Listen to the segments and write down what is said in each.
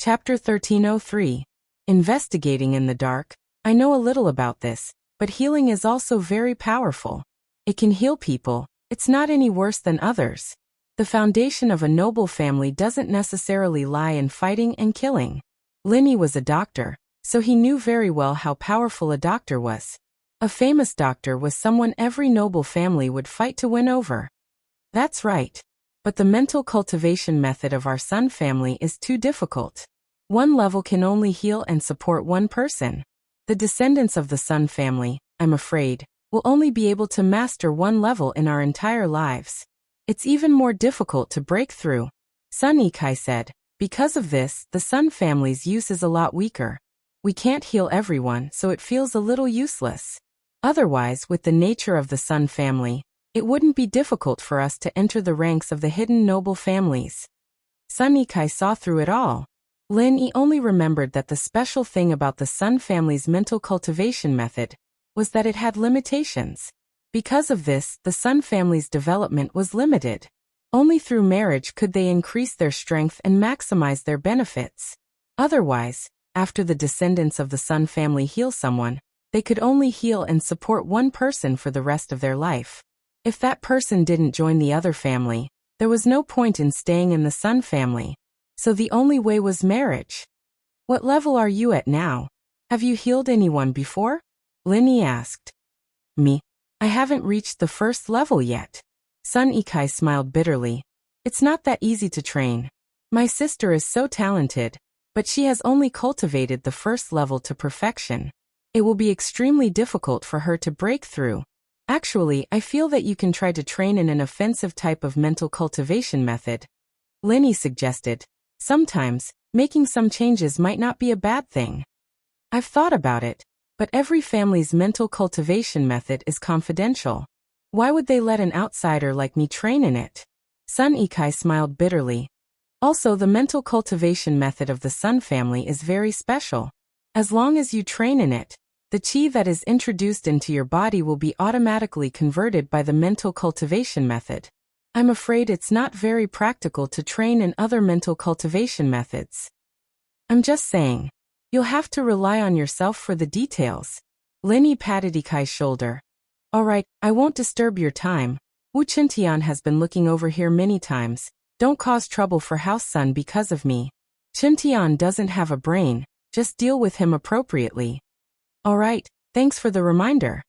Chapter 1303. Investigating in the dark. I know a little about this, but healing is also very powerful. It can heal people. It's not any worse than others. The foundation of a noble family doesn't necessarily lie in fighting and killing. Linny was a doctor, so he knew very well how powerful a doctor was. A famous doctor was someone every noble family would fight to win over. That's right. But the mental cultivation method of our Sun family is too difficult. One level can only heal and support one person. The descendants of the Sun family, I'm afraid, will only be able to master one level in our entire lives. It's even more difficult to break through. Sun Ikai said. Because of this, the Sun family's use is a lot weaker. We can't heal everyone, so it feels a little useless. Otherwise, with the nature of the Sun family, it wouldn't be difficult for us to enter the ranks of the hidden noble families. Sun Ikai saw through it all. Lin Yi only remembered that the special thing about the Sun family's mental cultivation method was that it had limitations. Because of this, the Sun family's development was limited. Only through marriage could they increase their strength and maximize their benefits. Otherwise, after the descendants of the Sun family heal someone, they could only heal and support one person for the rest of their life. If that person didn't join the other family, there was no point in staying in the Sun family. So the only way was marriage. What level are you at now? Have you healed anyone before? Linny asked. Me? I haven't reached the first level yet. Sun Ikai smiled bitterly. It's not that easy to train. My sister is so talented, but she has only cultivated the first level to perfection. It will be extremely difficult for her to break through. Actually, I feel that you can try to train in an offensive type of mental cultivation method. Linny suggested. Sometimes, making some changes might not be a bad thing. I've thought about it, but every family's mental cultivation method is confidential. Why would they let an outsider like me train in it? Sun Ikai smiled bitterly. Also, the mental cultivation method of the Sun family is very special. As long as you train in it, the chi that is introduced into your body will be automatically converted by the mental cultivation method. I'm afraid it's not very practical to train in other mental cultivation methods. I'm just saying. You'll have to rely on yourself for the details. Linny patted Ikai's shoulder. Alright, I won't disturb your time. Wu Qintian has been looking over here many times. Don't cause trouble for House Sun because of me. Qintian doesn't have a brain, just deal with him appropriately. Alright, thanks for the reminder.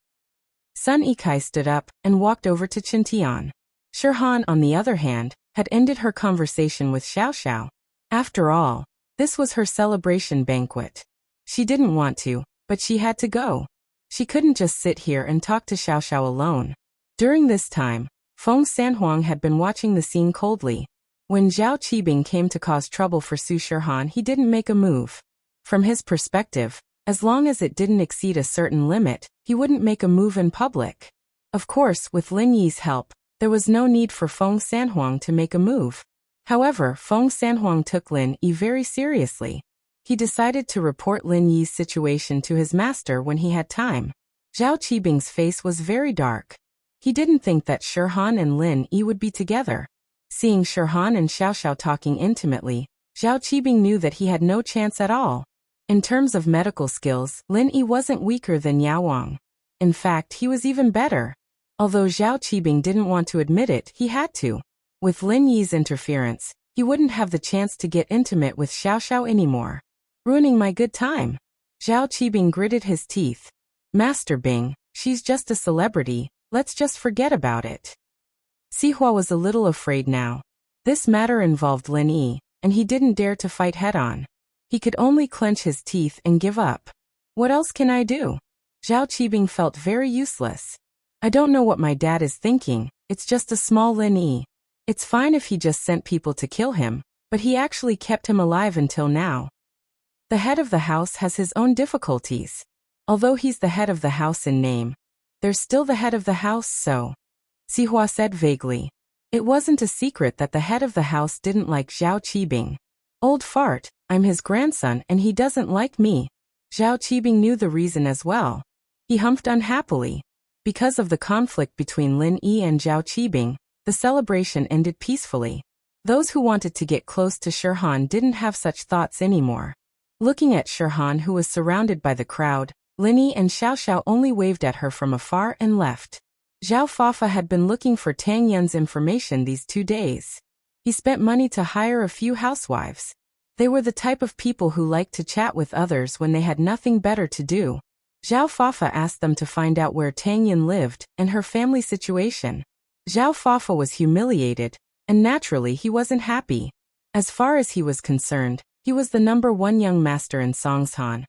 Sun Ikai stood up and walked over to Qintian. Shirhan, on the other hand, had ended her conversation with Xiao Xiao. After all, this was her celebration banquet. She didn't want to, but she had to go. She couldn't just sit here and talk to Xiao Xiao alone. During this time, Feng Sanhuang had been watching the scene coldly. When Zhao Qibing came to cause trouble for Su Shirhan, he didn't make a move. From his perspective, as long as it didn't exceed a certain limit, he wouldn't make a move in public. Of course, with Lin Yi's help, there was no need for Feng Sanhuang to make a move. However, Feng Sanhuang took Lin Yi very seriously. He decided to report Lin Yi's situation to his master when he had time. Zhao Qibing's face was very dark. He didn't think that Shirhan and Lin Yi would be together. Seeing Shirhan and Xiao Xiao talking intimately, Zhao Qibing knew that he had no chance at all. In terms of medical skills, Lin Yi wasn't weaker than Yao Wang. In fact, he was even better. Although Zhao Qibing didn't want to admit it, he had to. With Lin Yi's interference, he wouldn't have the chance to get intimate with Xiao Xiao anymore. Ruining my good time. Zhao Qibing gritted his teeth. Master Bing, she's just a celebrity, let's just forget about it. Sihua was a little afraid now. This matter involved Lin Yi, and he didn't dare to fight head-on. He could only clench his teeth and give up. What else can I do? Zhao Qibing felt very useless. I don't know what my dad is thinking, it's just a small Lin Yi. It's fine if he just sent people to kill him, but he actually kept him alive until now. The head of the house has his own difficulties. Although he's the head of the house in name, there's still the head of the house, so. Sihua said vaguely. It wasn't a secret that the head of the house didn't like Zhao Qibing. Old fart, I'm his grandson and he doesn't like me. Zhao Qibing knew the reason as well. He humphed unhappily. Because of the conflict between Lin Yi and Zhao Qibing, the celebration ended peacefully. Those who wanted to get close to Shirhan didn't have such thoughts anymore. Looking at Shirhan, who was surrounded by the crowd, Linny and Xiao Xiao only waved at her from afar and left. Zhao Fafa had been looking for Tang Yun's information these 2 days. He spent money to hire a few housewives. They were the type of people who liked to chat with others when they had nothing better to do. Zhao Fafa asked them to find out where Tang Yun lived and her family situation. Zhao Fafa was humiliated, and naturally he wasn't happy. As far as he was concerned, he was the #1 young master in Songshan.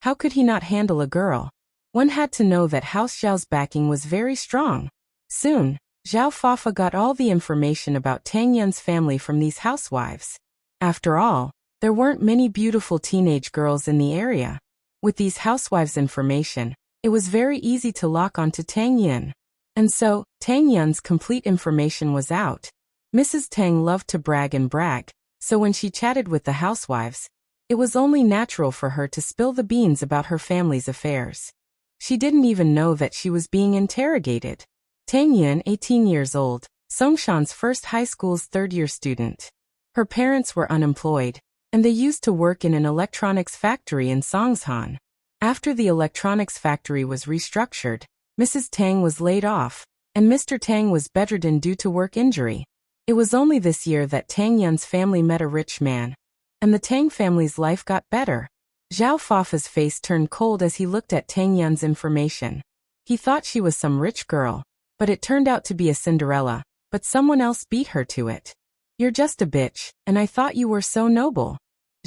How could he not handle a girl? One had to know that House Zhao's backing was very strong. Soon, Zhao Fafa got all the information about Tang Yun's family from these housewives. After all, there weren't many beautiful teenage girls in the area. With these housewives' information, it was very easy to lock onto Tang Yun. And so, Tang Yun's complete information was out. Mrs. Tang loved to brag, so when she chatted with the housewives, it was only natural for her to spill the beans about her family's affairs. She didn't even know that she was being interrogated. Tang Yun, 18 years old, Songshan's first high school's third-year student. Her parents were unemployed, and they used to work in an electronics factory in Songshan. After the electronics factory was restructured, Mrs. Tang was laid off, and Mr. Tang was bedridden due to work injury. It was only this year that Tang Yun's family met a rich man, and the Tang family's life got better. Zhao Fafa's face turned cold as he looked at Tang Yun's information. He thought she was some rich girl, but it turned out to be a Cinderella, but someone else beat her to it. You're just a bitch, and I thought you were so noble.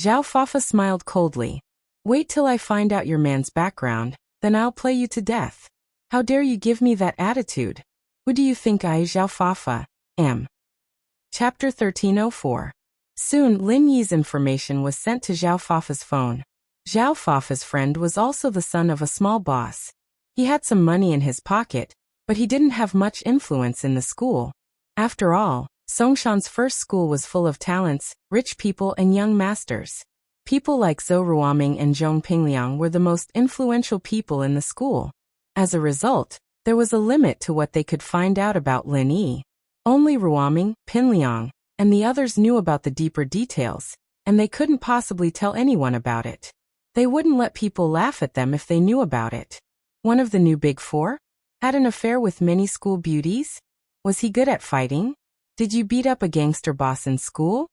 Zhao Fafa smiled coldly. Wait till I find out your man's background, then I'll play you to death. How dare you give me that attitude? Who do you think I, Zhao Fafa, am? Chapter 1304. Soon, Lin Yi's information was sent to Zhao Fafa's phone. Zhao Fafa's friend was also the son of a small boss. He had some money in his pocket, but he didn't have much influence in the school. After all, Songshan's first school was full of talents, rich people and young masters. People like Zhou Ruoming and Zhong Pingliang were the most influential people in the school. As a result, there was a limit to what they could find out about Lin Yi. Only Ruoming, Pingliang, and the others knew about the deeper details, and they couldn't possibly tell anyone about it. They wouldn't let people laugh at them if they knew about it. One of the new Big Four? Had an affair with many school beauties? Was he good at fighting? Did you beat up a gangster boss in school?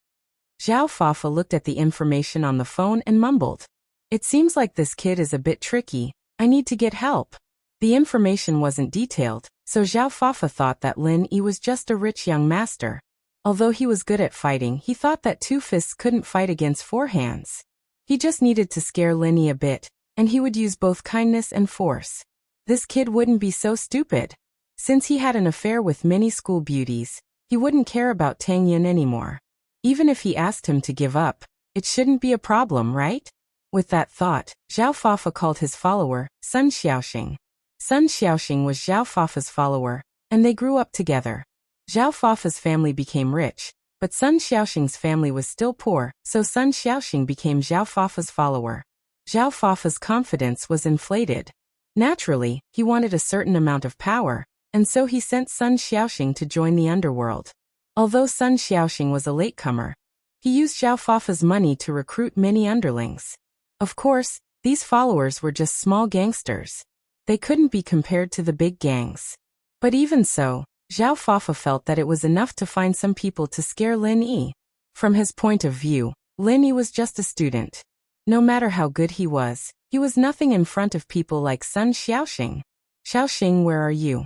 Zhao Fafa looked at the information on the phone and mumbled. It seems like this kid is a bit tricky. I need to get help. The information wasn't detailed, so Zhao Fafa thought that Lin Yi was just a rich young master. Although he was good at fighting, he thought that 2 fists couldn't fight against 4 hands. He just needed to scare Lin Yi a bit, and he would use both kindness and force. This kid wouldn't be so stupid. Since he had an affair with many school beauties, he wouldn't care about Tang Yun anymore. Even if he asked him to give up, it shouldn't be a problem, right? With that thought, Zhao Fafa called his follower, Sun Xiaoxing. Sun Xiaoxing was Zhao Fafa's follower, and they grew up together. Zhao Fafa's family became rich, but Sun Xiaoxing's family was still poor, so Sun Xiaoxing became Zhao Fafa's follower. Zhao Fafa's confidence was inflated. Naturally, he wanted a certain amount of power, and so he sent Sun Xiaoxing to join the underworld. Although Sun Xiaoxing was a latecomer, he used Zhao Fafa's money to recruit many underlings. Of course, these followers were just small gangsters. They couldn't be compared to the big gangs. But even so, Zhao Fafa felt that it was enough to find some people to scare Lin Yi. From his point of view, Lin Yi was just a student. No matter how good he was nothing in front of people like Sun Xiaoxing. Xiaoxing, where are you?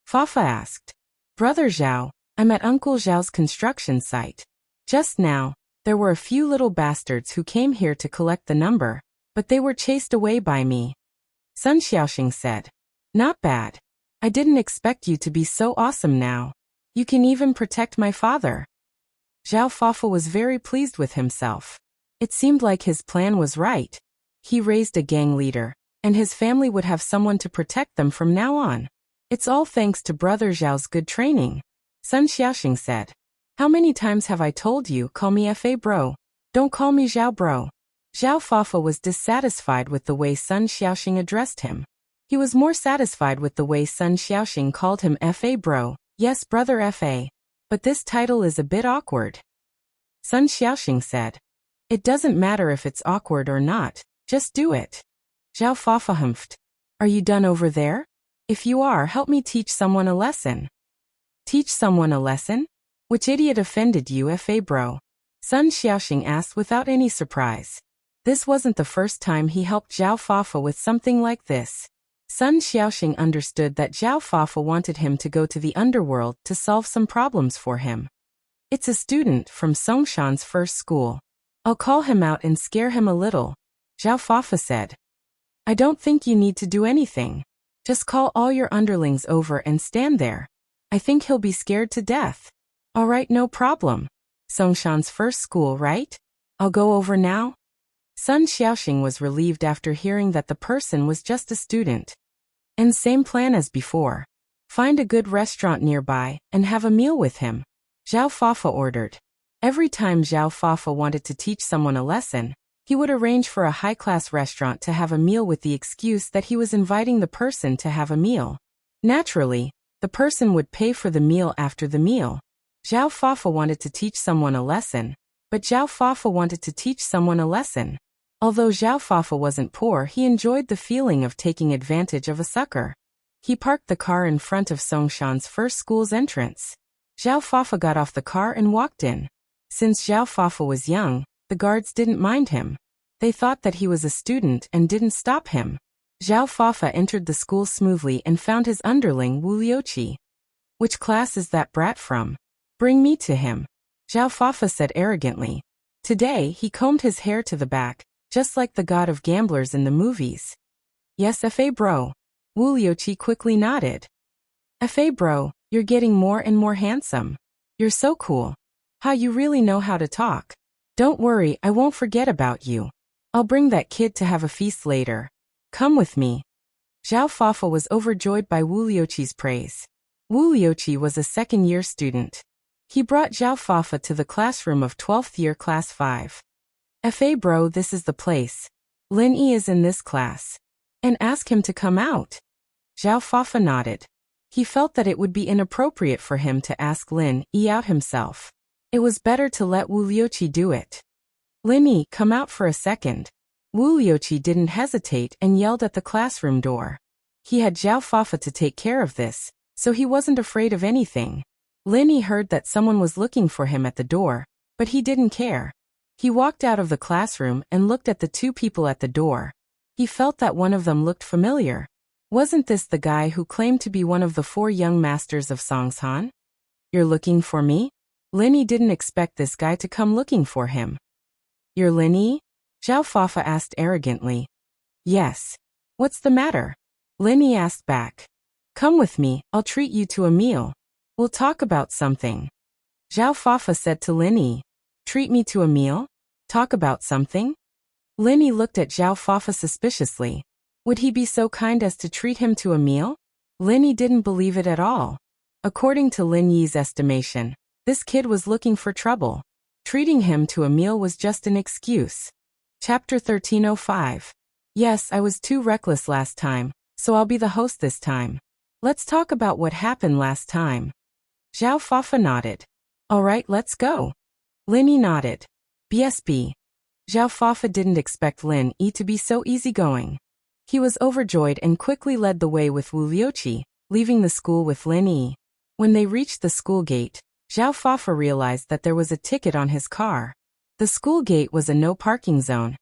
Fafa asked. Brother Zhao, I'm at Uncle Zhao's construction site. Just now, there were a few little bastards who came here to collect the number, but they were chased away by me. Sun Xiaoxing said. Not bad. I didn't expect you to be so awesome now. You can even protect my father. Zhao Fafa was very pleased with himself. It seemed like his plan was right. He raised a gang leader, and his family would have someone to protect them from now on. It's all thanks to Brother Zhao's good training. Sun Xiaoxing said. How many times have I told you, call me Fa bro? Don't call me Zhao bro. Zhao Fafa was dissatisfied with the way Sun Xiaoxing addressed him. He was more satisfied with the way Sun Xiaoxing called him Fa bro. Yes, brother Fa. But this title is a bit awkward. Sun Xiaoxing said. It doesn't matter if it's awkward or not, just do it. Zhao Fafa humphed. Are you done over there? If you are, help me teach someone a lesson. Teach someone a lesson? Which idiot offended you, Fa bro? Sun Xiaoxing asked without any surprise. This wasn't the first time he helped Zhao Fafa with something like this. Sun Xiaoxing understood that Zhao Fafa wanted him to go to the underworld to solve some problems for him. It's a student from Songshan's first school. I'll call him out and scare him a little, Zhao Fafa said. I don't think you need to do anything. Just call all your underlings over and stand there. I think he'll be scared to death. All right, no problem. Songshan's first school, right? I'll go over now. Sun Xiaoxing was relieved after hearing that the person was just a student. And same plan as before. Find a good restaurant nearby and have a meal with him, Zhao Fafa ordered. Every time Zhao Fafa wanted to teach someone a lesson, he would arrange for a high-class restaurant to have a meal with the excuse that he was inviting the person to have a meal. Naturally, the person would pay for the meal after the meal. Zhao Fafa wanted to teach someone a lesson, but Zhao Fafa wanted to teach someone a lesson. Although Zhao Fafa wasn't poor, he enjoyed the feeling of taking advantage of a sucker. He parked the car in front of Songshan's first school's entrance. Zhao Fafa got off the car and walked in. Since Zhao Fafa was young, the guards didn't mind him. They thought that he was a student and didn't stop him. Zhao Fafa entered the school smoothly and found his underling Wu Liuqi. Which class is that brat from? Bring me to him, Zhao Fafa said arrogantly. Today he combed his hair to the back, just like the god of gamblers in the movies. Yes, Fa bro. Wu Liuqi quickly nodded. Fa bro, you're getting more and more handsome. You're so cool. Ha, you really know how to talk. Don't worry, I won't forget about you. I'll bring that kid to have a feast later. Come with me. Zhao Fafa was overjoyed by Wu Liuqi's praise. Wu Liuqi was a second-year student. He brought Zhao Fafa to the classroom of 12th year class 5. Fa bro, this is the place. Lin Yi is in this class. And ask him to come out. Zhao Fafa nodded. He felt that it would be inappropriate for him to ask Lin Yi out himself. It was better to let Wu Liuqi do it. Lin Yi, come out for a second. Wu Liuqi didn't hesitate and yelled at the classroom door. He had Zhao Fafa to take care of this, so he wasn't afraid of anything. Lin Yi heard that someone was looking for him at the door, but he didn't care. He walked out of the classroom and looked at the two people at the door. He felt that one of them looked familiar. Wasn't this the guy who claimed to be one of the 4 young masters of Songshan? You're looking for me? Lin Yi didn't expect this guy to come looking for him. You're Lin Yi? Zhao Fafa asked arrogantly. Yes. What's the matter? Lin Yi asked back. Come with me, I'll treat you to a meal. We'll talk about something. Zhao Fafa said to Lin Yi. Treat me to a meal? Talk about something? Lin Yi looked at Zhao Fafa suspiciously. Would he be so kind as to treat him to a meal? Lin Yi didn't believe it at all. According to Lin Yi's estimation, this kid was looking for trouble. Treating him to a meal was just an excuse. Chapter 1305. Yes, I was too reckless last time, so I'll be the host this time. Let's talk about what happened last time. Zhao Fafa nodded. All right, let's go. Lin Yi nodded. BSB. Zhao Fafa didn't expect Lin Yi to be so easygoing. He was overjoyed and quickly led the way with Wu Liuqi, leaving the school with Lin Yi. When they reached the school gate, Zhao Fafa realized that there was a ticket on his car. The school gate was a no parking zone,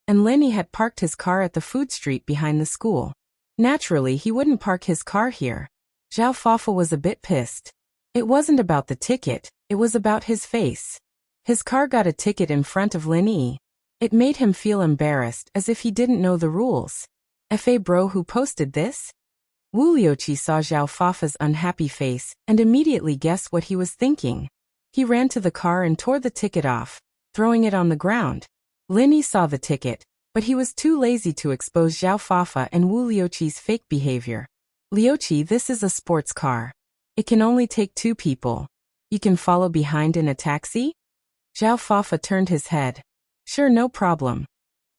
and Lin Yi had parked his car at the food street behind the school. Naturally, he wouldn't park his car here. Zhao Fafa was a bit pissed. It wasn't about the ticket, it was about his face. His car got a ticket in front of Lin Yi. It made him feel embarrassed, as if he didn't know the rules. Fa bro, who posted this? Wu Liuqi saw Zhao Fafa's unhappy face and immediately guessed what he was thinking. He ran to the car and tore the ticket off, throwing it on the ground. Lin Yi saw the ticket, but he was too lazy to expose Zhao Fafa and Wu Liuqi's fake behavior. Liuqi, this is a sports car. It can only take 2 people. You can follow behind in a taxi? Zhao Fafa turned his head. Sure, no problem.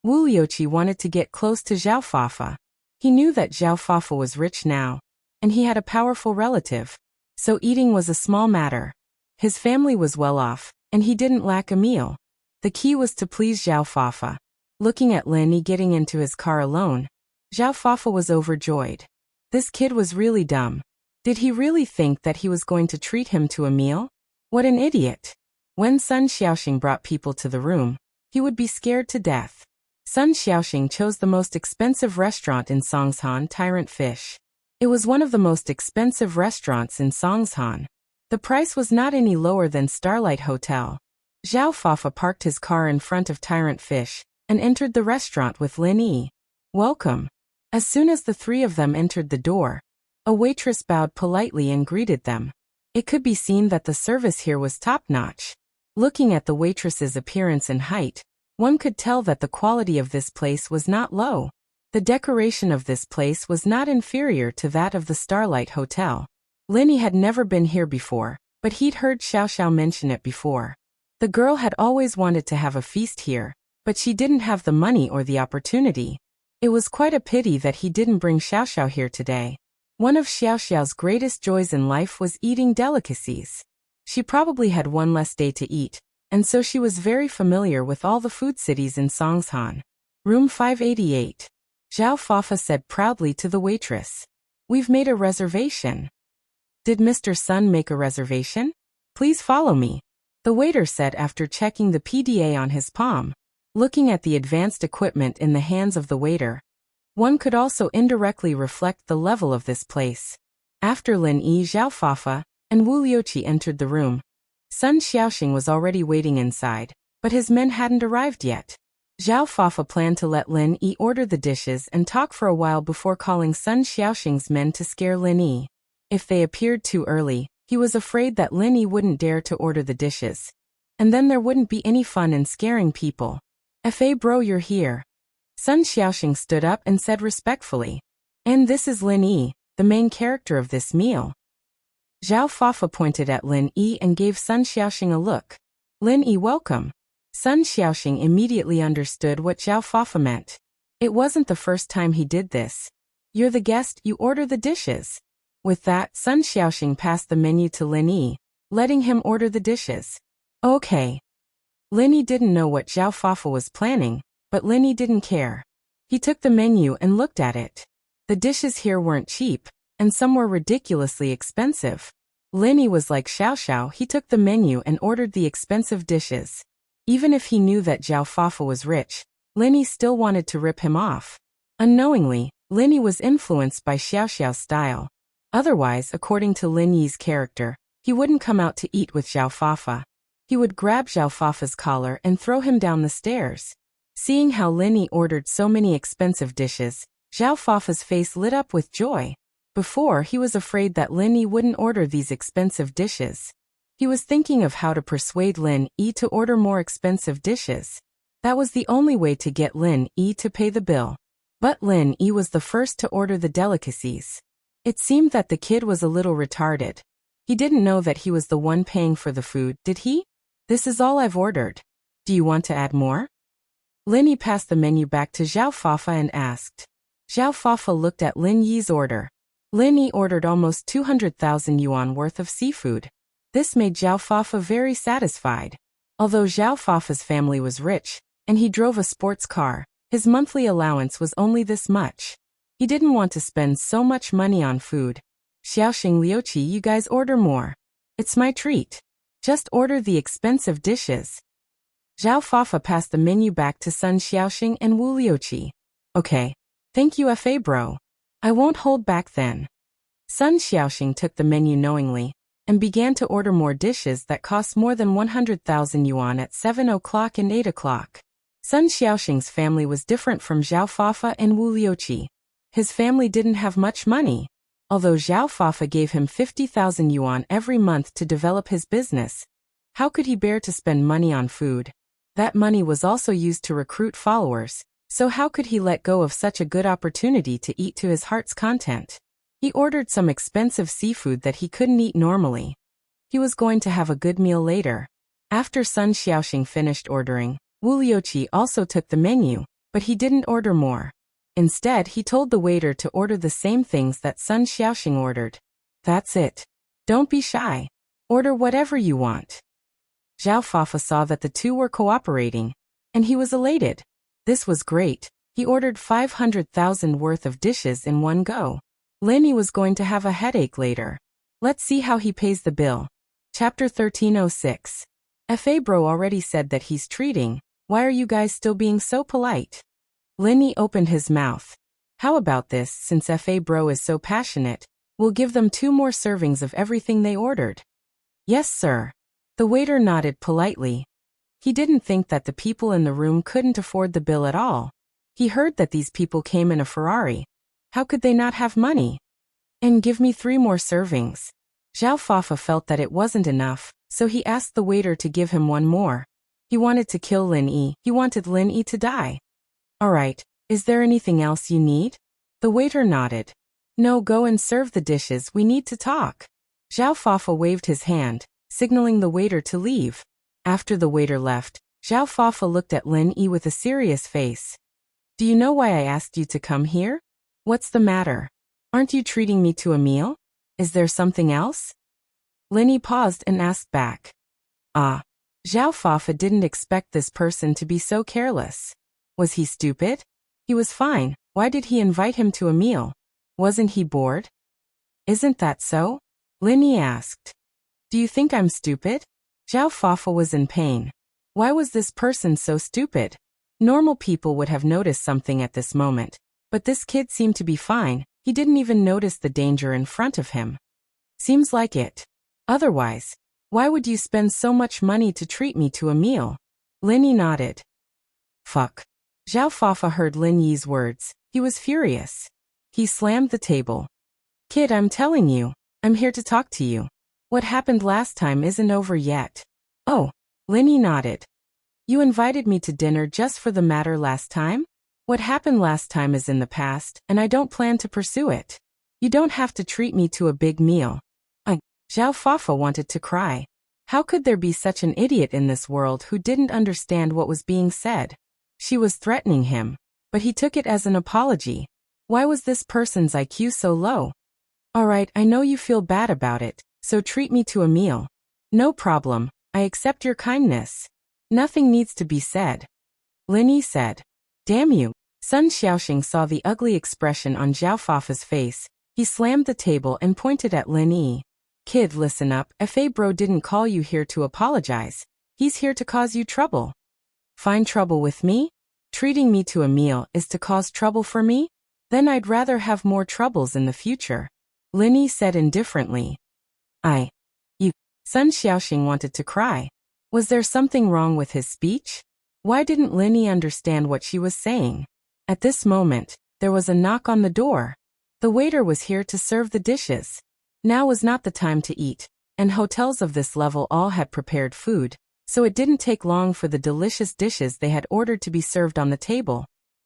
Wu Liuqi wanted to get close to Zhao Fafa. He knew that Zhao Fafa was rich now, and he had a powerful relative, so eating was a small matter. His family was well off, and he didn't lack a meal. The key was to please Zhao Fafa. Looking at Lin Yi getting into his car alone, Zhao Fafa was overjoyed. This kid was really dumb. Did he really think that he was going to treat him to a meal? What an idiot. When Sun Xiaoxing brought people to the room, he would be scared to death. Sun Xiaoxing chose the most expensive restaurant in Songshan, Tyrant Fish. It was one of the most expensive restaurants in Songshan. The price was not any lower than Starlight Hotel. Zhao Fafa parked his car in front of Tyrant Fish and entered the restaurant with Lin Yi. Welcome. As soon as the three of them entered the door, a waitress bowed politely and greeted them. It could be seen that the service here was top-notch. Looking at the waitress's appearance and height, one could tell that the quality of this place was not low. The decoration of this place was not inferior to that of the Starlight Hotel. Lin Yi had never been here before, but he'd heard Xiao Xiao mention it before. The girl had always wanted to have a feast here, but she didn't have the money or the opportunity. It was quite a pity that he didn't bring Xiao Xiao here today. One of Xiao Xiao's greatest joys in life was eating delicacies. She probably had one less day to eat, and so she was very familiar with all the food cities in Songshan. Room 588. Zhao Fafa said proudly to the waitress. We've made a reservation. Did Mr. Sun make a reservation? Please follow me, the waiter said after checking the PDA on his palm. Looking at the advanced equipment in the hands of the waiter, one could also indirectly reflect the level of this place. After Lin Yi, Zhao Fafa, and Wu Liuqi entered the room, Sun Xiaoxing was already waiting inside, but his men hadn't arrived yet. Zhao Fafa planned to let Lin Yi order the dishes and talk for a while before calling Sun Xiaoxing's men to scare Lin Yi. If they appeared too early, he was afraid that Lin Yi wouldn't dare to order the dishes. And then there wouldn't be any fun in scaring people. "Fa bro, you're here." Sun Xiaoxing stood up and said respectfully. "And this is Lin Yi, the main character of this meal." Zhao Fafa pointed at Lin Yi and gave Sun Xiaoxing a look. "Lin Yi, welcome." Sun Xiaoxing immediately understood what Zhao Fafa meant. It wasn't the first time he did this. "You're the guest, you order the dishes." With that, Sun Xiaoxing passed the menu to Lin Yi, letting him order the dishes. Okay. Lin Yi didn't know what Zhao Fafa was planning, but Lin Yi didn't care. He took the menu and looked at it. The dishes here weren't cheap, and some were ridiculously expensive. Lin Yi was like Xiao Xiao, he took the menu and ordered the expensive dishes. Even if he knew that Zhao Fafa was rich, Lin Yi still wanted to rip him off. Unknowingly, Lin Yi was influenced by Xiao Xiao's style. Otherwise, according to Lin Yi's character, he wouldn't come out to eat with Zhao Fafa. He would grab Zhao Fafa's collar and throw him down the stairs. Seeing how Lin Yi ordered so many expensive dishes, Zhao Fafa's face lit up with joy. Before, he was afraid that Lin Yi wouldn't order these expensive dishes. He was thinking of how to persuade Lin Yi to order more expensive dishes. That was the only way to get Lin Yi to pay the bill. But Lin Yi was the first to order the delicacies. It seemed that the kid was a little retarded. He didn't know that he was the one paying for the food, did he? "This is all I've ordered. Do you want to add more?" Lin Yi passed the menu back to Zhao Fafa and asked. Zhao Fafa looked at Lin Yi's order. Lin Yi ordered almost 200,000 yuan worth of seafood. This made Zhao Fafa very satisfied. Although Zhao Fafa's family was rich, and he drove a sports car, his monthly allowance was only this much. He didn't want to spend so much money on food. "Xiaoxing, Liuqi, you guys order more. It's my treat. Just order the expensive dishes." Zhao Fafa passed the menu back to Sun Xiaoxing and Wu Liuqi. "Okay. Thank you, Fa bro. I won't hold back then." Sun Xiaoxing took the menu knowingly, and began to order more dishes that cost more than 100,000 yuan at 7 o'clock and 8 o'clock. Sun Xiaoxing's family was different from Zhao Fafa and Wu Liuqi. His family didn't have much money. Although Zhao Fafa gave him 50,000 yuan every month to develop his business, how could he bear to spend money on food? That money was also used to recruit followers, so how could he let go of such a good opportunity to eat to his heart's content? He ordered some expensive seafood that he couldn't eat normally. He was going to have a good meal later. After Sun Xiaoxing finished ordering, Wu Liuqi also took the menu, but he didn't order more. Instead, he told the waiter to order the same things that Sun Xiaoxing ordered. "That's it. Don't be shy. Order whatever you want." Zhao Fafa saw that the two were cooperating, and he was elated. This was great. He ordered 500,000 worth of dishes in one go. Lin Yi was going to have a headache later. Let's see how he pays the bill. Chapter 1306. Fa bro already said that he's treating. Why are you guys still being so polite? Lin Yi opened his mouth. How about this, since Fa bro is so passionate, we'll give them 2 more servings of everything they ordered. Yes, sir. The waiter nodded politely. He didn't think that the people in the room couldn't afford the bill at all. He heard that these people came in a Ferrari. How could they not have money? And give me 3 more servings. Zhao Fafa felt that it wasn't enough, so he asked the waiter to give him 1 more. He wanted to kill Lin Yi. He wanted Lin Yi to die. All right, is there anything else you need? The waiter nodded. No, go and serve the dishes, we need to talk. Zhao Fafa waved his hand, signaling the waiter to leave. After the waiter left, Zhao Fafa looked at Lin Yi with a serious face. Do you know why I asked you to come here? What's the matter? Aren't you treating me to a meal? Is there something else? Lin Yi paused and asked back. Ah. Zhao Fafa didn't expect this person to be so careless. Was he stupid? He was fine. Why did he invite him to a meal? Wasn't he bored? Isn't that so? Lin Yi asked. Do you think I'm stupid? Zhao Fafa was in pain. Why was this person so stupid? Normal people would have noticed something at this moment, but this kid seemed to be fine. He didn't even notice the danger in front of him. Seems like it. Otherwise, why would you spend so much money to treat me to a meal? Lin Yi nodded. Fuck. Zhao Fafa heard Lin Yi's words. He was furious. He slammed the table. Kid, I'm telling you, I'm here to talk to you. What happened last time isn't over yet. Oh. Lin Yi nodded. You invited me to dinner just for the matter last time? What happened last time is in the past, and I don't plan to pursue it. You don't have to treat me to a big meal. Zhao Fafa wanted to cry. How could there be such an idiot in this world who didn't understand what was being said? She was threatening him, but he took it as an apology. Why was this person's IQ so low? Alright, I know you feel bad about it, so treat me to a meal. No problem, I accept your kindness. Nothing needs to be said. Lin Yi said. Damn you. Sun Xiaoxing saw the ugly expression on Zhao Fafa's face. He slammed the table and pointed at Lin Yi. Kid, listen up, Fa bro didn't call you here to apologize. He's here to cause you trouble. Find trouble with me? Treating me to a meal is to cause trouble for me? Then I'd rather have more troubles in the future. Lin Yi said indifferently. You. Sun Xiaoxing wanted to cry. Was there something wrong with his speech? Why didn't Lin Yi understand what she was saying? At this moment, there was a knock on the door. The waiter was here to serve the dishes. Now was not the time to eat, and hotels of this level all had prepared food, so it didn't take long for the delicious dishes they had ordered to be served on the table.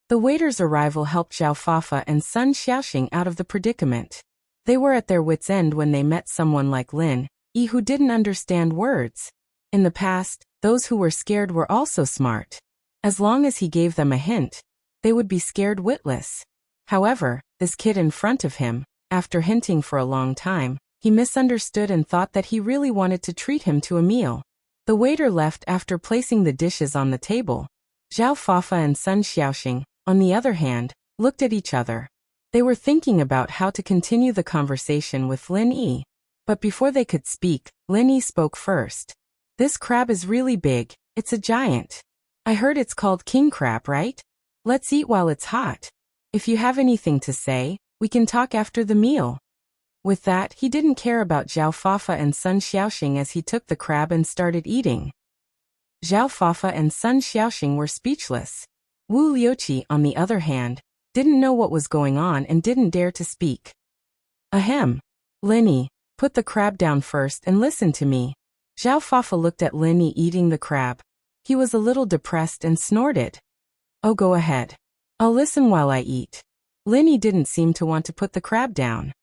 The waiter's arrival helped Zhao Fafa and Sun Xiaoxing out of the predicament. They were at their wits' end when they met someone like Lin Yi who didn't understand words. In the past, those who were scared were also smart. As long as he gave them a hint, they would be scared witless. However, this kid in front of him, after hinting for a long time, he misunderstood and thought that he really wanted to treat him to a meal. The waiter left after placing the dishes on the table. Zhao Fafa and Sun Xiaoxing, on the other hand, looked at each other. They were thinking about how to continue the conversation with Lin Yi. But before they could speak, Lin Yi spoke first. This crab is really big, it's a giant. I heard it's called king crab, right? Let's eat while it's hot. If you have anything to say, we can talk after the meal. With that, he didn't care about Zhao Fafa and Sun Xiaoxing as he took the crab and started eating. Zhao Fafa and Sun Xiaoxing were speechless. Wu Liuqi, on the other hand, didn't know what was going on and didn't dare to speak. Ahem. Lin Yi, put the crab down first and listen to me. Zhao Fafa looked at Lin Yi eating the crab. He was a little depressed and snorted. Oh, go ahead. I'll listen while I eat. Lin Yi didn't seem to want to put the crab down.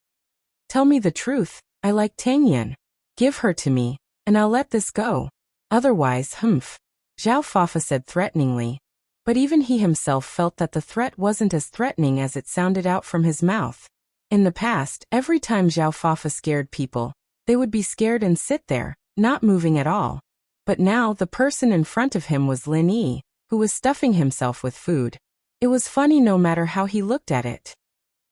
Tell me the truth, I like Tangyan. Give her to me, and I'll let this go. Otherwise, humph. Zhao Fafa said threateningly. But even he himself felt that the threat wasn't as threatening as it sounded out from his mouth. In the past, every time Zhao Fafa scared people, they would be scared and sit there, not moving at all. But now the person in front of him was Lin Yi, who was stuffing himself with food. It was funny no matter how he looked at it.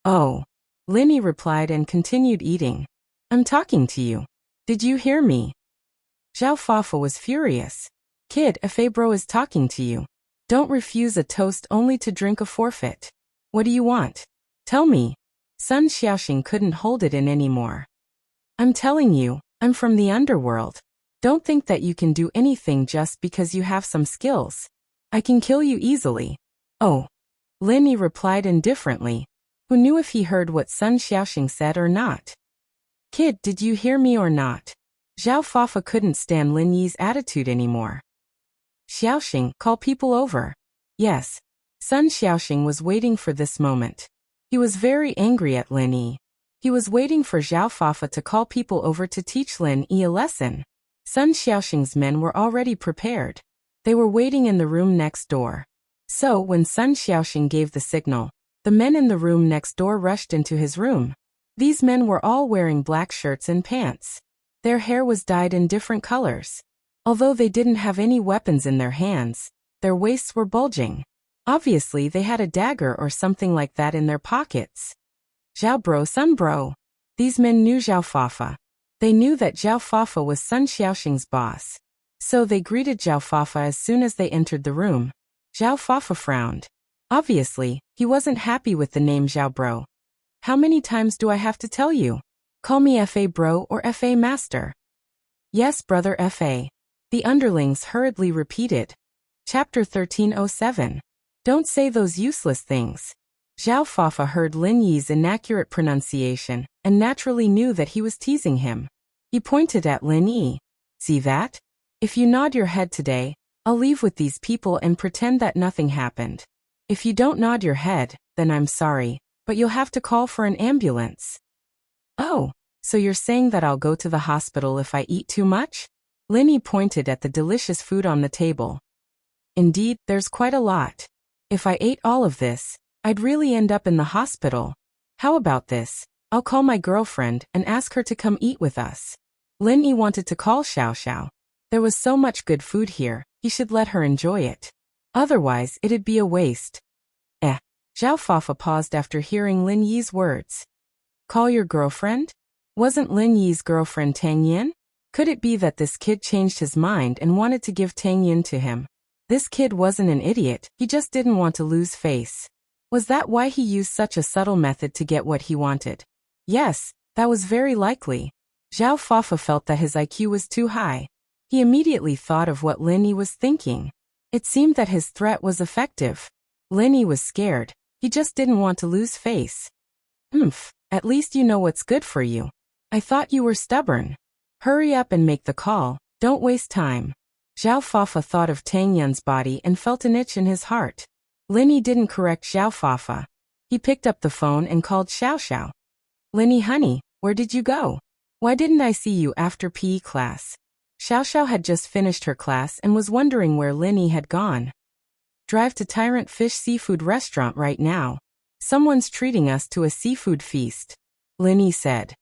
Oh. Lin Yi replied and continued eating. I'm talking to you. Did you hear me? Zhao Fafa was furious. Kid, if a bro is talking to you, don't refuse a toast only to drink a forfeit. What do you want? Tell me. Sun Xiaoxing couldn't hold it in anymore. I'm telling you, I'm from the underworld. Don't think that you can do anything just because you have some skills. I can kill you easily. Oh. Lin Yi replied indifferently. Who knew if he heard what Sun Xiaoxing said or not? Kid, did you hear me or not? Zhao Fafa couldn't stand Lin Yi's attitude anymore. Xiaoxing, call people over. Yes. Sun Xiaoxing was waiting for this moment. He was very angry at Lin Yi. He was waiting for Zhao Fafa to call people over to teach Lin Yi a lesson. Sun Xiaoxing's men were already prepared. They were waiting in the room next door. So when Sun Xiaoxing gave the signal, the men in the room next door rushed into his room. These men were all wearing black shirts and pants. Their hair was dyed in different colors. Although they didn't have any weapons in their hands, their waists were bulging. Obviously they had a dagger or something like that in their pockets. Zhao bro, Sun bro. These men knew Zhao Fafa. They knew that Zhao Fafa was Sun Xiaoxing's boss. So they greeted Zhao Fafa as soon as they entered the room. Zhao Fafa frowned. Obviously, he wasn't happy with the name Zhao bro. How many times do I have to tell you? Call me Fa bro or Fa master. Yes, brother Fa. The underlings hurriedly repeated. Chapter 1307. Don't say those useless things. Zhao Fafa heard Lin Yi's inaccurate pronunciation and naturally knew that he was teasing him. He pointed at Lin Yi. See that? If you nod your head today, I'll leave with these people and pretend that nothing happened. If you don't nod your head, then I'm sorry, but you'll have to call for an ambulance. Oh, so you're saying that I'll go to the hospital if I eat too much? Lin Yi pointed at the delicious food on the table. Indeed, there's quite a lot. If I ate all of this, I'd really end up in the hospital. How about this? I'll call my girlfriend and ask her to come eat with us. Lin Yi wanted to call Xiao Xiao. There was so much good food here, he should let her enjoy it. Otherwise, it'd be a waste. Zhao Fafa paused after hearing Lin Yi's words. Call your girlfriend? Wasn't Lin Yi's girlfriend Tang Yin? Could it be that this kid changed his mind and wanted to give Tang Yin to him? This kid wasn't an idiot, he just didn't want to lose face. Was that why he used such a subtle method to get what he wanted? Yes, that was very likely. Zhao Fafa felt that his IQ was too high. He immediately thought of what Lin Yi was thinking. It seemed that his threat was effective. Lin Yi was scared. He just didn't want to lose face. At least you know what's good for you. I thought you were stubborn. Hurry up and make the call, don't waste time. Zhao Fafa thought of Tang Yun's body and felt an itch in his heart. Lin Yi didn't correct Zhao Fafa. He picked up the phone and called Xiao Xiao. Lin Yi honey, where did you go? Why didn't I see you after PE class? Xiao Xiao had just finished her class and was wondering where Lin Yi had gone. Drive to Tyrant Fish Seafood Restaurant right now. Someone's treating us to a seafood feast. Lin Yi said.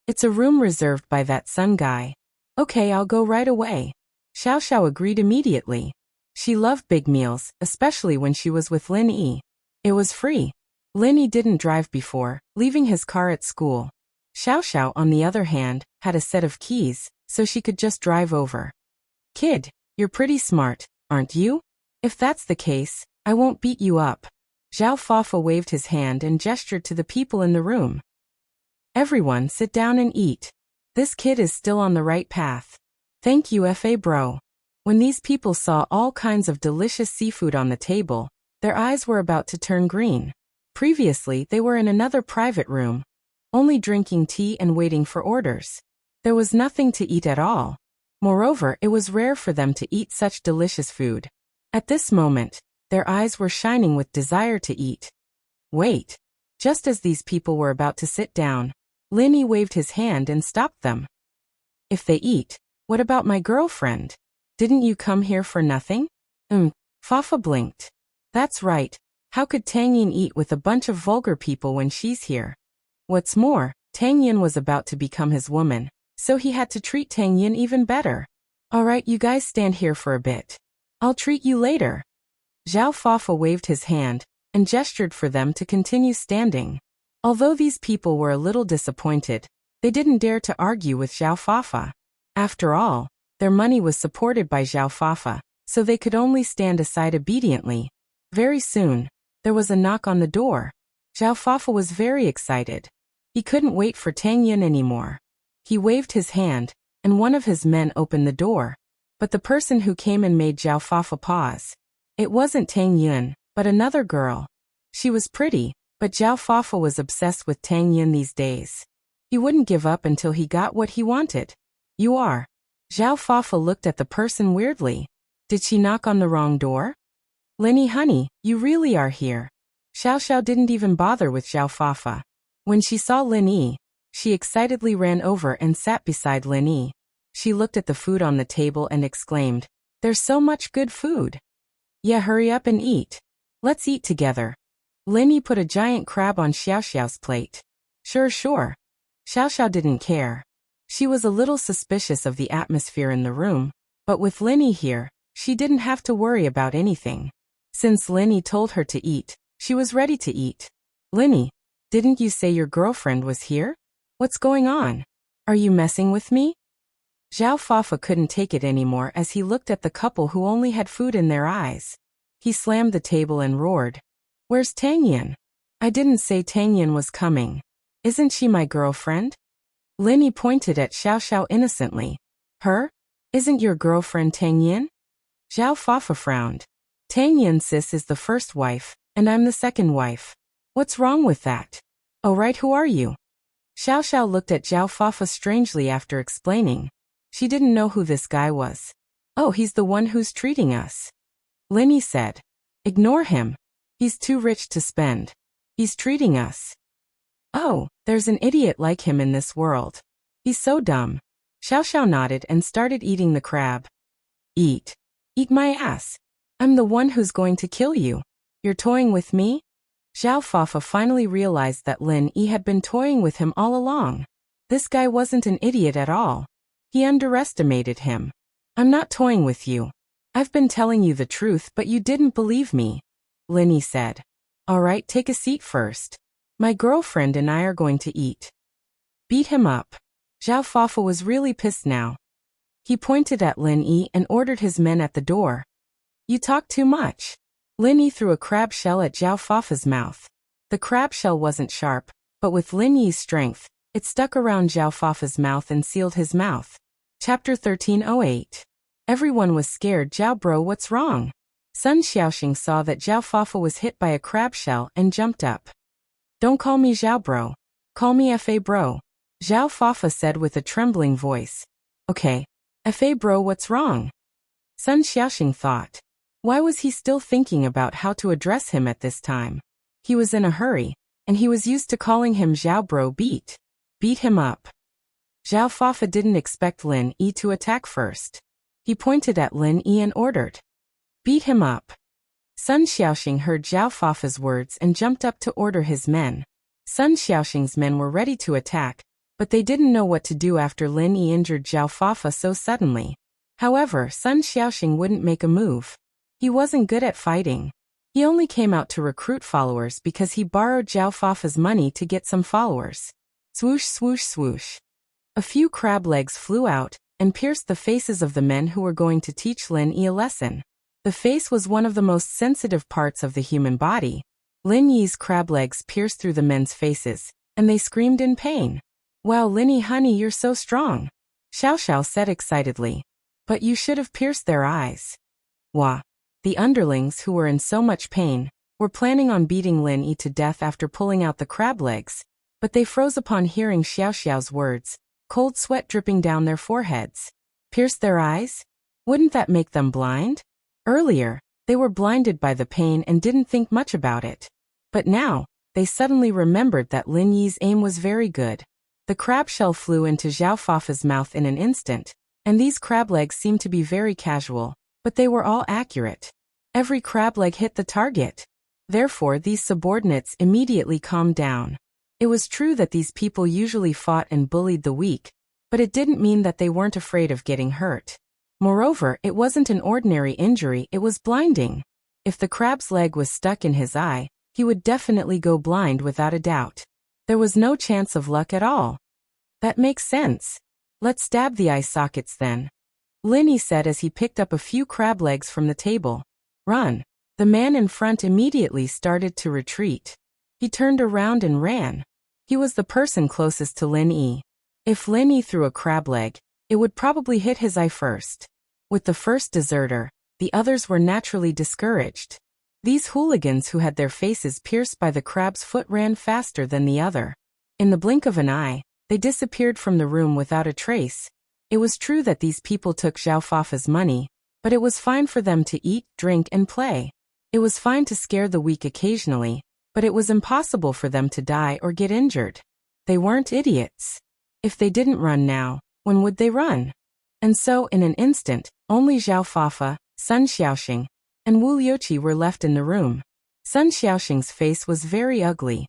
It's a room reserved by that Sun guy. Okay, I'll go right away. Xiao Xiao agreed immediately. She loved big meals, especially when she was with Lin Yi. It was free. Lin Yi didn't drive before, leaving his car at school. Xiao Xiao, on the other hand, had a set of keys, so she could just drive over. Kid, you're pretty smart, aren't you? If that's the case, I won't beat you up. Zhao Fafa waved his hand and gestured to the people in the room. Everyone sit down and eat. This kid is still on the right path. Thank you Fa bro. When these people saw all kinds of delicious seafood on the table, their eyes were about to turn green. Previously they were in another private room, only drinking tea and waiting for orders. There was nothing to eat at all. Moreover, it was rare for them to eat such delicious food. At this moment, their eyes were shining with desire to eat. Wait. Just as these people were about to sit down, Lin Yi waved his hand and stopped them. If they eat, what about my girlfriend? Didn't you come here for nothing? Fafa blinked. That's right. How could Tang Yin eat with a bunch of vulgar people when she's here? What's more, Tang Yin was about to become his woman, so he had to treat Tang Yin even better. All right, you guys stand here for a bit. I'll treat you later. Zhao Fafa waved his hand and gestured for them to continue standing. Although these people were a little disappointed, they didn't dare to argue with Zhao Fafa. After all, their money was supported by Zhao Fafa, so they could only stand aside obediently. Very soon, there was a knock on the door. Zhao Fafa was very excited. He couldn't wait for Tang Yun anymore. He waved his hand, and one of his men opened the door. But the person who came in made Zhao Fafa pause. It wasn't Tang Yun, but another girl. She was pretty, but Zhao Fafa was obsessed with Tang Yun these days. He wouldn't give up until he got what he wanted. You are. Zhao Fafa looked at the person weirdly. Did she knock on the wrong door? Lenny honey, you really are here. Xiao Xiao didn't even bother with Zhao Fafa. When she saw Lin Yi, she excitedly ran over and sat beside Lin Yi. She looked at the food on the table and exclaimed, "There's so much good food." Yeah, hurry up and eat. Let's eat together. Lin Yi put a giant crab on Xiao Xiao's plate. Sure. Xiao Xiao didn't care. She was a little suspicious of the atmosphere in the room, but with Lin Yi here, she didn't have to worry about anything. Since Lin Yi told her to eat, she was ready to eat. Lin Yi, didn't you say your girlfriend was here? What's going on? Are you messing with me? Zhao Fafa couldn't take it anymore as he looked at the couple who only had food in their eyes. He slammed the table and roared, "Where's Tang Yun? I didn't say Tang Yun was coming. Isn't she my girlfriend?" Lin Yi pointed at Xiao Xiao innocently. Her? Isn't your girlfriend Tang Yun? Zhao Fafa frowned. Tang Yun sis is the first wife, and I'm the second wife. What's wrong with that? Oh right, who are you? Xiao Xiao looked at Zhao Fafa strangely after explaining. She didn't know who this guy was. Oh, he's the one who's treating us. Lin Yi said. Ignore him. He's too rich to spend. He's treating us. Oh, there's an idiot like him in this world. He's so dumb. Xiao Xiao nodded and started eating the crab. Eat. Eat my ass. I'm the one who's going to kill you. You're toying with me? Zhao Fafa finally realized that Lin Yi had been toying with him all along. This guy wasn't an idiot at all. He underestimated him. I'm not toying with you. I've been telling you the truth, but you didn't believe me, Lin Yi said. All right, take a seat first. My girlfriend and I are going to eat. Beat him up. Zhao Fafa was really pissed now. He pointed at Lin Yi and ordered his men at the door. You talk too much. Lin Yi threw a crab shell at Zhao Fafa's mouth. The crab shell wasn't sharp, but with Lin Yi's strength, it stuck around Zhao Fafa's mouth and sealed his mouth. Chapter 1308. Everyone was scared. Zhao bro, what's wrong? Sun Xiaoxing saw that Zhao Fafa was hit by a crab shell and jumped up. Don't call me Zhao bro. Call me Fa bro. Zhao Fafa said with a trembling voice. Okay. Fa bro, what's wrong? Sun Xiaoxing thought. Why was he still thinking about how to address him at this time? He was in a hurry, and he was used to calling him Zhao bro. Beat him up. Zhao Fafa didn't expect Lin Yi to attack first. He pointed at Lin Yi and ordered. Beat him up. Sun Xiaoxing heard Zhao Fafa's words and jumped up to order his men. Sun Xiaoxing's men were ready to attack, but they didn't know what to do after Lin Yi injured Zhao Fafa so suddenly. However, Sun Xiaoxing wouldn't make a move. He wasn't good at fighting. He only came out to recruit followers because he borrowed Zhao Fafa's money to get some followers. Swoosh, swoosh, swoosh. A few crab legs flew out and pierced the faces of the men who were going to teach Lin Yi a lesson. The face was one of the most sensitive parts of the human body. Lin Yi's crab legs pierced through the men's faces, and they screamed in pain. Wow, Lin Yi honey, you're so strong, Xiao Xiao said excitedly. But you should have pierced their eyes. Wah. The underlings who were in so much pain were planning on beating Lin Yi to death after pulling out the crab legs, but they froze upon hearing Xiao Xiao's words, cold sweat dripping down their foreheads. Pierce their eyes? Wouldn't that make them blind? Earlier, they were blinded by the pain and didn't think much about it. But now, they suddenly remembered that Lin Yi's aim was very good. The crab shell flew into Zhao Fafa's mouth in an instant, and these crab legs seemed to be very casual, but they were all accurate. Every crab leg hit the target. Therefore, these subordinates immediately calmed down. It was true that these people usually fought and bullied the weak, but it didn't mean that they weren't afraid of getting hurt. Moreover, it wasn't an ordinary injury, it was blinding. If the crab's leg was stuck in his eye, he would definitely go blind without a doubt. There was no chance of luck at all. That makes sense. Let's stab the eye sockets then, Linny said as he picked up a few crab legs from the table. Run. The man in front immediately started to retreat. He turned around and ran. He was the person closest to Lin-Yi. If Lin-Yi threw a crab leg, it would probably hit his eye first. With the first deserter, the others were naturally discouraged. These hooligans who had their faces pierced by the crab's foot ran faster than the other. In the blink of an eye, they disappeared from the room without a trace. It was true that these people took Zhao Fafa's money, but it was fine for them to eat, drink, and play. It was fine to scare the weak occasionally, but it was impossible for them to die or get injured. They weren't idiots. If they didn't run now, when would they run? And so, in an instant, only Zhao Fafa, Sun Xiaoxing, and Wu Liuqi were left in the room. Sun Xiaoxing's face was very ugly.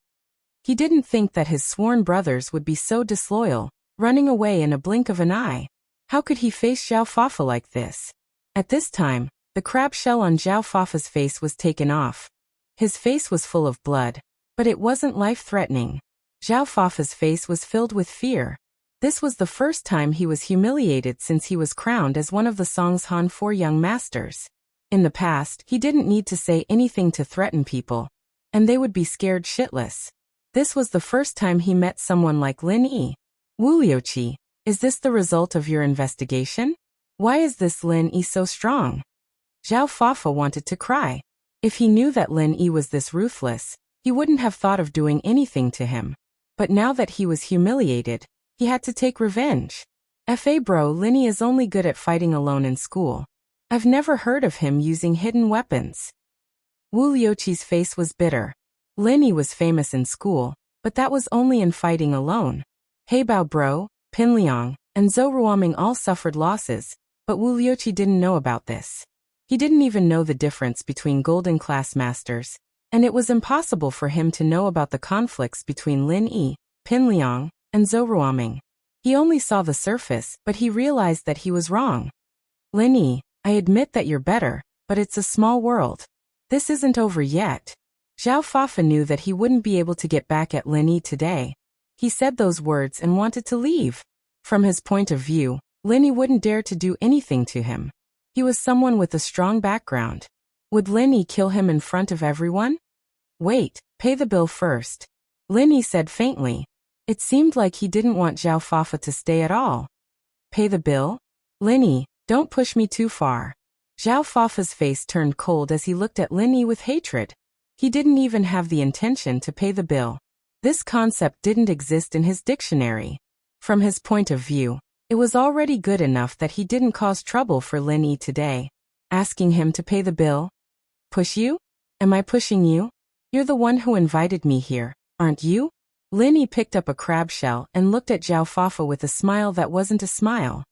He didn't think that his sworn brothers would be so disloyal, running away in a blink of an eye. How could he face Zhao Fafa like this? At this time, the crab shell on Zhao Fafa's face was taken off. His face was full of blood, but it wasn't life-threatening. Zhao Fafa's face was filled with fear. This was the first time he was humiliated since he was crowned as one of the Songshan Four Young Masters. In the past, he didn't need to say anything to threaten people, and they would be scared shitless. This was the first time he met someone like Lin-Yi. Wu Liuqi, is this the result of your investigation? Why is this Lin-Yi so strong? Zhao Fafa wanted to cry. If he knew that Lin-Yi was this ruthless, he wouldn't have thought of doing anything to him. But now that he was humiliated, he had to take revenge. Bro, Lin-Yi is only good at fighting alone in school. I've never heard of him using hidden weapons. Wu Liuqi's face was bitter. Lin-Yi was famous in school, but that was only in fighting alone. Heibao Bro, Pinliang, and Zhou Ruoming all suffered losses, but Wu Liuqi didn't know about this. He didn't even know the difference between golden class masters, and it was impossible for him to know about the conflicts between Lin-Yi, Pinliang, and Zhou Ruoming. He only saw the surface, but he realized that he was wrong. Lin-Yi, I admit that you're better, but it's a small world. This isn't over yet. Zhao Fafa knew that he wouldn't be able to get back at Lin-Yi today. He said those words and wanted to leave. From his point of view, Lin-Yi wouldn't dare to do anything to him. He was someone with a strong background. Would Lin-Yi kill him in front of everyone? Wait, pay the bill first, Lin-Yi said faintly. It seemed like he didn't want Zhao Fafa to stay at all. Pay the bill? Lin-Yi, don't push me too far. Zhao Fafa's face turned cold as he looked at Lin-Yi with hatred. He didn't even have the intention to pay the bill. This concept didn't exist in his dictionary. From his point of view, it was already good enough that he didn't cause trouble for Lin-Yi today. Asking him to pay the bill? Push you? Am I pushing you? You're the one who invited me here, aren't you? Lin-Yi picked up a crab shell and looked at Zhao Fafa with a smile that wasn't a smile.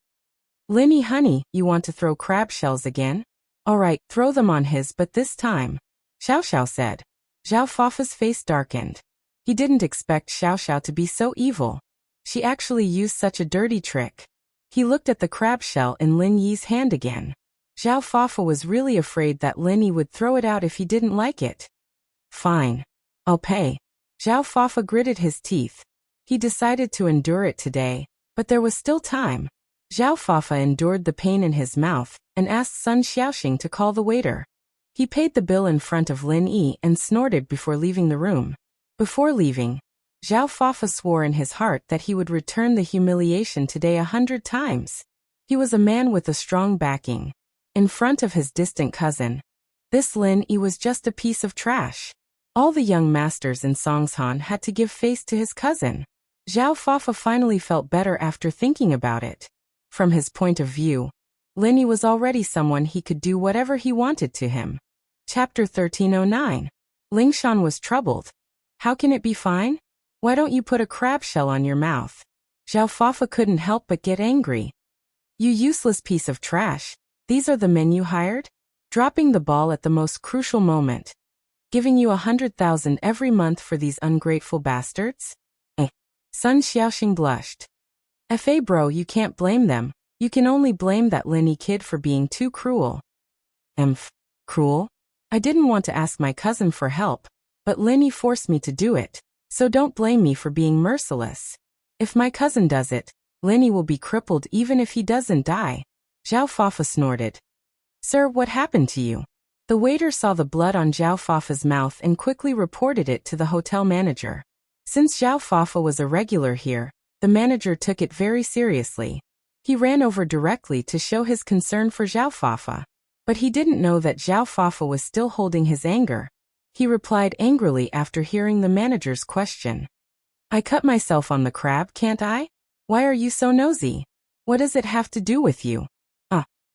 Lin-Yi honey, you want to throw crab shells again? Alright, throw them on his, but this time. Xiao Xiao said. Zhao Fafa's face darkened. He didn't expect Xiao Xiao to be so evil. She actually used such a dirty trick. He looked at the crab shell in Lin-Yi's hand again. Zhao Fafa was really afraid that Lin-Yi would throw it out if he didn't like it. Fine. I'll pay. Zhao Fafa gritted his teeth. He decided to endure it today, but there was still time. Zhao Fafa endured the pain in his mouth and asked Sun Xiaoxing to call the waiter. He paid the bill in front of Lin-Yi and snorted before leaving the room. Before leaving, Zhao Fafa swore in his heart that he would return the humiliation today 100 times. He was a man with a strong backing. In front of his distant cousin, this Lin-Yi was just a piece of trash. All the young masters in Songshan had to give face to his cousin. Zhao Fafa finally felt better after thinking about it. From his point of view, Lin-Yi was already someone he could do whatever he wanted to him. Chapter 1309. Lingshan was troubled. How can it be fine? Why don't you put a crab shell on your mouth? Zhao Fafa couldn't help but get angry. You useless piece of trash. These are the men you hired? Dropping the ball at the most crucial moment. Giving you 100,000 every month for these ungrateful bastards? Sun Xiaoxing blushed. Bro, you can't blame them. You can only blame that Linny kid for being too cruel. Cruel? I didn't want to ask my cousin for help, but Linny forced me to do it, so don't blame me for being merciless. If my cousin does it, Linny will be crippled even if he doesn't die. Zhao Fafa snorted. Sir, what happened to you? The waiter saw the blood on Zhao Fafa's mouth and quickly reported it to the hotel manager. Since Zhao Fafa was a regular here, the manager took it very seriously. He ran over directly to show his concern for Zhao Fafa. But he didn't know that Zhao Fafa was still holding his anger. He replied angrily after hearing the manager's question. I cut myself on the crab, can't I? Why are you so nosy? What does it have to do with you?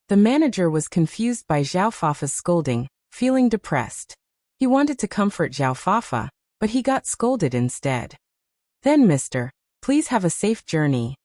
The manager was confused by Zhao Fafa's scolding, feeling depressed. He wanted to comfort Zhao Fafa, but he got scolded instead. Then, mister, please have a safe journey.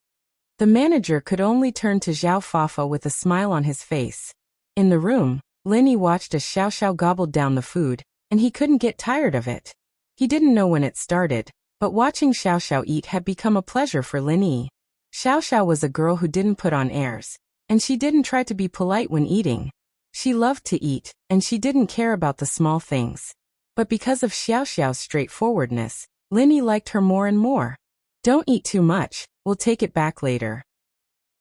The manager could only turn to Zhao Fafa with a smile on his face. In the room, Linny watched as Xiao Xiao gobbled down the food, and he couldn't get tired of it. He didn't know when it started, but watching Xiao Xiao eat had become a pleasure for Linny. Xiao Xiao was a girl who didn't put on airs, and she didn't try to be polite when eating. She loved to eat, and she didn't care about the small things. But because of Xiao Xiao's straightforwardness, Linny liked her more and more. Don't eat too much, we'll take it back later.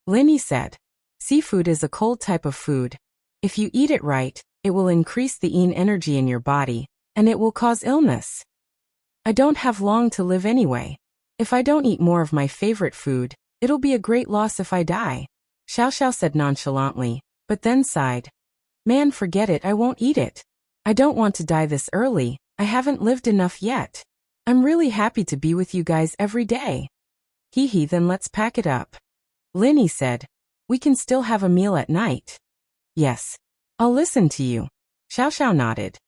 Linny said. Seafood is a cold type of food. If you eat it right, it will increase the yin energy in your body, and it will cause illness. I don't have long to live anyway. If I don't eat more of my favorite food, it'll be a great loss if I die. Xiao Xiao said nonchalantly, but then sighed. Man, forget it, I won't eat it. I don't want to die this early, I haven't lived enough yet. I'm really happy to be with you guys every day. Hee, then let's pack it up. Linny said. We can still have a meal at night. Yes. I'll listen to you. Xiao Xiao nodded.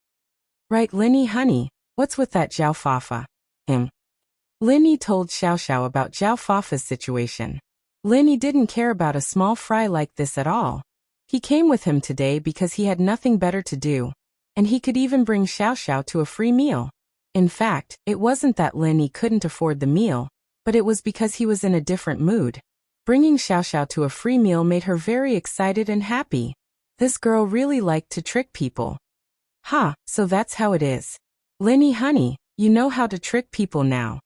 Right, Linny honey, what's with that Zhao Fafa? Linny told Xiao Xiao about Zhao Fafa's situation. Linny didn't care about a small fry like this at all. He came with him today because he had nothing better to do, and he could even bring Xiao Xiao to a free meal. In fact, it wasn't that Linny couldn't afford the meal, but it was because he was in a different mood. Bringing Xiao Xiao to a free meal made her very excited and happy. This girl really liked to trick people. So that's how it is. Linny honey, you know how to trick people now.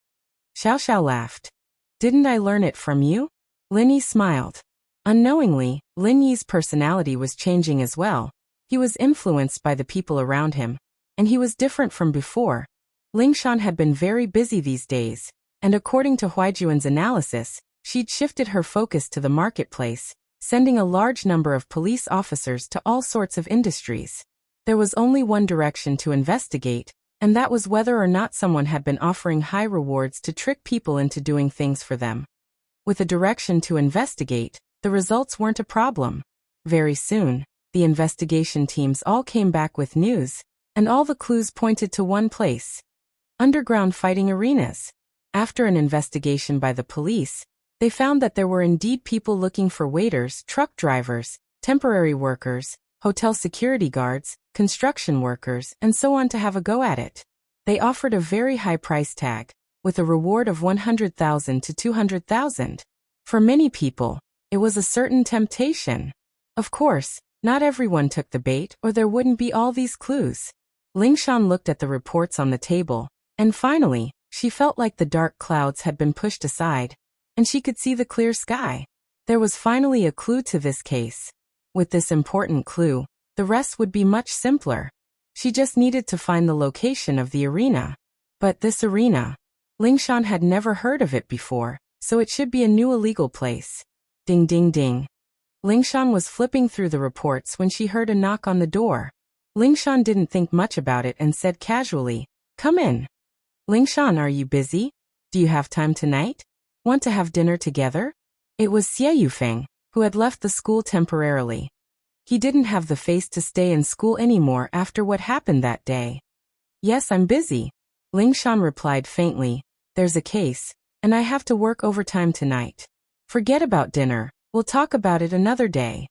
Xiao Xiao laughed. Didn't I learn it from you? Linny smiled. Unknowingly, Linny's personality was changing as well. He was influenced by the people around him, and he was different from before. Lingshan had been very busy these days, and according to Huaijuan's analysis, she'd shifted her focus to the marketplace, sending a large number of police officers to all sorts of industries. There was only one direction to investigate, and that was whether or not someone had been offering high rewards to trick people into doing things for them. With a direction to investigate, the results weren't a problem. Very soon, the investigation teams all came back with news, and all the clues pointed to one place. Underground fighting arenas. After an investigation by the police, they found that there were indeed people looking for waiters, truck drivers, temporary workers, hotel security guards, construction workers, and so on to have a go at it. They offered a very high price tag, with a reward of 100,000 to 200,000. For many people, it was a certain temptation. Of course, not everyone took the bait or there wouldn't be all these clues. Lingshan looked at the reports on the table, and finally, she felt like the dark clouds had been pushed aside, and she could see the clear sky. There was finally a clue to this case. With this important clue, the rest would be much simpler. She just needed to find the location of the arena. But this arena, Lingshan had never heard of it before, so it should be a new illegal place. Ding ding ding. Lingshan was flipping through the reports when she heard a knock on the door. Lingshan didn't think much about it and said casually, "Come in." Lingshan, are you busy? Do you have time tonight? Want to have dinner together? It was Xie Yufeng, who had left the school temporarily. He didn't have the face to stay in school anymore after what happened that day. Yes, I'm busy. Lingshan replied faintly, there's a case, and I have to work overtime tonight. Forget about dinner, we'll talk about it another day.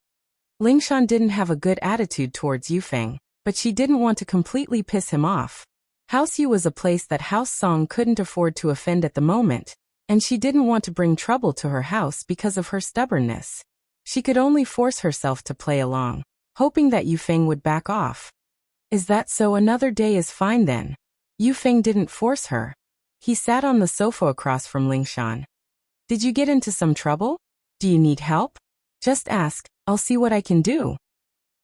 Lingshan didn't have a good attitude towards Yufeng, but she didn't want to completely piss him off. House Yu was a place that House Song couldn't afford to offend at the moment, and she didn't want to bring trouble to her house because of her stubbornness. She could only force herself to play along, hoping that Yufeng would back off. Is that so? Another day is fine then. Yufeng didn't force her. He sat on the sofa across from Lingshan. Did you get into some trouble? Do you need help? Just ask, I'll see what I can do.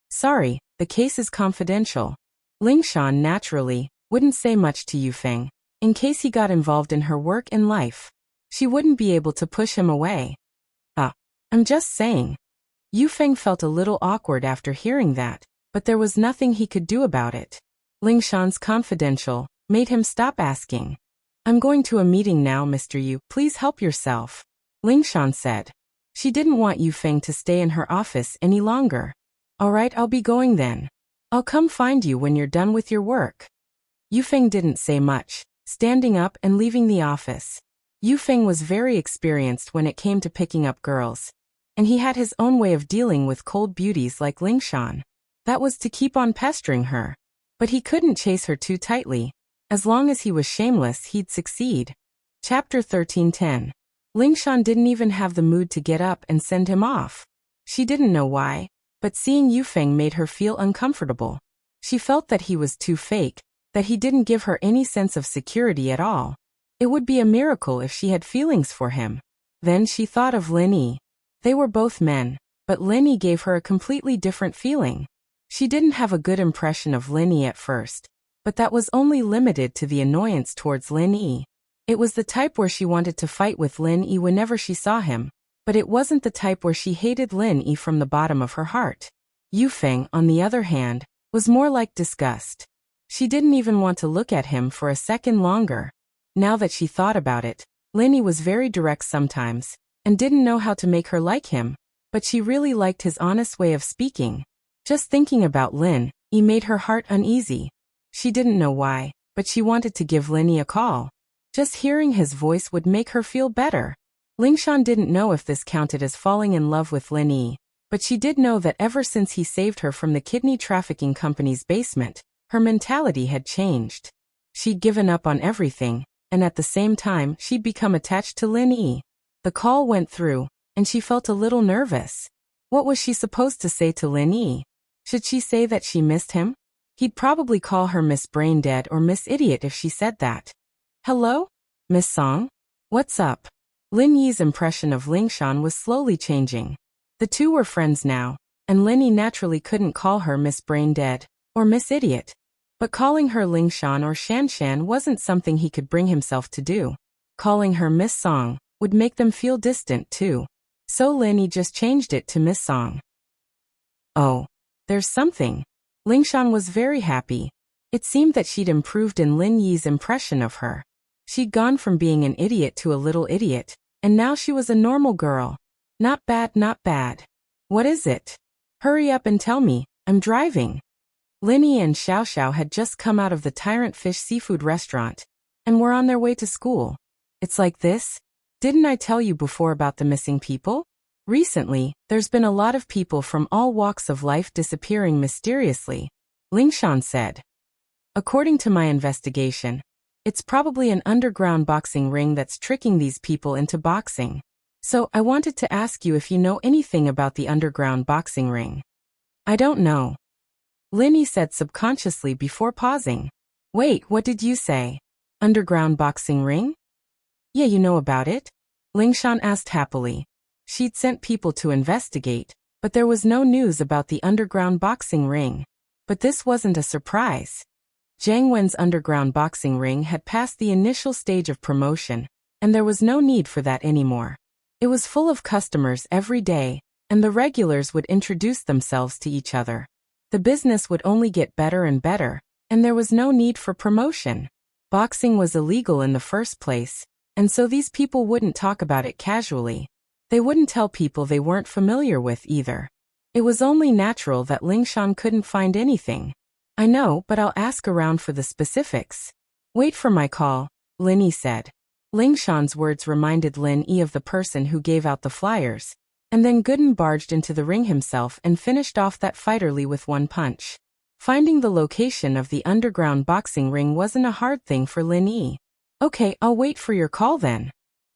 Sorry, the case is confidential. Lingshan naturally wouldn't say much to Yufeng, in case he got involved in her work and life. She wouldn't be able to push him away. I'm just saying. Yufeng felt a little awkward after hearing that, but there was nothing he could do about it. Lingshan's confidential made him stop asking. I'm going to a meeting now, Mr. Yu. Please help yourself, Lingshan said. She didn't want Yufeng to stay in her office any longer. All right, I'll be going then. I'll come find you when you're done with your work. Yufeng didn't say much, standing up and leaving the office. Yufeng was very experienced when it came to picking up girls, and he had his own way of dealing with cold beauties like Lingshan. That was to keep on pestering her. But he couldn't chase her too tightly. As long as he was shameless, he'd succeed. Chapter 13:10. Lingshan didn't even have the mood to get up and send him off. She didn't know why, but seeing Yufeng made her feel uncomfortable. She felt that he was too fake, that he didn't give her any sense of security at all. It would be a miracle if she had feelings for him. Then she thought of Lin Yi. They were both men, but Lin Yi gave her a completely different feeling. She didn't have a good impression of Lin Yi at first, but that was only limited to the annoyance towards Lin Yi. It was the type where she wanted to fight with Lin Yi whenever she saw him, but it wasn't the type where she hated Lin Yi from the bottom of her heart. Yufeng, on the other hand, was more like disgust. She didn't even want to look at him for a second longer. Now that she thought about it, Lin Yi was very direct sometimes, and didn't know how to make her like him, but she really liked his honest way of speaking. Just thinking about Lin Yi made her heart uneasy. She didn't know why, but she wanted to give Lin Yi a call. Just hearing his voice would make her feel better. Lingshan didn't know if this counted as falling in love with Lin Yi, but she did know that ever since he saved her from the kidney trafficking company's basement, her mentality had changed. She'd given up on everything, and at the same time she'd become attached to Lin Yi. The call went through, and she felt a little nervous. What was she supposed to say to Lin Yi? Should she say that she missed him? He'd probably call her Miss Brain Dead or Miss Idiot if she said that. Hello? Miss Song? What's up? Lin Yi's impression of Lingshan was slowly changing. The two were friends now, and Lin Yi naturally couldn't call her Miss Brain Dead or Miss Idiot. But calling her Lingshan or Shanshan wasn't something he could bring himself to do. Calling her Miss Song would make them feel distant too. So Lin Yi just changed it to Miss Song. Oh, there's something. Lingshan was very happy. It seemed that she'd improved in Lin Yi's impression of her. She'd gone from being an idiot to a little idiot, and now she was a normal girl. Not bad, not bad. What is it? Hurry up and tell me, I'm driving. Lin Yi and Xiao Xiao had just come out of the Tyrant Fish seafood restaurant, and were on their way to school. It's like this? Didn't I tell you before about the missing people? Recently, there's been a lot of people from all walks of life disappearing mysteriously, Lingshan said. According to my investigation, it's probably an underground boxing ring that's tricking these people into boxing. So I wanted to ask you if you know anything about the underground boxing ring. I don't know. Lin Yi said subconsciously before pausing. Wait, what did you say? Underground boxing ring? Yeah, you know about it? Lingshan asked happily. She'd sent people to investigate, but there was no news about the underground boxing ring. But this wasn't a surprise. Zhang Wen's underground boxing ring had passed the initial stage of promotion, and there was no need for that anymore. It was full of customers every day, and the regulars would introduce themselves to each other. The business would only get better and better, and there was no need for promotion. Boxing was illegal in the first place, and so these people wouldn't talk about it casually. They wouldn't tell people they weren't familiar with either. It was only natural that Lingshan couldn't find anything. I know, but I'll ask around for the specifics. Wait for my call, Lin Yi said. Lingshan's words reminded Lin Yi of the person who gave out the flyers, and then Gooden barged into the ring himself and finished off that fighterly with one punch. Finding the location of the underground boxing ring wasn't a hard thing for Lin Yi. Okay, I'll wait for your call then.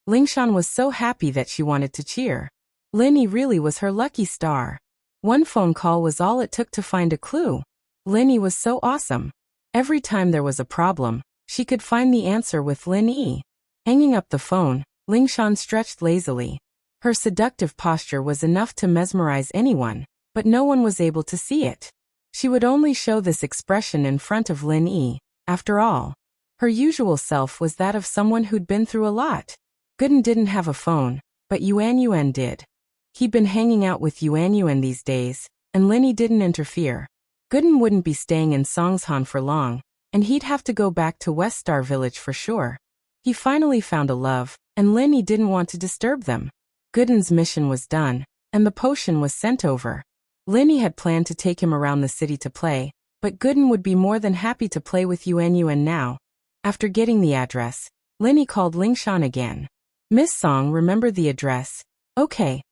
Lingshan was so happy that she wanted to cheer. Linny really was her lucky star. One phone call was all it took to find a clue. Linny was so awesome. Every time there was a problem, she could find the answer with Linny. Hanging up the phone, Lingshan stretched lazily. Her seductive posture was enough to mesmerize anyone, but no one was able to see it. She would only show this expression in front of Linny. After all, her usual self was that of someone who'd been through a lot. Gooden didn't have a phone, but Yuan did. He'd been hanging out with Yuan these days, and Linny didn't interfere. Gooden wouldn't be staying in Songshan for long, and he'd have to go back to West Star Village for sure. He finally found a love, and Linny didn't want to disturb them. Gooden's mission was done, and the potion was sent over. Linny had planned to take him around the city to play, but Gooden would be more than happy to play with Yuan now. After getting the address, Linny called Lingshan again. Miss Song, remember the address? Okay.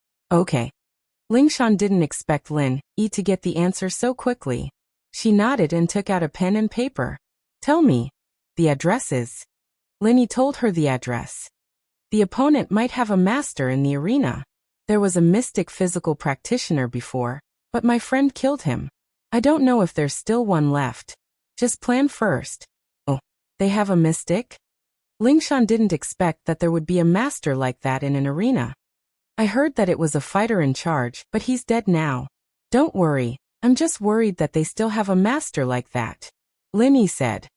Lingshan didn't expect Linny to get the answer so quickly. She nodded and took out a pen and paper. Tell me. The address is. Linny told her the address. The opponent might have a master in the arena. There was a mystic physical practitioner before, but my friend killed him. I don't know if there's still one left. Just plan first. Oh, they have a mystic? Lingshan didn't expect that there would be a master like that in an arena. I heard that it was a fighter in charge, but he's dead now. Don't worry, I'm just worried that they still have a master like that. Linny said.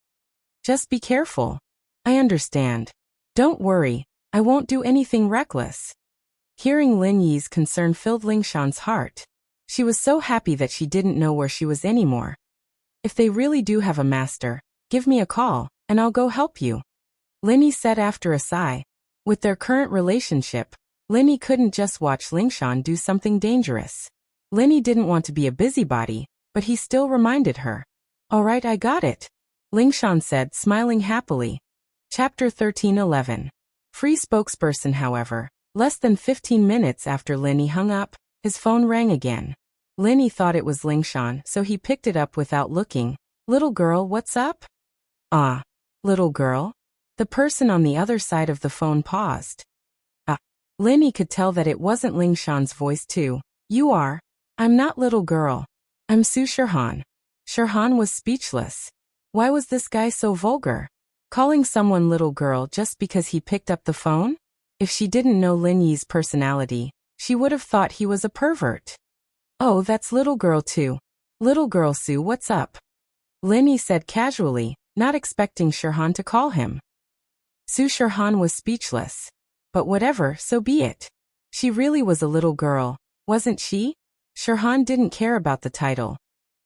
Just be careful. I understand. Don't worry, I won't do anything reckless. Hearing Lin Yi's concern filled Lingshan's heart. She was so happy that she didn't know where she was anymore. If they really do have a master, give me a call, and I'll go help you. Linny said after a sigh. With their current relationship, Linny couldn't just watch Lingshan do something dangerous. Linny didn't want to be a busybody, but he still reminded her. All right, I got it. Lingshan said, smiling happily. Chapter 13:11. Free spokesperson. However, less than 15 minutes after Linny hung up, his phone rang again. Linny thought it was Lingshan, so he picked it up without looking. Little girl, what's up? Ah, little girl? The person on the other side of the phone paused. Linny could tell that it wasn't Lingshan's voice too. You are? I'm not little girl. I'm Su Shirhan. Shirhan was speechless. Why was this guy so vulgar? Calling someone little girl just because he picked up the phone? If she didn't know Lin Yi's personality, she would have thought he was a pervert. Oh, that's little girl too. Little girl Su, what's up? Linny said casually, not expecting Shirhan to call him. Su Shirhan was speechless. But whatever, so be it. She really was a little girl, wasn't she? Shirhan didn't care about the title.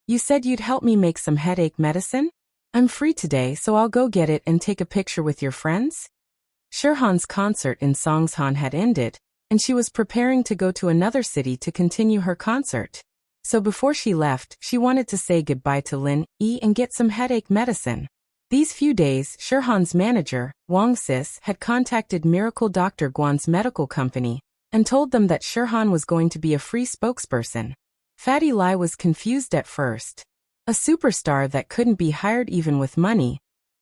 You said you'd help me make some headache medicine? I'm free today, so I'll go get it and take a picture with your friends? Shirhan's concert in Songshan had ended, and she was preparing to go to another city to continue her concert. So before she left, she wanted to say goodbye to Lin Yi and get some headache medicine. These few days, Shirhan's manager, Wang Sis, had contacted Miracle Dr. Guan's medical company and told them that Shirhan was going to be a free spokesperson. Fatty Lai was confused at first. A superstar that couldn't be hired even with money.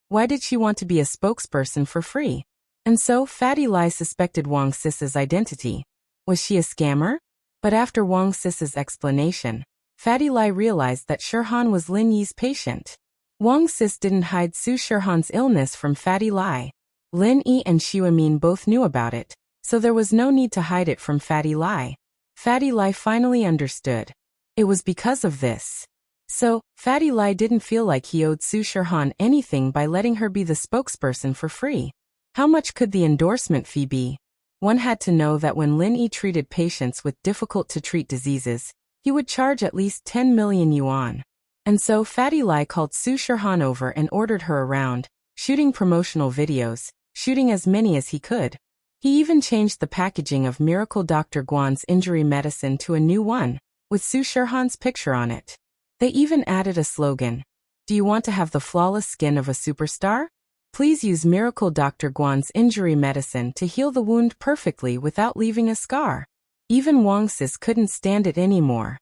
Why did she want to be a spokesperson for free? And so Fatty Lai suspected Wang Sis's identity. Was she a scammer? But after Wang Sis's explanation, Fatty Lai realized that Shirhan was Lin Yi's patient. Wang Sis didn't hide Su Shirhan's illness from Fatty Lai. Lin Yi and Xu Amin both knew about it, so there was no need to hide it from Fatty Lai. Fatty Lai finally understood. It was because of this. So, Fatty Lai didn't feel like he owed Su Shirhan anything by letting her be the spokesperson for free. How much could the endorsement fee be? One had to know that when Lin Yi treated patients with difficult-to-treat diseases, he would charge at least 10 million yuan. And so Fatty Lai called Su Shirhan over and ordered her around, shooting promotional videos, shooting as many as he could. He even changed the packaging of Miracle Dr. Guan's injury medicine to a new one, with Su Shirhan's picture on it. They even added a slogan. Do you want to have the flawless skin of a superstar? Please use Miracle Dr. Guan's injury medicine to heal the wound perfectly without leaving a scar. Even Wang Sis couldn't stand it anymore.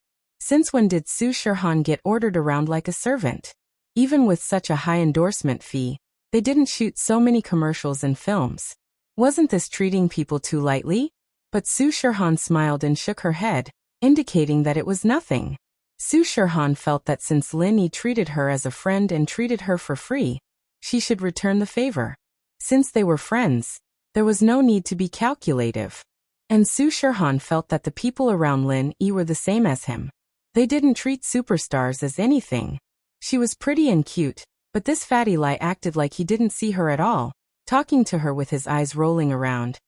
Since when did Su Shirhan get ordered around like a servant? Even with such a high endorsement fee, they didn't shoot so many commercials and films. Wasn't this treating people too lightly? But Su Shirhan smiled and shook her head, indicating that it was nothing. Su Shirhan felt that since Lin Yi treated her as a friend and treated her for free, she should return the favor. Since they were friends, there was no need to be calculative. And Su Shirhan felt that the people around Lin Yi were the same as him. They didn't treat superstars as anything. She was pretty and cute, but this fatty Lai acted like he didn't see her at all, talking to her with his eyes rolling around,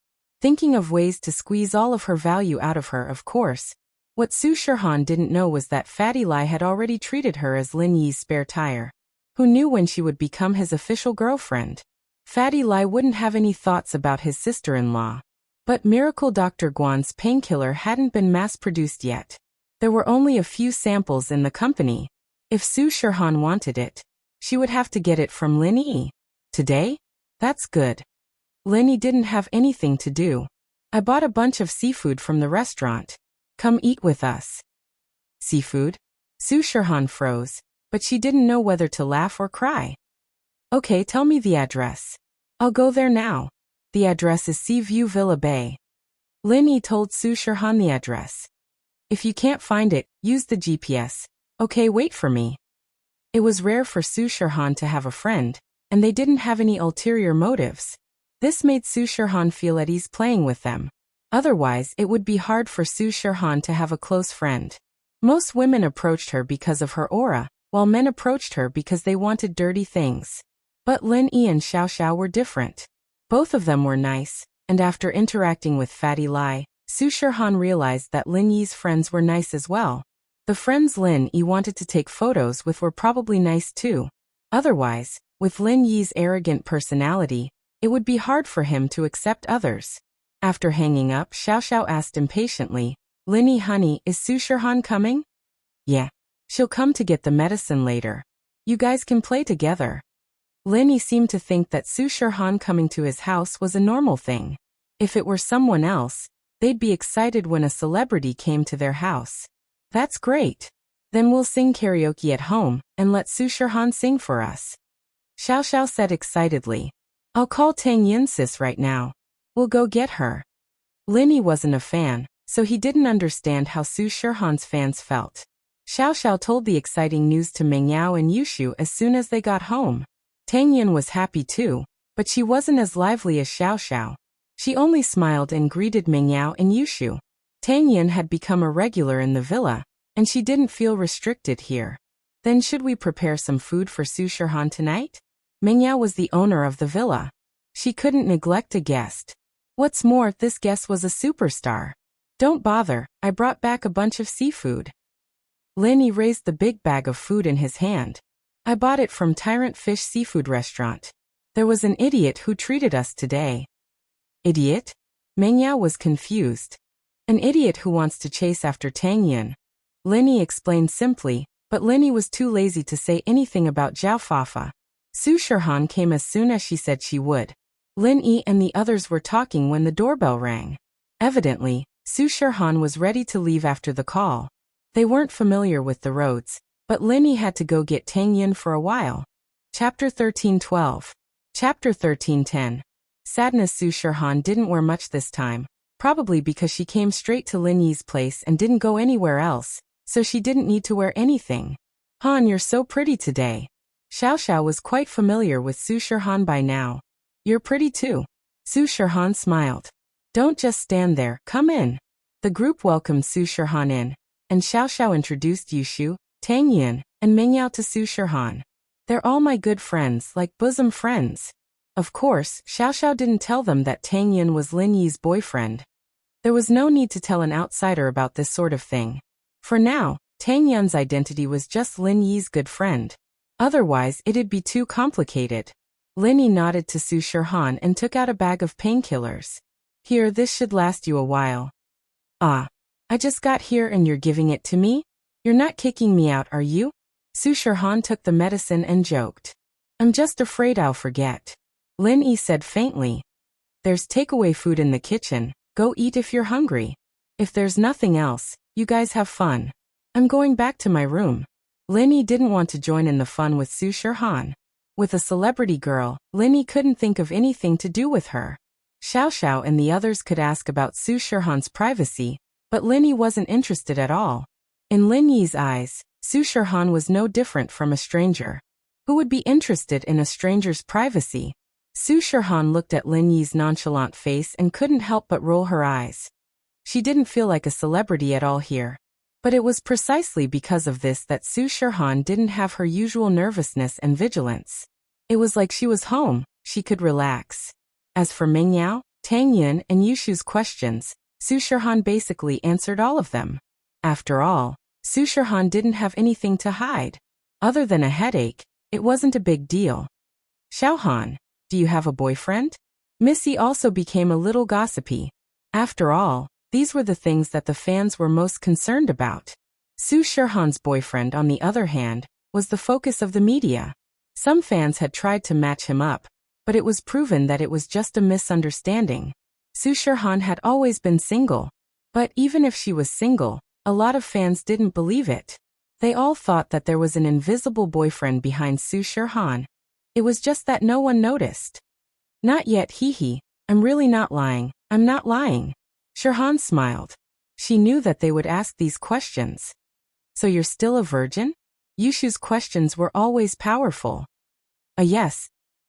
thinking of ways to squeeze all of her value out of her, of course. What Su Shirhan didn't know was that fatty Lai had already treated her as Lin Yi's spare tire. Who knew when she would become his official girlfriend? Fatty Lai wouldn't have any thoughts about his sister-in-law. But Miracle Dr. Guan's painkiller hadn't been mass-produced yet. There were only a few samples in the company. If Su Shirhan wanted it, she would have to get it from Lin Yi. Today? That's good. Lin Yi didn't have anything to do. I bought a bunch of seafood from the restaurant. Come eat with us. Seafood? Su Shirhan froze, but she didn't know whether to laugh or cry. Okay, tell me the address. I'll go there now. The address is Seaview Villa Bay. Lin Yi told Su Shirhan the address. If you can't find it, use the GPS. Okay, wait for me. It was rare for Su Shirhan to have a friend, and they didn't have any ulterior motives. This made Su Shirhan feel at ease playing with them. Otherwise, it would be hard for Su Shirhan to have a close friend. Most women approached her because of her aura, while men approached her because they wanted dirty things. But Lin Yi and Xiao Xiao were different. Both of them were nice, and after interacting with Fatty Lai, Su Shirhan realized that Lin Yi's friends were nice as well. The friends Lin Yi wanted to take photos with were probably nice too. Otherwise, with Lin Yi's arrogant personality, it would be hard for him to accept others. After hanging up, Xiao Xiao asked impatiently, Lin Yi honey, is Su Shirhan coming? Yeah. She'll come to get the medicine later. You guys can play together. Lin Yi seemed to think that Su Shirhan coming to his house was a normal thing. If it were someone else, they'd be excited when a celebrity came to their house. That's great. Then we'll sing karaoke at home, and let Su Shirhan sing for us. Xiao Xiao said excitedly. I'll call Tang Yin sis right now. We'll go get her. Lin Yi wasn't a fan, so he didn't understand how Su Shirhan's fans felt. Xiao Xiao told the exciting news to Meng Yao and Yushu as soon as they got home. Tang Yin was happy too, but she wasn't as lively as Xiao Xiao. She only smiled and greeted Meng Yao and Yushu. Tang Yin had become a regular in the villa, and she didn't feel restricted here. Then should we prepare some food for Su Shirhan tonight? Meng Yao was the owner of the villa. She couldn't neglect a guest. What's more, this guest was a superstar. Don't bother, I brought back a bunch of seafood. Lin Yi raised the big bag of food in his hand. I bought it from Tyrant Fish Seafood Restaurant. There was an idiot who treated us today. Idiot? Meng Yao was confused. An idiot who wants to chase after Tang Yin. Lin Yi explained simply, but Lin Yi was too lazy to say anything about Zhao Fafa. Su Shirhan came as soon as she said she would. Lin Yi and the others were talking when the doorbell rang. Evidently, Su Shirhan was ready to leave after the call. They weren't familiar with the roads, but Lin Yi had to go get Tang Yin for a while. Chapter 13:12. Chapter 13:10. Sadness. Su Shirhan didn't wear much this time, probably because she came straight to Lin Yi's place and didn't go anywhere else, so she didn't need to wear anything. Han, you're so pretty today. Xiao Xiao was quite familiar with Su Shirhan by now. You're pretty too. Su Shirhan smiled. Don't just stand there, come in. The group welcomed Su Shirhan in, and Xiao Xiao introduced Yushu, Tang Yin, and Meng Yao to Su Shirhan. They're all my good friends, like bosom friends. Of course, Xiao Xiao didn't tell them that Tang Yin was Lin Yi's boyfriend. There was no need to tell an outsider about this sort of thing. For now, Tang Yin's identity was just Lin Yi's good friend. Otherwise, it'd be too complicated. Lin Yi nodded to Su Shirhan and took out a bag of painkillers. Here, this should last you a while. Ah. I just got here and you're giving it to me? You're not kicking me out, are you? Su Shirhan took the medicine and joked. I'm just afraid I'll forget. Lin Yi said faintly. There's takeaway food in the kitchen, go eat if you're hungry. If there's nothing else, you guys have fun. I'm going back to my room. Lin Yi didn't want to join in the fun with Su Shirhan. With a celebrity girl, Lin Yi couldn't think of anything to do with her. Xiao Xiao and the others could ask about Su Shihan's privacy, but Lin Yi wasn't interested at all. In Lin Yi's eyes, Su Shihan was no different from a stranger. Who would be interested in a stranger's privacy? Su Shihan looked at Lin Yi's nonchalant face and couldn't help but roll her eyes. She didn't feel like a celebrity at all here. But it was precisely because of this that Su Shihan didn't have her usual nervousness and vigilance. It was like she was home, she could relax. As for Mingyao, Tang Yun and Yushu's questions, Su Shihan basically answered all of them. After all, Su Shihan didn't have anything to hide. Other than a headache, it wasn't a big deal. Xiaohan, do you have a boyfriend? Missy also became a little gossipy. After all, these were the things that the fans were most concerned about. Su Shihan's boyfriend, on the other hand, was the focus of the media. Some fans had tried to match him up, but it was proven that it was just a misunderstanding. Su Shihan had always been single. But even if she was single, a lot of fans didn't believe it. They all thought that there was an invisible boyfriend behind Su Shihan. It was just that no one noticed. Not yet, hee. I'm really not lying. I'm not lying. Shihan smiled. She knew that they would ask these questions. So you're still a virgin? Yushu's questions were always powerful. Yes.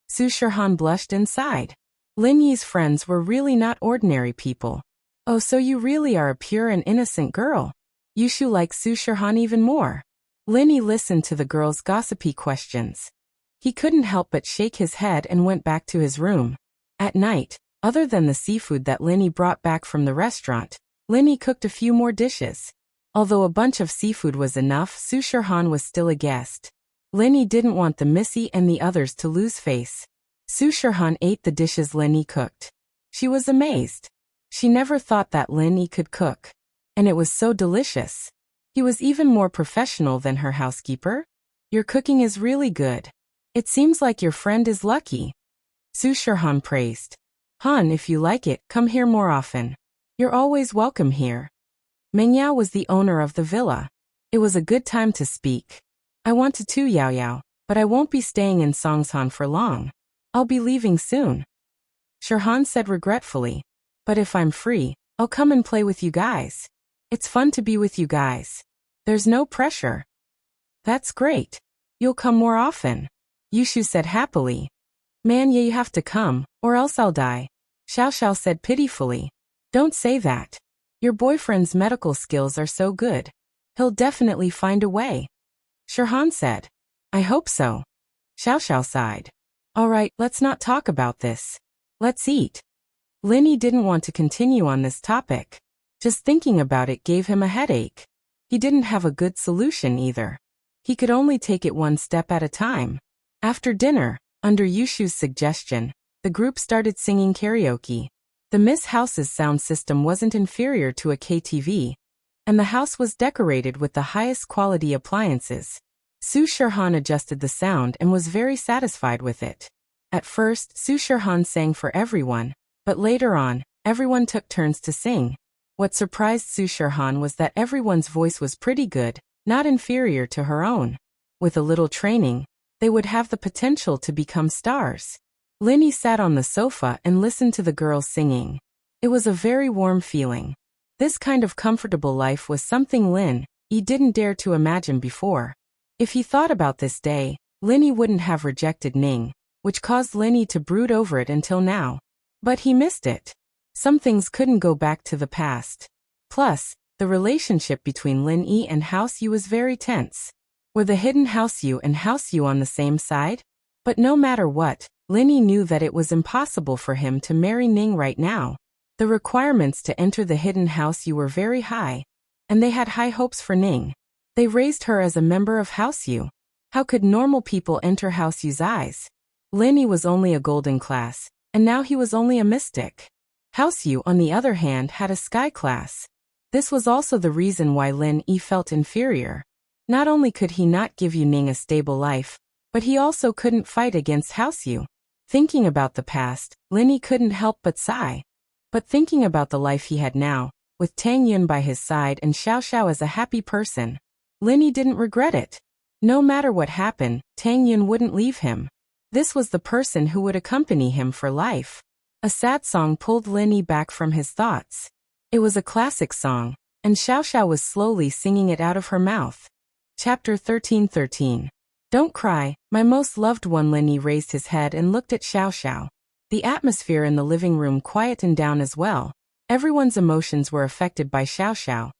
Su Shihan blushed and sighed. Lin Yi's friends were really not ordinary people. Oh, so you really are a pure and innocent girl. Yushu likes Su Shihan even more. Lin Yi listened to the girl's gossipy questions. He couldn't help but shake his head and went back to his room. At night, other than the seafood that Lin Yi brought back from the restaurant, Lin Yi cooked a few more dishes. Although a bunch of seafood was enough, Su Shihan was still a guest. Lin Yi didn't want the Missy and the others to lose face. Su Shihan ate the dishes Lin Yi cooked. She was amazed. She never thought that Lin Yi could cook. And it was so delicious. He was even more professional than her housekeeper. Your cooking is really good. It seems like your friend is lucky. Su Shihan praised. Han, if you like it, come here more often. You're always welcome here. Mingyao was the owner of the villa. It was a good time to speak. I want to too, Yao Yao, but I won't be staying in Songshan for long. I'll be leaving soon. Shihan said regretfully. But if I'm free, I'll come and play with you guys. It's fun to be with you guys. There's no pressure. That's great. You'll come more often. Yushu said happily. Man, yeah, you have to come, or else I'll die. Xiao Xiao said pitifully. Don't say that. Your boyfriend's medical skills are so good. He'll definitely find a way. Shihan said. I hope so. Xiao Xiao sighed. All right, let's not talk about this. Let's eat. Lin Yi didn't want to continue on this topic. Just thinking about it gave him a headache. He didn't have a good solution either. He could only take it one step at a time. After dinner, under Yushu's suggestion, the group started singing karaoke. The Miss House's sound system wasn't inferior to a KTV, and the house was decorated with the highest quality appliances. Su Shihan adjusted the sound and was very satisfied with it. At first, Su Shihan sang for everyone, but later on, everyone took turns to sing. What surprised Su Shihan was that everyone's voice was pretty good, not inferior to her own. With a little training, they would have the potential to become stars. Lin Yi sat on the sofa and listened to the girls singing. It was a very warm feeling. This kind of comfortable life was something Lin Yi didn't dare to imagine before. If he thought about this day, Lin Yi wouldn't have rejected Ning, which caused Lin Yi to brood over it until now. But he missed it. Some things couldn't go back to the past. Plus, the relationship between Lin Yi and House Yu was very tense. Were the hidden House Yu and House Yu on the same side? But no matter what, Lin Yi knew that it was impossible for him to marry Ning right now. The requirements to enter the hidden House Yu were very high, and they had high hopes for Ning. They raised her as a member of House Yu. How could normal people enter House Yu's eyes? Lin Yi was only a golden class, and now he was only a mystic. House Yu, on the other hand, had a sky class. This was also the reason why Lin Yi felt inferior. Not only could he not give Yu Ning a stable life, but he also couldn't fight against House Yu. Thinking about the past, Lin Yi couldn't help but sigh. But thinking about the life he had now, with Tang Yun by his side and Xiao Xiao as a happy person, Lin Yi didn't regret it. No matter what happened, Tang Yun wouldn't leave him. This was the person who would accompany him for life. A sad song pulled Lin Yi back from his thoughts. It was a classic song, and Xiao Xiao was slowly singing it out of her mouth. Chapter 13:13. Don't cry, my most loved one. Lin Yi raised his head and looked at Xiao Xiao. The atmosphere in the living room quietened down as well. Everyone's emotions were affected by Xiao Xiao.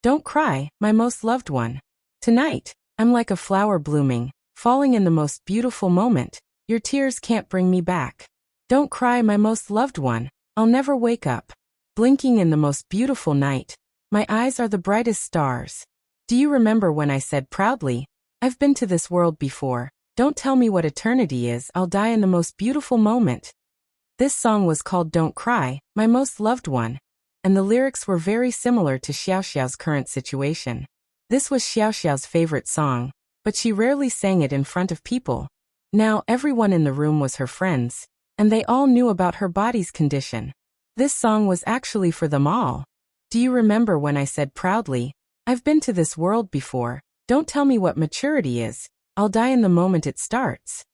Don't cry, my most loved one. Tonight, I'm like a flower blooming, falling in the most beautiful moment. Your tears can't bring me back. Don't cry, my most loved one. I'll never wake up. Blinking in the most beautiful night. My eyes are the brightest stars. Do you remember when I said proudly, I've been to this world before. Don't tell me what eternity is. I'll die in the most beautiful moment. This song was called Don't Cry, My Most Loved One, and the lyrics were very similar to Xiao Xiao's current situation. This was Xiao Xiao's favorite song, but she rarely sang it in front of people. Now everyone in the room was her friends, and they all knew about her body's condition. This song was actually for them all. Do you remember when I said proudly, I've been to this world before. Don't tell me what maturity is. I'll die in the moment it starts.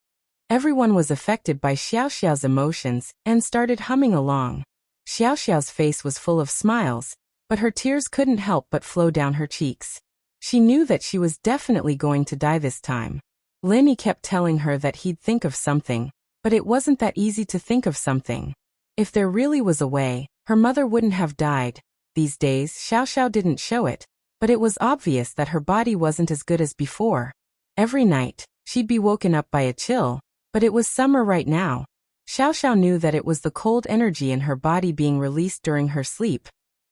Everyone was affected by Xiao Xiao's emotions and started humming along. Xiao Xiao's face was full of smiles, but her tears couldn't help but flow down her cheeks. She knew that she was definitely going to die this time. Lin Yi kept telling her that he'd think of something, but it wasn't that easy to think of something. If there really was a way, her mother wouldn't have died. These days, Xiao Xiao didn't show it, but it was obvious that her body wasn't as good as before. Every night, she'd be woken up by a chill, but it was summer right now. Xiao Xiao knew that it was the cold energy in her body being released during her sleep,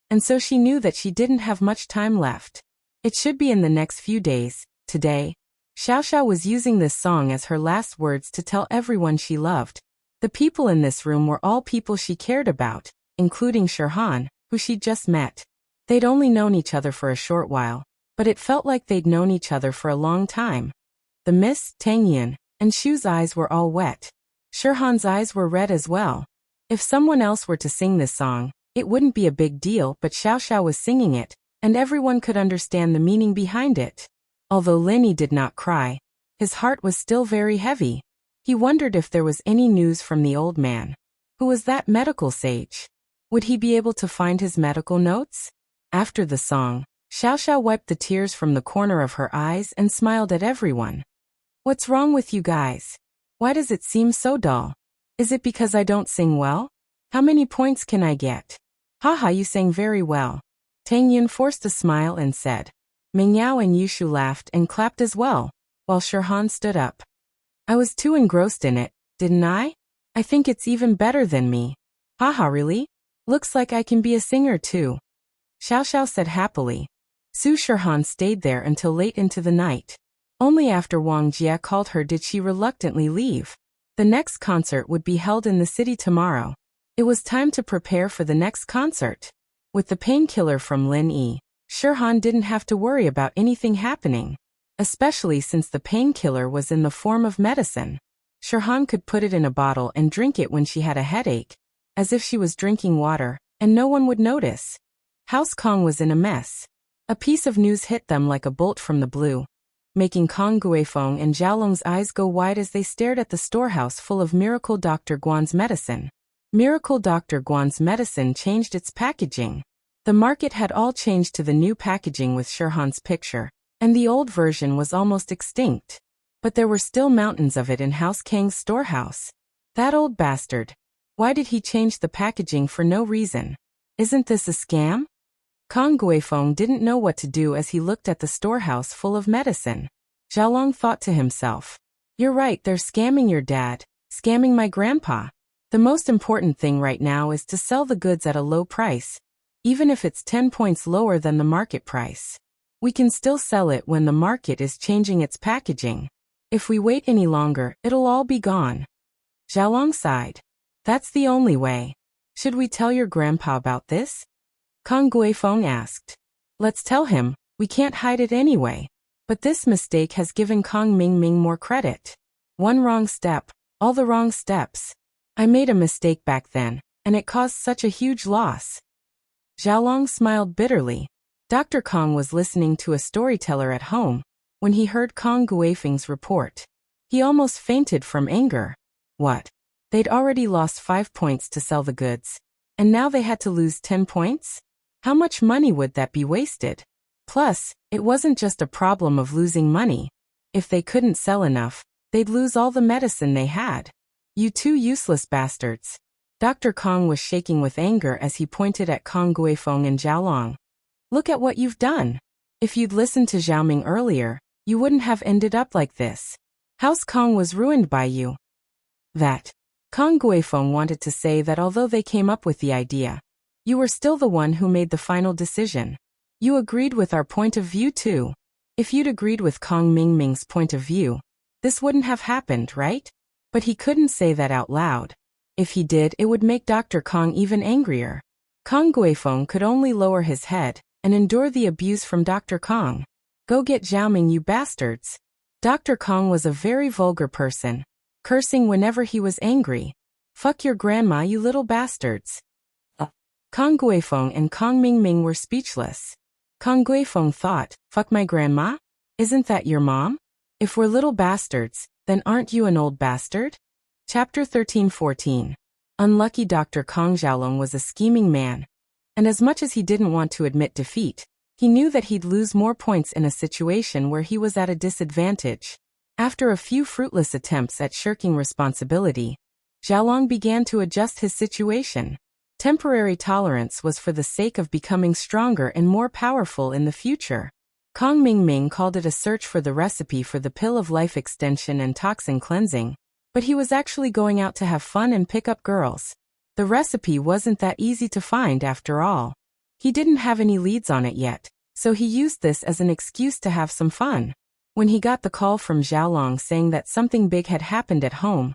and so she knew that she didn't have much time left. It should be in the next few days. Today, Xiao Xiao was using this song as her last words to tell everyone she loved. The people in this room were all people she cared about, including Shirhan, who she'd just met. They'd only known each other for a short while, but it felt like they'd known each other for a long time. The Miss, Tangyan, and Shu's eyes were all wet. Shirhan's eyes were red as well. If someone else were to sing this song, it wouldn't be a big deal, but Xiao Xiao was singing it, and everyone could understand the meaning behind it. Although Lin Yi did not cry, his heart was still very heavy. He wondered if there was any news from the old man. Who was that medical sage? Would he be able to find his medical notes? After the song, Xiao Xiao wiped the tears from the corner of her eyes and smiled at everyone. What's wrong with you guys? Why does it seem so dull? Is it because I don't sing well? How many points can I get? Haha, you sang very well. Tang Yin forced a smile and said. Ming Yao and Yushu laughed and clapped as well, while Shirhan stood up. I was too engrossed in it, didn't I? I think it's even better than me. Haha, really? Looks like I can be a singer too. Xiao Xiao said happily. Su Shirhan stayed there until late into the night. Only after Wang Jia called her did she reluctantly leave. The next concert would be held in the city tomorrow. It was time to prepare for the next concert. With the painkiller from Lin Yi, Shirhan didn't have to worry about anything happening, especially since the painkiller was in the form of medicine. Shirhan could put it in a bottle and drink it when she had a headache, as if she was drinking water, and no one would notice. House Kong was in a mess. A piece of news hit them like a bolt from the blue, making Kong Guifeng and Xiaolong's eyes go wide as they stared at the storehouse full of Miracle Dr. Guan's medicine. Miracle Dr. Guan's medicine changed its packaging. The market had all changed to the new packaging with Shirhan's picture, and the old version was almost extinct. But there were still mountains of it in House Kang's storehouse. That old bastard. Why did he change the packaging for no reason? Isn't this a scam? Kong Guifeng didn't know what to do as he looked at the storehouse full of medicine. Xiaolong thought to himself. You're right, they're scamming your dad, scamming my grandpa. The most important thing right now is to sell the goods at a low price, even if it's 10 points lower than the market price. We can still sell it when the market is changing its packaging. If we wait any longer, it'll all be gone. Xiaolong sighed. That's the only way. Should we tell your grandpa about this? Kong Guifeng asked. Let's tell him, we can't hide it anyway. But this mistake has given Kong Mingming more credit. One wrong step, all the wrong steps. I made a mistake back then, and it caused such a huge loss. Xiaolong smiled bitterly. Dr. Kong was listening to a storyteller at home when he heard Kong Guifeng's report. He almost fainted from anger. What? They'd already lost 5 points to sell the goods, and now they had to lose 10 points? How much money would that be wasted? Plus, it wasn't just a problem of losing money. If they couldn't sell enough, they'd lose all the medicine they had. You two useless bastards. Dr. Kong was shaking with anger as he pointed at Kong Guifeng and Xiaolong. Look at what you've done. If you'd listened to Xiaoming earlier, you wouldn't have ended up like this. House Kong was ruined by you. That. Kong Guifeng wanted to say that although they came up with the idea, you were still the one who made the final decision. You agreed with our point of view too. If you'd agreed with Kong Mingming's point of view, this wouldn't have happened, right? But he couldn't say that out loud. If he did, it would make Dr. Kong even angrier. Kong Guifeng could only lower his head and endure the abuse from Dr. Kong. Go get Xiaoming, you bastards. Dr. Kong was a very vulgar person, cursing whenever he was angry. Fuck your grandma, you little bastards. Kong Guifeng and Kong Mingming were speechless. Kong Guifeng thought, fuck my grandma? Isn't that your mom? If we're little bastards, then aren't you an old bastard? Chapter 13-14. Unlucky Dr. Kong Xiaolong was a scheming man, and as much as he didn't want to admit defeat, he knew that he'd lose more points in a situation where he was at a disadvantage. After a few fruitless attempts at shirking responsibility, Xiaolong began to adjust his situation. Temporary tolerance was for the sake of becoming stronger and more powerful in the future. Kong Mingming called it a search for the recipe for the pill of life extension and toxin cleansing, but he was actually going out to have fun and pick up girls. The recipe wasn't that easy to find after all. He didn't have any leads on it yet, so he used this as an excuse to have some fun. When he got the call from Xiaolong saying that something big had happened at home,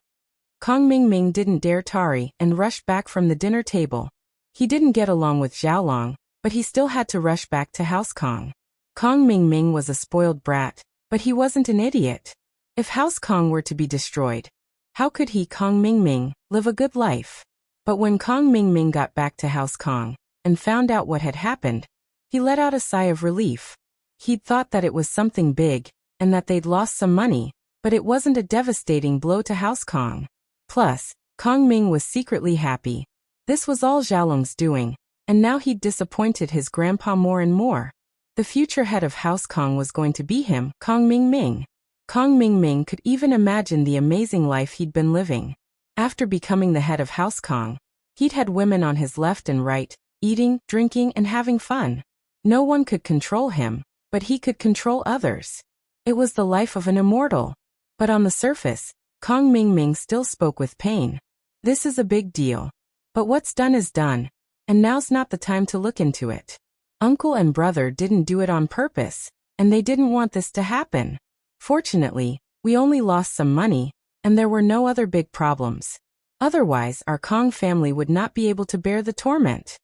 Kong Mingming didn't dare tarry and rushed back from the dinner table. He didn't get along with Xiaolong, but he still had to rush back to House Kong. Kong Mingming was a spoiled brat, but he wasn't an idiot. If House Kong were to be destroyed, how could he, Kong Mingming, live a good life? But when Kong Mingming got back to House Kong and found out what had happened, he let out a sigh of relief. He'd thought that it was something big and that they'd lost some money, but it wasn't a devastating blow to House Kong. Plus, Kong Ming was secretly happy. This was all Xiaolong's doing, and now he'd disappointed his grandpa more and more. The future head of House Kong was going to be him, Kong Mingming. Kong Mingming could even imagine the amazing life he'd been living. After becoming the head of House Kong, he'd had women on his left and right, eating, drinking, and having fun. No one could control him, but he could control others. It was the life of an immortal. But on the surface, Kong Mingming still spoke with pain. This is a big deal. But what's done is done, and now's not the time to look into it. Uncle and brother didn't do it on purpose, and they didn't want this to happen. Fortunately, we only lost some money, and there were no other big problems. Otherwise, our Kong family would not be able to bear the torment.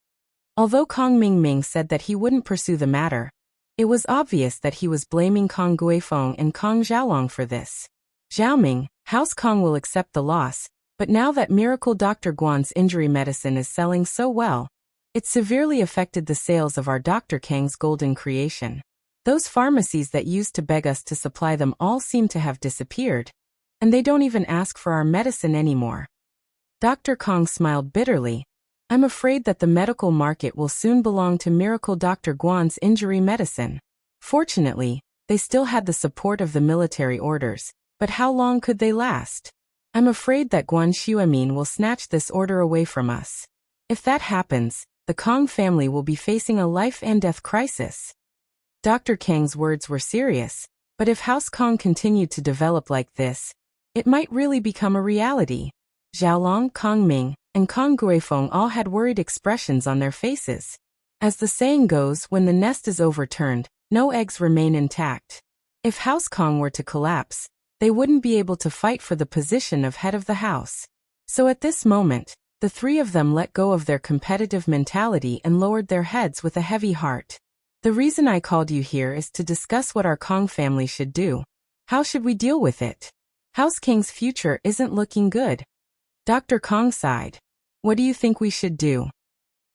Although Kong Mingming said that he wouldn't pursue the matter, it was obvious that he was blaming Kong Guifeng and Kong Xiaolong for this. Xiaoming, House Kong will accept the loss, but now that Miracle Dr. Guan's injury medicine is selling so well, it severely affected the sales of our Dr. Kang's golden creation. Those pharmacies that used to beg us to supply them all seem to have disappeared, and they don't even ask for our medicine anymore. Dr. Kong smiled bitterly. I'm afraid that the medical market will soon belong to Miracle Dr. Guan's injury medicine. Fortunately, they still had the support of the military orders, but how long could they last? I'm afraid that Guan Xuemin will snatch this order away from us. If that happens, the Kong family will be facing a life and death crisis. Dr. Kang's words were serious, but if House Kong continued to develop like this, it might really become a reality. Xiaolong, Kong Ming, and Kong Guifeng all had worried expressions on their faces. As the saying goes, when the nest is overturned, no eggs remain intact. If House Kong were to collapse, they wouldn't be able to fight for the position of head of the house. So at this moment, the three of them let go of their competitive mentality and lowered their heads with a heavy heart. The reason I called you here is to discuss what our Kong family should do. How should we deal with it? House King's future isn't looking good. Dr. Kong sighed. What do you think we should do?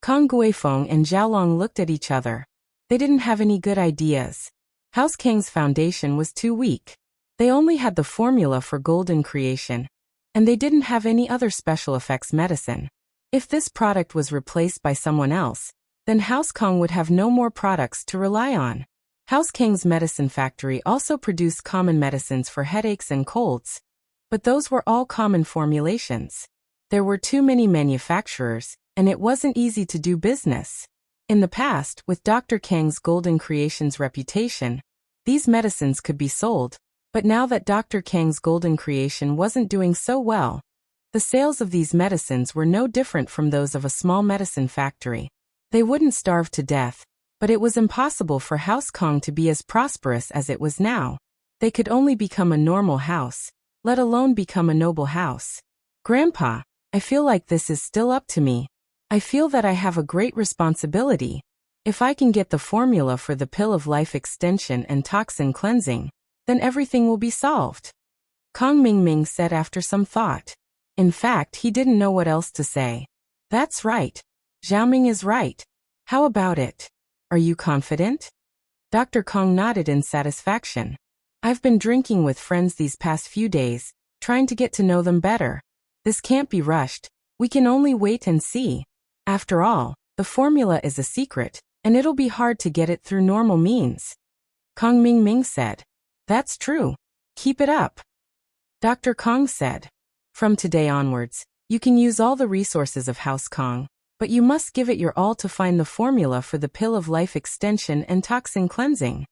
Kong Guifeng and Xiaolong looked at each other. They didn't have any good ideas. House King's foundation was too weak. They only had the formula for golden creation, and they didn't have any other special effects medicine. If this product was replaced by someone else, then House Kong would have no more products to rely on. House Kang's medicine factory also produced common medicines for headaches and colds, but those were all common formulations. There were too many manufacturers, and it wasn't easy to do business. In the past, with Dr. Kang's Golden Creations reputation, these medicines could be sold, but now that Dr. Kang's Golden Creation wasn't doing so well, the sales of these medicines were no different from those of a small medicine factory. They wouldn't starve to death, but it was impossible for House Kong to be as prosperous as it was now. They could only become a normal house, let alone become a noble house. Grandpa, I feel like this is still up to me. I feel that I have a great responsibility. If I can get the formula for the pill of life extension and toxin cleansing, then everything will be solved. Kong Mingming said after some thought. In fact, he didn't know what else to say. That's right. Xiaoming is right. How about it? Are you confident? Dr. Kong nodded in satisfaction. I've been drinking with friends these past few days, trying to get to know them better. This can't be rushed. We can only wait and see. After all, the formula is a secret, and it'll be hard to get it through normal means. Kong Mingming said. That's true. Keep it up. Dr. Kong said. From today onwards, you can use all the resources of House Kong, but you must give it your all to find the formula for the pill of life extension and toxin cleansing.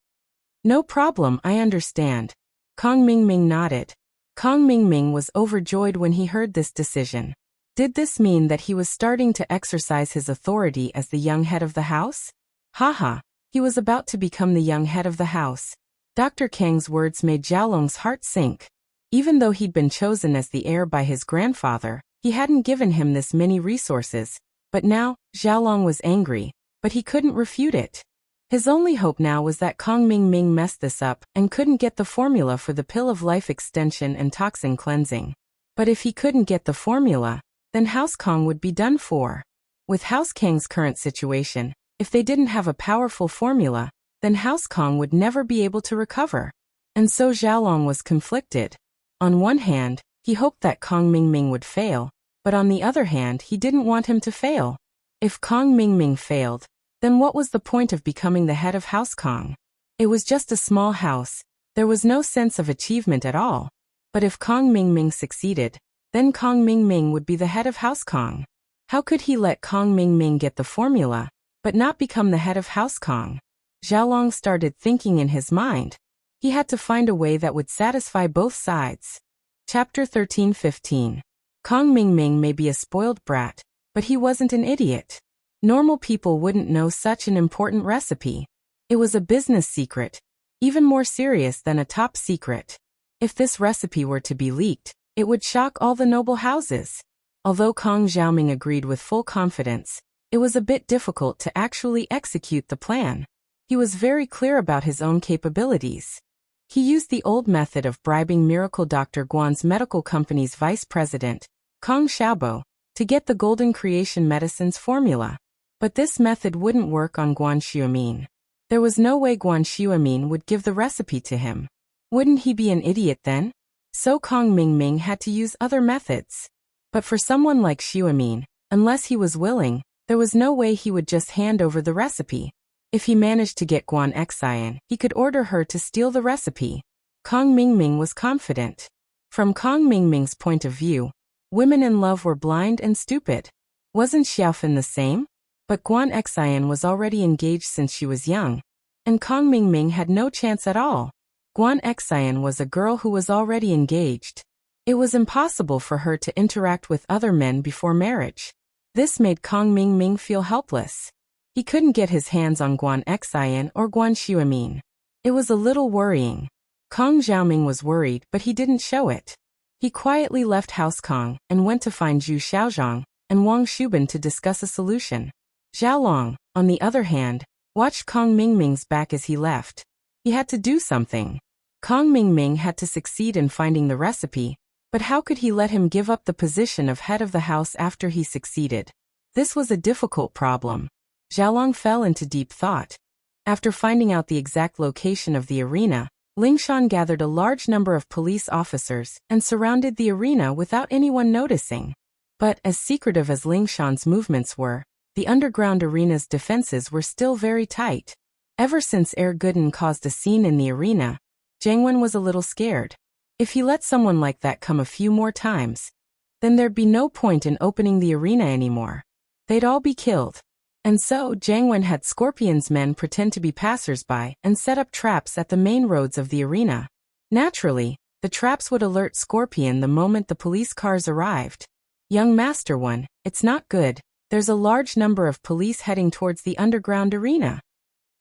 No problem, I understand. Kong Mingming nodded. Kong Mingming was overjoyed when he heard this decision. Did this mean that he was starting to exercise his authority as the young head of the house? Haha, he was about to become the young head of the house. Dr. Kang's words made Xiaolong's heart sink. Even though he'd been chosen as the heir by his grandfather, he hadn't given him this many resources, but now, Xiaolong was angry, but he couldn't refute it. His only hope now was that Kong Mingming messed this up and couldn't get the formula for the pill of life extension and toxin cleansing. But if he couldn't get the formula, then House Kong would be done for. With House Kang's current situation, if they didn't have a powerful formula, then House Kong would never be able to recover. And so Xiaolong was conflicted. On one hand, he hoped that Kong Mingming would fail, but on the other hand he didn't want him to fail. If Kong Mingming failed, then what was the point of becoming the head of House Kong? It was just a small house, there was no sense of achievement at all. But if Kong Mingming succeeded, then Kong Mingming would be the head of House Kong. How could he let Kong Mingming get the formula, but not become the head of House Kong? Xiaolong started thinking in his mind. He had to find a way that would satisfy both sides. Chapter 13-15. Kong Mingming may be a spoiled brat, but he wasn't an idiot. Normal people wouldn't know such an important recipe. It was a business secret, even more serious than a top secret. If this recipe were to be leaked, it would shock all the noble houses. Although Kong Xiaoming agreed with full confidence, it was a bit difficult to actually execute the plan. He was very clear about his own capabilities. He used the old method of bribing Miracle Dr. Guan's medical company's vice president, Kong Xiaobo, to get the Golden Creation medicine's formula. But this method wouldn't work on Guan Xuemin. There was no way Guan Xuemin would give the recipe to him. Wouldn't he be an idiot then? So Kong Mingming had to use other methods. But for someone like Xuemin, unless he was willing, there was no way he would just hand over the recipe. If he managed to get Guan Xian, he could order her to steal the recipe. Kong Mingming was confident. From Kong Mingming's point of view, women in love were blind and stupid. Wasn't Xiaofan the same? But Guan Xian was already engaged since she was young, and Kong Mingming had no chance at all. Guan Xian was a girl who was already engaged. It was impossible for her to interact with other men before marriage. This made Kong Mingming feel helpless. He couldn't get his hands on Guan Xian or Guan Xuemin. It was a little worrying. Kong Xiaoming was worried, but he didn't show it. He quietly left House Kong and went to find Zhu Xiaozhang and Wang Shuban to discuss a solution. Xiaolong, on the other hand, watched Kong Mingming's back as he left. He had to do something. Kong Mingming had to succeed in finding the recipe, but how could he let him give up the position of head of the house after he succeeded? This was a difficult problem. Xiaolong fell into deep thought. After finding out the exact location of the arena, Lingshan gathered a large number of police officers and surrounded the arena without anyone noticing. But as secretive as Lingshan's movements were, the underground arena's defenses were still very tight. Ever since Guden caused a scene in the arena, Jiang Wen was a little scared. If he let someone like that come a few more times, then there'd be no point in opening the arena anymore. They'd all be killed. And so Jiang Wen had Scorpion's men pretend to be passers-by and set up traps at the main roads of the arena. Naturally, the traps would alert Scorpion the moment the police cars arrived. Young Master One, it's not good. There's a large number of police heading towards the underground arena.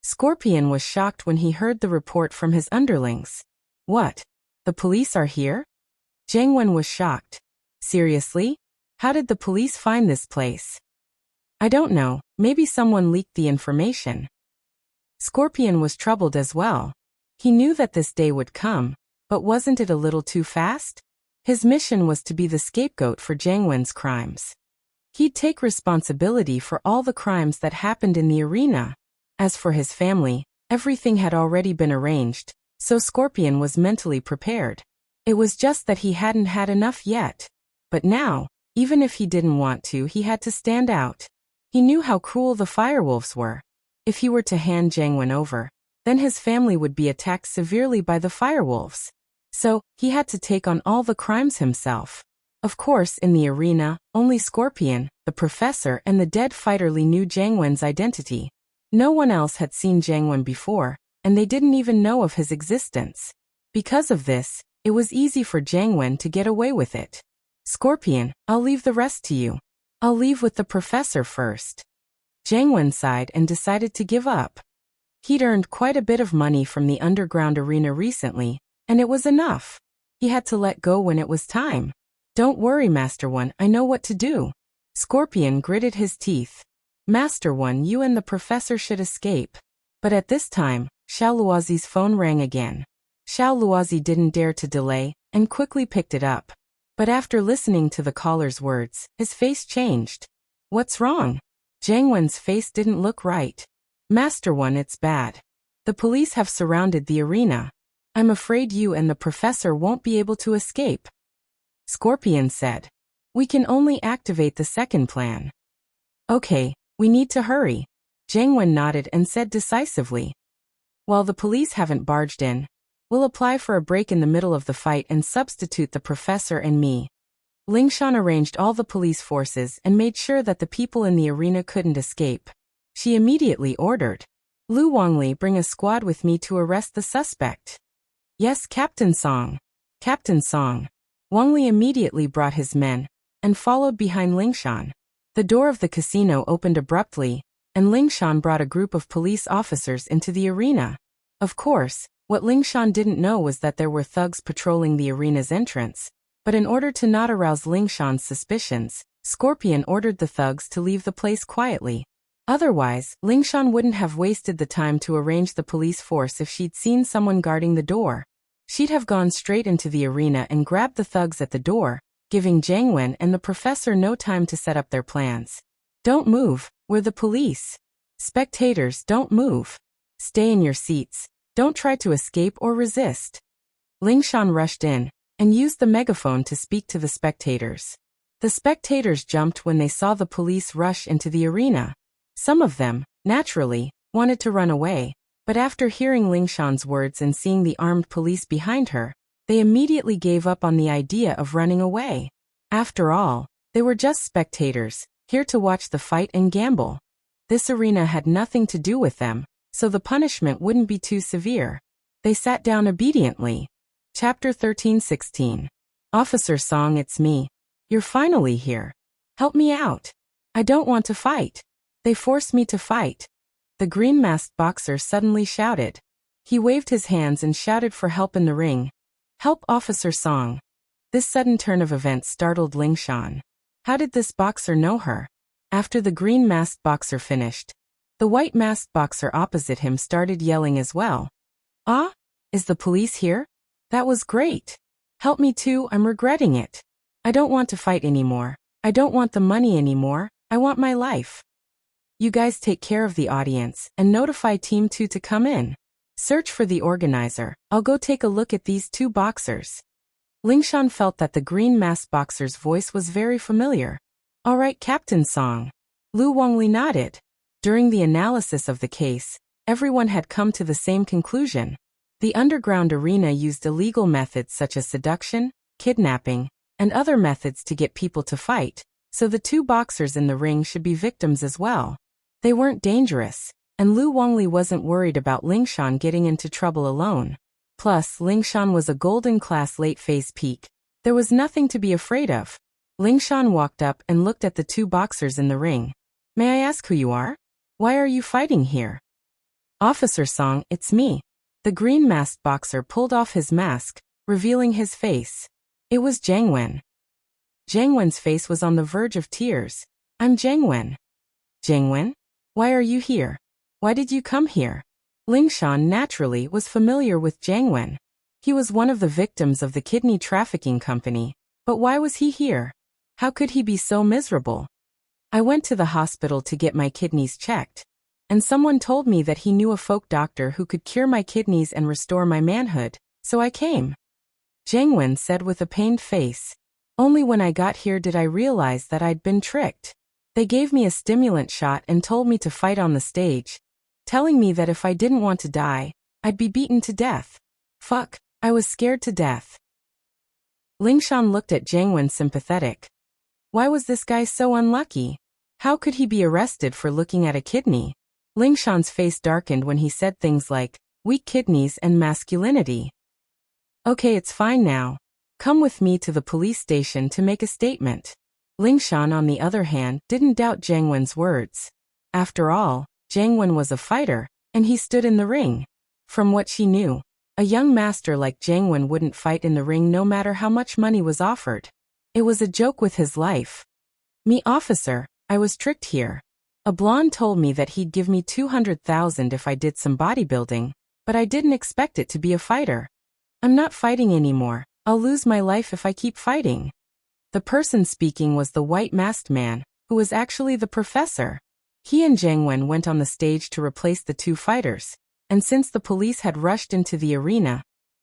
Scorpion was shocked when he heard the report from his underlings. What? The police are here? Jiang Wen was shocked. Seriously? How did the police find this place? I don't know, maybe someone leaked the information. Scorpion was troubled as well. He knew that this day would come, but wasn't it a little too fast? His mission was to be the scapegoat for Jiang Wen's crimes. He'd take responsibility for all the crimes that happened in the arena. As for his family, everything had already been arranged, so Scorpion was mentally prepared. It was just that he hadn't had enough yet. But now, even if he didn't want to, he had to stand out. He knew how cruel the firewolves were. If he were to hand Jiang Wen over, then his family would be attacked severely by the firewolves. So, he had to take on all the crimes himself. Of course, in the arena, only Scorpion, the professor, and the dead fighter Li knew Jiang Wen's identity. No one else had seen Jiang Wen before, and they didn't even know of his existence. Because of this, it was easy for Jiang Wen to get away with it. Scorpion, I'll leave the rest to you. I'll leave with the professor first. Jiang Wen sighed and decided to give up. He'd earned quite a bit of money from the underground arena recently, and it was enough. He had to let go when it was time. Don't worry, Master One, I know what to do. Scorpion gritted his teeth. Master One, you and the professor should escape. But at this time, Xiao Luozi's phone rang again. Xiao Luozi didn't dare to delay, and quickly picked it up. But after listening to the caller's words, his face changed. What's wrong? Jiang Wen's face didn't look right. Master One, it's bad. The police have surrounded the arena. I'm afraid you and the professor won't be able to escape. Scorpion said. We can only activate the second plan. Okay, we need to hurry. Jiang Wen nodded and said decisively. While the police haven't barged in, we'll apply for a break in the middle of the fight and substitute the professor and me. Lingshan arranged all the police forces and made sure that the people in the arena couldn't escape. She immediately ordered, Lu Wangli, bring a squad with me to arrest the suspect. Yes, Captain Song. Captain Song. Wangli immediately brought his men, and followed behind Lingshan. The door of the casino opened abruptly, and Lingshan brought a group of police officers into the arena. Of course, what Lingshan didn't know was that there were thugs patrolling the arena's entrance. But in order to not arouse Lingshan's suspicions, Scorpion ordered the thugs to leave the place quietly. Otherwise, Lingshan wouldn't have wasted the time to arrange the police force if she'd seen someone guarding the door. She'd have gone straight into the arena and grabbed the thugs at the door, giving Jiang Wen and the professor no time to set up their plans. Don't move, we're the police. Spectators, don't move. Stay in your seats. Don't try to escape or resist. Lingshan rushed in and used the megaphone to speak to the spectators. The spectators jumped when they saw the police rush into the arena. Some of them, naturally, wanted to run away, but after hearing Lingshan's words and seeing the armed police behind her, they immediately gave up on the idea of running away. After all, they were just spectators, here to watch the fight and gamble. This arena had nothing to do with them, so the punishment wouldn't be too severe. They sat down obediently. Chapter 13-16. Officer Song, it's me. You're finally here. Help me out. I don't want to fight. They forced me to fight. The green-masked boxer suddenly shouted. He waved his hands and shouted for help in the ring. Help, Officer Song. This sudden turn of events startled Lingshan. How did this boxer know her? After the green-masked boxer finished, the white-masked boxer opposite him started yelling as well. Ah? Is the police here? That was great. Help me too, I'm regretting it. I don't want to fight anymore. I don't want the money anymore. I want my life. You guys take care of the audience and notify Team 2 to come in. Search for the organizer. I'll go take a look at these two boxers. Lingshan felt that the green-masked boxer's voice was very familiar. All right, Captain Song. Lu Wangli nodded. During the analysis of the case, everyone had come to the same conclusion. The underground arena used illegal methods such as seduction, kidnapping, and other methods to get people to fight, so the two boxers in the ring should be victims as well. They weren't dangerous, and Lu Wangli wasn't worried about Lingshan getting into trouble alone. Plus, Lingshan was a golden-class late-phase peak. There was nothing to be afraid of. Lingshan walked up and looked at the two boxers in the ring. May I ask who you are? Why are you fighting here? Officer Song, it's me. The green-masked boxer pulled off his mask, revealing his face. It was Jiang Wen. Jiang Wen's face was on the verge of tears. I'm Jiang Wen. Jiang Wen? Why are you here? Why did you come here? Lingshan naturally was familiar with Jiang Wen. He was one of the victims of the kidney trafficking company, but why was he here? How could he be so miserable? I went to the hospital to get my kidneys checked, and someone told me that he knew a folk doctor who could cure my kidneys and restore my manhood, so I came. Jiang Wen said with a pained face. Only when I got here did I realize that I'd been tricked. They gave me a stimulant shot and told me to fight on the stage, telling me that if I didn't want to die, I'd be beaten to death. Fuck, I was scared to death. Lingshan looked at Jiang Wen sympathetic. Why was this guy so unlucky? How could he be arrested for looking at a kidney? Lingshan's face darkened when he said things like, weak kidneys and masculinity. Okay, it's fine now. Come with me to the police station to make a statement. Lingshan, on the other hand, didn't doubt Jiang Wen's words. After all, Jiang Wen was a fighter, and he stood in the ring. From what she knew, a young master like Jiang Wen wouldn't fight in the ring no matter how much money was offered. It was a joke with his life. Me, officer, I was tricked here. A blonde told me that he'd give me 200,000 if I did some bodybuilding, but I didn't expect it to be a fighter. I'm not fighting anymore. I'll lose my life if I keep fighting. The person speaking was the white-masked man, who was actually the professor. He and Jiang Wen went on the stage to replace the two fighters, and since the police had rushed into the arena,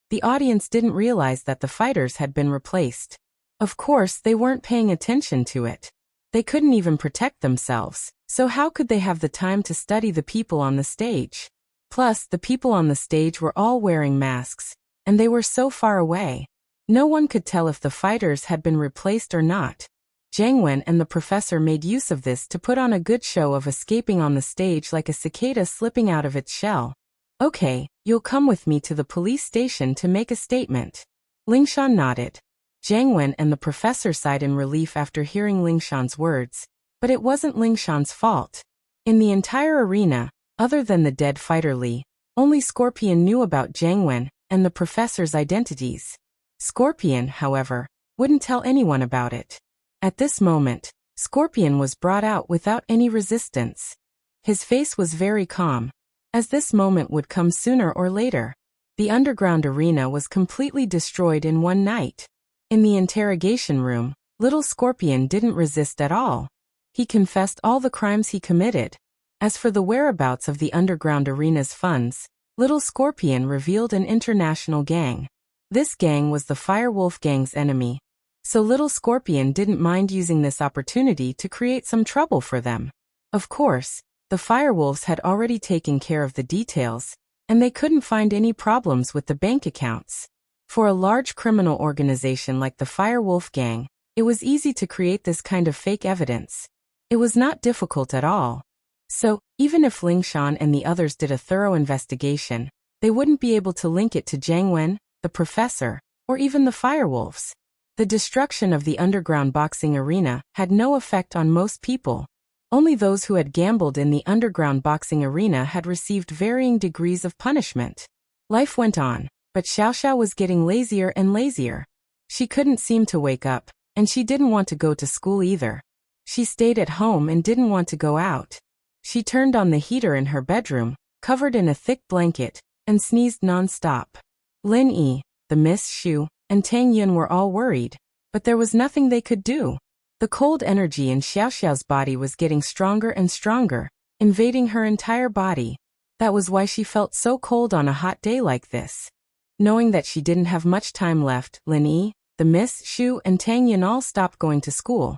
the audience didn't realize that the fighters had been replaced. Of course, they weren't paying attention to it. They couldn't even protect themselves, so how could they have the time to study the people on the stage? Plus, the people on the stage were all wearing masks, and they were so far away. No one could tell if the fighters had been replaced or not. Jiang Wen and the professor made use of this to put on a good show of escaping on the stage like a cicada slipping out of its shell. Okay, you'll come with me to the police station to make a statement. Lingshan nodded. Jiang Wen and the professor sighed in relief after hearing Lingshan's words, but it wasn't Lingshan's fault. In the entire arena, other than the dead fighter Li, only Scorpion knew about Jiang Wen and the professor's identities. Scorpion, however, wouldn't tell anyone about it. At this moment, Scorpion was brought out without any resistance. His face was very calm, as this moment would come sooner or later. The underground arena was completely destroyed in one night. In the interrogation room, little Scorpion didn't resist at all. He confessed all the crimes he committed. As for the whereabouts of the underground arena's funds, little Scorpion revealed an international gang. This gang was the Firewolf gang's enemy, so little Scorpion didn't mind using this opportunity to create some trouble for them. Of course, the Firewolves had already taken care of the details, and they couldn't find any problems with the bank accounts. For a large criminal organization like the Firewolf gang, it was easy to create this kind of fake evidence. It was not difficult at all. So, even if Lingshan and the others did a thorough investigation, they wouldn't be able to link it to Jiang Wen, the professor, or even the Firewolves. The destruction of the underground boxing arena had no effect on most people. Only those who had gambled in the underground boxing arena had received varying degrees of punishment. Life went on, but Xiaoxiao was getting lazier and lazier. She couldn't seem to wake up, and she didn't want to go to school either. She stayed at home and didn't want to go out. She turned on the heater in her bedroom, covered in a thick blanket, and sneezed non-stop. Lin Yi, the Miss Xu, and Tang Yun were all worried, but there was nothing they could do. The cold energy in Xiaoxiao's body was getting stronger and stronger, invading her entire body. That was why she felt so cold on a hot day like this. Knowing that she didn't have much time left, Lin Yi, the Miss, Shu, and Tang Yin all stopped going to school.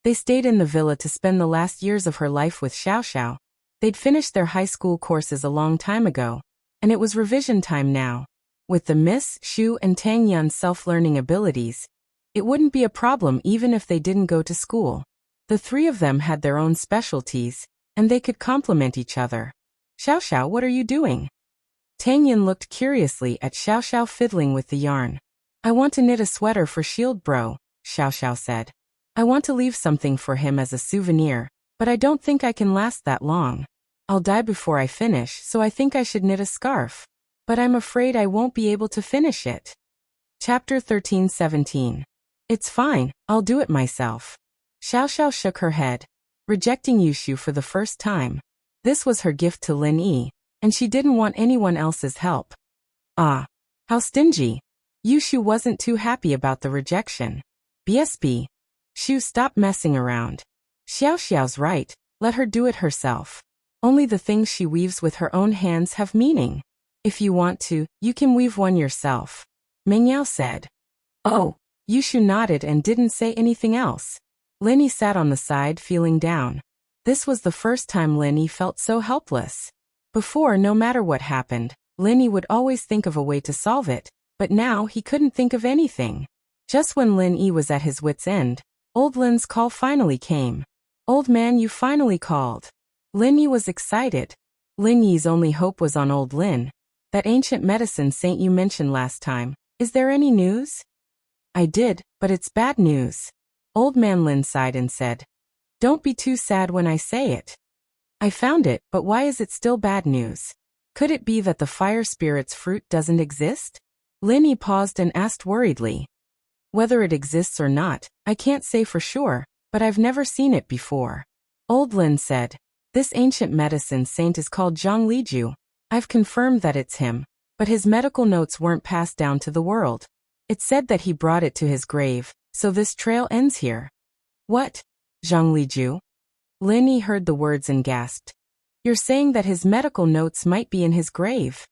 They stayed in the villa to spend the last years of her life with Xiao Xiao. They'd finished their high school courses a long time ago, and it was revision time now. With the Miss, Shu, and Tang Yin's self-learning abilities, it wouldn't be a problem even if they didn't go to school. The three of them had their own specialties, and they could complement each other. Xiao Xiao, what are you doing? Tang Yin looked curiously at Xiao Xiao fiddling with the yarn. I want to knit a sweater for Shield Bro, Xiao Xiao said. I want to leave something for him as a souvenir, but I don't think I can last that long. I'll die before I finish, so I think I should knit a scarf. But I'm afraid I won't be able to finish it. Chapter 13-17. It's fine, I'll do it myself. Xiao Xiao shook her head, rejecting Yushu for the first time. This was her gift to Lin Yi, and she didn't want anyone else's help. Ah, how stingy. Yushu wasn't too happy about the rejection. BSB. Shu, stop messing around. Xiao Xiao's right, let her do it herself. Only the things she weaves with her own hands have meaning. If you want to, you can weave one yourself. Mingyao said. Oh. Yushu nodded and didn't say anything else. Lin Yi sat on the side feeling down. This was the first time Lin Yi felt so helpless. Before, no matter what happened, Lin Yi would always think of a way to solve it, but now he couldn't think of anything. Just when Lin Yi was at his wit's end, Old Lin's call finally came. Old man, you finally called. Lin Yi was excited. Lin Yi's only hope was on Old Lin, that ancient medicine saint you mentioned last time. Is there any news? I did, but it's bad news. Old man Lin sighed and said. Don't be too sad when I say it. I found it, but why is it still bad news? Could it be that the fire spirit's fruit doesn't exist? Lin Yi paused and asked worriedly. Whether it exists or not, I can't say for sure, but I've never seen it before. Old Lin said. This ancient medicine saint is called Zhang Liju. I've confirmed that it's him, but his medical notes weren't passed down to the world. It said that he brought it to his grave, so this trail ends here. What? Zhang Liju? Lin Yi heard the words and gasped. You're saying that his medical notes might be in his grave?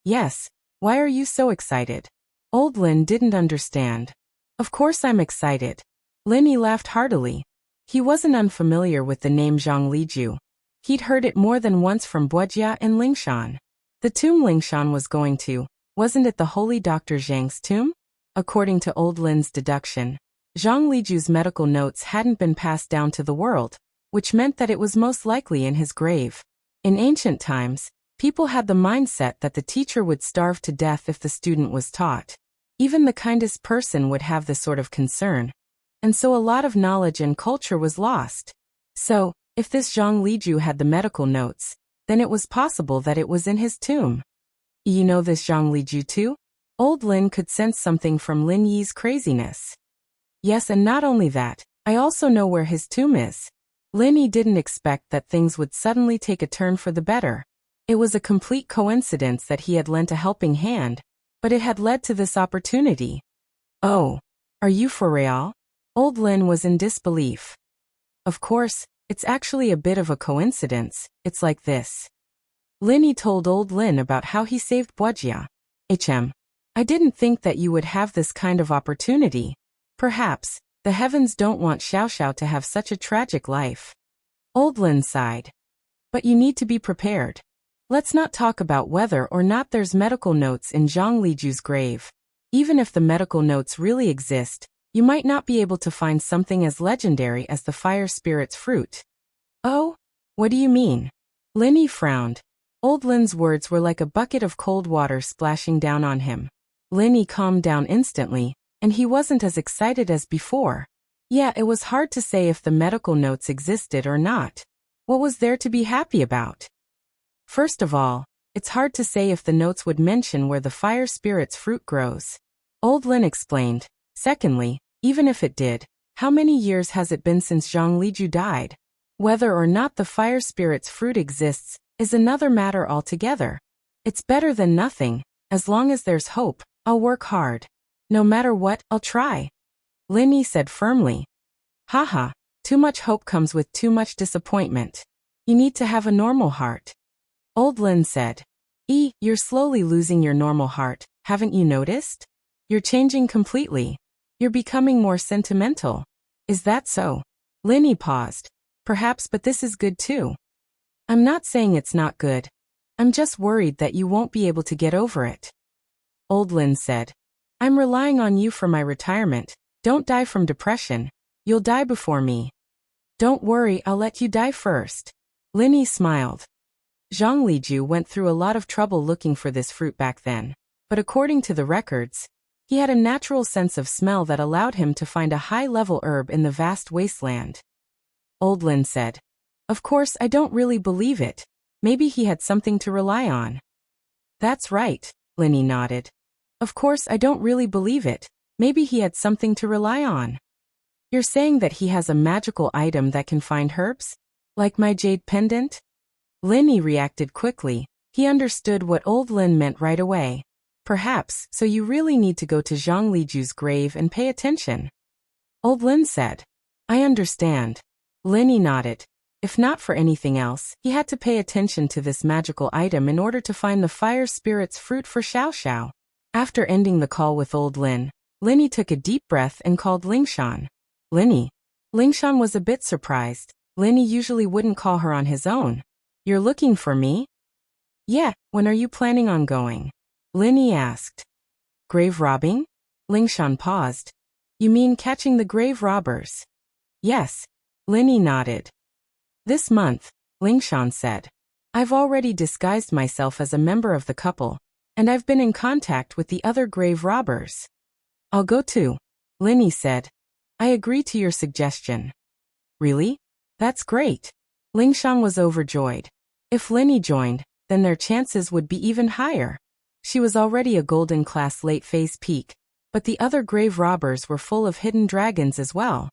Yes. Why are you so excited? Old Lin didn't understand. Of course I'm excited. Lin Yi laughed heartily. He wasn't unfamiliar with the name Zhang Liju. He'd heard it more than once from Wuxia and Lingshan. The tomb Lingshan was going to, wasn't it the holy Dr. Zhang's tomb? According to Old Lin's deduction, Zhang Liju's medical notes hadn't been passed down to the world, which meant that it was most likely in his grave. In ancient times, people had the mindset that the teacher would starve to death if the student was taught. Even the kindest person would have this sort of concern. And so a lot of knowledge and culture was lost. So, if this Zhang Liju had the medical notes, then it was possible that it was in his tomb. You know this Zhang Liju too? Old Lin could sense something from Lin Yi's craziness. Yes, and not only that, I also know where his tomb is. Lin Yi didn't expect that things would suddenly take a turn for the better. It was a complete coincidence that he had lent a helping hand, but it had led to this opportunity. Oh, are you for real? Old Lin was in disbelief. Of course, it's actually a bit of a coincidence. It's like this. Lin Yi told Old Lin about how he saved Wuxia. I didn't think that you would have this kind of opportunity. Perhaps, the heavens don't want Xiao Xiao to have such a tragic life. Old Lin sighed. But you need to be prepared. Let's not talk about whether or not there's medical notes in Zhang Liju's grave. Even if the medical notes really exist, you might not be able to find something as legendary as the fire spirit's fruit. Oh? What do you mean? Lin Yi frowned. Old Lin's words were like a bucket of cold water splashing down on him. Lin Yi calmed down instantly, and he wasn't as excited as before. Yeah, it was hard to say if the medical notes existed or not. What was there to be happy about? First of all, it's hard to say if the notes would mention where the fire spirit's fruit grows. Old Lin explained. Secondly, even if it did, how many years has it been since Zhang Liju died? Whether or not the fire spirit's fruit exists is another matter altogether. It's better than nothing. As long as there's hope, I'll work hard. No matter what, I'll try. Lin Yi said firmly. Haha, too much hope comes with too much disappointment. You need to have a normal heart. Old Lin said. You're slowly losing your normal heart, haven't you noticed? You're changing completely. You're becoming more sentimental. Is that so? Lin paused. Perhaps, but this is good too. I'm not saying it's not good. I'm just worried that you won't be able to get over it. Old Lin said. I'm relying on you for my retirement. Don't die from depression. You'll die before me. Don't worry, I'll let you die first. Lin smiled. Zhang Liju went through a lot of trouble looking for this fruit back then, but according to the records, he had a natural sense of smell that allowed him to find a high-level herb in the vast wasteland. Old Lin said. Of course, I don't really believe it. Maybe he had something to rely on. That's right, Lin nodded. Of course, I don't really believe it. Maybe he had something to rely on. You're saying that he has a magical item that can find herbs? Like my jade pendant? Lin reacted quickly. He understood what Old Lin meant right away. Perhaps, so you really need to go to Zhang Liju's grave and pay attention. Old Lin said. I understand. Lin nodded. If not for anything else, he had to pay attention to this magical item in order to find the fire spirit's fruit for Xiao Xiao. After ending the call with Old Lin, Lin took a deep breath and called Lingshan. Lin. Lingshan was a bit surprised. Lin usually wouldn't call her on his own. You're looking for me? Yeah, when are you planning on going? Lin asked. Grave robbing? Lingshan paused. You mean catching the grave robbers? Yes. Lin nodded. This month, Lingshan said. I've already disguised myself as a member of the couple, and I've been in contact with the other grave robbers. I'll go too, Lin said. I agree to your suggestion. Really? That's great. Lingshan was overjoyed. If Lin joined, then their chances would be even higher. She was already a golden class late phase peak, but the other grave robbers were full of hidden dragons as well.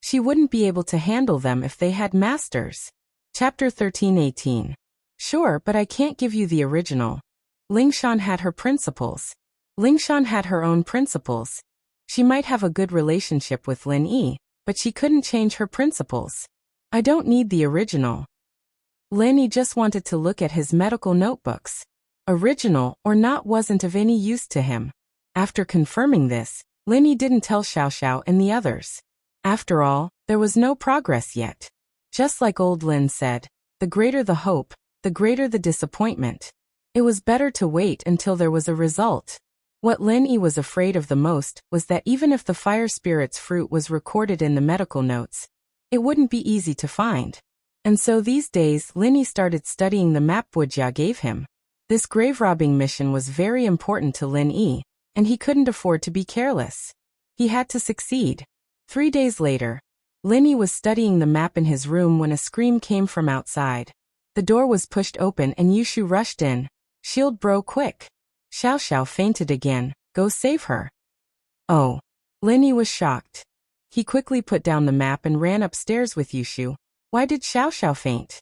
She wouldn't be able to handle them if they had masters. Chapter 13:18. Sure, but I can't give you the original. Lingshan had her principles. Lingshan had her own principles. She might have a good relationship with Lin, but she couldn't change her principles. I don't need the original. Lin just wanted to look at his medical notebooks. Original or not wasn't of any use to him. After confirming this, Lin didn't tell Xiao Xiao and the others. After all, there was no progress yet. Just like Old Lin said, the greater the hope, the greater the disappointment. It was better to wait until there was a result. What Lin was afraid of the most was that even if the fire spirit's fruit was recorded in the medical notes, it wouldn't be easy to find. And so these days Lin started studying the map Wuxia gave him. This grave robbing mission was very important to Lin, and he couldn't afford to be careless. He had to succeed. 3 days later, Lin was studying the map in his room when a scream came from outside. The door was pushed open and Yushu rushed in. Shield bro, quick. Xiao Xiao fainted again, go save her. Oh. Lin was shocked. He quickly put down the map and ran upstairs with Yushu. Why did Xiao Xiao faint?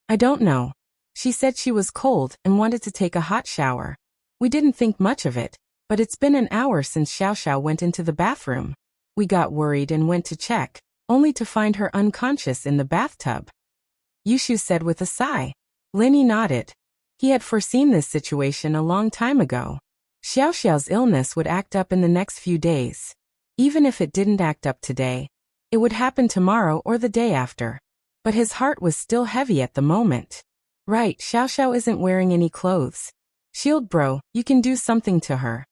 I don't know. She said she was cold and wanted to take a hot shower. We didn't think much of it, but it's been an hour since Xiao Xiao went into the bathroom. We got worried and went to check, only to find her unconscious in the bathtub. Yushu said with a sigh. Lin nodded. He had foreseen this situation a long time ago. Xiao Xiao's illness would act up in the next few days. Even if it didn't act up today, it would happen tomorrow or the day after. But his heart was still heavy at the moment. Right, Xiao Xiao isn't wearing any clothes. Shield bro, you can do something to her.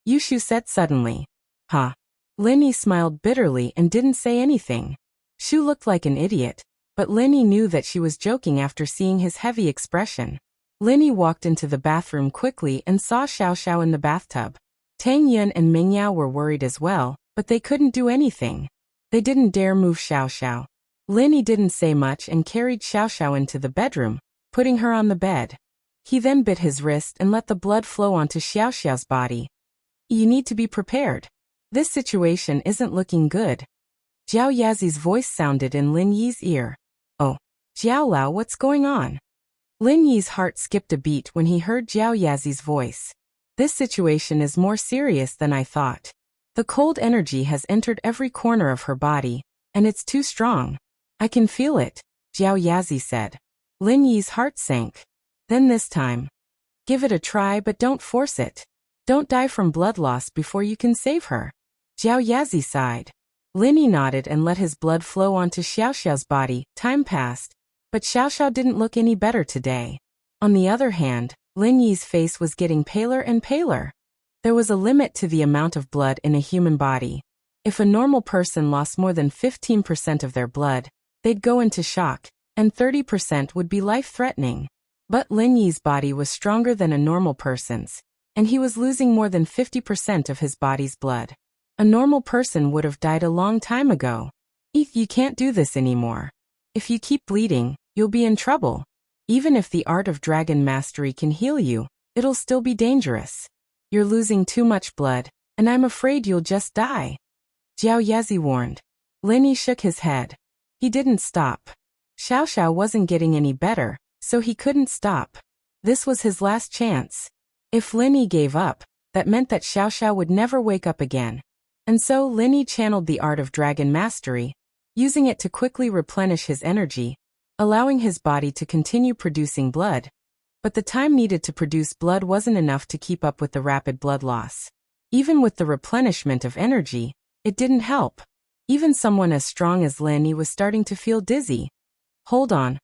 Yushu said suddenly. Huh. Lin smiled bitterly and didn't say anything. Shu looked like an idiot, but Lin knew that she was joking after seeing his heavy expression. Lin walked into the bathroom quickly and saw Xiao Xiao in the bathtub. Tang Yun and Ming Yao were worried as well, but they couldn't do anything. They didn't dare move Xiao Xiao. Lin didn't say much and carried Xiao Xiao into the bedroom, putting her on the bed. He then bit his wrist and let the blood flow onto Xiao Xiao's body. You need to be prepared. This situation isn't looking good. Jiao Yazi's voice sounded in Lin Yi's ear. Oh, Jiao Lao, what's going on? Lin Yi's heart skipped a beat when he heard Jiao Yazi's voice. This situation is more serious than I thought. The cold energy has entered every corner of her body, and it's too strong. I can feel it, Jiao Yazi said. Lin Yi's heart sank. Then this time, give it a try but don't force it. Don't die from blood loss before you can save her. Jiao Yazi sighed. Lin Yi nodded and let his blood flow onto Xiao Xiao's body. Time passed, but Xiao Xiao didn't look any better today. On the other hand, Lin Yi's face was getting paler and paler. There was a limit to the amount of blood in a human body. If a normal person lost more than 15% of their blood, they'd go into shock, and 30% would be life-threatening. But Lin Yi's body was stronger than a normal person's, and he was losing more than 50% of his body's blood. A normal person would have died a long time ago. You can't do this anymore. If you keep bleeding, you'll be in trouble. Even if the art of dragon mastery can heal you, it'll still be dangerous. You're losing too much blood, and I'm afraid you'll just die. Jiao Yazi warned. Lin Yi shook his head. He didn't stop. Xiao Xiao wasn't getting any better, so he couldn't stop. This was his last chance. If Lin Yi gave up, that meant that Xiao Xiao would never wake up again. And so Lin Yi channeled the art of dragon mastery, using it to quickly replenish his energy, allowing his body to continue producing blood. But the time needed to produce blood wasn't enough to keep up with the rapid blood loss. Even with the replenishment of energy, it didn't help. Even someone as strong as Lin Yi was starting to feel dizzy. Hold on.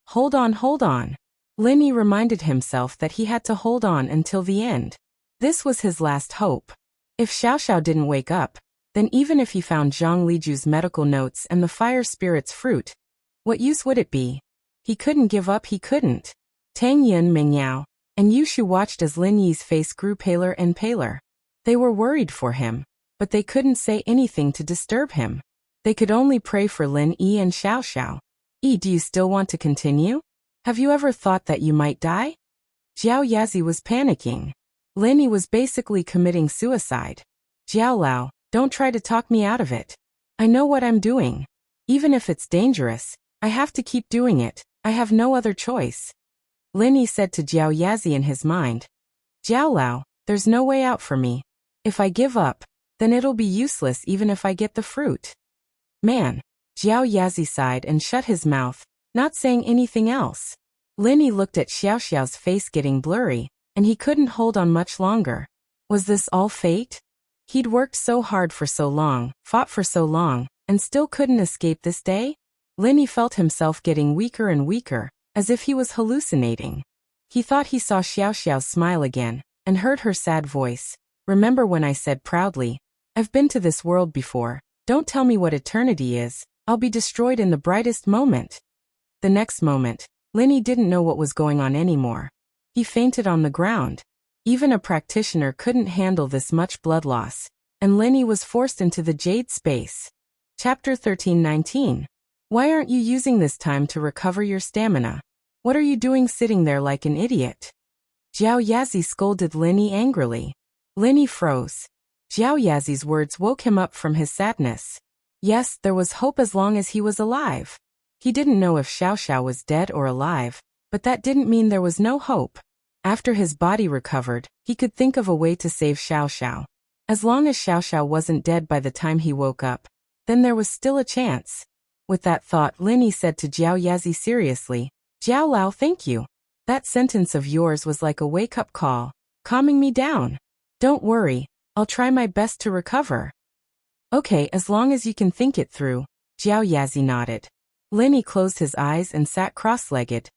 Lin Yi reminded himself that he had to hold on until the end. This was his last hope. If Xiao Xiao didn't wake up, then even if he found Zhang Liju's medical notes and the fire spirit's fruit, what use would it be? He couldn't give up, he couldn't. Tang Yun, Mingyao, and Yushu watched as Lin Yi's face grew paler and paler. They were worried for him, but they couldn't say anything to disturb him. They could only pray for Lin Yi and Xiao Xiao. Do you still want to continue? Have you ever thought that you might die? Jiao Yazi was panicking. Lin Yi was basically committing suicide. Jiao Lao, don't try to talk me out of it. I know what I'm doing. Even if it's dangerous, I have to keep doing it. I have no other choice. Lin Yi said to Jiao Yazi in his mind. Jiao Lao, there's no way out for me. If I give up, then it'll be useless even if I get the fruit. Man. Jiao Yazi sighed and shut his mouth, not saying anything else. Lin Yi looked at Xiao Xiao's face getting blurry, and he couldn't hold on much longer. Was this all fate? He'd worked so hard for so long, fought for so long, and still couldn't escape this day? Lin Yi felt himself getting weaker and weaker, as if he was hallucinating. He thought he saw Xiao Xiao smile again, and heard her sad voice. Remember when I said proudly, I've been to this world before, don't tell me what eternity is, I'll be destroyed in the brightest moment. The next moment, Lin Yi didn't know what was going on anymore. He fainted on the ground. Even a practitioner couldn't handle this much blood loss, and Lin Yi was forced into the jade space. Chapter 13:19. Why aren't you using this time to recover your stamina? What are you doing sitting there like an idiot? Jiao Yazi scolded Lin Yi angrily. Lin Yi froze. Jiao Yazi's words woke him up from his sadness. Yes, there was hope as long as he was alive. He didn't know if Xiao Xiao was dead or alive, but that didn't mean there was no hope. After his body recovered, he could think of a way to save Xiao Xiao. As long as Xiao Xiao wasn't dead by the time he woke up, then there was still a chance. With that thought, Lin Yi said to Jiao Yazi seriously, Jiao Lao, thank you. That sentence of yours was like a wake-up call, calming me down. Don't worry, I'll try my best to recover. Okay, as long as you can think it through, Jiao Yazi nodded. Lin Yi closed his eyes and sat cross-legged,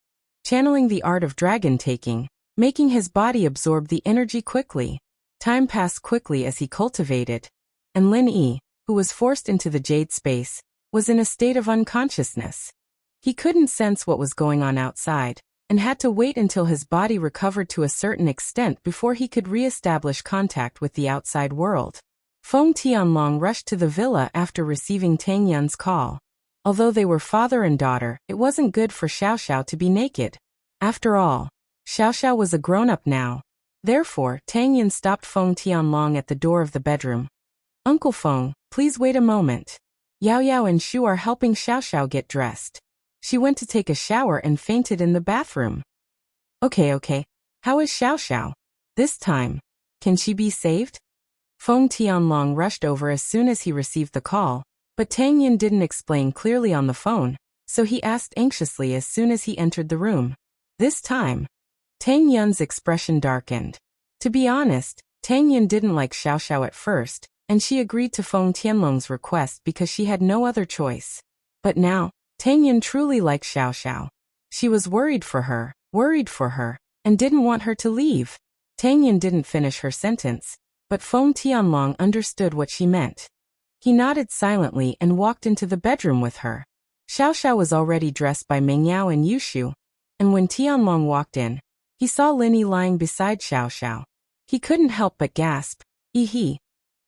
channeling the art of dragon taking, making his body absorb the energy quickly. Time passed quickly as he cultivated, and Lin Yi, who was forced into the jade space, was in a state of unconsciousness. He couldn't sense what was going on outside, and had to wait until his body recovered to a certain extent before he could re-establish contact with the outside world. Feng Tianlong rushed to the villa after receiving Tang Yun's call. Although they were father and daughter, it wasn't good for Xiao Xiao to be naked. After all, Xiao Xiao was a grown-up now. Therefore, Tang Yun stopped Feng Tianlong at the door of the bedroom. Uncle Feng, please wait a moment. Yao Yao and Shu are helping Xiao Xiao get dressed. She went to take a shower and fainted in the bathroom. Okay. How is Xiao Xiao? This time, can she be saved? Feng Tianlong rushed over as soon as he received the call, but Tang Yun didn't explain clearly on the phone, so he asked anxiously as soon as he entered the room. This time, Tang Yun's expression darkened. To be honest, Tang Yun didn't like Xiao Xiao at first, and she agreed to Feng Tianlong's request because she had no other choice. But now, Tang Yun truly liked Xiao Xiao. She was worried for her, and didn't want her to leave. Tang Yun didn't finish her sentence, but Feng Tianlong understood what she meant. He nodded silently and walked into the bedroom with her. Xiao Xiao was already dressed by Meng Yao and Yushu, and when Tianlong walked in, he saw Linny lying beside Xiao Xiao. He couldn't help but gasp, "Ehe."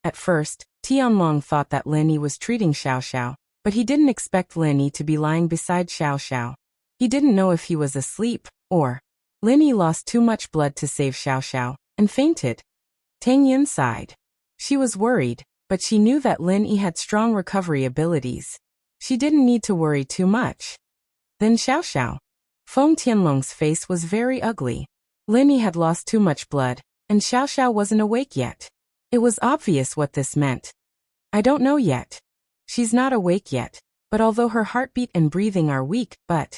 At first, Tianlong thought that Linny was treating Xiao Xiao, but he didn't expect Linny to be lying beside Xiao Xiao. He didn't know if he was asleep, or Linny lost too much blood to save Xiao Xiao, and fainted. Tang Yun sighed. She was worried, but she knew that Lin Yi had strong recovery abilities. She didn't need to worry too much. Then Xiao Xiao. Feng Tianlong's face was very ugly. Lin Yi had lost too much blood, and Xiao Xiao wasn't awake yet. It was obvious what this meant. I don't know yet. She's not awake yet, but although her heartbeat and breathing are weak, but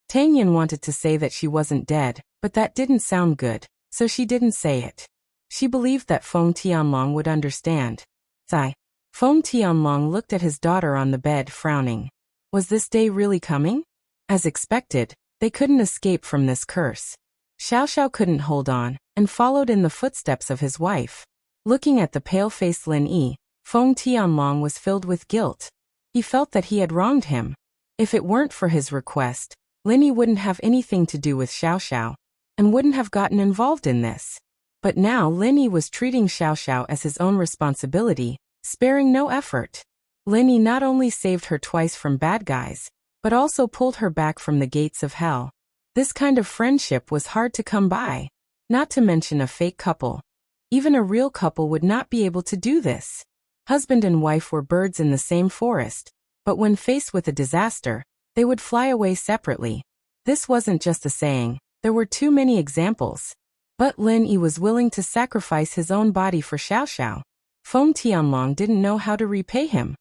Tang Yun wanted to say that she wasn't dead, but that didn't sound good, so she didn't say it. She believed that Feng Tianlong would understand. Sigh. Feng Tianlong looked at his daughter on the bed, frowning. Was this day really coming? As expected, they couldn't escape from this curse. Xiao Xiao couldn't hold on, and followed in the footsteps of his wife. Looking at the pale-faced Lin Yi, Feng Tianlong was filled with guilt. He felt that he had wronged him. If it weren't for his request, Lin Yi wouldn't have anything to do with Xiao Xiao, and wouldn't have gotten involved in this. But now Lin Yi was treating Xiao Xiao as his own responsibility, sparing no effort. Lin Yi not only saved her twice from bad guys, but also pulled her back from the gates of hell. This kind of friendship was hard to come by, not to mention a fake couple. Even a real couple would not be able to do this. Husband and wife were birds in the same forest, but when faced with a disaster, they would fly away separately. This wasn't just a saying, there were too many examples. But Lin Yi was willing to sacrifice his own body for Xiao Xiao. Feng Tianlong didn't know how to repay him.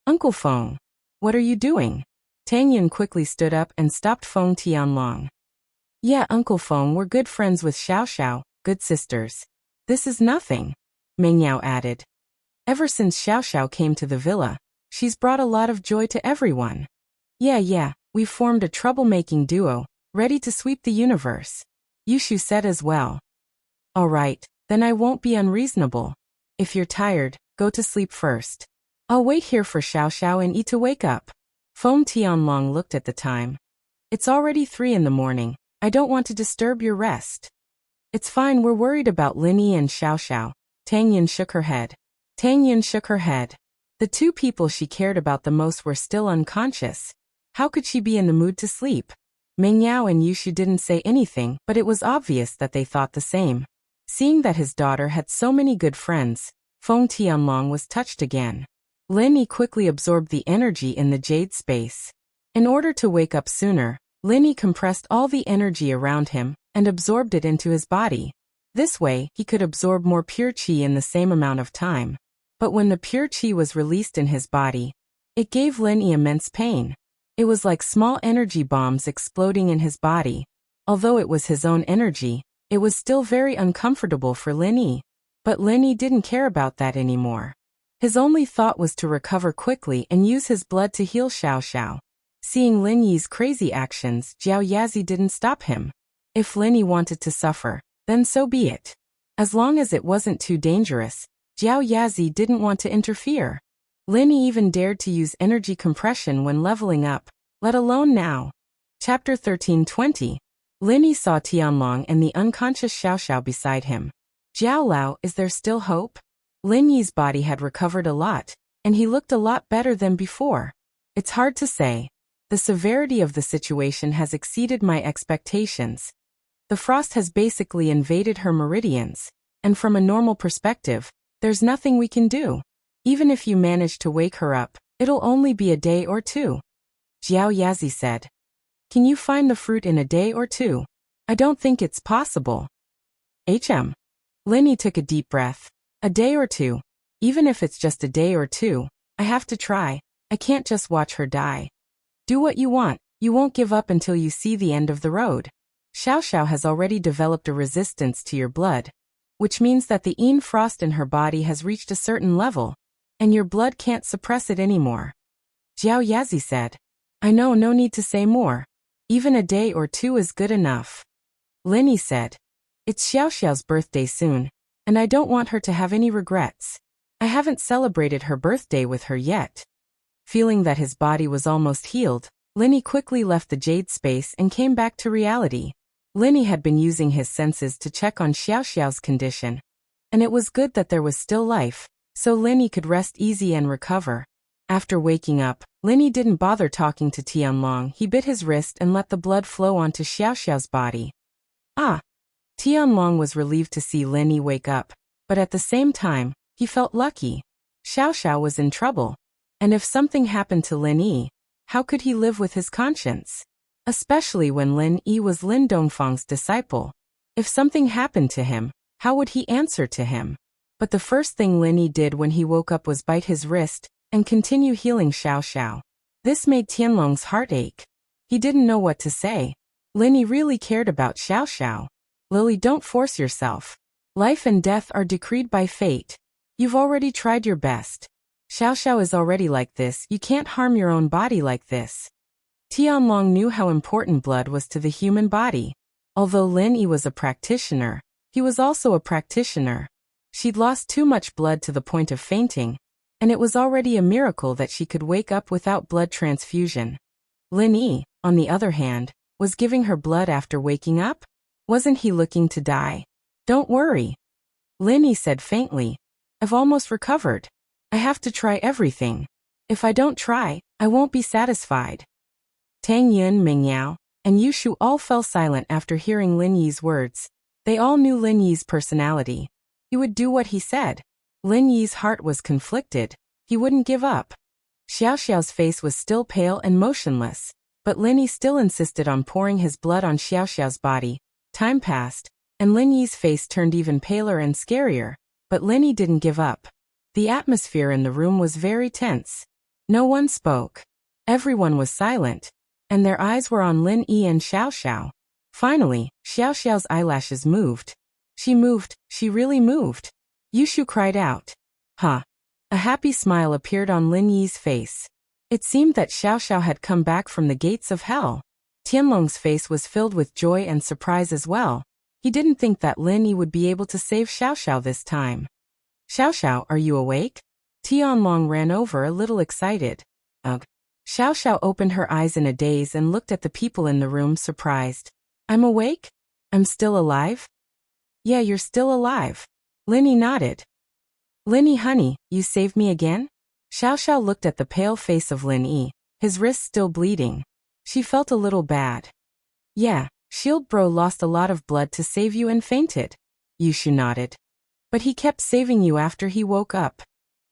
Uncle Feng, what are you doing? Tang Yun quickly stood up and stopped Feng Tianlong. Yeah, Uncle Feng, we're good friends with Xiao Xiao, good sisters. This is nothing, Meng Yao added. Ever since Xiao Xiao came to the villa, she's brought a lot of joy to everyone. Yeah, we've formed a troublemaking duo, ready to sweep the universe. Yushu said as well. All right, then I won't be unreasonable. If you're tired, go to sleep first. I'll wait here for Xiao Xiao and Yi to wake up. Feng Tianlong looked at the time. It's already 3 in the morning. I don't want to disturb your rest. It's fine, we're worried about Lin Yi and Xiao Xiao. Tang Yun shook her head. The two people she cared about the most were still unconscious. How could she be in the mood to sleep? Meng Yao and Yushu didn't say anything, but it was obvious that they thought the same. Seeing that his daughter had so many good friends, Feng Tianlong was touched again. Lin Yi quickly absorbed the energy in the jade space. In order to wake up sooner, Lin Yi compressed all the energy around him and absorbed it into his body. This way, he could absorb more pure qi in the same amount of time. But when the pure qi was released in his body, it gave Lin Yi immense pain. It was like small energy bombs exploding in his body. Although it was his own energy, it was still very uncomfortable for Lin Yi. But Lin Yi didn't care about that anymore. His only thought was to recover quickly and use his blood to heal Xiao Xiao. Seeing Lin Yi's crazy actions, Jiao Yazi didn't stop him. If Lin Yi wanted to suffer, then so be it. As long as it wasn't too dangerous, Jiao Yazi didn't want to interfere. Lin Yi even dared to use energy compression when leveling up, let alone now. Chapter 13:20. Lin Yi saw Tianlong and the unconscious Xiao Xiao beside him. Jiao Lao, is there still hope? Lin Yi's body had recovered a lot, and he looked a lot better than before. It's hard to say. The severity of the situation has exceeded my expectations. The frost has basically invaded her meridians, and from a normal perspective, there's nothing we can do. Even if you manage to wake her up, it'll only be a day or two. Jiao Yazi said. Can you find the fruit in a day or two? I don't think it's possible. Lin Yi took a deep breath. A day or two. Even if it's just a day or two, I have to try. I can't just watch her die. Do what you want. You won't give up until you see the end of the road. Xiao Xiao has already developed a resistance to your blood, which means that the yin frost in her body has reached a certain level, and your blood can't suppress it anymore. Jiao Yazi said. I know, no need to say more. Even a day or two is good enough. Linny said. It's Xiao Xiao's birthday soon, and I don't want her to have any regrets. I haven't celebrated her birthday with her yet. Feeling that his body was almost healed, Linny quickly left the jade space and came back to reality. Linny had been using his senses to check on Xiao Xiao's condition, and it was good that there was still life, so Linny could rest easy and recover. After waking up, Linny didn't bother talking to Tianlong. He bit his wrist and let the blood flow onto Xiao Xiao's body. Ah! Tianlong was relieved to see Linny wake up, but at the same time, he felt lucky. Xiao Xiao was in trouble, and if something happened to Lin Yi, how could he live with his conscience? Especially when Lin Yi was Lin Dongfang's disciple. If something happened to him, how would he answer to him? But the first thing Lin Yi did when he woke up was bite his wrist and continue healing Xiao Xiao. This made Tianlong's heart ache. He didn't know what to say. Lin Yi really cared about Xiao Xiao. Lily, don't force yourself. Life and death are decreed by fate. You've already tried your best. Xiao Xiao is already like this. You can't harm your own body like this. Tianlong knew how important blood was to the human body. Although Lin Yi was a practitioner, he was also a practitioner. She'd lost too much blood to the point of fainting, and it was already a miracle that she could wake up without blood transfusion. Lin Yi, on the other hand, was giving her blood after waking up? Wasn't he looking to die? Don't worry. Lin Yi said faintly. I've almost recovered. I have to try everything. If I don't try, I won't be satisfied. Tang Yun, Ming Yao, and Yu Shu all fell silent after hearing Lin Yi's words. They all knew Lin Yi's personality. He would do what he said. Lin Yi's heart was conflicted. He wouldn't give up. Xiao Xiao's face was still pale and motionless, but Lin Yi still insisted on pouring his blood on Xiao Xiao's body. Time passed, and Lin Yi's face turned even paler and scarier, but Lin Yi didn't give up. The atmosphere in the room was very tense. No one spoke. Everyone was silent, and their eyes were on Lin Yi and Xiao Xiao. Finally, Xiao Xiao's eyelashes moved. She moved, she really moved. Yushu cried out. Huh. A happy smile appeared on Lin Yi's face. It seemed that Xiao Xiao had come back from the gates of hell. Tianlong's face was filled with joy and surprise as well. He didn't think that Lin Yi would be able to save Xiao Xiao this time. Xiao Xiao, are you awake? Tianlong ran over a little excited. Ugh. Xiao Xiao opened her eyes in a daze and looked at the people in the room surprised. I'm awake? I'm still alive? Yeah, you're still alive. Lin Yi nodded. Lin Yi, honey, you saved me again? Xiao Xiao looked at the pale face of Lin Yi, his wrist still bleeding. She felt a little bad. Yeah, Shield Bro lost a lot of blood to save you and fainted. Yushu nodded. But he kept saving you after he woke up.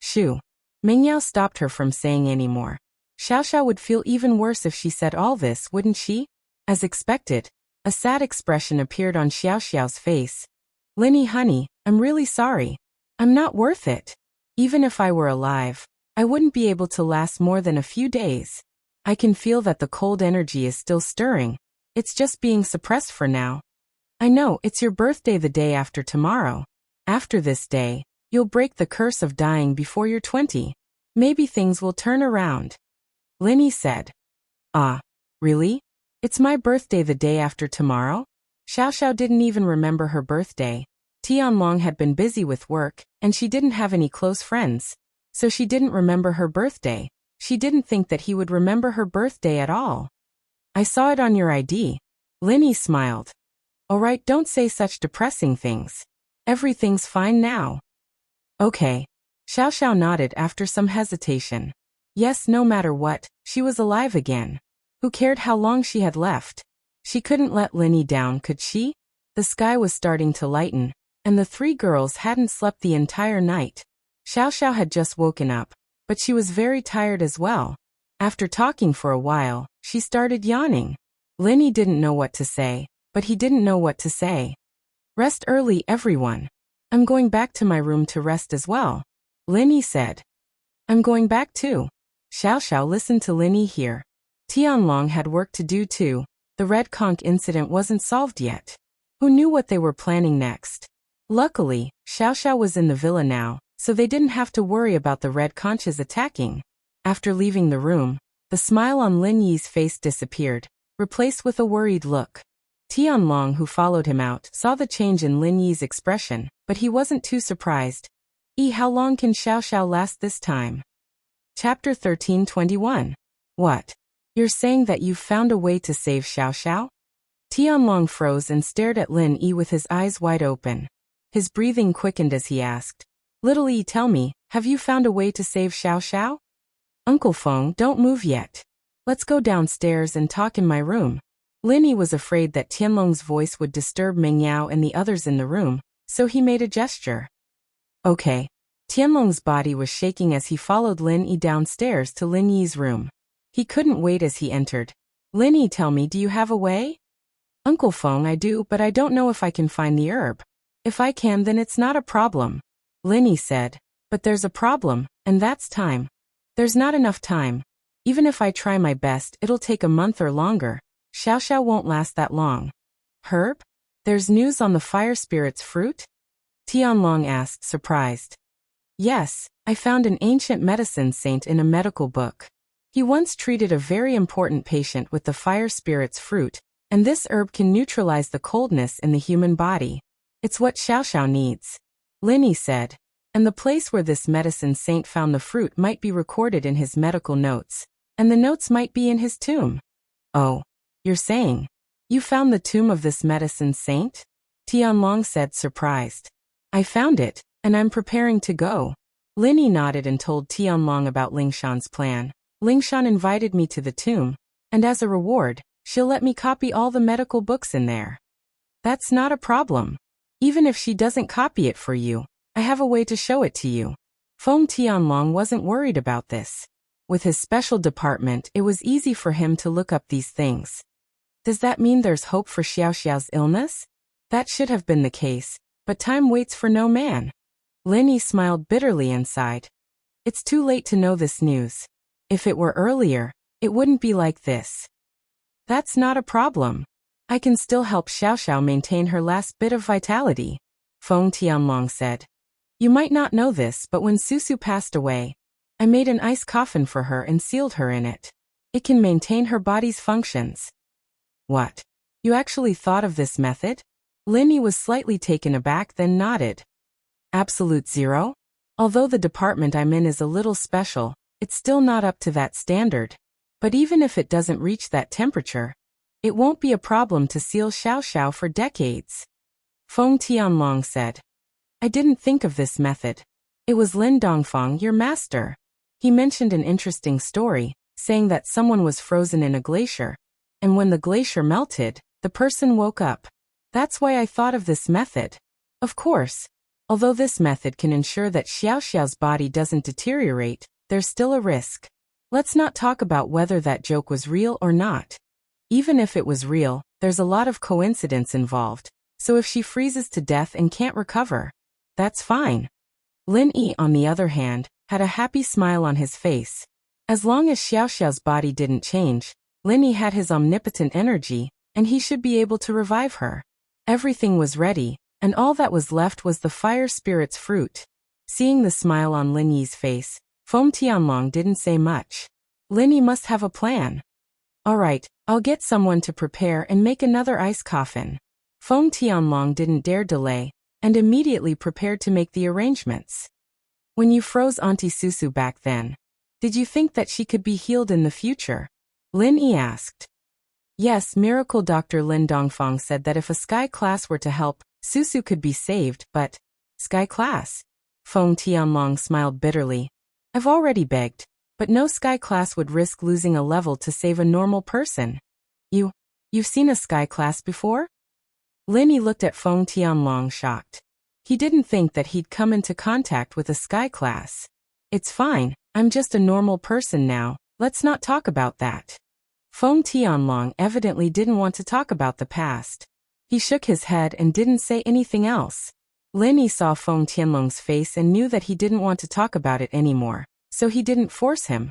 Shoo. Mingyao stopped her from saying any more. Xiao Xiao would feel even worse if she said all this, wouldn't she? As expected, a sad expression appeared on Xiao Xiao's face. Lin Yi, honey, I'm really sorry. I'm not worth it. Even if I were alive, I wouldn't be able to last more than a few days. I can feel that the cold energy is still stirring. It's just being suppressed for now. I know, it's your birthday the day after tomorrow. After this day, you'll break the curse of dying before you're 20. Maybe things will turn around. Lin Yi said. Ah, really? It's my birthday the day after tomorrow? Xiao Xiao didn't even remember her birthday. Tianlong had been busy with work, and she didn't have any close friends. So she didn't remember her birthday. She didn't think that he would remember her birthday at all. I saw it on your ID. Lin Yi smiled. Alright, don't say such depressing things. Everything's fine now. Okay. Xiao Xiao nodded after some hesitation. Yes, no matter what, she was alive again. Who cared how long she had left? She couldn't let Lin Yi down, could she? The sky was starting to lighten, and the three girls hadn't slept the entire night. Xiao Xiao had just woken up, but she was very tired as well. After talking for a while, she started yawning. Lin Yi didn't know what to say, but he didn't know what to say. Rest early, everyone. I'm going back to my room to rest as well. Lin Yi said. I'm going back too. Xiao Xiao listened to Lin Yi here. Tianlong had work to do too. The red conch incident wasn't solved yet. Who knew what they were planning next? Luckily, Xiao Xiao was in the villa now, so they didn't have to worry about the red conches attacking. After leaving the room, the smile on Lin Yi's face disappeared, replaced with a worried look. Tianlong, who followed him out, saw the change in Lin Yi's expression, but he wasn't too surprised. How long can Xiao Xiao last this time? Chapter 13:21. What? You're saying that you've found a way to save Xiao Xiao? Tianlong froze and stared at Lin Yi with his eyes wide open. His breathing quickened as he asked, "Little Yi, tell me, have you found a way to save Xiao Xiao?" "Uncle Feng, don't move yet. Let's go downstairs and talk in my room." Lin Yi was afraid that Tianlong's voice would disturb Meng Yao and the others in the room, so he made a gesture. Okay. Tianlong's body was shaking as he followed Lin Yi downstairs to Lin Yi's room. He couldn't wait as he entered. "Lin Yi, tell me, do you have a way?" "Uncle Feng, I do, but I don't know if I can find the herb." "If I can, then it's not a problem," Lin Yi said. "But there's a problem, and that's time. There's not enough time. Even if I try my best, it'll take a month or longer. Xiao Xiao won't last that long." "Herb? There's news on the fire spirit's fruit?" Tianlong asked, surprised. "Yes, I found an ancient medicine saint in a medical book. He once treated a very important patient with the fire spirit's fruit, and this herb can neutralize the coldness in the human body. It's what Xiao Xiao needs," Lin Yi said. "And the place where this medicine saint found the fruit might be recorded in his medical notes, and the notes might be in his tomb." "Oh, you're saying you found the tomb of this medicine saint?" Tianlong said, surprised. "I found it, and I'm preparing to go." Lin Yi nodded and told Tianlong about Lingshan's plan. "Lingshan invited me to the tomb, and as a reward, she'll let me copy all the medical books in there." "That's not a problem. Even if she doesn't copy it for you, I have a way to show it to you." Feng Tianlong wasn't worried about this. With his special department, it was easy for him to look up these things. Does that mean there's hope for Xiao Xiao's illness? That should have been the case, but time waits for no man. Lin Yi smiled bitterly and sighed. It's too late to know this news. If it were earlier, it wouldn't be like this. That's not a problem. I can still help Xiao Xiao maintain her last bit of vitality, Feng Tianlong said. You might not know this, but when Susu passed away, I made an ice coffin for her and sealed her in it. It can maintain her body's functions. What? You actually thought of this method? Lin Yi was slightly taken aback, then nodded. Absolute zero? Although the department I'm in is a little special, it's still not up to that standard. But even if it doesn't reach that temperature, it won't be a problem to seal Xiao Xiao for decades. Feng Tianlong said. I didn't think of this method. It was Lin Dongfang, your master. He mentioned an interesting story, saying that someone was frozen in a glacier, and when the glacier melted, the person woke up. That's why I thought of this method. Of course, although this method can ensure that Xiao Xiao's body doesn't deteriorate, there's still a risk. Let's not talk about whether that joke was real or not. Even if it was real, there's a lot of coincidence involved, so if she freezes to death and can't recover, that's fine. Lin Yi, on the other hand, had a happy smile on his face. As long as Xiao Xiao's body didn't change, Lin Yi had his omnipotent energy, and he should be able to revive her. Everything was ready, and all that was left was the fire spirit's fruit. Seeing the smile on Lin Yi's face, Feng Tianlong didn't say much. Lin Yi must have a plan. All right, I'll get someone to prepare and make another ice coffin. Feng Tianlong didn't dare delay, and immediately prepared to make the arrangements. When you froze Auntie Susu back then, did you think that she could be healed in the future? Lin Yi asked. Yes, Miracle Dr. Lin Dongfang said that if a sky class were to help, Susu could be saved, but... Sky class? Feng Tianlong smiled bitterly. I've already begged, but no sky class would risk losing a level to save a normal person. You've seen a sky class before? Lin Yi looked at Feng Tianlong shocked. He didn't think that he'd come into contact with a sky class. It's fine, I'm just a normal person now, let's not talk about that. Feng Tianlong evidently didn't want to talk about the past. He shook his head and didn't say anything else. Lin Yi saw Feng Tianlong's face and knew that he didn't want to talk about it anymore, so he didn't force him.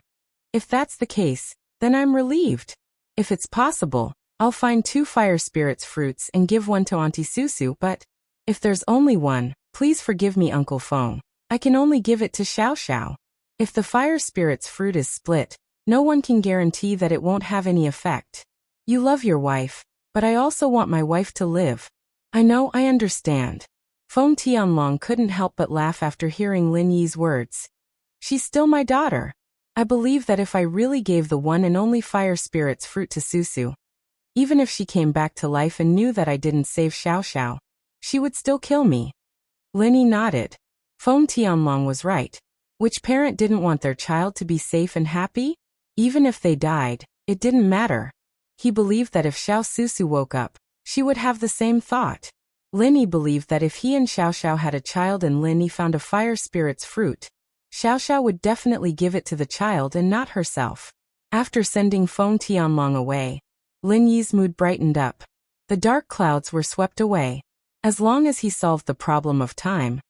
If that's the case, then I'm relieved. If it's possible, I'll find 2 fire spirits fruits and give one to Auntie Susu, but if there's only one, please forgive me, Uncle Feng. I can only give it to Xiao Xiao. If the fire spirit's fruit is split, no one can guarantee that it won't have any effect. You love your wife, but I also want my wife to live. I know, I understand. Feng Tianlong couldn't help but laugh after hearing Lin Yi's words. She's still my daughter. I believe that if I really gave the one and only fire spirit's fruit to Susu, even if she came back to life and knew that I didn't save Xiao Xiao, she would still kill me. Lin Yi nodded. Feng Tianlong was right. Which parent didn't want their child to be safe and happy? Even if they died, it didn't matter. He believed that if Xiao Susu woke up, she would have the same thought. Lin Yi believed that if he and Xiao Xiao had a child and Lin Yi found a fire spirit's fruit, Xiao Xiao would definitely give it to the child and not herself. After sending Feng Tianlong away, Lin Yi's mood brightened up. The dark clouds were swept away. As long as he solved the problem of time,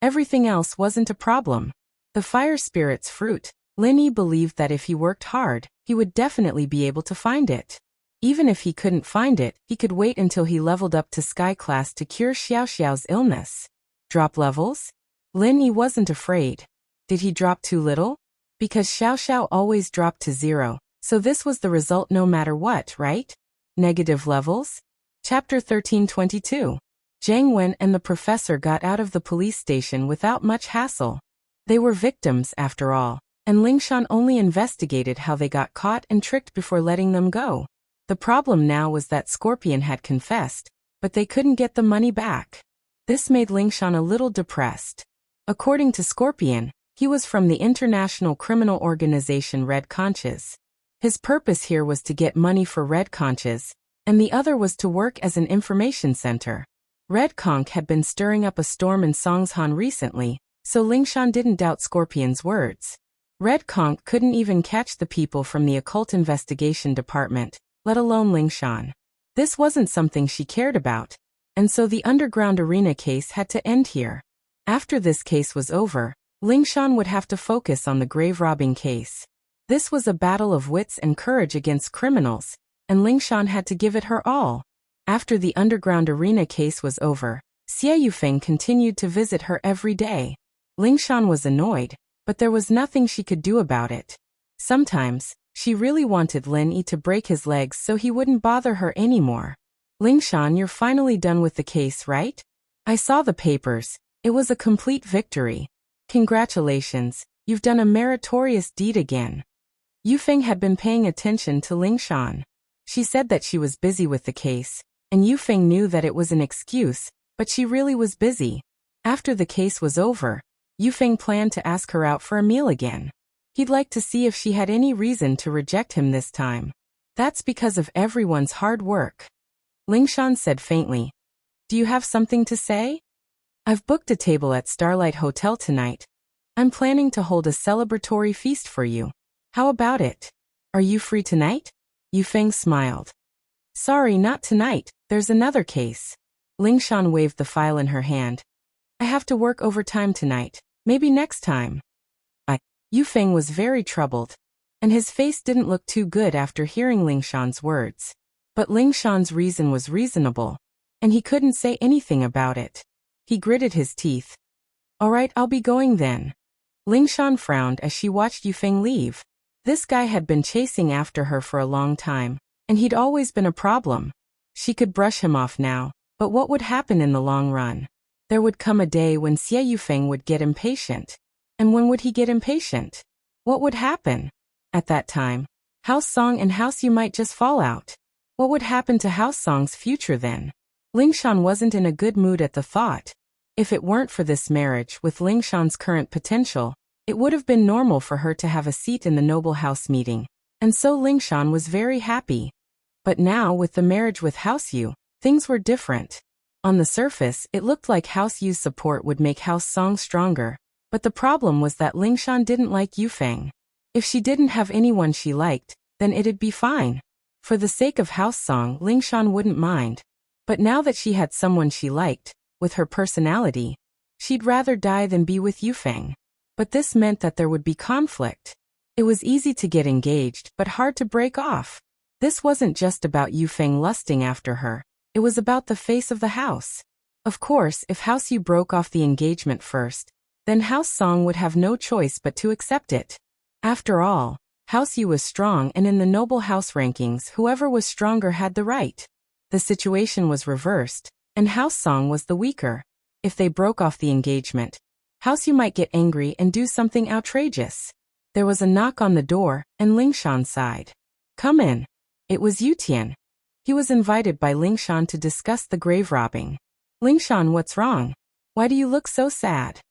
everything else wasn't a problem. The fire spirit's fruit, Lin Yi believed that if he worked hard, he would definitely be able to find it. Even if he couldn't find it, he could wait until he leveled up to Sky Class to cure Xiao Xiao's illness. Drop levels? Lin Yi wasn't afraid. Did he drop too little? Because Xiao Xiao always dropped to 0, so this was the result no matter what, right? Negative levels? Chapter 1322. Zhang Wen and the professor got out of the police station without much hassle. They were victims, after all, and Lingshan only investigated how they got caught and tricked before letting them go. The problem now was that Scorpion had confessed, but they couldn't get the money back. This made Lingshan a little depressed. According to Scorpion, he was from the international criminal organization Red Conches. His purpose here was to get money for Red Conches, and the other was to work as an information center. Red Conch had been stirring up a storm in Songshan recently, so Lingshan didn't doubt Scorpion's words. Red Conch couldn't even catch the people from the occult investigation department, let alone Lingshan. This wasn't something she cared about, and so the underground arena case had to end here. After this case was over, Lingshan would have to focus on the grave robbing case. This was a battle of wits and courage against criminals, and Lingshan had to give it her all. After the underground arena case was over, Xie Yufeng continued to visit her every day. Lingshan was annoyed, but there was nothing she could do about it. Sometimes, she really wanted Lin Yi to break his legs so he wouldn't bother her anymore. Lingshan, you're finally done with the case, right? I saw the papers. It was a complete victory. Congratulations, you've done a meritorious deed again. Yufeng had been paying attention to Lingshan. She said that she was busy with the case, and Yufeng knew that it was an excuse, but she really was busy. After the case was over, Yufeng planned to ask her out for a meal again. He'd like to see if she had any reason to reject him this time. That's because of everyone's hard work. Lingshan said faintly. Do you have something to say? I've booked a table at Starlight Hotel tonight. I'm planning to hold a celebratory feast for you. How about it? Are you free tonight? Yufeng smiled. Sorry, not tonight. There's another case. Lingshan waved the file in her hand. I have to work overtime tonight. Maybe next time. Yufeng was very troubled, and his face didn't look too good after hearing Lingshan's words. But Lingshan's reason was reasonable, and he couldn't say anything about it. He gritted his teeth. All right, I'll be going then. Lingshan frowned as she watched Yufeng leave. This guy had been chasing after her for a long time, and he'd always been a problem. She could brush him off now, but what would happen in the long run? There would come a day when Xie Yufeng would get impatient. And when would he get impatient? What would happen? At that time, House Song and House Yu might just fall out. What would happen to House Song's future then? Lingshan wasn't in a good mood at the thought. If it weren't for this marriage with Lingshan's current potential, it would have been normal for her to have a seat in the noble house meeting, and so Lingshan was very happy. But now with the marriage with House Yu, things were different. On the surface, it looked like House Yu's support would make House Song stronger. But the problem was that Lingshan didn't like Yufeng. If she didn't have anyone she liked, then it'd be fine. For the sake of House Song, Lingshan wouldn't mind. But now that she had someone she liked, with her personality, she'd rather die than be with Yufeng. But this meant that there would be conflict. It was easy to get engaged, but hard to break off. This wasn't just about Yufeng lusting after her. It was about the face of the house. Of course, if House Yu broke off the engagement first, then House Song would have no choice but to accept it. After all, House Yu was strong, and in the noble house rankings, whoever was stronger had the right. The situation was reversed, and House Song was the weaker. If they broke off the engagement, House Yu might get angry and do something outrageous. There was a knock on the door, and Lingshan sighed. "Come in." It was Yutian. He was invited by Lingshan to discuss the grave robbing. "Lingshan, what's wrong? Why do you look so sad?"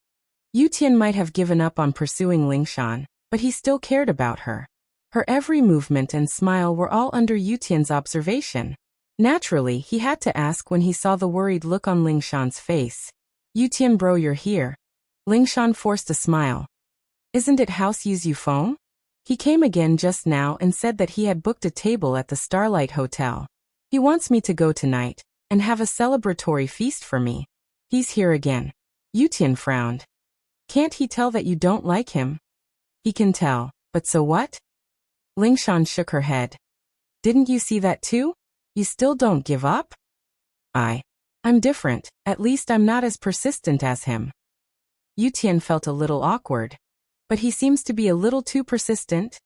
Yutian might have given up on pursuing Lingshan, but he still cared about her. Her every movement and smile were all under Yutian's observation. Naturally, he had to ask when he saw the worried look on Lingshan's face. "Yutian bro, you're here." Lingshan forced a smile. "Isn't it House Yu's Yufeng? He came again just now and said that he had booked a table at the Starlight Hotel. He wants me to go tonight and have a celebratory feast for me. He's here again." Yutian frowned. "Can't he tell that you don't like him?" "He can tell, but so what?" Lingshan shook her head. "Didn't you see that too? You still don't give up?" I'm different, at least I'm not as persistent as him." Yutian felt a little awkward. "But he seems to be a little too persistent."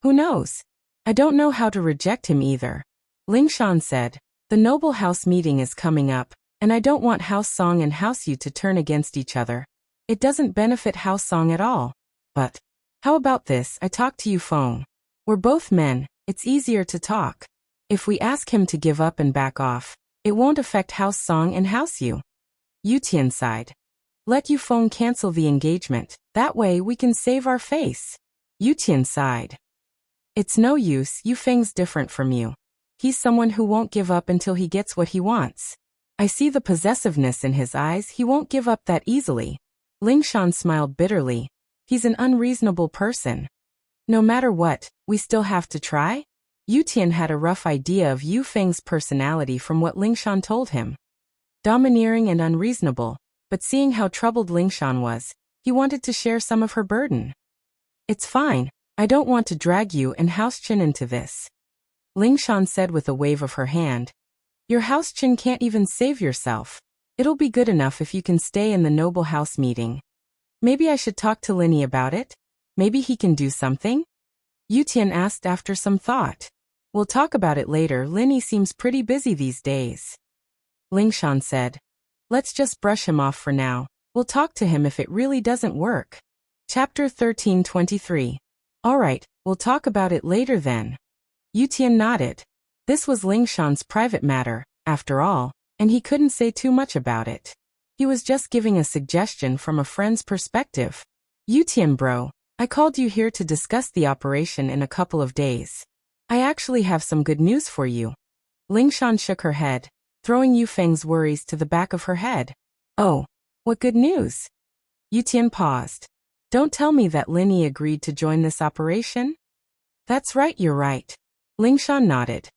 "Who knows? I don't know how to reject him either." Lingshan said, "The noble house meeting is coming up, and I don't want House Song and House Yu to turn against each other. It doesn't benefit House Song at all. But how about this? I talk to Yufeng. We're both men, it's easier to talk. If we ask him to give up and back off, it won't affect House Song and House Yu." Yutian sighed. "Let Yufeng cancel the engagement, that way we can save our face." Yutian sighed. "It's no use, Yufeng's different from you. He's someone who won't give up until he gets what he wants. I see the possessiveness in his eyes, he won't give up that easily." Lingshan smiled bitterly. "He's an unreasonable person." "No matter what, we still have to try?" Yutian had a rough idea of Yufeng's personality from what Lingshan told him. Domineering and unreasonable, but seeing how troubled Lingshan was, he wanted to share some of her burden. "It's fine, I don't want to drag you and House Chin into this," Lingshan said with a wave of her hand. "Your House Chin can't even save yourself. It'll be good enough if you can stay in the noble house meeting. Maybe I should talk to Linny about it? Maybe he can do something?" Yutian asked after some thought. "We'll talk about it later, Linny seems pretty busy these days." Lingshan said. "Let's just brush him off for now. We'll talk to him if it really doesn't work." Chapter 13:23. "Alright, we'll talk about it later then." Yutian nodded. This was Lingshan's private matter, after all, and he couldn't say too much about it. He was just giving a suggestion from a friend's perspective. "Yutian bro, I called you here to discuss the operation in a couple of days. I actually have some good news for you." Lingshan shook her head, throwing Yufeng's worries to the back of her head. "Oh, what good news?" Yutian paused. "Don't tell me that Linny agreed to join this operation?" "That's right, you're right." Lingshan nodded.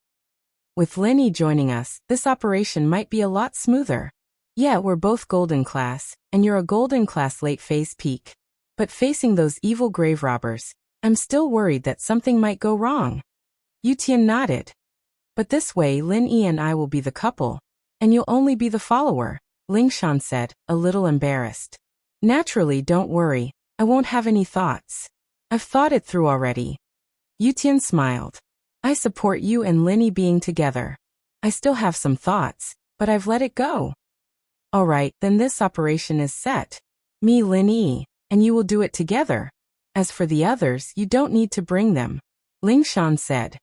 "With Linny joining us, this operation might be a lot smoother. Yeah, we're both golden class, and you're a golden class late phase peak. But facing those evil grave robbers, I'm still worried that something might go wrong." Yutian nodded. "But this way Lin Yi and I will be the couple, and you'll only be the follower," Lingshan said, a little embarrassed. "Naturally, don't worry, I won't have any thoughts. I've thought it through already." Yutian smiled. "I support you and Linny being together. I still have some thoughts, but I've let it go." "Alright, then this operation is set. Me, Lin Yi, and you will do it together. As for the others, you don't need to bring them," Lingshan said.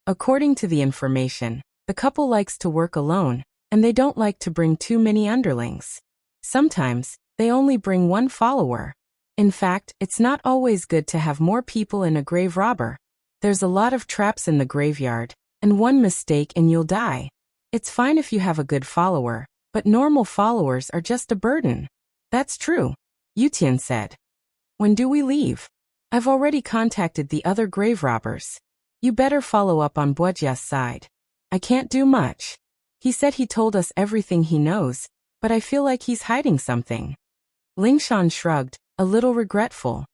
According to the information, the couple likes to work alone, and they don't like to bring too many underlings. Sometimes, they only bring one follower. In fact, it's not always good to have more people in a grave robber. There's a lot of traps in the graveyard, and one mistake and you'll die. It's fine if you have a good follower, but normal followers are just a burden. "That's true," Yutian said. "When do we leave?" "I've already contacted the other grave robbers. You better follow up on Bujia's side." "I can't do much. He said he told us everything he knows, but I feel like he's hiding something." Lingshan shrugged, a little regretful.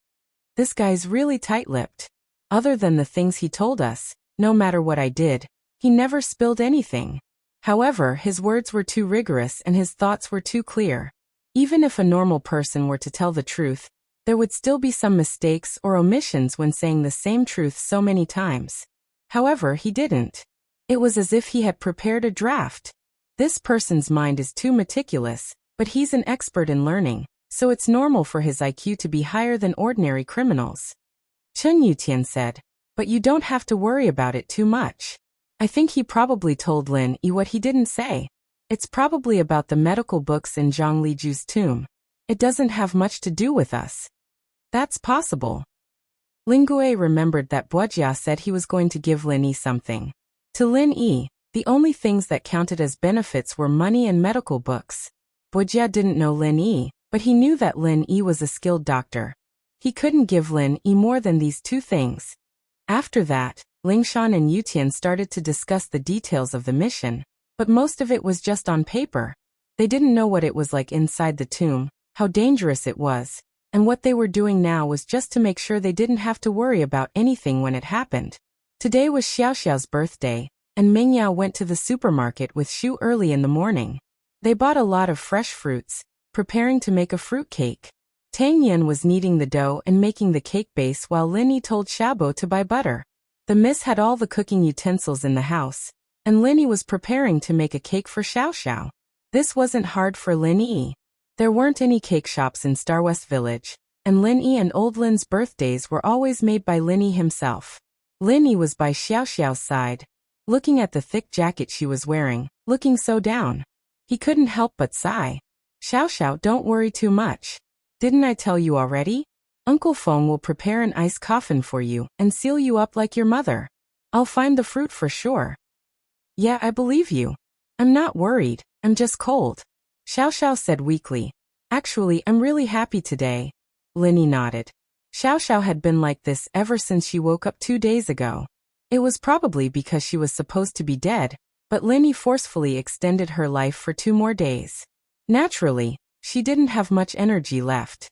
"This guy's really tight-lipped. Other than the things he told us, No matter what I did, he never spilled anything. However, his words were too rigorous and his thoughts were too clear. Even if a normal person were to tell the truth, there would still be some mistakes or omissions when saying the same truth so many times. However, he didn't. It was as if he had prepared a draft. This person's mind is too meticulous, but he's an expert in learning, so it's normal for his IQ to be higher than ordinary criminals. Chen Yutian said, but you don't have to worry about it too much. I think he probably told Lin Yi what he didn't say. It's probably about the medical books in Zhang Liju's tomb. It doesn't have much to do with us. That's possible. Lingue remembered that Wuxia said he was going to give Lin Yi something. To Lin Yi, the only things that counted as benefits were money and medical books. Wuxia didn't know Lin Yi, but he knew that Lin Yi was a skilled doctor. He couldn't give Lin Yi more than these two things. After that, Lingshan and Yutian started to discuss the details of the mission, but most of it was just on paper. They didn't know what it was like inside the tomb, how dangerous it was, and what they were doing now was just to make sure they didn't have to worry about anything when it happened. Today was Xiaoxiao's birthday, and Mingyao went to the supermarket with Shu early in the morning. They bought a lot of fresh fruits, preparing to make a fruit cake. Tang Yin was kneading the dough and making the cake base while Lin Yi told Xiaobo to buy butter. The miss had all the cooking utensils in the house, and Lin Yi was preparing to make a cake for Xiaoxiao. This wasn't hard for Lin Yi. There weren't any cake shops in Star West Village, and Lin Yi and Old Lin's birthdays were always made by Lin Yi himself. Lin Yi was by Xiaoxiao's side, looking at the thick jacket she was wearing, looking so down. He couldn't help but sigh. Xiaoxiao, don't worry too much. Didn't I tell you already? Uncle Feng will prepare an ice coffin for you and seal you up like your mother. I'll find the fruit for sure. Yeah, I believe you. I'm not worried, I'm just cold. Xiaoxiao said weakly. Actually, I'm really happy today. Lin Yi nodded. Xiaoxiao had been like this ever since she woke up 2 days ago. It was probably because she was supposed to be dead, but Lin Yi forcefully extended her life for 2 more days. Naturally, she didn't have much energy left.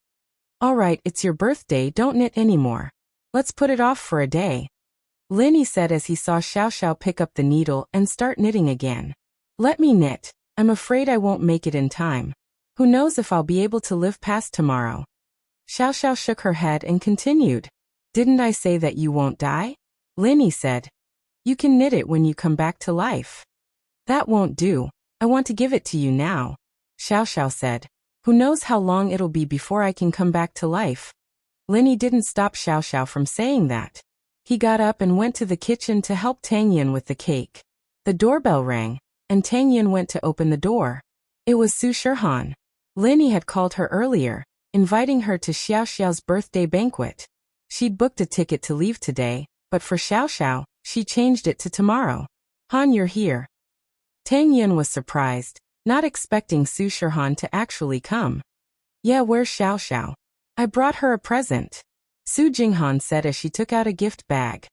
Alright, it's your birthday, don't knit anymore. Let's put it off for a day. Lin Yi said as he saw Xiaoxiao pick up the needle and start knitting again. Let me knit. I'm afraid I won't make it in time. Who knows if I'll be able to live past tomorrow. Xiaoxiao shook her head and continued. Didn't I say that you won't die? Lin Yi said. You can knit it when you come back to life. That won't do. I want to give it to you now. Xiaoxiao said. Who knows how long it'll be before I can come back to life? Lin Yi didn't stop Xiaoxiao from saying that. He got up and went to the kitchen to help Tang Yin with the cake. The doorbell rang, and Tang Yin went to open the door. It was Su Shihan. Lin Yi had called her earlier, inviting her to Xiaoxiao's birthday banquet. She'd booked a ticket to leave today, but for Xiaoxiao, she changed it to tomorrow. Han, you're here. Tang Yin was surprised, not expecting Su Shihan to actually come. Yeah, where's Xiaoxiao? I brought her a present. Su Jinghan said as she took out a gift bag.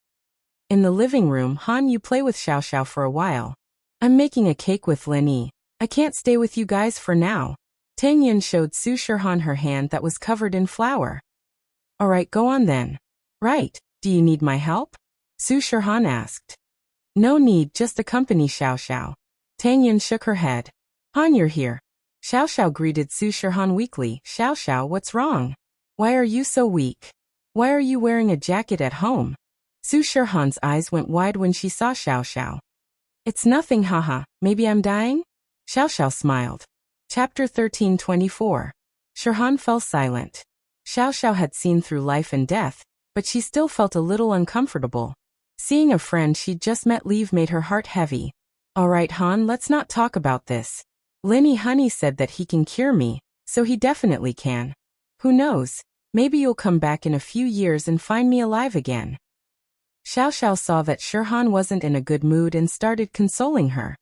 In the living room, Han, you play with Xiaoxiao for a while. I'm making a cake with Lin Yi. I can't stay with you guys for now. Tang Yin showed Su Shihan her hand that was covered in flour. Alright, go on then. Right, do you need my help? Su Shihan asked. No need, just accompany Xiaoxiao. Tang Yin shook her head. Han, you're here. Xiaoxiao greeted Su Shihan weakly. Xiaoxiao, what's wrong? Why are you so weak? Why are you wearing a jacket at home? Su Shihan's eyes went wide when she saw Xiaoxiao. It's nothing, haha, maybe I'm dying? Xiaoxiao smiled. Chapter 13:24. Shihan fell silent. Xiaoxiao had seen through life and death, but she still felt a little uncomfortable. Seeing a friend she'd just met leave made her heart heavy. Alright, Han, let's not talk about this. Lin Yi Honey said that he can cure me, so he definitely can. Who knows, maybe you'll come back in a few years and find me alive again. Xiaoxiao saw that Shihan wasn't in a good mood and started consoling her.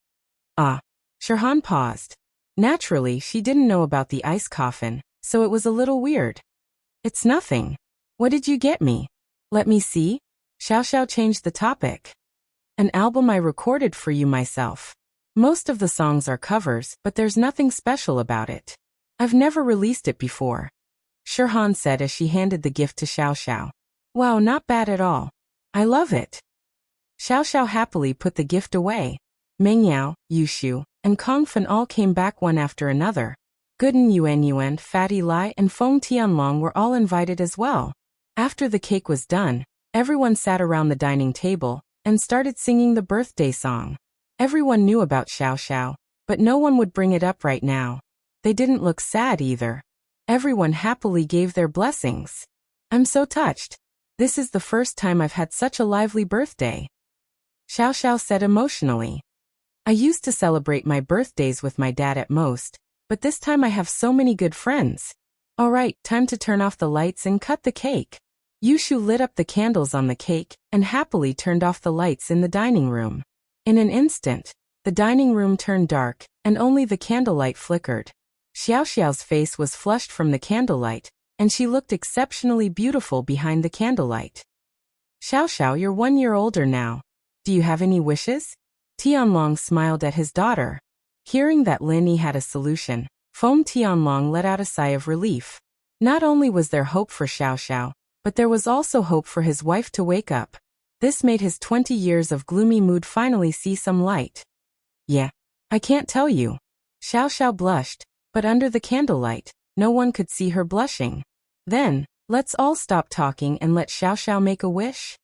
Ah. Shihan paused. Naturally, she didn't know about the ice coffin, so it was a little weird. It's nothing. What did you get me? Let me see. Xiaoxiao changed the topic. An album I recorded for you myself. Most of the songs are covers, but there's nothing special about it. I've never released it before. Shihan said as she handed the gift to Xiaoxiao. Wow, not bad at all. I love it. Xiao Xiao happily put the gift away. Meng Yao, Yushu, and Kong Fen all came back one after another. Gooden Yuan, Fatty Lai, and Feng Tianlong were all invited as well. After the cake was done, everyone sat around the dining table and started singing the birthday song. Everyone knew about Xiao Xiao, but no one would bring it up right now. They didn't look sad either. Everyone happily gave their blessings. I'm so touched. This is the first time I've had such a lively birthday. Xiao Xiao said emotionally. I used to celebrate my birthdays with my dad at most, but this time I have so many good friends. Alright, time to turn off the lights and cut the cake. Yushu lit up the candles on the cake and happily turned off the lights in the dining room. In an instant, the dining room turned dark and only the candlelight flickered. Xiao Xiao's face was flushed from the candlelight, and she looked exceptionally beautiful behind the candlelight. Xiao Xiao, you're 1 year older now. Do you have any wishes? Tianlong smiled at his daughter. Hearing that Lin Yi had a solution, Feng Tianlong let out a sigh of relief. Not only was there hope for Xiao Xiao, but there was also hope for his wife to wake up. This made his 20 years of gloomy mood finally see some light. Yeah, I can't tell you. Xiao Xiao blushed, but under the candlelight, no one could see her blushing. Then, let's all stop talking and let Xiao Xiao make a wish?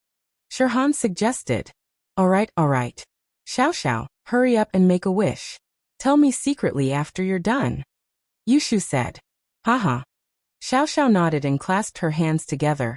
Shirhan suggested. Alright. Xiao Xiao, hurry up and make a wish. Tell me secretly after you're done. Yushu said. Haha. Xiao Xiao nodded and clasped her hands together.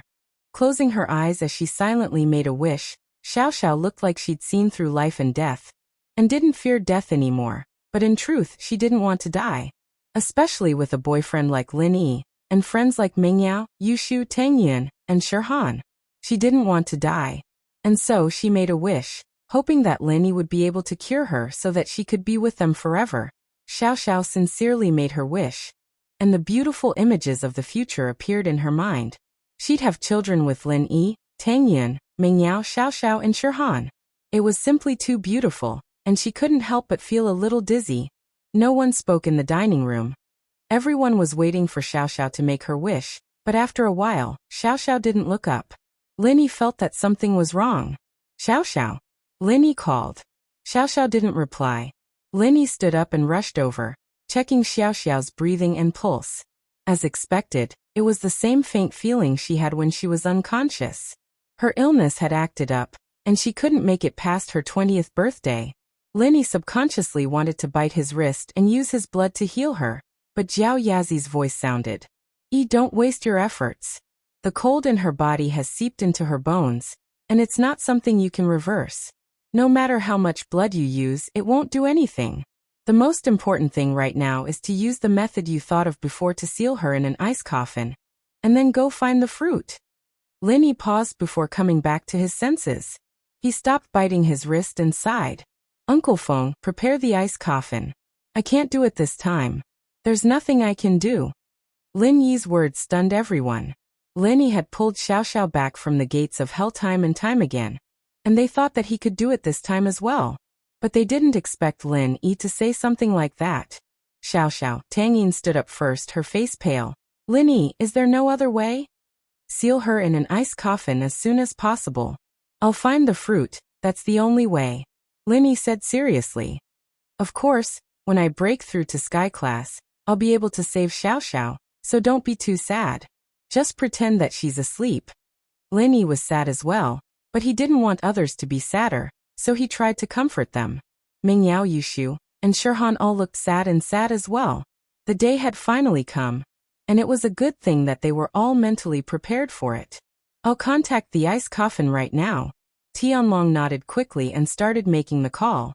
Closing her eyes as she silently made a wish, Xiao Xiao looked like she'd seen through life and death, and didn't fear death anymore, but in truth she didn't want to die. Especially with a boyfriend like Lin Yi, and friends like Meng Yao, Yushu, Tang Yun, and Shirhan. She didn't want to die. And so she made a wish, hoping that Lin Yi would be able to cure her so that she could be with them forever. Xiao Xiao sincerely made her wish, and the beautiful images of the future appeared in her mind. She'd have children with Lin Yi, Tang Yun, Meng Yao, Xiao Xiao, and Shirhan. It was simply too beautiful, and she couldn't help but feel a little dizzy. No one spoke in the dining room. Everyone was waiting for Xiao Xiao to make her wish, but after a while, Xiao Xiao didn't look up. Lin Yi felt that something was wrong. Xiao Xiao. Lin Yi called. Xiao Xiao didn't reply. Lin Yi stood up and rushed over, checking Xiao Xiao's breathing and pulse. As expected, it was the same faint feeling she had when she was unconscious. Her illness had acted up, and she couldn't make it past her 20th birthday. Lin Yi subconsciously wanted to bite his wrist and use his blood to heal her, but Jiao Yazi's voice sounded. Don't waste your efforts. The cold in her body has seeped into her bones, and it's not something you can reverse. No matter how much blood you use, it won't do anything. The most important thing right now is to use the method you thought of before to seal her in an ice coffin, and then go find the fruit. Lin Yi paused before coming back to his senses. He stopped biting his wrist and sighed. Uncle Feng, prepare the ice coffin. I can't do it this time. There's nothing I can do. Lin Yi's words stunned everyone. Lin Yi had pulled Xiao Xiao back from the gates of hell time and time again, and they thought that he could do it this time as well. But they didn't expect Lin Yi to say something like that. Xiao Xiao, Tang Yin stood up first, her face pale. Lin Yi, is there no other way? Seal her in an ice coffin as soon as possible. I'll find the fruit, that's the only way. Lin Yi said seriously. Of course, when I break through to Sky Class, I'll be able to save Xiao Xiao, so don't be too sad. Just pretend that she's asleep. Lin Yi was sad as well, but he didn't want others to be sadder, so he tried to comfort them. Meng Yao, Yushu, and Shirhan all looked sad as well. The day had finally come, and it was a good thing that they were all mentally prepared for it. I'll contact the ice coffin right now. Tianlong nodded quickly and started making the call.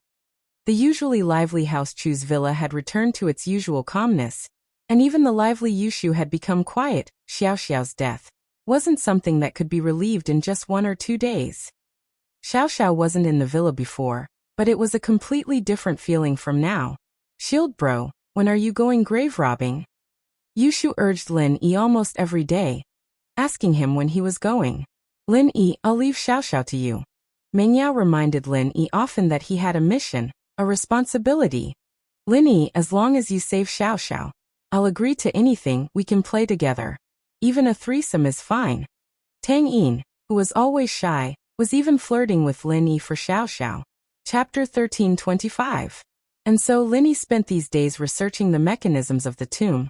The usually lively House Chu's villa had returned to its usual calmness, and even the lively Yushu had become quiet. Xiao Xiao's death wasn't something that could be relieved in just 1 or 2 days. Xiao Xiao wasn't in the villa before, but it was a completely different feeling from now. Shield bro, when are you going grave robbing? Yushu urged Lin Yi almost every day, asking him when he was going. Lin Yi, I'll leave Xiao Xiao to you. Meng Yao reminded Lin Yi often that he had a mission, a responsibility. Lin Yi, as long as you save Xiao Xiao, I'll agree to anything. We can play together. Even a threesome is fine. Tang Yin, who was always shy, was even flirting with Lin Yi for Xiao Xiao. Chapter 1325. And so Lin Yi spent these days researching the mechanisms of the tomb,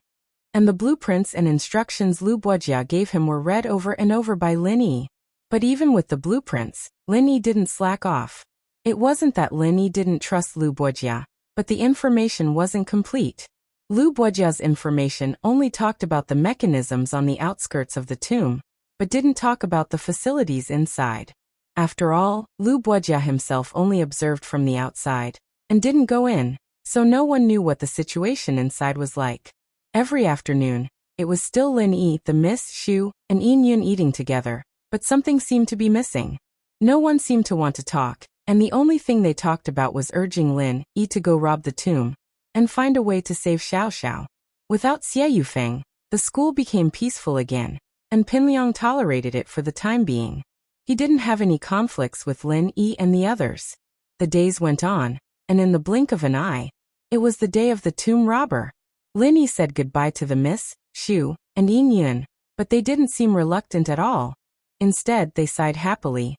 and the blueprints and instructions Lu Buojia gave him were read over and over by Lin Yi. But even with the blueprints, Lin Yi didn't slack off. It wasn't that Lin Yi didn't trust Lu Buojia, but the information wasn't complete. Lu Buojia's information only talked about the mechanisms on the outskirts of the tomb, but didn't talk about the facilities inside. After all, Lu Buojia himself only observed from the outside, and didn't go in, so no one knew what the situation inside was like. Every afternoon, it was still Lin Yi, the Miss Shu, and Yin Yun eating together, but something seemed to be missing. No one seemed to want to talk, and the only thing they talked about was urging Lin Yi to go rob the tomb and find a way to save Xiao Xiao. Without Xie Yufeng, the school became peaceful again, and Pinliang tolerated it for the time being. He didn't have any conflicts with Lin Yi and the others. The days went on, and in the blink of an eye, it was the day of the tomb robber. Lin Yi said goodbye to the Miss Shu and Yin Yun, but they didn't seem reluctant at all. Instead, they sighed happily.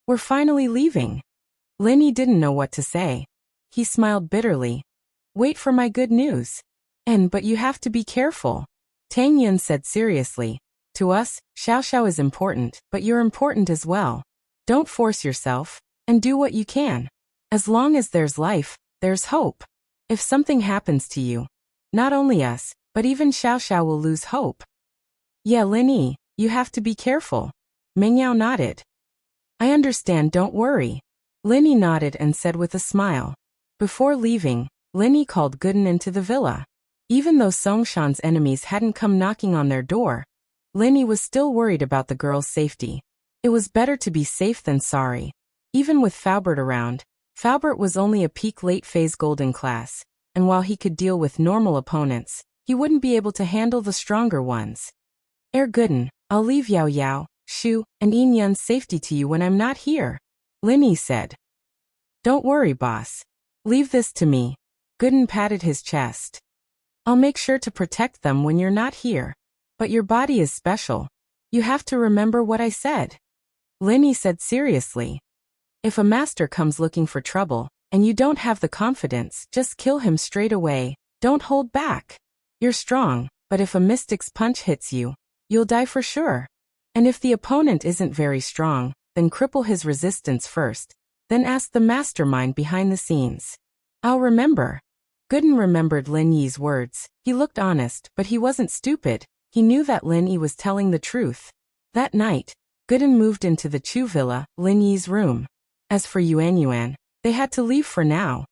"We're finally leaving." Lin Yi didn't know what to say. He smiled bitterly. "Wait for my good news. But you have to be careful," Tang Yun said seriously. "To us, Xiao Xiao is important, but you're important as well. Don't force yourself, and do what you can. As long as there's life, there's hope. If something happens to you, not only us, but even Xiao Xiao will lose hope." "Yeah, Lin Yi, you have to be careful." Mengyao nodded. "I understand, don't worry." Lin Yi nodded and said with a smile. Before leaving, Lin Yi called Gooden into the villa. Even though Songshan's enemies hadn't come knocking on their door, Lin Yi was still worried about the girl's safety. It was better to be safe than sorry. Even with Faubert around, Faubert was only a peak late phase golden class, and while he could deal with normal opponents, he wouldn't be able to handle the stronger ones. Gooden, I'll leave Yao Yao, Shu, and Yin Yun's safety to you when I'm not here," Lin Yi said. "Don't worry, boss. Leave this to me." Gooden patted his chest. "I'll make sure to protect them when you're not here. But your body is special. You have to remember what I said," Lin Yi said seriously. "If a master comes looking for trouble, and you don't have the confidence, just kill him straight away. Don't hold back. You're strong, but if a mystic's punch hits you, you'll die for sure. And if the opponent isn't very strong, then cripple his resistance first, then ask the mastermind behind the scenes." "I'll remember." Gooden remembered Lin Yi's words. He looked honest, but he wasn't stupid. He knew that Lin Yi was telling the truth. That night, Gooden moved into the Chu villa, Lin Yi's room. As for Yuan Yuan, they had to leave for now.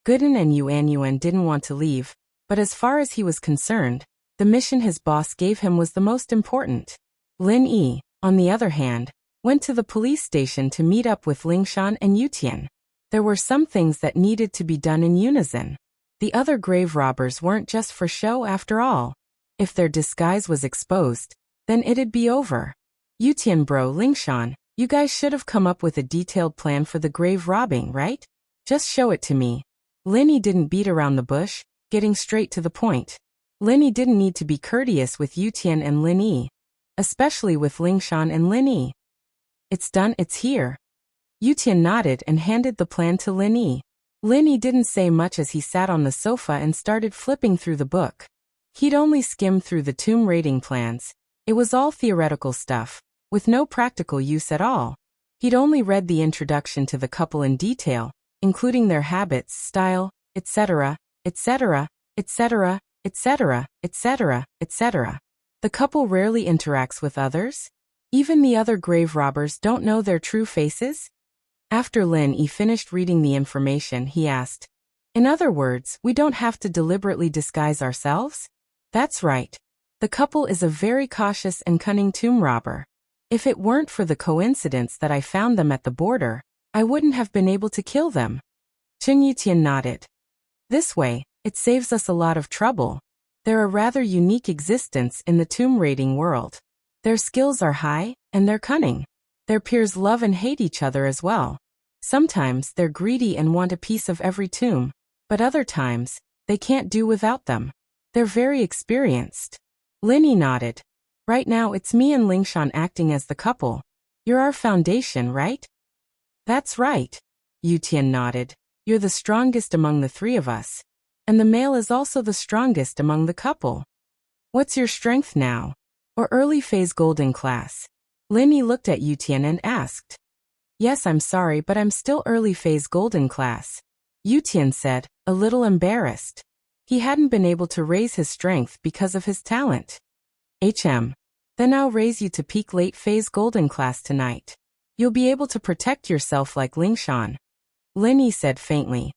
Gooden and Yuan Yuan didn't want to leave, but as far as he was concerned, the mission his boss gave him was the most important. Lin Yi, on the other hand, went to the police station to meet up with Lingshan and Yutian. There were some things that needed to be done in unison. The other grave robbers weren't just for show after all. If their disguise was exposed, then it'd be over. "Yutian bro, Lingshan, you guys should have come up with a detailed plan for the grave robbing, right? Just show it to me." Lin Yi didn't beat around the bush, getting straight to the point. Lin Yi didn't need to be courteous with Yutian and Lin Yi, especially with Lingshan and Lin Yi. "It's done, it's here." Yutian nodded and handed the plan to Lin Yi. Lin Yi didn't say much as he sat on the sofa and started flipping through the book. He'd only skimmed through the tomb raiding plans. It was all theoretical stuff, with no practical use at all. He'd only read the introduction to the couple in detail, including their habits, style, etc., etc., etc., etc., etc., etc. The couple rarely interacts with others. Even the other grave robbers don't know their true faces. After Lin Yi finished reading the information, he asked, "In other words, we don't have to deliberately disguise ourselves?" "That's right. The couple is a very cautious and cunning tomb robber. If it weren't for the coincidence that I found them at the border, I wouldn't have been able to kill them." Chen Yutian nodded. "This way, it saves us a lot of trouble. They're a rather unique existence in the tomb raiding world. Their skills are high, and they're cunning. Their peers love and hate each other as well. Sometimes they're greedy and want a piece of every tomb, but other times, they can't do without them. They're very experienced." Lin Yi nodded. "Right now it's me and Lingshan acting as the couple. You're our foundation, right? That's right. Yutian nodded. You're the strongest among the three of us. And the male is also the strongest among the couple. What's your strength now? Or early phase golden class? Linny looked at Yutian and asked. Yes, I'm sorry, but I'm still early phase golden class. Yutian said, a little embarrassed. He hadn't been able to raise his strength because of his talent. Then I'll raise you to peak late phase golden class tonight. You'll be able to protect yourself like Lingshan. Linny said faintly.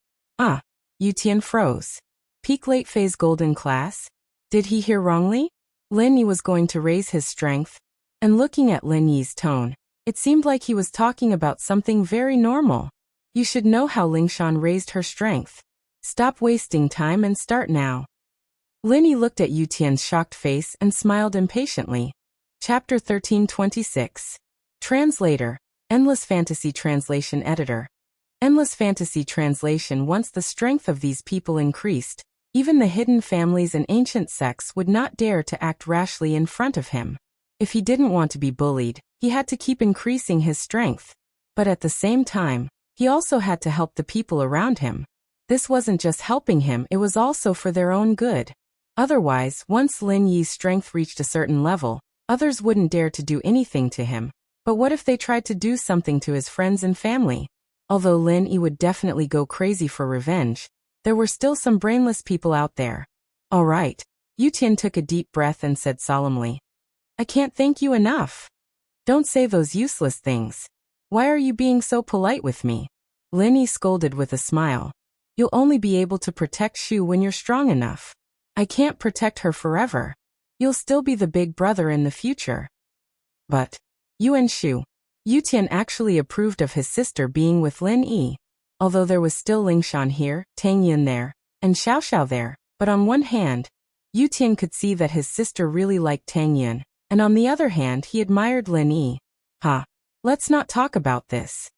Yutian froze. Peak late phase golden class? Did he hear wrongly? Linny was going to raise his strength, and looking at Lin Yi's tone, it seemed like he was talking about something very normal. You should know how Lingshan raised her strength. Stop wasting time and start now. Linny looked at Yutian's shocked face and smiled impatiently. Chapter 1326. Translator. Endless Fantasy Translation Editor. Endless Fantasy Translation. Once the strength of these people increased, even the hidden families and ancient sects would not dare to act rashly in front of him. If he didn't want to be bullied, he had to keep increasing his strength. But at the same time, he also had to help the people around him. This wasn't just helping him, it was also for their own good. Otherwise, once Lin Yi's strength reached a certain level, others wouldn't dare to do anything to him. But what if they tried to do something to his friends and family? Although Lin Yi would definitely go crazy for revenge, there were still some brainless people out there. All right. Yutian took a deep breath and said solemnly. I can't thank you enough. Don't say those useless things. Why are you being so polite with me? Lin Yi scolded with a smile. You'll only be able to protect Shu when you're strong enough. I can't protect her forever. You'll still be the big brother in the future. But, you and Shu. Yutian actually approved of his sister being with Lin Yi. Although there was still Lingshan here, Tang Yun there, and Xiao Xiao there, but on one hand, Yutian could see that his sister really liked Tang Yun, and on the other hand he admired Lin Yi. Let's not talk about this.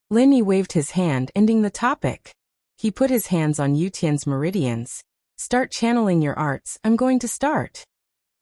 Lin Yi waved his hand, ending the topic. He put his hands on Yutian's meridians. Start channeling your arts, I'm going to start.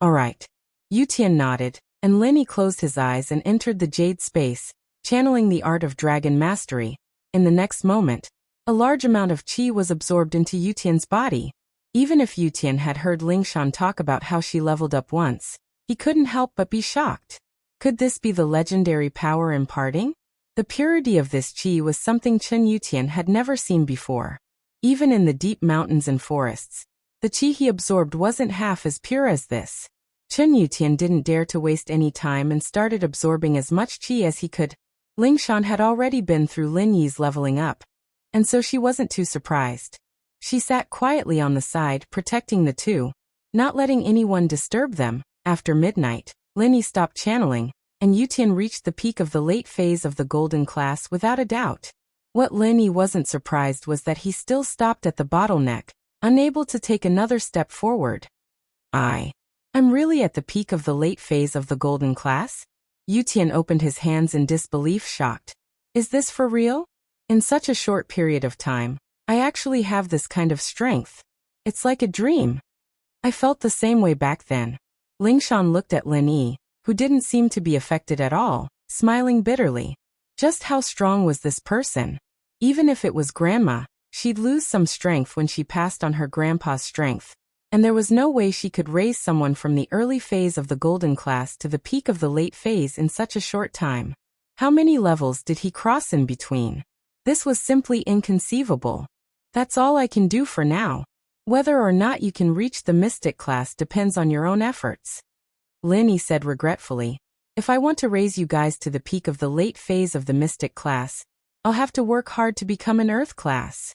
Alright. Yutian nodded, and Lin Yi closed his eyes and entered the jade space, channeling the art of dragon mastery. In the next moment, a large amount of qi was absorbed into Yutian's body. Even if Yutian had heard Lingshan talk about how she leveled up once, he couldn't help but be shocked. Could this be the legendary power imparting? The purity of this qi was something Chen Yutian had never seen before. Even in the deep mountains and forests, the qi he absorbed wasn't half as pure as this. Chen Yutian didn't dare to waste any time and started absorbing as much qi as he could. Lingshan had already been through Lin Yi's leveling up, and so she wasn't too surprised. She sat quietly on the side, protecting the two, not letting anyone disturb them. After midnight, Lin Yi stopped channeling, and Yutian reached the peak of the late phase of the golden class without a doubt. What Lin Yi wasn't surprised was that he still stopped at the bottleneck, unable to take another step forward. I'm really at the peak of the late phase of the golden class? Yutian opened his hands in disbelief, shocked. Is this for real? In such a short period of time, I actually have this kind of strength. It's like a dream. I felt the same way back then. Lingshan looked at Lin Yi, who didn't seem to be affected at all, smiling bitterly. Just how strong was this person? Even if it was grandma, she'd lose some strength when she passed on her grandpa's strength. And there was no way she could raise someone from the early phase of the golden class to the peak of the late phase in such a short time. How many levels did he cross in between? This was simply inconceivable. That's all I can do for now. Whether or not you can reach the mystic class depends on your own efforts. Lin Yi said regretfully. If I want to raise you guys to the peak of the late phase of the mystic class, I'll have to work hard to become an earth class.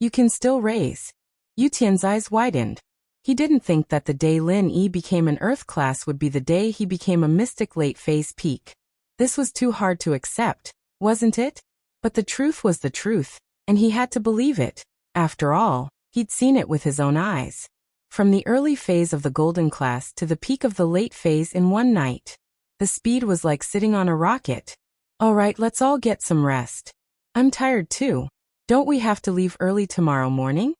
You can still raise. Yutian's eyes widened. He didn't think that the day Lin Yi became an earth class would be the day he became a mystic late phase peak. This was too hard to accept, wasn't it? But the truth was the truth, and he had to believe it. After all, he'd seen it with his own eyes. From the early phase of the golden class to the peak of the late phase in one night. The speed was like sitting on a rocket. Alright, let's all get some rest. I'm tired too. Don't we have to leave early tomorrow morning?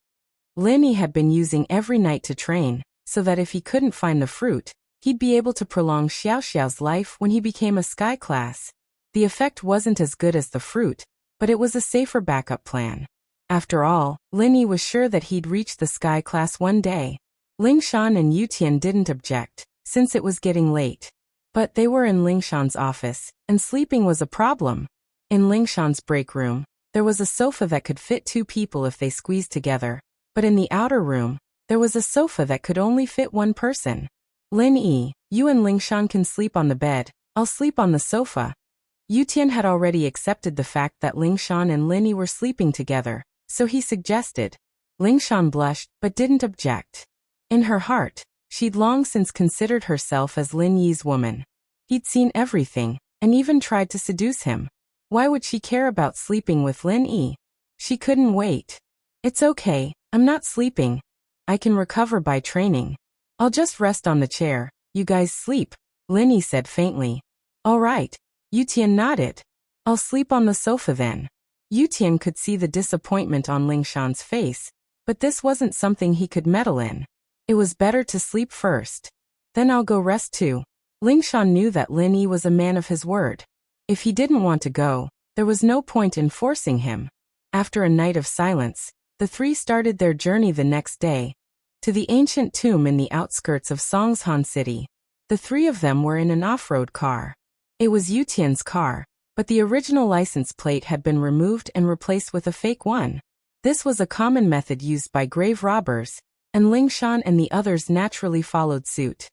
Lin Yi had been using every night to train, so that if he couldn't find the fruit, he'd be able to prolong Xiao Xiao's life when he became a sky class. The effect wasn't as good as the fruit, but it was a safer backup plan. After all, Lin Yi was sure that he'd reach the sky class one day. Ling Shan and Yu Tian didn't object, since it was getting late. But they were in Ling Shan's office, and sleeping was a problem. In Ling Shan's break room, there was a sofa that could fit 2 people if they squeezed together, but in the outer room, there was a sofa that could only fit 1 person. Lin Yi, you and Ling Shan can sleep on the bed, I'll sleep on the sofa. Yu Tian had already accepted the fact that Ling Shan and Lin Yi were sleeping together, so he suggested. Ling Shan blushed, but didn't object. In her heart, she'd long since considered herself as Lin Yi's woman. He'd seen everything, and even tried to seduce him. Why would she care about sleeping with Lin Yi? She couldn't wait. It's okay, I'm not sleeping. I can recover by training. I'll just rest on the chair, you guys sleep, Lin Yi said faintly. All right, Yu Tian nodded. I'll sleep on the sofa then. Yu Tian could see the disappointment on Ling Shan's face, but this wasn't something he could meddle in. It was better to sleep first. Then I'll go rest too. Ling Shan knew that Lin Yi was a man of his word. If he didn't want to go, there was no point in forcing him. After a night of silence, the 3 started their journey the next day, to the ancient tomb in the outskirts of Songshan City. The 3 of them were in an off-road car. It was Yu Tian's car, but the original license plate had been removed and replaced with a fake one. This was a common method used by grave robbers, and Ling Shan and the others naturally followed suit.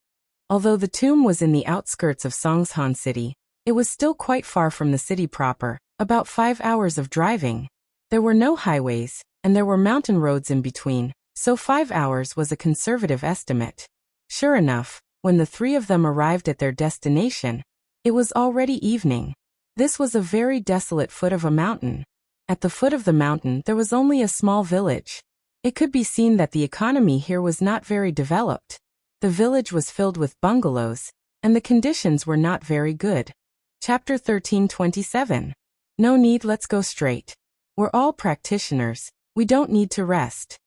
Although the tomb was in the outskirts of Songshan City, it was still quite far from the city proper, about 5 hours of driving. There were no highways, and there were mountain roads in between, so 5 hours was a conservative estimate. Sure enough, when the 3 of them arrived at their destination, it was already evening. This was a very desolate foot of a mountain. At the foot of the mountain there was only a small village. It could be seen that the economy here was not very developed. The village was filled with bungalows, and the conditions were not very good. Chapter 1327. No need, let's go straight. We're all practitioners, we don't need to rest.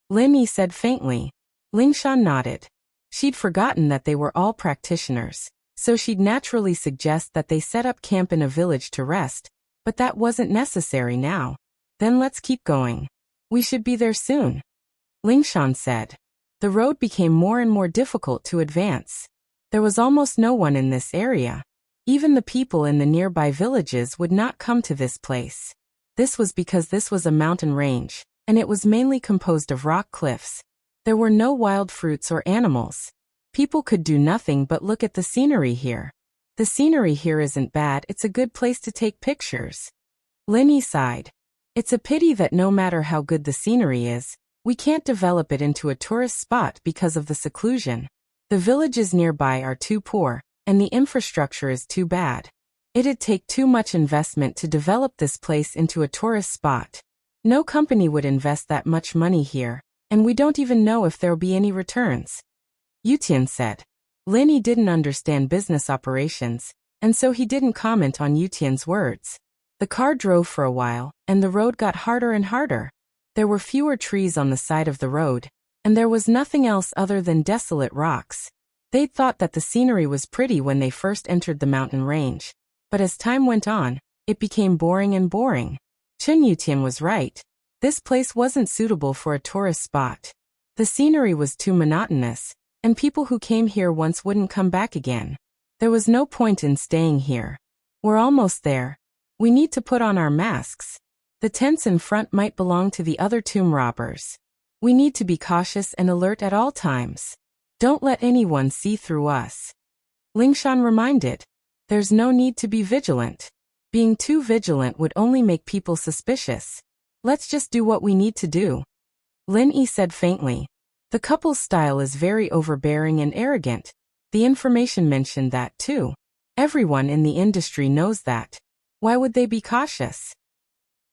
Lin Yi said faintly. Ling Shan nodded. She'd forgotten that they were all practitioners, so she'd naturally suggest that they set up camp in a village to rest, but that wasn't necessary now. Then let's keep going. We should be there soon. Ling Shan said. The road became more and more difficult to advance. There was almost no one in this area. Even the people in the nearby villages would not come to this place. This was because this was a mountain range, and it was mainly composed of rock cliffs. There were no wild fruits or animals. People could do nothing but look at the scenery here. The scenery here isn't bad, it's a good place to take pictures. Lin Yi sighed. It's a pity that no matter how good the scenery is, we can't develop it into a tourist spot because of the seclusion. The villages nearby are too poor, and the infrastructure is too bad. It'd take too much investment to develop this place into a tourist spot. No company would invest that much money here, and we don't even know if there'll be any returns. Yu Tian said. Lin Yi didn't understand business operations, and so he didn't comment on Yu Tian's words. The car drove for a while, and the road got harder and harder. There were fewer trees on the side of the road, and there was nothing else other than desolate rocks. They'd thought that the scenery was pretty when they first entered the mountain range, but as time went on, it became boring and boring. Yu Tian was right. This place wasn't suitable for a tourist spot. The scenery was too monotonous, and people who came here once wouldn't come back again. There was no point in staying here. We're almost there. We need to put on our masks. The tents in front might belong to the other tomb robbers. We need to be cautious and alert at all times. Don't let anyone see through us. Ling Shan reminded. There's no need to be vigilant. Being too vigilant would only make people suspicious. Let's just do what we need to do. Lin Yi said faintly. The couple's style is very overbearing and arrogant. The information mentioned that too. Everyone in the industry knows that. Why would they be cautious?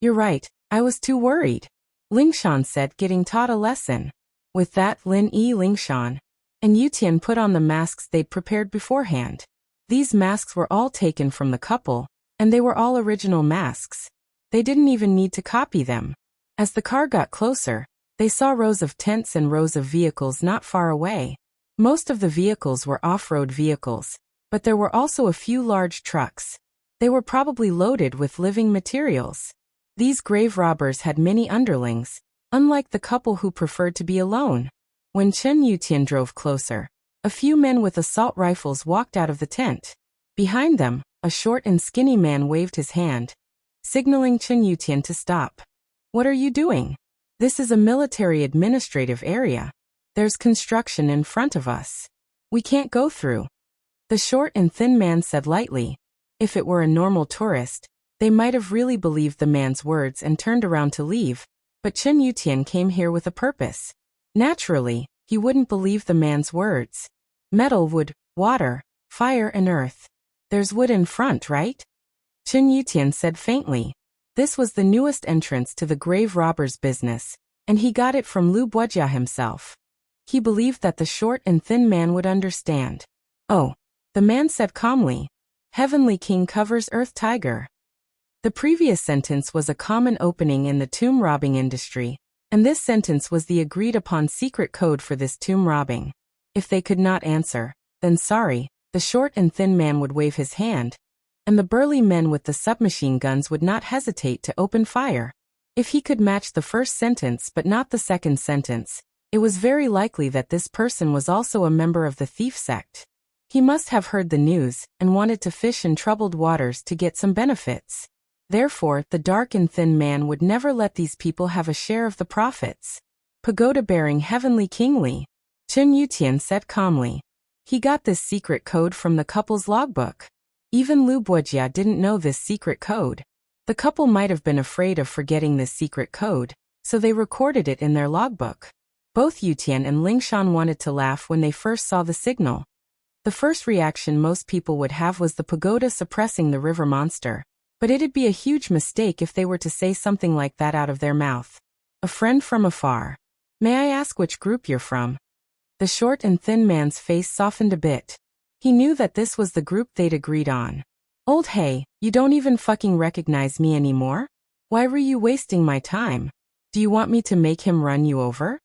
You're right, I was too worried. Ling Shan said, getting taught a lesson. With that, Lin Yi, Ling Shan, and Yu Tian put on the masks they'd prepared beforehand. These masks were all taken from the couple, and they were all original masks. They didn't even need to copy them. As the car got closer, they saw rows of tents and rows of vehicles not far away. Most of the vehicles were off-road vehicles, but there were also a few large trucks. They were probably loaded with living materials. These grave robbers had many underlings, unlike the couple who preferred to be alone. When Chen Yutian drove closer, a few men with assault rifles walked out of the tent. Behind them, a short and skinny man waved his hand, signaling Chen Yutian to stop. "What are you doing? This is a military administrative area. There's construction in front of us. We can't go through." The short and thin man said lightly. If it were a normal tourist, they might have really believed the man's words and turned around to leave, but Chen Yutian came here with a purpose. Naturally, he wouldn't believe the man's words. Metal, wood, water, fire and earth. There's wood in front, right? Chen Yutian said faintly. This was the newest entrance to the grave robbers business, and he got it from Wuxia himself. He believed that the short and thin man would understand. "Oh," the man said calmly. "Heavenly King covers Earth Tiger." The previous sentence was a common opening in the tomb robbing industry, and this sentence was the agreed-upon secret code for this tomb robbing. If they could not answer, then sorry, the short and thin man would wave his hand, and the burly men with the submachine guns would not hesitate to open fire. If he could match the first sentence but not the second sentence, it was very likely that this person was also a member of the thief sect. He must have heard the news and wanted to fish in troubled waters to get some benefits. Therefore, the dark and thin man would never let these people have a share of the profits. "Pagoda-bearing Heavenly Kingly," Chen Yutian said calmly. He got this secret code from the couple's logbook. Even Wuxia didn't know this secret code. The couple might have been afraid of forgetting this secret code, so they recorded it in their logbook. Both Yutian and Lingshan wanted to laugh when they first saw the signal. The first reaction most people would have was the pagoda suppressing the river monster, but it'd be a huge mistake if they were to say something like that out of their mouth. "A friend from afar. May I ask which group you're from?" The short and thin man's face softened a bit. He knew that this was the group they'd agreed on. "Old hey, you don't even fucking recognize me anymore? Why were you wasting my time? Do you want me to make him run you over?"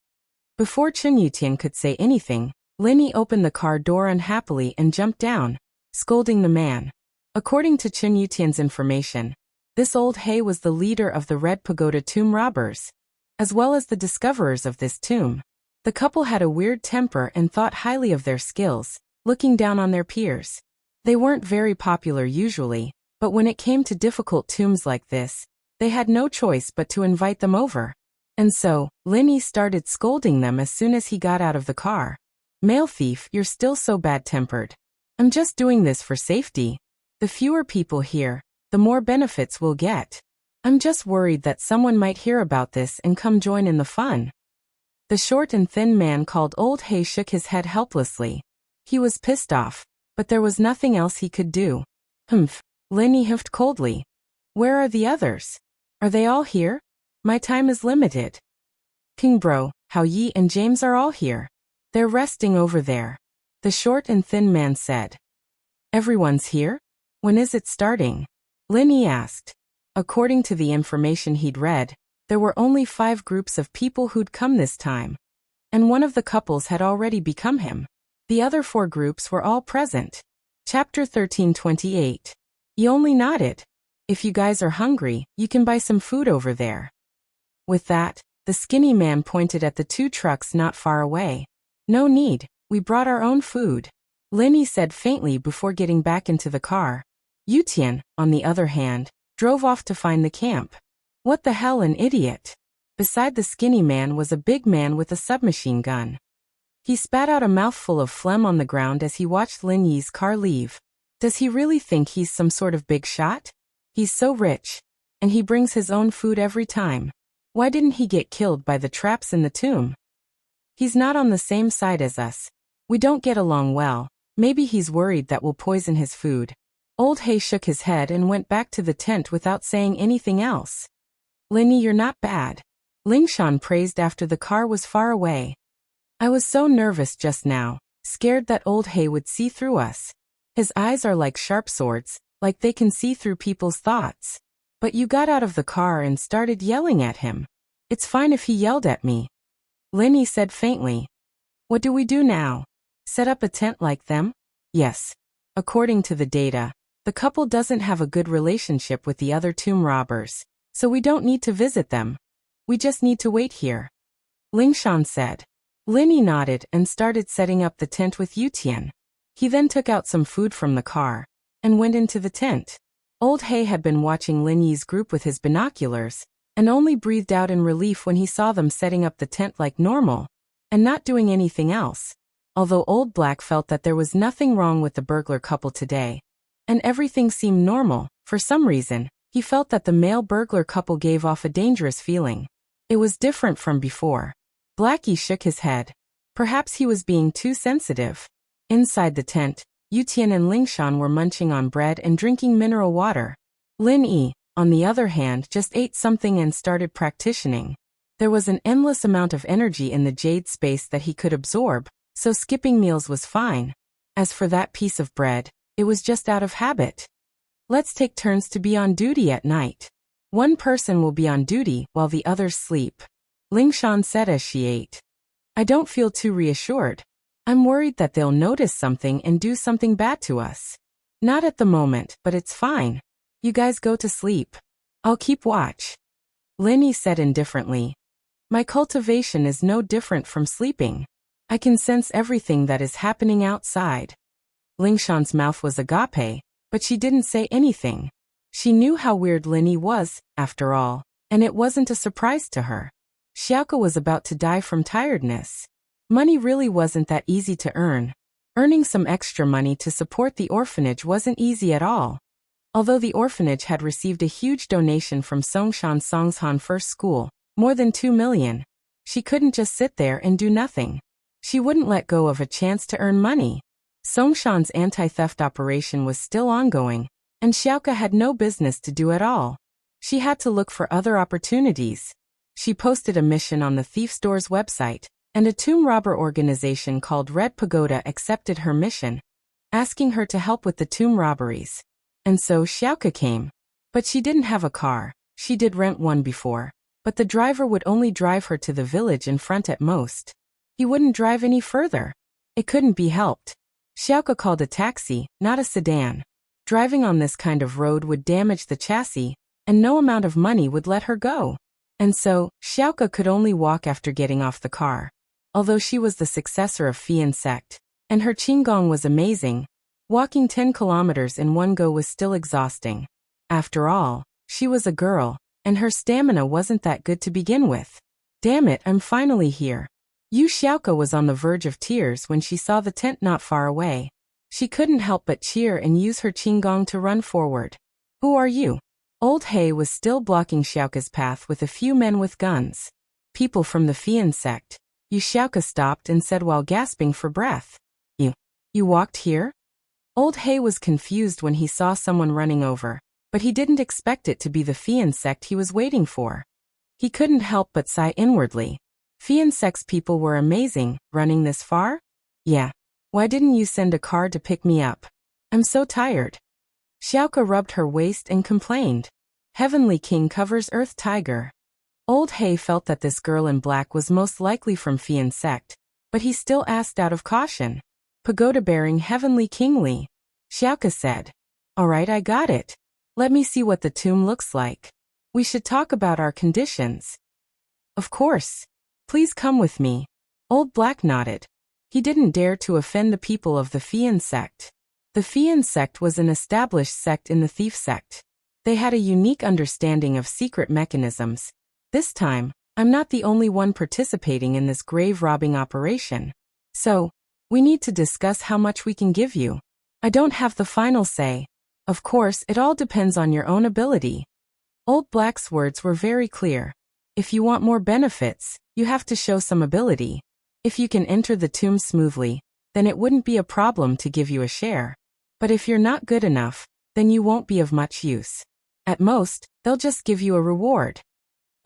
Before Chen Yutian could say anything, Linny opened the car door unhappily and jumped down, scolding the man. According to Chen Yutian's information, this old hey was the leader of the Red Pagoda tomb robbers, as well as the discoverers of this tomb. The couple had a weird temper and thought highly of their skills, looking down on their peers. They weren't very popular usually, but when it came to difficult tombs like this, they had no choice but to invite them over. And so, Linny started scolding them as soon as he got out of the car. "Male thief, you're still so bad-tempered. I'm just doing this for safety. The fewer people here, the more benefits we'll get. I'm just worried that someone might hear about this and come join in the fun." The short and thin man called Old Hay shook his head helplessly. He was pissed off, but there was nothing else he could do. "Humph," Linny huffed coldly. "Where are the others? Are they all here? My time is limited." "King Bro, Hao Yi and James are all here. They're resting over there," the short and thin man said. "Everyone's here? When is it starting?" Linny asked. According to the information he'd read, there were only 5 groups of people who'd come this time, and one of the couples had already become him. The other 4 groups were all present. Chapter 1328. He only nodded. "If you guys are hungry, you can buy some food over there." With that, the skinny man pointed at the 2 trucks not far away. "No need, we brought our own food," Linny said faintly before getting back into the car. Yutian, on the other hand, drove off to find the camp. What the hell, an idiot. Beside the skinny man was a big man with a submachine gun. He spat out a mouthful of phlegm on the ground as he watched Lin Yi's car leave. Does he really think he's some sort of big shot? He's so rich, and he brings his own food every time. Why didn't he get killed by the traps in the tomb? He's not on the same side as us. We don't get along well. Maybe he's worried that we'll poison his food. Old Hay shook his head and went back to the tent without saying anything else. "Linny, you're not bad," Lingshan praised after the car was far away. "I was so nervous just now, scared that Old Hay would see through us. His eyes are like sharp swords, like they can see through people's thoughts. But you got out of the car and started yelling at him. It's fine if he yelled at me," Linny said faintly. "What do we do now? Set up a tent like them?" "Yes. According to the data, The couple doesn't have a good relationship with the other tomb robbers, so we don't need to visit them. We just need to wait here. Lingshan said. Linny nodded and started setting up the tent with Yutian. He then took out some food from the car and went into the tent. Old He had been watching Lin Yi's group with his binoculars and only breathed out in relief when he saw them setting up the tent like normal and not doing anything else. Although Old Black felt that there was nothing wrong with the burglar couple today, and everything seemed normal, for some reason, he felt that the male burglar couple gave off a dangerous feeling. It was different from before. Blackie shook his head. Perhaps he was being too sensitive. Inside the tent, Yutian and Lingshan were munching on bread and drinking mineral water. Lin Yi, on the other hand, just ate something and started practicing. There was an endless amount of energy in the jade space that he could absorb, so skipping meals was fine. As for that piece of bread, it was just out of habit. Let's take turns to be on duty at night. One person will be on duty while the others sleep, Lingshan said as she ate. I don't feel too reassured. I'm worried that they'll notice something and do something bad to us. Not at the moment, but it's fine. You guys go to sleep. I'll keep watch. Linny said indifferently. My cultivation is no different from sleeping. I can sense everything that is happening outside. Lingshan's mouth was agape, but she didn't say anything. She knew how weird Linny was, after all, and it wasn't a surprise to her. Xiaoke was about to die from tiredness. Money really wasn't that easy to earn. Earning some extra money to support the orphanage wasn't easy at all. Although the orphanage had received a huge donation from Songshan Songshan First School, more than 2 million, she couldn't just sit there and do nothing. She wouldn't let go of a chance to earn money. Songshan's anti-theft operation was still ongoing, and Xiaoke had no business to do at all. She had to look for other opportunities. She posted a mission on the Thief Store's website, and a tomb robber organization called Red Pagoda accepted her mission, asking her to help with the tomb robberies. And so Xiaoke came. But she didn't have a car. She did rent one before, but the driver would only drive her to the village in front at most. He wouldn't drive any further. It couldn't be helped. Xiaoke called a taxi, not a sedan. Driving on this kind of road would damage the chassis, and no amount of money would let her go. And so, Xiaoke could only walk after getting off the car. Although she was the successor of Fian sect, and her qigong was amazing, walking 10 kilometers in one go was still exhausting. After all, she was a girl, and her stamina wasn't that good to begin with. Damn it, I'm finally here. Yu Xiaoke was on the verge of tears when she saw the tent not far away. She couldn't help but cheer and use her qigong to run forward. Who are you? Old He was still blocking Xiaoke's path with a few men with guns. People from the Fian sect. Yu Xiaoke stopped and said while gasping for breath. You walked here? Old He was confused when he saw someone running over, but he didn't expect it to be the Fian sect he was waiting for. He couldn't help but sigh inwardly. Fian sect's people were amazing, running this far? Yeah. Why didn't you send a car to pick me up? I'm so tired. Xiaoke rubbed her waist and complained. Heavenly King covers Earth Tiger. Old He felt that this girl in black was most likely from Fian sect, but he still asked out of caution. Pagoda bearing Heavenly Kingly. Xiaoke said. Alright, I got it. Let me see what the tomb looks like. We should talk about our conditions. Of course. Please come with me. Old Black nodded. He didn't dare to offend the people of the Fian sect. The Fian sect was an established sect in the Thief sect. They had a unique understanding of secret mechanisms. This time, I'm not the only one participating in this grave robbing operation. So, we need to discuss how much we can give you. I don't have the final say. Of course, it all depends on your own ability. Old Black's words were very clear. If you want more benefits, you have to show some ability. If you can enter the tomb smoothly, then it wouldn't be a problem to give you a share. But if you're not good enough, then you won't be of much use. At most, they'll just give you a reward.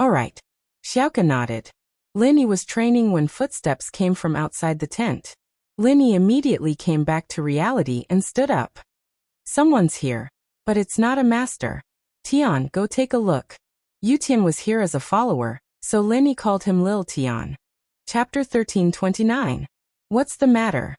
Alright. Xiaoke nodded. Linny was training when footsteps came from outside the tent. Linny immediately came back to reality and stood up. Someone's here, but it's not a master. Tian, go take a look. Yutian was here as a follower, so Linny called him Lil Tian. Chapter 1329. What's the matter?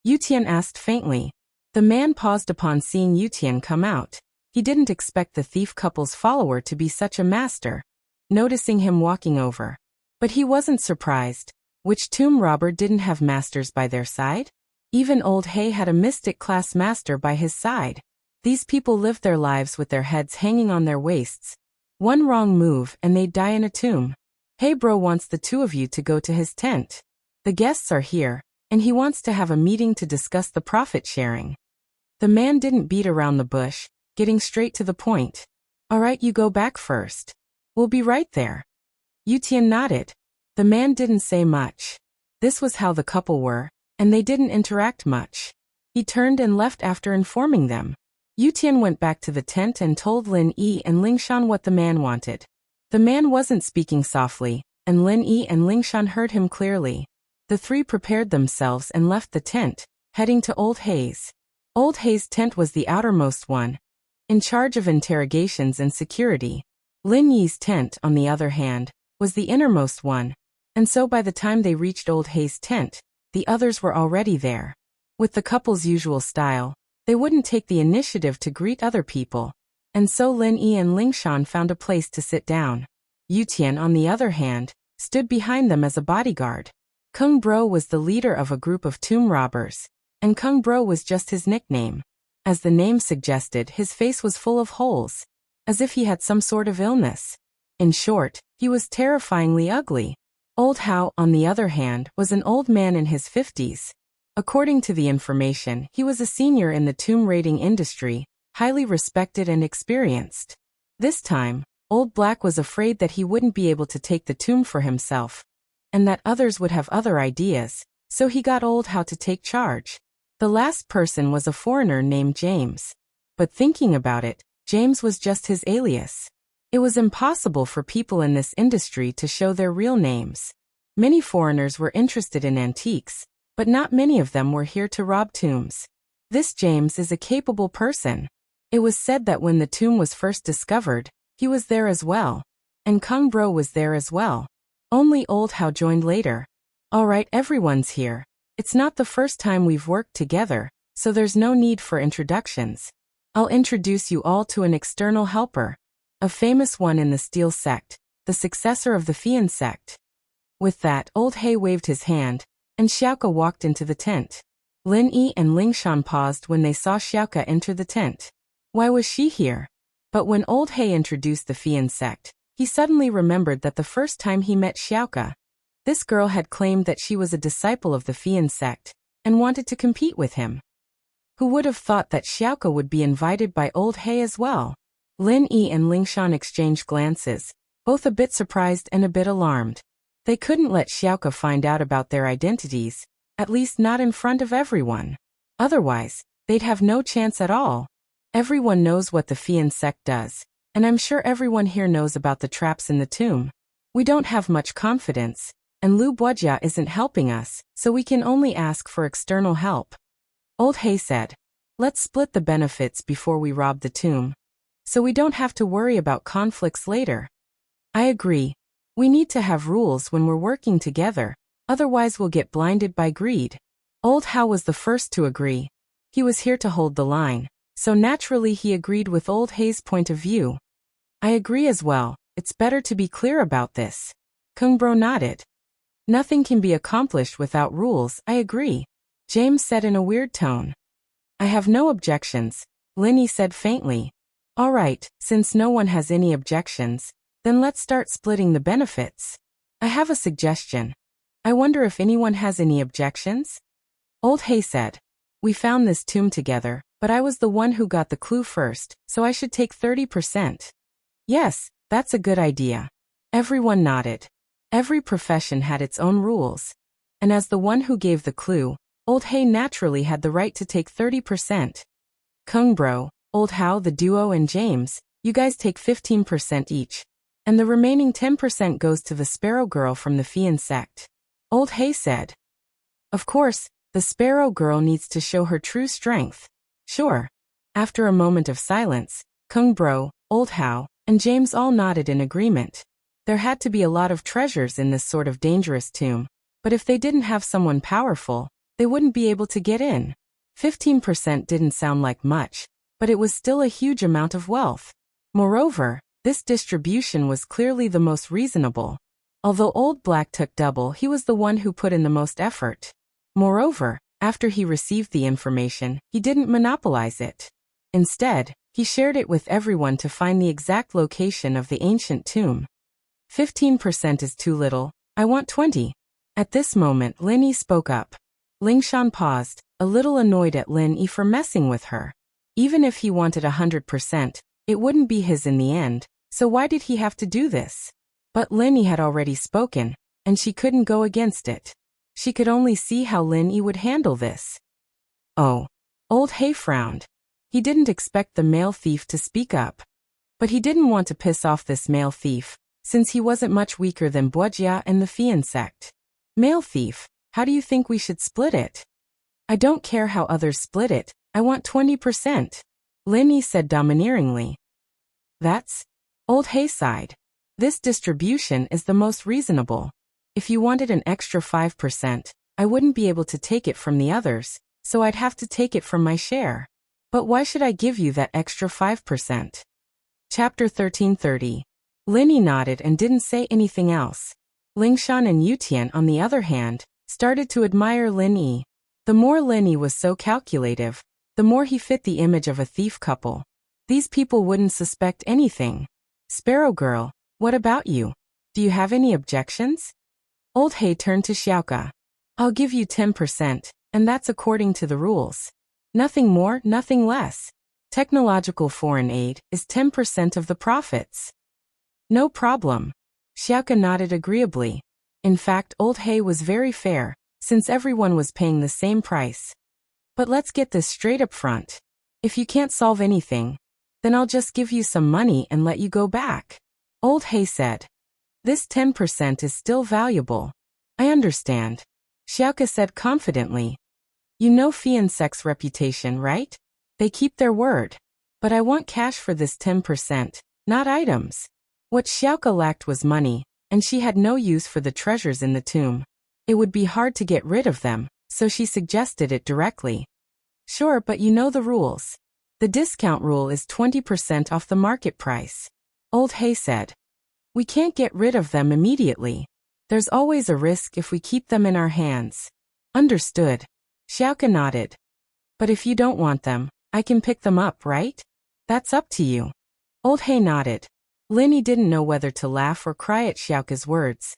Yutian asked faintly. The man paused upon seeing Yutian come out. He didn't expect the thief couple's follower to be such a master, noticing him walking over. But he wasn't surprised. Which tomb robber didn't have masters by their side? Even old Hay had a mystic-class master by his side. These people lived their lives with their heads hanging on their waists. One wrong move and they'd die in a tomb. Hey bro wants the two of you to go to his tent. The guests are here, and he wants to have a meeting to discuss the profit sharing. The man didn't beat around the bush, getting straight to the point. Alright, you go back first. We'll be right there. Yutian nodded. The man didn't say much. This was how the couple were, and they didn't interact much. He turned and left after informing them. Yutian went back to the tent and told Lin Yi and Lingshan what the man wanted. The man wasn't speaking softly, and Lin Yi and Lingshan heard him clearly. The three prepared themselves and left the tent, heading to Old Hay's. Old Hay's tent was the outermost one, in charge of interrogations and security. Lin Yi's tent, on the other hand, was the innermost one, and so by the time they reached Old Hay's tent, the others were already there. With the couple's usual style, they wouldn't take the initiative to greet other people, and so Lin Yi and Lingshan found a place to sit down. Yutian, on the other hand, stood behind them as a bodyguard. Kung Bro was the leader of a group of tomb robbers, and Kung Bro was just his nickname. As the name suggested, his face was full of holes, as if he had some sort of illness. In short, he was terrifyingly ugly. Old Hao, on the other hand, was an old man in his 50s. According to the information, he was a senior in the tomb raiding industry, highly respected and experienced. This time, Old Black was afraid that he wouldn't be able to take the tomb for himself, and that others would have other ideas, so he got Old Hao to take charge. The last person was a foreigner named James. But thinking about it, James was just his alias. It was impossible for people in this industry to show their real names. Many foreigners were interested in antiques, but not many of them were here to rob tombs. This James is a capable person. It was said that when the tomb was first discovered, he was there as well. And Kung Bro was there as well. Only Old Hao joined later. Alright, everyone's here. It's not the first time we've worked together, so there's no need for introductions. I'll introduce you all to an external helper, a famous one in the Steel sect, the successor of the Fian sect. With that, Old Hay waved his hand, and Xiaoka walked into the tent. Lin Yi and Lingshan paused when they saw Xiaoka enter the tent. Why was she here? But when Old Hay introduced the Fian sect, he suddenly remembered that the first time he met Xiaoka, this girl had claimed that she was a disciple of the Fian sect, and wanted to compete with him. Who would have thought that Xiaoka would be invited by Old Hay as well? Lin Yi and Lingshan exchanged glances, both a bit surprised and a bit alarmed. They couldn't let Xiaoka find out about their identities, at least not in front of everyone. Otherwise, they'd have no chance at all. Everyone knows what the Fian sect does, and I'm sure everyone here knows about the traps in the tomb. We don't have much confidence, and Lu Buojia isn't helping us, so we can only ask for external help. Old Hay said, let's split the benefits before we rob the tomb, so we don't have to worry about conflicts later. I agree. We need to have rules when we're working together, otherwise we'll get blinded by greed. Old Hao was the first to agree. He was here to hold the line, so naturally he agreed with Old Hay's point of view. I agree as well, it's better to be clear about this. Kung Bro nodded. Nothing can be accomplished without rules, I agree. James said in a weird tone. I have no objections, Lin Yi said faintly. Alright, since no one has any objections, then let's start splitting the benefits. I have a suggestion. I wonder if anyone has any objections? Old Hay said. We found this tomb together, but I was the one who got the clue first, so I should take 30%. Yes, that's a good idea. Everyone nodded. Every profession had its own rules, and as the one who gave the clue, Old Hay naturally had the right to take 30%. Kung Bro, Old Hao, the duo and James, you guys take 15% each, and the remaining 10% goes to the Sparrow Girl from the Fian sect. Old Hay said. Of course, the Sparrow Girl needs to show her true strength. Sure. After a moment of silence, Kung Bro, Old Hao, and James all nodded in agreement. There had to be a lot of treasures in this sort of dangerous tomb, but if they didn't have someone powerful, they wouldn't be able to get in. 15% didn't sound like much, but it was still a huge amount of wealth. Moreover, this distribution was clearly the most reasonable. Although Old Black took double, he was the one who put in the most effort. Moreover, after he received the information, he didn't monopolize it. Instead, he shared it with everyone to find the exact location of the ancient tomb. 15% is too little. I want 20. At this moment, Lin Yi spoke up. Lingshan paused, a little annoyed at Lin Yi for messing with her. Even if he wanted 100%, it wouldn't be his in the end, so why did he have to do this? But Lin Yi had already spoken, and she couldn't go against it. She could only see how Lin Yi would handle this. Oh. Old He frowned. He didn't expect the male thief to speak up. But he didn't want to piss off this male thief, since he wasn't much weaker than Wuxia and the Fian sect. Male thief, how do you think we should split it? I don't care how others split it, I want 20%. Lin Yi said domineeringly. That's? Old He sighed. This distribution is the most reasonable. If you wanted an extra 5%, I wouldn't be able to take it from the others, so I'd have to take it from my share. But why should I give you that extra 5%? Chapter 1330. Lin Yi nodded and didn't say anything else. Lingshan and Yutian, on the other hand, started to admire Lin Yi. The more Lin Yi was so calculative, the more he fit the image of a thief couple. These people wouldn't suspect anything. Sparrow Girl, what about you? Do you have any objections? Old He turned to Xiaoka. I'll give you 10%, and that's according to the rules. Nothing more, nothing less. Technological foreign aid is 10% of the profits. No problem. Xiaoka nodded agreeably. In fact, Old He was very fair, since everyone was paying the same price. But let's get this straight up front. If you can't solve anything, then I'll just give you some money and let you go back. Old He said. This 10% is still valuable. I understand. Xiaoka said confidently. You know Fian sect's reputation, right? They keep their word. But I want cash for this 10%, not items. What Xiaoka lacked was money, and she had no use for the treasures in the tomb. It would be hard to get rid of them, so she suggested it directly. Sure, but you know the rules. The discount rule is 20% off the market price. Old He said. We can't get rid of them immediately. There's always a risk if we keep them in our hands. Understood. Xiaoka nodded. But if you don't want them, I can pick them up, right? That's up to you. Old He nodded. Lin Yi didn't know whether to laugh or cry at Xiaoka's words.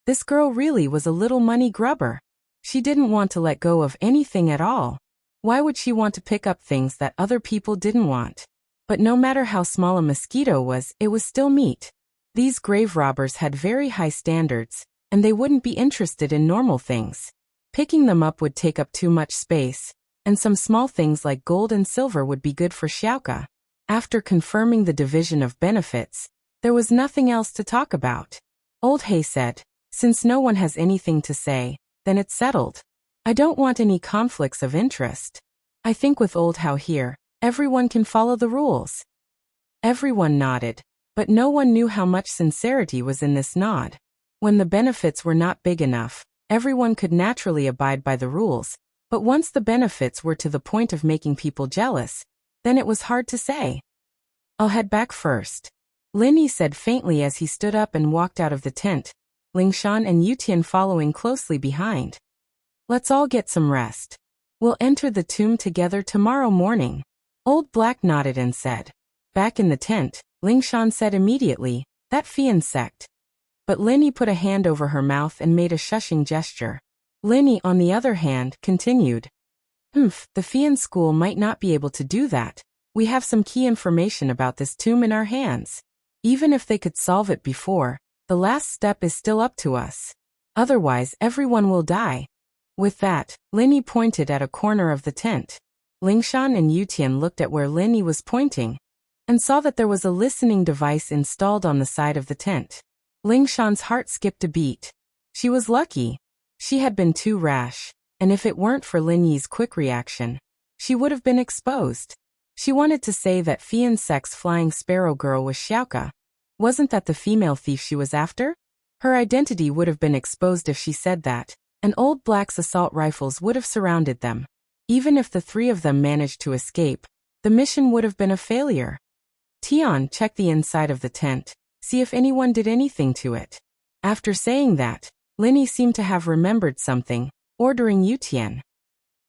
This girl really was a little money grubber. She didn't want to let go of anything at all. Why would she want to pick up things that other people didn't want? But no matter how small a mosquito was, it was still meat. These grave robbers had very high standards, and they wouldn't be interested in normal things. Picking them up would take up too much space, and some small things like gold and silver would be good for Xiaoka. After confirming the division of benefits, there was nothing else to talk about. Old He said, since no one has anything to say, then it's settled. I don't want any conflicts of interest. I think with Old Hao here, everyone can follow the rules. Everyone nodded, but no one knew how much sincerity was in this nod. When the benefits were not big enough, everyone could naturally abide by the rules, but once the benefits were to the point of making people jealous, then it was hard to say. I'll head back first. Lin Yi said faintly as he stood up and walked out of the tent, Lingshan and Yutian following closely behind. Let's all get some rest. We'll enter the tomb together tomorrow morning. Old Black nodded and said. Back in the tent, Lingshan said immediately, that Fian sect. But Lin Yi put a hand over her mouth and made a shushing gesture. Lin Yi, on the other hand, continued. The Fian school might not be able to do that. We have some key information about this tomb in our hands. Even if they could solve it before, the last step is still up to us. Otherwise, everyone will die. With that, Lin Yi pointed at a corner of the tent. Lingshan and Yutian looked at where Lin Yi was pointing, and saw that there was a listening device installed on the side of the tent. Lingshan's heart skipped a beat. She was lucky. She had been too rash, and if it weren't for Lin Yi's quick reaction, she would have been exposed. She wanted to say that Fian sect's flying sparrow girl was Xiaoka. Wasn't that the female thief she was after? Her identity would have been exposed if she said that, and Old Black's assault rifles would have surrounded them. Even if the three of them managed to escape, the mission would have been a failure. Tian, check the inside of the tent, see if anyone did anything to it. After saying that, Linny seemed to have remembered something, ordering Yutian.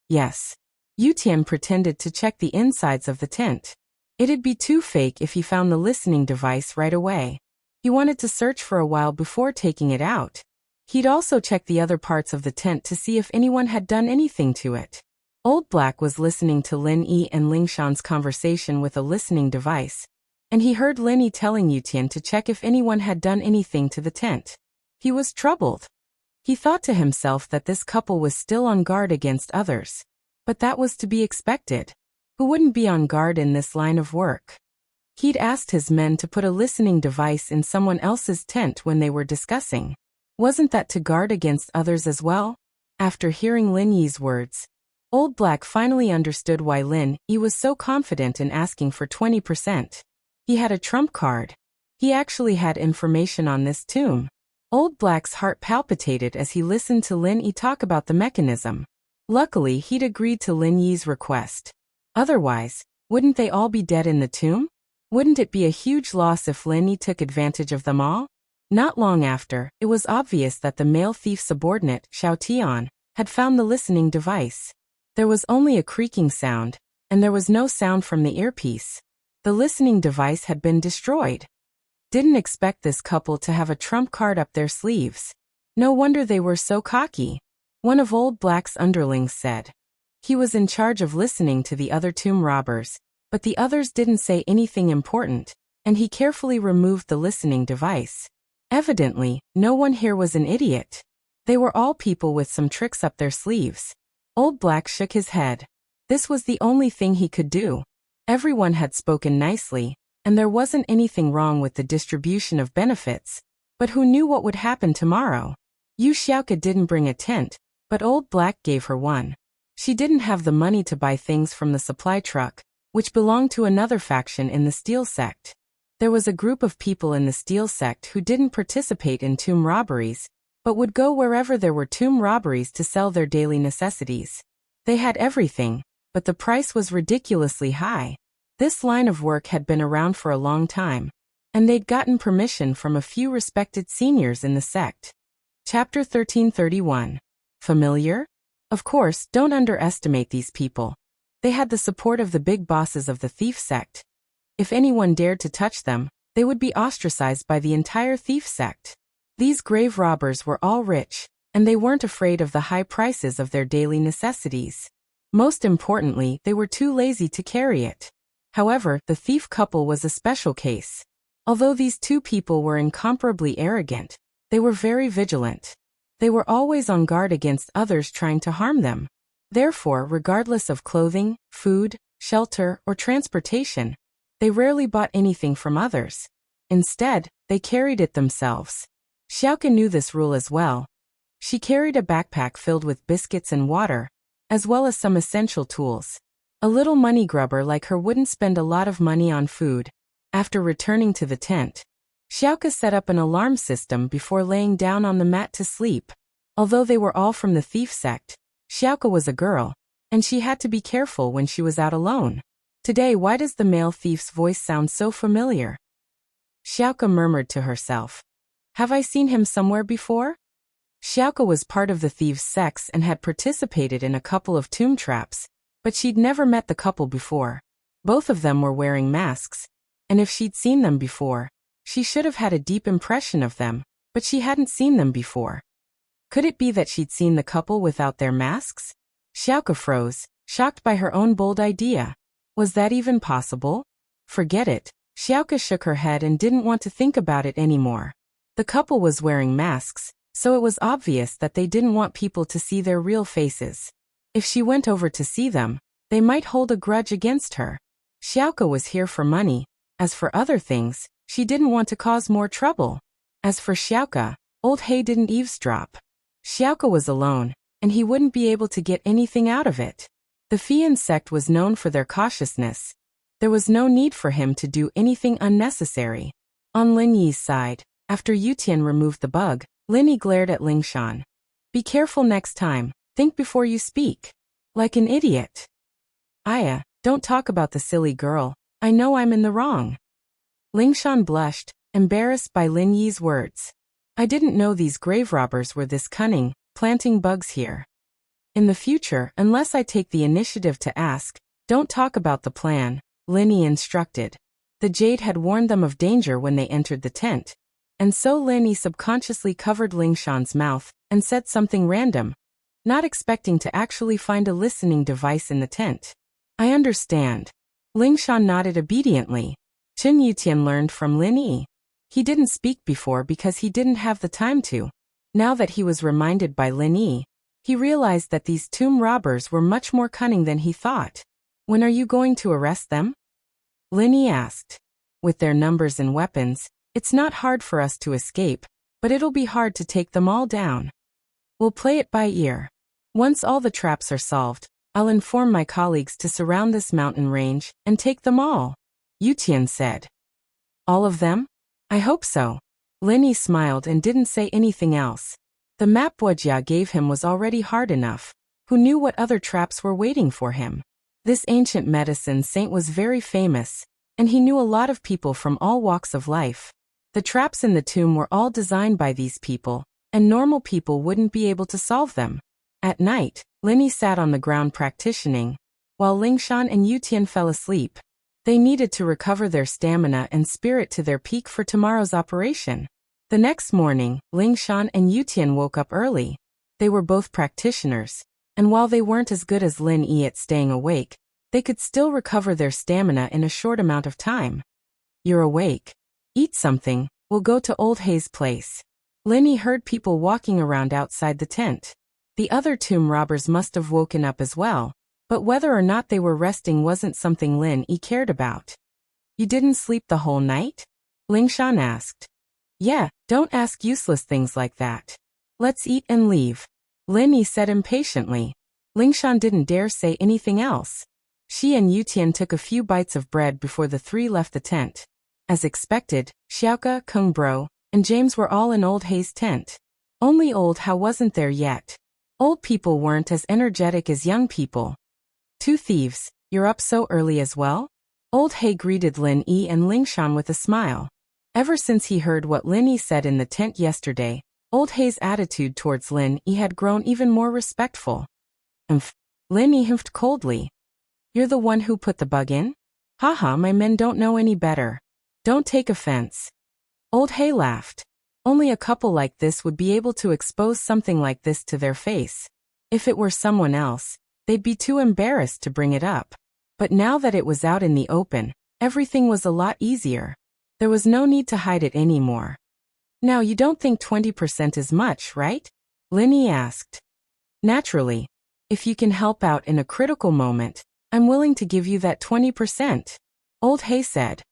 Yes. Yutian pretended to check the insides of the tent. It'd be too fake if he found the listening device right away. He wanted to search for a while before taking it out. He'd also check the other parts of the tent to see if anyone had done anything to it. Old Black was listening to Lin Yi and Ling Shan's conversation with a listening device, and he heard Lin Yi telling Yutian to check if anyone had done anything to the tent. He was troubled. He thought to himself that this couple was still on guard against others. But that was to be expected. Who wouldn't be on guard in this line of work? He'd asked his men to put a listening device in someone else's tent when they were discussing. Wasn't that to guard against others as well? After hearing Lin Yi's words, Old Black finally understood why Lin Yi was so confident in asking for 20%. He had a trump card. He actually had information on this tomb. Old Black's heart palpitated as he listened to Lin Yi talk about the mechanism. Luckily, he'd agreed to Lin Yi's request. Otherwise, wouldn't they all be dead in the tomb? Wouldn't it be a huge loss if Lin Yi took advantage of them all? Not long after, it was obvious that the male thief subordinate, Xiao Tian, had found the listening device. There was only a creaking sound, and there was no sound from the earpiece. The listening device had been destroyed. Didn't expect this couple to have a trump card up their sleeves. No wonder they were so cocky. One of Old Black's underlings said. He was in charge of listening to the other tomb robbers, but the others didn't say anything important, and he carefully removed the listening device. Evidently, no one here was an idiot. They were all people with some tricks up their sleeves. Old Black shook his head. This was the only thing he could do. Everyone had spoken nicely, and there wasn't anything wrong with the distribution of benefits, but who knew what would happen tomorrow? Yu Xiaoke didn't bring a tent, but Old Black gave her one. She didn't have the money to buy things from the supply truck, which belonged to another faction in the Steel Sect. There was a group of people in the Steel Sect who didn't participate in tomb robberies, but would go wherever there were tomb robberies to sell their daily necessities. They had everything, but the price was ridiculously high. This line of work had been around for a long time, and they'd gotten permission from a few respected seniors in the sect. Chapter 1331. Familiar? Of course, don't underestimate these people. They had the support of the big bosses of the thief sect. If anyone dared to touch them, they would be ostracized by the entire thief sect. These grave robbers were all rich, and they weren't afraid of the high prices of their daily necessities. Most importantly, they were too lazy to carry it. However, the thief couple was a special case. Although these two people were incomparably arrogant, they were very vigilant. They were always on guard against others trying to harm them. Therefore, regardless of clothing, food, shelter, or transportation, they rarely bought anything from others. Instead, they carried it themselves. Xiaoke knew this rule as well. She carried a backpack filled with biscuits and water, as well as some essential tools. A little money grubber like her wouldn't spend a lot of money on food. After returning to the tent, Xiaoke set up an alarm system before laying down on the mat to sleep. Although they were all from the thief sect, Xiaoke was a girl, and she had to be careful when she was out alone. Today, why does the male thief's voice sound so familiar? Xiaoke murmured to herself. Have I seen him somewhere before? Xiaoke was part of the thieves' sects and had participated in a couple of tomb traps, but she'd never met the couple before. Both of them were wearing masks, and if she'd seen them before, she should have had a deep impression of them, but she hadn't seen them before. Could it be that she'd seen the couple without their masks? Xiaoke froze, shocked by her own bold idea. Was that even possible? Forget it. Xiaoke shook her head and didn't want to think about it anymore. The couple was wearing masks, so it was obvious that they didn't want people to see their real faces. If she went over to see them, they might hold a grudge against her. Xiaoke was here for money. As for other things, she didn't want to cause more trouble. As for Xiaoke, Old He didn't eavesdrop. Xiaoke was alone, and he wouldn't be able to get anything out of it. The Fian sect was known for their cautiousness. There was no need for him to do anything unnecessary. On Lin Yi's side, after Yutian removed the bug, Lin Yi glared at Ling Shan. Be careful next time. Think before you speak. Like an idiot. Aya, don't talk about the silly girl. I know I'm in the wrong. Lingshan blushed, embarrassed by Lin Yi's words. I didn't know these grave robbers were this cunning, planting bugs here. In the future, unless I take the initiative to ask, don't talk about the plan, Lin Yi instructed. The jade had warned them of danger when they entered the tent. And so Lin Yi subconsciously covered Lingshan's mouth and said something random, not expecting to actually find a listening device in the tent. I understand. Lingshan nodded obediently. Chen Yutian learned from Lin Yi. He didn't speak before because he didn't have the time to. Now that he was reminded by Lin Yi, he realized that these tomb robbers were much more cunning than he thought. When are you going to arrest them? Lin Yi asked. With their numbers and weapons, it's not hard for us to escape, but it'll be hard to take them all down. We'll play it by ear. Once all the traps are solved, I'll inform my colleagues to surround this mountain range and take them all, Yutian said. All of them? I hope so. Lin Yi smiled and didn't say anything else. The map Wuxia gave him was already hard enough. Who knew what other traps were waiting for him? This ancient medicine saint was very famous, and he knew a lot of people from all walks of life. The traps in the tomb were all designed by these people, and normal people wouldn't be able to solve them. At night, Lin Yi sat on the ground practicing, while Lingshan and Yutian fell asleep. They needed to recover their stamina and spirit to their peak for tomorrow's operation. The next morning, Lingshan and Yutian woke up early. They were both practitioners, and while they weren't as good as Lin Yi at staying awake, they could still recover their stamina in a short amount of time. You're awake. Eat something, we'll go to Old Hay's place. Lin Yi heard people walking around outside the tent. The other tomb robbers must have woken up as well, but whether or not they were resting wasn't something Lin Yi cared about. You didn't sleep the whole night? Lingshan asked. Yeah, don't ask useless things like that. Let's eat and leave. Lin Yi said impatiently. Lingshan didn't dare say anything else. She and Yutian took a few bites of bread before the three left the tent. As expected, Xiaoke, Kung Bro, and James were all in Old Hay's tent. Only Old How wasn't there yet. Old people weren't as energetic as young people. Two thieves, you're up so early as well? Old Hay greeted Lin Yi and Lingshan with a smile. Ever since he heard what Lin Yi said in the tent yesterday, Old Hay's attitude towards Lin Yi had grown even more respectful. Lin Yi humphed coldly. You're the one who put the bug in? Haha, my men don't know any better. Don't take offense. Old Hay laughed. Only a couple like this would be able to expose something like this to their face. If it were someone else, they'd be too embarrassed to bring it up. But now that it was out in the open, everything was a lot easier. There was no need to hide it anymore. Now you don't think 20% is much, right? Lin Yi asked. Naturally. If you can help out in a critical moment, I'm willing to give you that 20%. Old Hay said.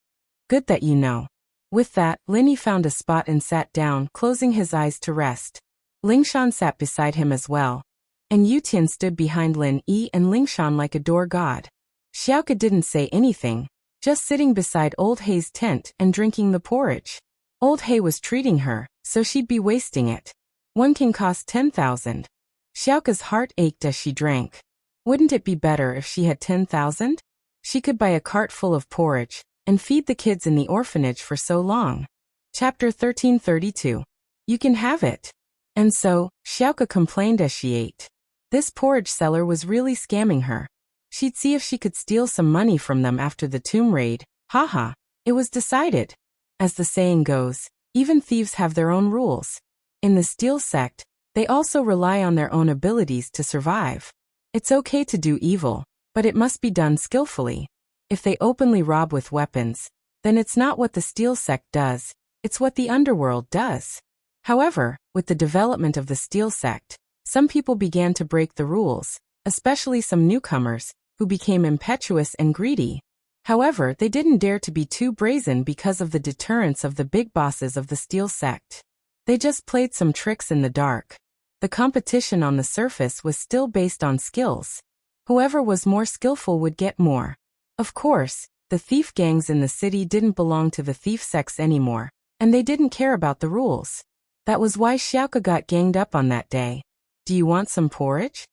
Good that you know. With that, Lin Yi found a spot and sat down, closing his eyes to rest. Lingshan sat beside him as well. And Yutian stood behind Lin Yi and Lingshan like a door god. Xiaoke didn't say anything, just sitting beside Old Hay's tent and drinking the porridge. Old Hay was treating her, so she'd be wasting it. One can cost 10,000. Xiaoke's heart ached as she drank. Wouldn't it be better if she had 10,000? She could buy a cart full of porridge and feed the kids in the orphanage for so long. Chapter 1332. You can have it. And so, Xiaoke complained as she ate. This porridge seller was really scamming her. She'd see if she could steal some money from them after the tomb raid. Haha, it was decided. As the saying goes, even thieves have their own rules. In the Steel sect, they also rely on their own abilities to survive. It's okay to do evil, but it must be done skillfully. If they openly rob with weapons, then it's not what the Steel sect does, it's what the underworld does. However, with the development of the Steel sect, some people began to break the rules, especially some newcomers, who became impetuous and greedy. However, they didn't dare to be too brazen because of the deterrence of the big bosses of the Steel sect. They just played some tricks in the dark. The competition on the surface was still based on skills. Whoever was more skillful would get more. Of course, the thief gangs in the city didn't belong to the thief sects anymore, and they didn't care about the rules. That was why Xiaoke got ganged up on that day. Do you want some porridge?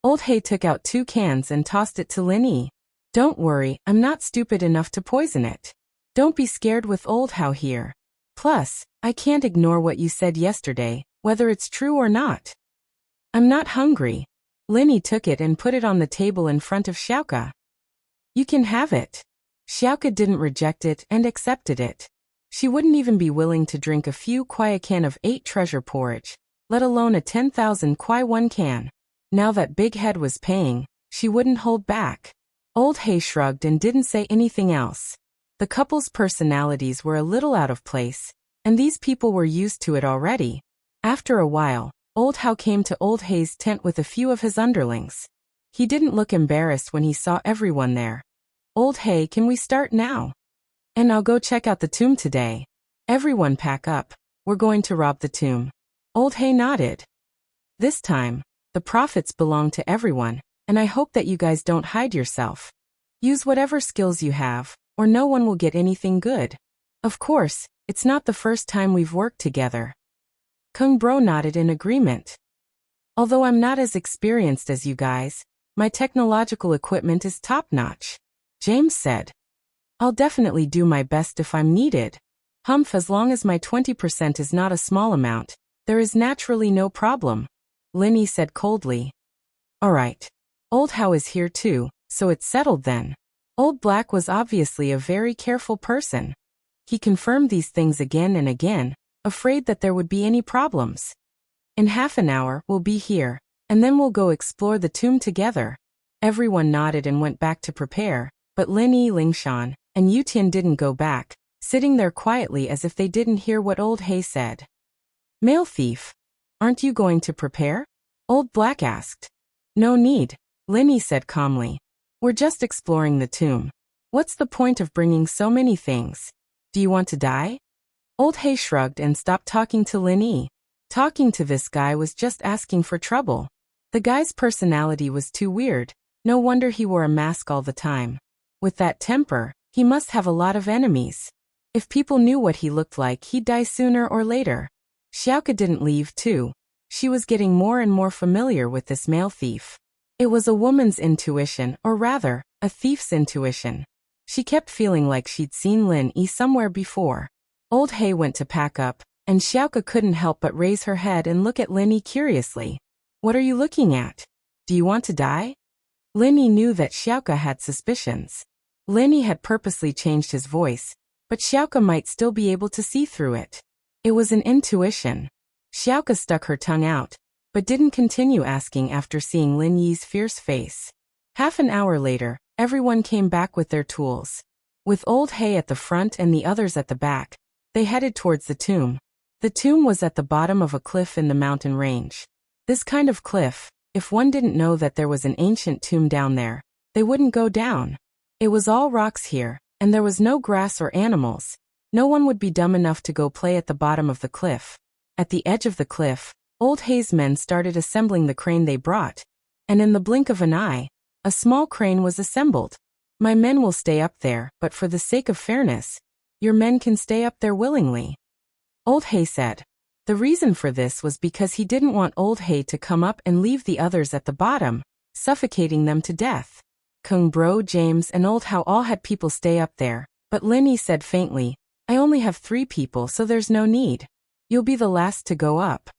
Old Hay took out 2 cans and tossed it to Lin Yi. Don't worry, I'm not stupid enough to poison it. Don't be scared with Old How here. Plus, I can't ignore what you said yesterday, whether it's true or not. I'm not hungry. Lin Yi took it and put it on the table in front of Xiaoke. You can have it. Xiaoke didn't reject it and accepted it. She wouldn't even be willing to drink a few kuai a can of 8 treasure porridge, let alone a 10,000 kuai 1 can. Now that Big Head was paying, she wouldn't hold back. Old Hay shrugged and didn't say anything else. The couple's personalities were a little out of place, and these people were used to it already. After a while, Old How came to Old Hay's tent with a few of his underlings. He didn't look embarrassed when he saw everyone there. Old Hay, can we start now? And I'll go check out the tomb today. Everyone pack up. We're going to rob the tomb. Old Hay nodded. This time, the profits belong to everyone, and I hope that you guys don't hide yourself. Use whatever skills you have, or no one will get anything good. Of course, it's not the first time we've worked together. Kung Bro nodded in agreement. Although I'm not as experienced as you guys, my technological equipment is top-notch, James said. I'll definitely do my best if I'm needed. Humph, as long as my 20% is not a small amount, there is naturally no problem, Lin Yi said coldly. Alright. Old How is here too, so it's settled then. Old Black was obviously a very careful person. He confirmed these things again and again, afraid that there would be any problems. In half an hour, we'll be here, and then we'll go explore the tomb together. Everyone nodded and went back to prepare, but Lin Yi, Lingshan, and Yutian didn't go back, sitting there quietly as if they didn't hear what Old Hay said. Male thief, aren't you going to prepare? Old Black asked. No need, Lin Yi said calmly. We're just exploring the tomb. What's the point of bringing so many things? Do you want to die? Old Hay shrugged and stopped talking to Lin Yi. Talking to this guy was just asking for trouble. The guy's personality was too weird, no wonder he wore a mask all the time. With that temper, he must have a lot of enemies. If people knew what he looked like, he'd die sooner or later. Xiaoke didn't leave too. She was getting more and more familiar with this male thief. It was a woman's intuition, or rather, a thief's intuition. She kept feeling like she'd seen Lin Yi somewhere before. Old Hay went to pack up, and Xiaoke couldn't help but raise her head and look at Lin Yi curiously. What are you looking at? Do you want to die? Lin Yi knew that Xiaoke had suspicions. Lin Yi had purposely changed his voice, but Xiaoke might still be able to see through it. It was an intuition. Xiaoke stuck her tongue out, but didn't continue asking after seeing Lin Yi's fierce face. Half an hour later, everyone came back with their tools. With Old Hay at the front and the others at the back, they headed towards the tomb. The tomb was at the bottom of a cliff in the mountain range. This kind of cliff, if one didn't know that there was an ancient tomb down there, they wouldn't go down. It was all rocks here, and there was no grass or animals. No one would be dumb enough to go play at the bottom of the cliff. At the edge of the cliff, Old Hay's men started assembling the crane they brought, and in the blink of an eye, a small crane was assembled. My men will stay up there, but for the sake of fairness, your men can stay up there willingly, Old Hay said. The reason for this was because he didn't want Old Hay to come up and leave the others at the bottom, suffocating them to death. Kung Bro, James, and Old How all had people stay up there, but Lin Yi said faintly, I only have 3 people, so there's no need. You'll be the last to go up.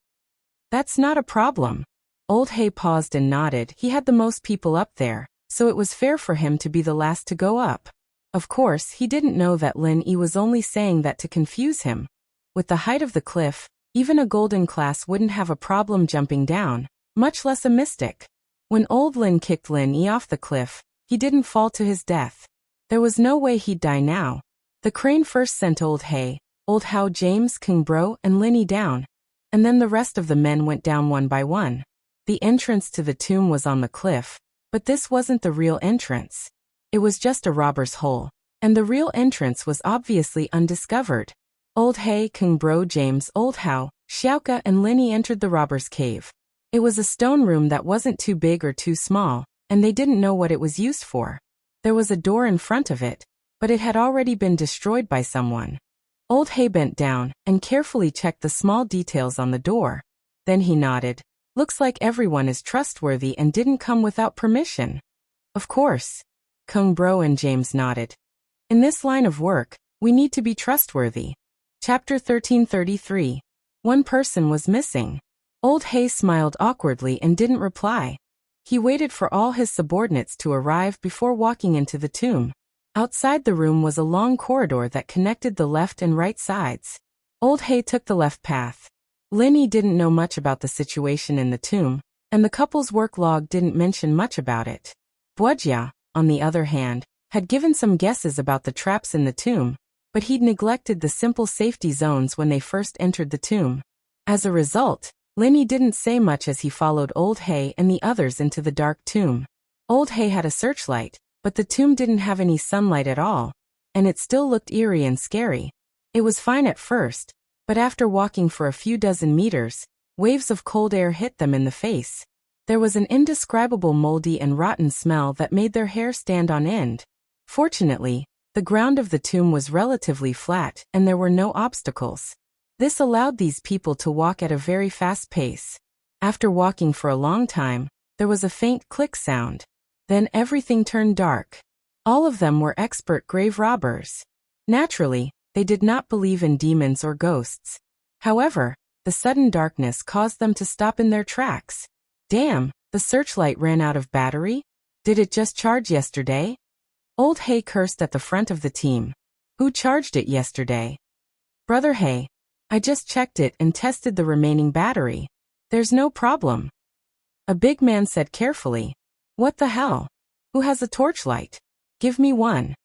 That's not a problem. Old Hay paused and nodded. He had the most people up there, so it was fair for him to be the last to go up. Of course, he didn't know that Lin Yi was only saying that to confuse him. With the height of the cliff, even a golden class wouldn't have a problem jumping down, much less a mystic. When Old Lin kicked Lin Yi off the cliff, he didn't fall to his death. There was no way he'd die now. The crane first sent Old Hay, Old How, James, Kung Bro, and Lin Yi down, and then the rest of the men went down one by one. The entrance to the tomb was on the cliff, but this wasn't the real entrance. It was just a robber's hole, and the real entrance was obviously undiscovered. Old Hay, Kung Bro, James, Old How, Xiaoke, and Lin Yi entered the robber's cave. It was a stone room that wasn't too big or too small, and they didn't know what it was used for. There was a door in front of it, but it had already been destroyed by someone. Old Hay bent down and carefully checked the small details on the door. Then he nodded. Looks like everyone is trustworthy and didn't come without permission. Of course. Kung Bro and James nodded. In this line of work, we need to be trustworthy. Chapter 1333. One person was missing. Old Hay smiled awkwardly and didn't reply. He waited for all his subordinates to arrive before walking into the tomb. Outside the room was a long corridor that connected the left and right sides. Old Hay took the left path. Linny didn't know much about the situation in the tomb, and the couple's work log didn't mention much about it. Wuxia, on the other hand, had given some guesses about the traps in the tomb, but he'd neglected the simple safety zones when they first entered the tomb. As a result, Linny didn't say much as he followed Old Hay and the others into the dark tomb. Old Hay had a searchlight, but the tomb didn't have any sunlight at all, and it still looked eerie and scary. It was fine at first, but after walking for a few dozen meters, waves of cold air hit them in the face. There was an indescribable moldy and rotten smell that made their hair stand on end. Fortunately, the ground of the tomb was relatively flat and there were no obstacles. This allowed these people to walk at a very fast pace. After walking for a long time, there was a faint click sound. Then everything turned dark. All of them were expert grave robbers. Naturally, they did not believe in demons or ghosts. However, the sudden darkness caused them to stop in their tracks. Damn, the searchlight ran out of battery? Did it just charge yesterday? Old Hay cursed at the front of the team. Who charged it yesterday? Brother Hay. I just checked it and tested the remaining battery. There's no problem. A big man said carefully. What the hell? Who has a torchlight? Give me one.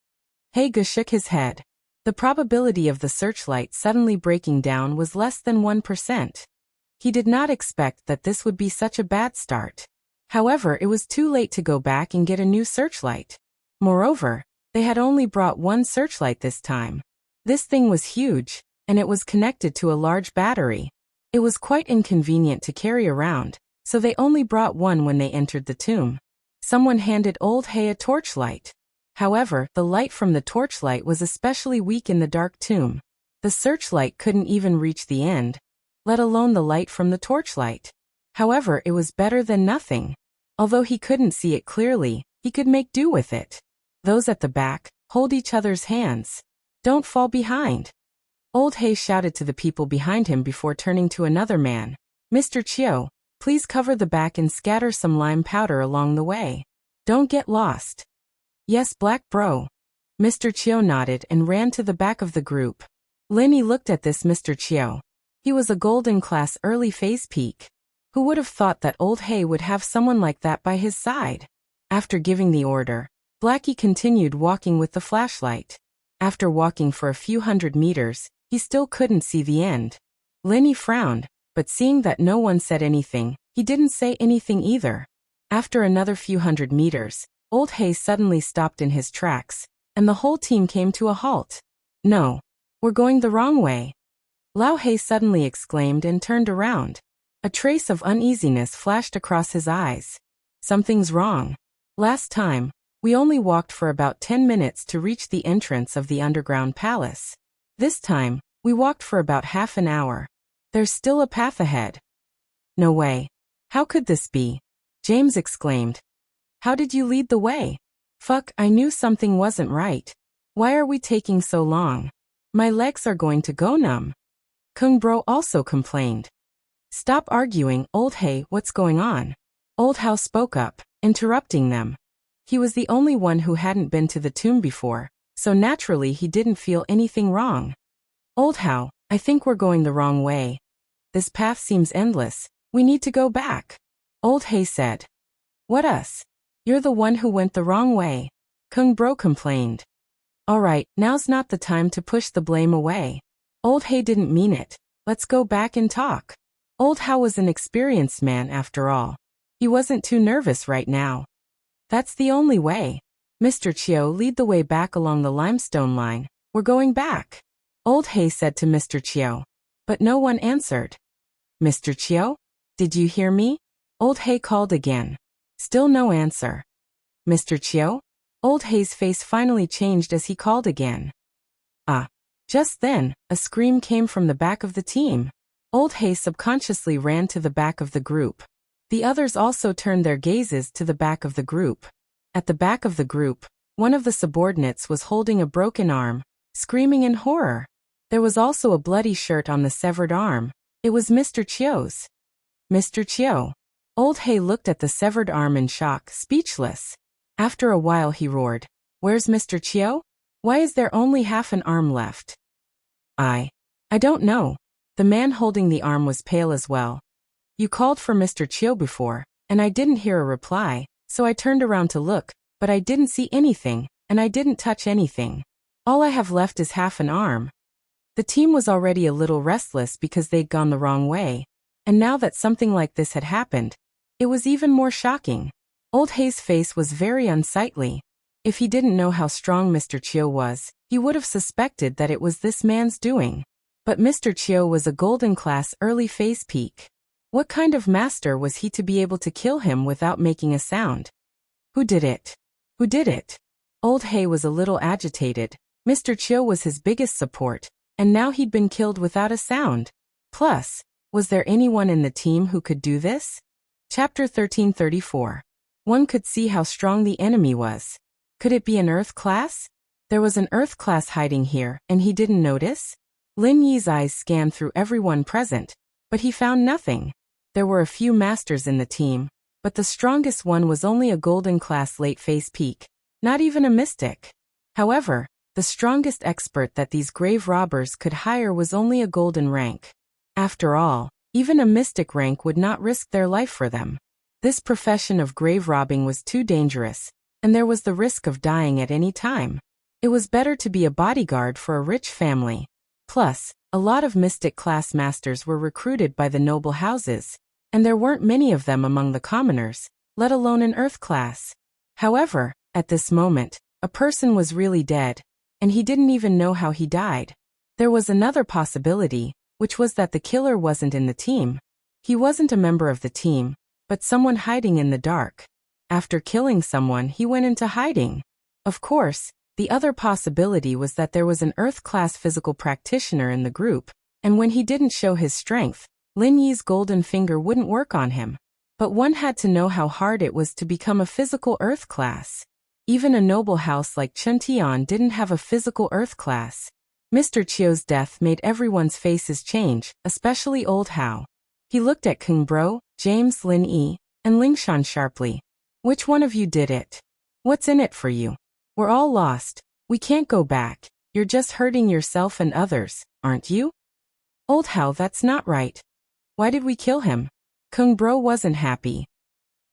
Haga shook his head. The probability of the searchlight suddenly breaking down was less than 1%. He did not expect that this would be such a bad start. However, it was too late to go back and get a new searchlight. Moreover, they had only brought one searchlight this time. This thing was huge, and it was connected to a large battery. It was quite inconvenient to carry around, so they only brought one when they entered the tomb. Someone handed Old Hay a torchlight. However, the light from the torchlight was especially weak in the dark tomb. The searchlight couldn't even reach the end, let alone the light from the torchlight. However, it was better than nothing. Although he couldn't see it clearly, he could make do with it. Those at the back, hold each other's hands. Don't fall behind. Old Hay shouted to the people behind him before turning to another man. Mr. Chiu, please cover the back and scatter some lime powder along the way. Don't get lost. Yes, Black Bro. Mr. Chiu nodded and ran to the back of the group. Linny looked at this Mr. Chiu. He was a golden class early phase peak. Who would have thought that Old Hay would have someone like that by his side? After giving the order, Blackie continued walking with the flashlight. After walking for a few hundred meters, he still couldn't see the end. Linny frowned, but seeing that no one said anything, he didn't say anything either. After another few hundred meters, Old Hay suddenly stopped in his tracks, and the whole team came to a halt. No, we're going the wrong way. Lao Hay suddenly exclaimed and turned around. A trace of uneasiness flashed across his eyes. Something's wrong. Last time, we only walked for about 10 minutes to reach the entrance of the underground palace. This time, we walked for about half an hour. There's still a path ahead. No way. How could this be? James exclaimed. How did you lead the way? Fuck, I knew something wasn't right. Why are we taking so long? My legs are going to go numb. Kung Bro also complained. Stop arguing, Old Hay, what's going on? Old Hao spoke up, interrupting them. He was the only one who hadn't been to the tomb before, so naturally he didn't feel anything wrong. Old Hao, I think we're going the wrong way. This path seems endless. We need to go back. Old Hay said. What us? You're the one who went the wrong way. Kung Bro complained. Alright, now's not the time to push the blame away. Old Hay didn't mean it. Let's go back and talk. Old Hao was an experienced man after all. He wasn't too nervous right now. That's the only way. Mr. Chiu, lead the way back along the limestone line. We're going back. Old Hay said to Mr. Chiu. But no one answered. Mr. Chiu? Did you hear me? Old Hay called again. Still no answer. Mr. Chiu? Old Hay's face finally changed as he called again. Ah. Just then, a scream came from the back of the team. Old Hay subconsciously ran to the back of the group. The others also turned their gazes to the back of the group. At the back of the group, one of the subordinates was holding a broken arm, screaming in horror. There was also a bloody shirt on the severed arm. It was Mr. Chiu's. Mr. Chiu. Old Hay looked at the severed arm in shock, speechless. After a while he roared, "Where's Mr. Chiu? Why is there only half an arm left?" I don't know." The man holding the arm was pale as well. "You called for Mr. Chiu before, and I didn't hear a reply, so I turned around to look, but I didn't see anything, and I didn't touch anything. All I have left is half an arm." The team was already a little restless because they'd gone the wrong way, and now that something like this had happened, it was even more shocking. Old Hay's face was very unsightly. If he didn't know how strong Mr. Chiu was, he would have suspected that it was this man's doing. But Mr. Chiu was a golden class early phase peak. What kind of master was he to be able to kill him without making a sound? Who did it? Who did it? Old Hay was a little agitated. Mr. Chiu was his biggest support, and now he'd been killed without a sound. Plus, was there anyone in the team who could do this? Chapter 1334. One could see how strong the enemy was. Could it be an Earth class? There was an Earth class hiding here, and he didn't notice? Lin Yi's eyes scanned through everyone present, but he found nothing. There were a few masters in the team, but the strongest one was only a golden class late phase peak, not even a mystic. However, the strongest expert that these grave robbers could hire was only a golden rank. After all, even a mystic rank would not risk their life for them. This profession of grave robbing was too dangerous, and there was the risk of dying at any time. It was better to be a bodyguard for a rich family. Plus, a lot of mystic class masters were recruited by the noble houses, and there weren't many of them among the commoners, let alone an Earth class. However, at this moment, a person was really dead, and he didn't even know how he died. There was another possibility, which was that the killer wasn't in the team. He wasn't a member of the team, but someone hiding in the dark. After killing someone, he went into hiding. Of course, the other possibility was that there was an Earth-class physical practitioner in the group, and when he didn't show his strength, Lin Yi's golden finger wouldn't work on him. But one had to know how hard it was to become a physical Earth class. Even a noble house like Chuntian didn't have a physical Earth class. Mr. Chiu's death made everyone's faces change, especially Old Hao. He looked at Kung Bro, James, Lin Yi, and Lingshan sharply. "Which one of you did it? What's in it for you? We're all lost. We can't go back. You're just hurting yourself and others, aren't you?" "Old Hao, that's not right. Why did we kill him?" Kung Bro wasn't happy.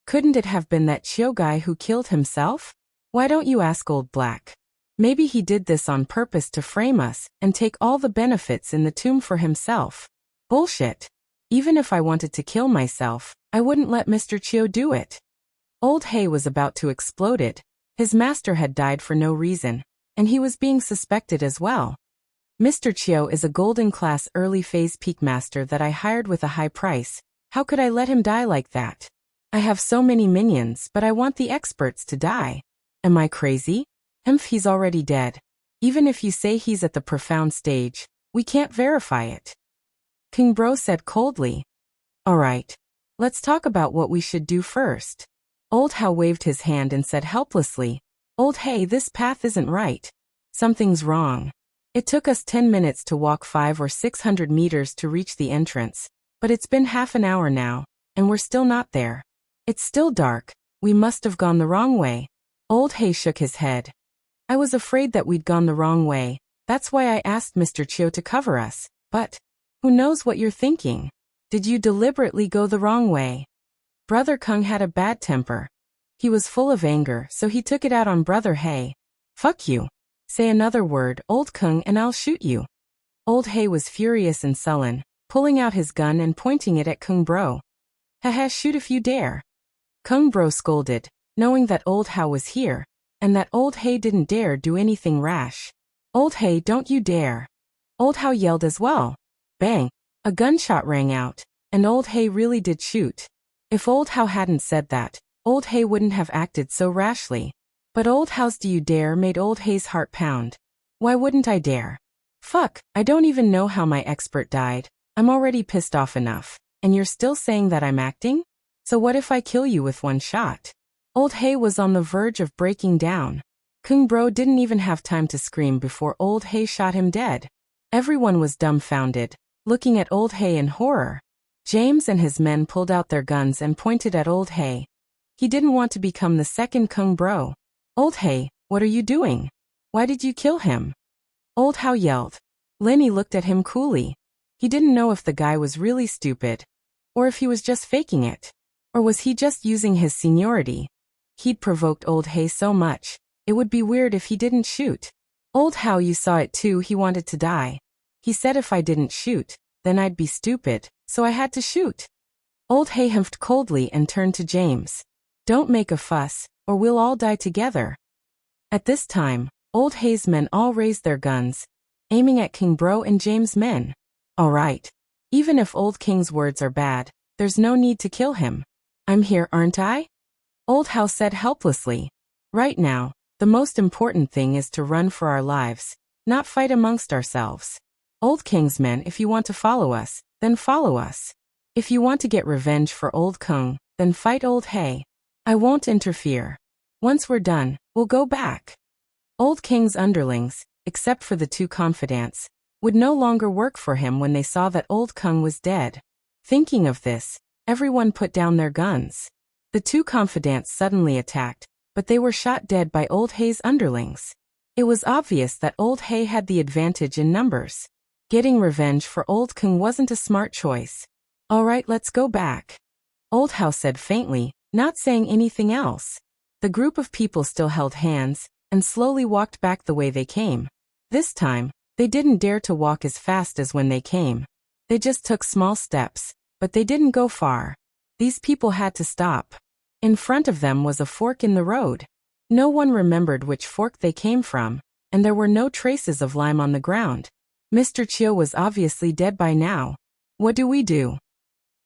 "Couldn't it have been that Chiu guy who killed himself? Why don't you ask Old Black? Maybe he did this on purpose to frame us and take all the benefits in the tomb for himself." "Bullshit. Even if I wanted to kill myself, I wouldn't let Mr. Chiu do it." Old Hay was about to explode it. His master had died for no reason, and he was being suspected as well. "Mr. Chiu is a golden class early phase peak master that I hired with a high price. How could I let him die like that? I have so many minions, but I want the experts to die. Am I crazy? He's already dead. Even if you say he's at the profound stage, we can't verify it." King Bro said coldly. "Alright. Let's talk about what we should do first." Old Hao waved his hand and said helplessly, "Old Hay, this path isn't right. Something's wrong. It took us 10 minutes to walk 500 or 600 meters to reach the entrance, but it's been half an hour now, and we're still not there. It's still dark. We must have gone the wrong way." Old Hay shook his head. "I was afraid that we'd gone the wrong way. That's why I asked Mr. Chiu to cover us, but who knows what you're thinking? Did you deliberately go the wrong way?" Brother Kung had a bad temper. He was full of anger, so he took it out on Brother Hay. "Fuck you. Say another word, Old Kung, and I'll shoot you." Old Hay was furious and sullen, pulling out his gun and pointing it at Kung Bro. "Haha, shoot if you dare." Kung Bro scolded, knowing that Old Hao was here, and that Old Hay didn't dare do anything rash. "Old Hay, don't you dare." Old Hao yelled as well. Bang! A gunshot rang out, and Old Hay really did shoot. If Old Hao hadn't said that, Old Hay wouldn't have acted so rashly. But Old Hao's "do you dare" made Old Hay's heart pound. Why wouldn't I dare? Fuck, I don't even know how my expert died. I'm already pissed off enough, and you're still saying that I'm acting? So what if I kill you with one shot? Old Hay was on the verge of breaking down. Kung Bro didn't even have time to scream before Old Hay shot him dead. Everyone was dumbfounded, looking at Old Hay in horror. James and his men pulled out their guns and pointed at Old Hay. He didn't want to become the second Kung Bro. Old Hay, what are you doing? Why did you kill him? Old How yelled. Lenny looked at him coolly. He didn't know if the guy was really stupid, or if he was just faking it. Or was he just using his seniority? He'd provoked Old Hay so much, it would be weird if he didn't shoot. Old How, you saw it too, he wanted to die. He said if I didn't shoot, then I'd be stupid, so I had to shoot. Old Hay humphed coldly and turned to James. Don't make a fuss, or we'll all die together. At this time, Old Hay's men all raised their guns, aiming at King Bro and James' men. All right. Even if Old King's words are bad, there's no need to kill him. I'm here, aren't I? Old How said helplessly. Right now, the most important thing is to run for our lives, not fight amongst ourselves. Old King's men, if you want to follow us, then follow us. If you want to get revenge for Old Kung, then fight Old Hay. I won't interfere. Once we're done, we'll go back. Old King's underlings, except for the two confidants, would no longer work for him when they saw that Old Kung was dead. Thinking of this, everyone put down their guns. The two confidants suddenly attacked, but they were shot dead by Old Hay's underlings. It was obvious that Old Hay had the advantage in numbers. Getting revenge for Old Kung wasn't a smart choice. All right, let's go back. Old How said faintly, not saying anything else. The group of people still held hands, and slowly walked back the way they came. This time, they didn't dare to walk as fast as when they came. They just took small steps, but they didn't go far. These people had to stop. In front of them was a fork in the road. No one remembered which fork they came from, and there were no traces of lime on the ground. Mr. Chiu was obviously dead by now. What do we do?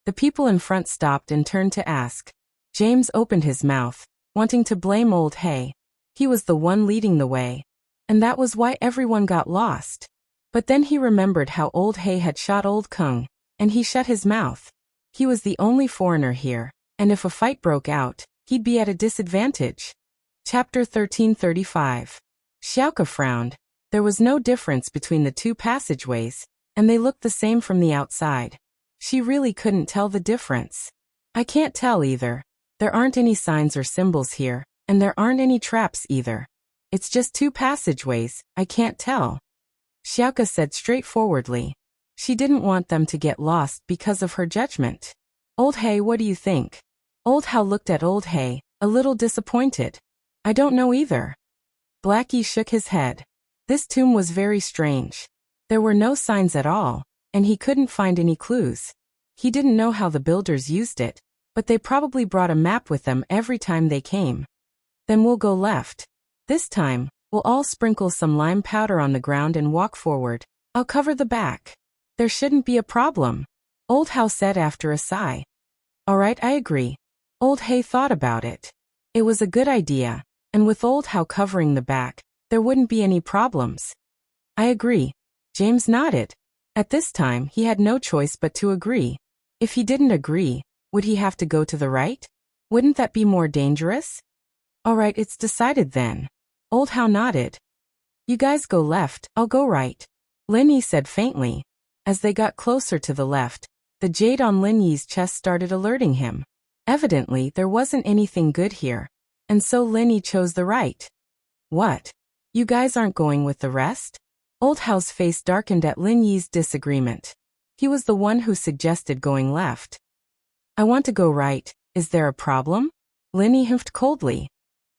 The people in front stopped and turned to ask. James opened his mouth, wanting to blame Old Hay. He was the one leading the way, and that was why everyone got lost. But then he remembered how Old Hay had shot Old Kung, and he shut his mouth. He was the only foreigner here, and if a fight broke out, he'd be at a disadvantage. Chapter 1335. Xiaoka frowned. There was no difference between the two passageways, and they looked the same from the outside. She really couldn't tell the difference. I can't tell either. There aren't any signs or symbols here, and there aren't any traps either. It's just two passageways, I can't tell. Xiaoka said straightforwardly. She didn't want them to get lost because of her judgment. Old Hay, what do you think? Old How looked at Old Hay, a little disappointed. I don't know either. Blackie shook his head. This tomb was very strange. There were no signs at all, and he couldn't find any clues. He didn't know how the builders used it, but they probably brought a map with them every time they came. Then we'll go left. This time, we'll all sprinkle some lime powder on the ground and walk forward. I'll cover the back. There shouldn't be a problem. Old How said after a sigh. All right, I agree. Old Hay thought about it. It was a good idea, and with Old How covering the back, there wouldn't be any problems. I agree. James nodded. At this time, he had no choice but to agree. If he didn't agree, would he have to go to the right? Wouldn't that be more dangerous? All right, it's decided then. Old How nodded. You guys go left, I'll go right. Lin Yi said faintly. As they got closer to the left, the jade on Lin Yi's chest started alerting him. Evidently, there wasn't anything good here, and so Lin Yi chose the right. What? You guys aren't going with the rest? Old Hao's face darkened at Lin Yi's disagreement. He was the one who suggested going left. I want to go right, is there a problem? Lin Yi huffed coldly.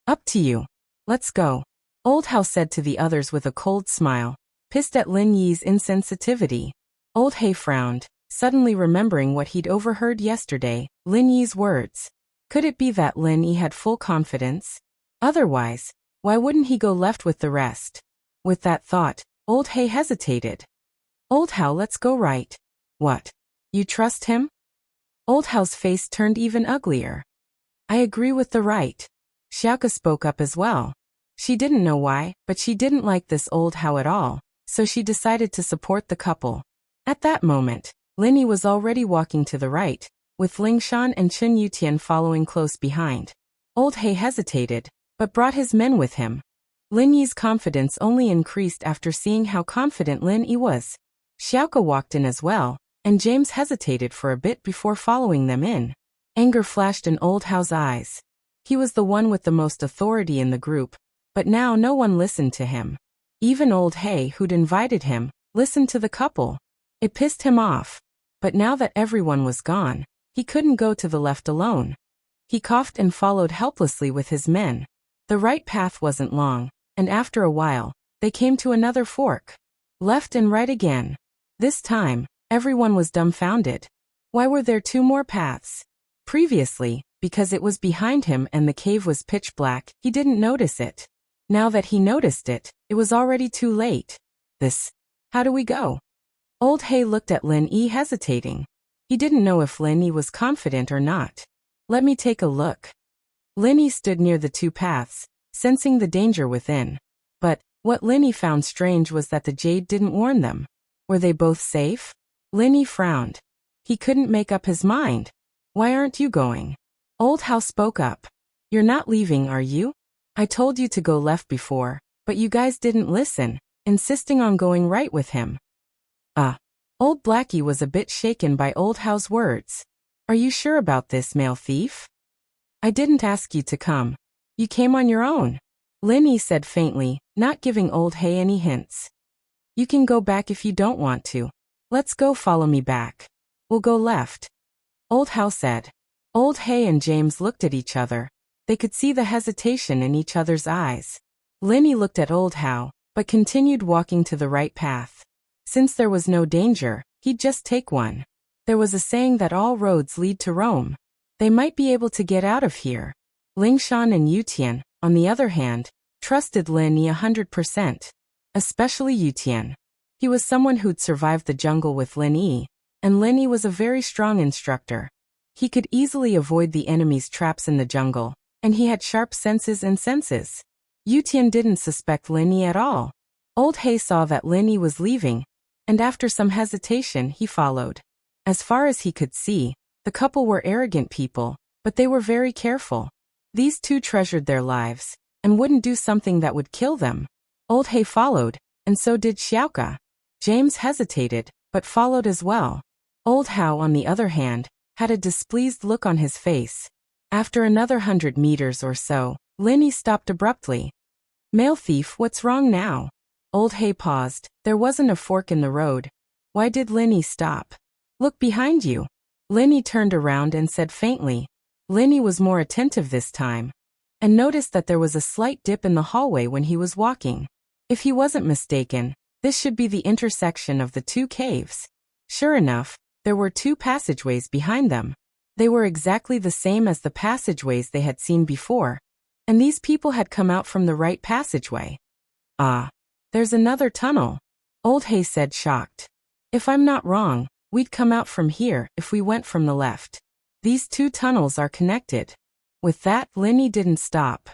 Up to you. Let's go. Old Hao said to the others with a cold smile, pissed at Lin Yi's insensitivity. Old Hay frowned, suddenly remembering what he'd overheard yesterday, Lin Yi's words. Could it be that Lin Yi had full confidence? Otherwise, why wouldn't he go left with the rest? With that thought, Old Hay hesitated. Old Hao, let's go right. What? You trust him? Old Hao's face turned even uglier. I agree with the right. Xiaoka spoke up as well. She didn't know why, but she didn't like this Old Hao at all, so she decided to support the couple. At that moment, Lin Yi was already walking to the right, with Lingshan and Chun Yutian following close behind. Old He hesitated, but brought his men with him. Lin Yi's confidence only increased after seeing how confident Lin Yi was. Xiaoka walked in as well, and James hesitated for a bit before following them in. Anger flashed in Old Hao's eyes. He was the one with the most authority in the group, but now no one listened to him. Even Old He, who'd invited him, listened to the couple. It pissed him off. But now that everyone was gone, he couldn't go to the left alone. He coughed and followed helplessly with his men. The right path wasn't long, and after a while, they came to another fork. Left and right again. This time, everyone was dumbfounded. Why were there two more paths? Previously, because it was behind him and the cave was pitch black, he didn't notice it. Now that he noticed it, it was already too late. How do we go? Old He looked at Lin Yi hesitating. He didn't know if Lin Yi was confident or not. Let me take a look. Lin Yi stood near the two paths, sensing the danger within. But what Lin Yi found strange was that the jade didn't warn them. Were they both safe? Lin Yi frowned. He couldn't make up his mind. Why aren't you going? Old Hao spoke up. You're not leaving, are you? I told you to go left before, but you guys didn't listen, insisting on going right with him. Old Blackie was a bit shaken by Old Hao's words. Are you sure about this, male thief? I didn't ask you to come. You came on your own. Lin Yi said faintly, not giving Old He any hints. You can go back if you don't want to. Let's go, follow me back. We'll go left. Old Hao said. Old He and James looked at each other. They could see the hesitation in each other's eyes. Lin Yi looked at Old Hao, but continued walking to the right path. Since there was no danger, he'd just take one. There was a saying that all roads lead to Rome. They might be able to get out of here. Lingshan and Yutian, on the other hand, trusted Lin Yi 100%. Especially Yutian. He was someone who'd survived the jungle with Lin Yi, and Lin Yi was a very strong instructor. He could easily avoid the enemy's traps in the jungle, and he had sharp senses and senses. Yutian didn't suspect Lin Yi at all. Old He saw that Lin Yi was leaving, and after some hesitation he followed. As far as he could see, the couple were arrogant people, but they were very careful. These two treasured their lives, and wouldn't do something that would kill them. Old He followed, and so did Xiaoka. James hesitated, but followed as well. Old Hao, on the other hand, had a displeased look on his face. After another 100 meters or so, Lin Yi stopped abruptly. Male thief, what's wrong now? Old He paused. There wasn't a fork in the road. Why did Lin Yi stop? Look behind you. Lin Yi turned around and said faintly. Lin Yi was more attentive this time, and noticed that there was a slight dip in the hallway when he was walking. If he wasn't mistaken, this should be the intersection of the two caves. Sure enough, there were two passageways behind them. They were exactly the same as the passageways they had seen before, and these people had come out from the right passageway. There's another tunnel. Old He said, shocked. If I'm not wrong, we'd come out from here if we went from the left. These two tunnels are connected. With that, Lin Yi didn't stop.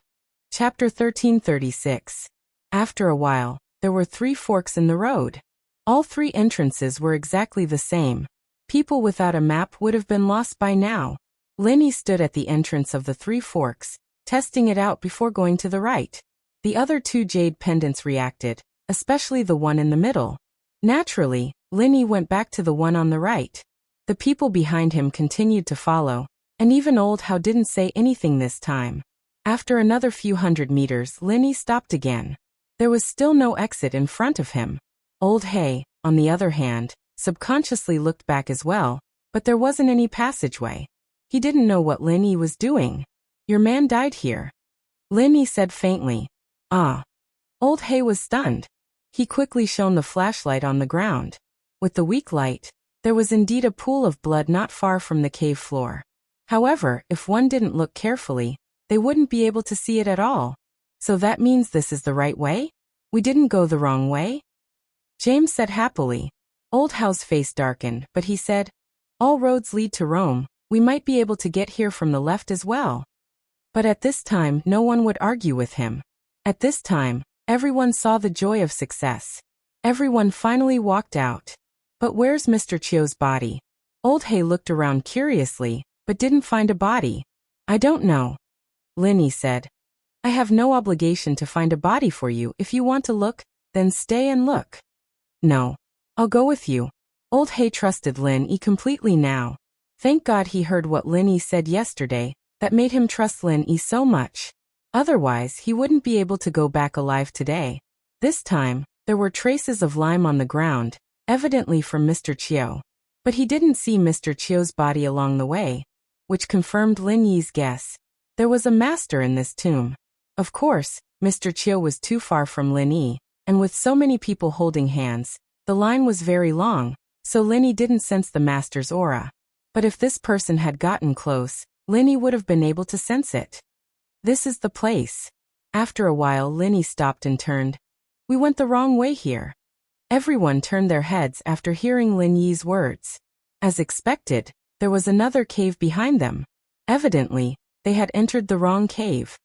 Chapter 1336. After a while, there were 3 forks in the road. All 3 entrances were exactly the same. People without a map would have been lost by now. Lin Yi stood at the entrance of the 3 forks, testing it out before going to the right. The other 2 jade pendants reacted, especially the one in the middle. Naturally, Lin Yi went back to the one on the right. The people behind him continued to follow, and even Old Hao didn't say anything this time. After another few 100 meters, Lin Yi stopped again. There was still no exit in front of him. Old He, on the other hand, subconsciously looked back as well, but there wasn't any passageway. He didn't know what Lin Yi was doing. Your man died here. Lin Yi said faintly. Old He was stunned. He quickly shone the flashlight on the ground. With the weak light, there was indeed a pool of blood not far from the cave floor. However, if one didn't look carefully, they wouldn't be able to see it at all. So that means this is the right way? We didn't go the wrong way? James said happily. Old Hao's face darkened, but he said, all roads lead to Rome. We might be able to get here from the left as well. But at this time, no one would argue with him. At this time, everyone saw the joy of success. Everyone finally walked out. But where's Mr. Chio's body? Old Hay looked around curiously, but didn't find a body. I don't know. Linny said. I have no obligation to find a body for you. If you want to look, then stay and look. No. I'll go with you. Old Hay trusted Linny completely now. Thank God he heard what Linny said yesterday, that made him trust Linny so much. Otherwise, he wouldn't be able to go back alive today. This time, there were traces of lime on the ground, evidently from Mr. Chiu. But he didn't see Mr. Chiu's body along the way, which confirmed Lin Yi's guess. There was a master in this tomb. Of course, Mr. Chiu was too far from Lin Yi, and with so many people holding hands, the line was very long, so Lin Yi didn't sense the master's aura. But if this person had gotten close, Lin Yi would have been able to sense it. This is the place. After a while, Lin Yi stopped and turned. We went the wrong way here. Everyone turned their heads after hearing Lin Yi's words. As expected, there was another cave behind them. Evidently, they had entered the wrong cave.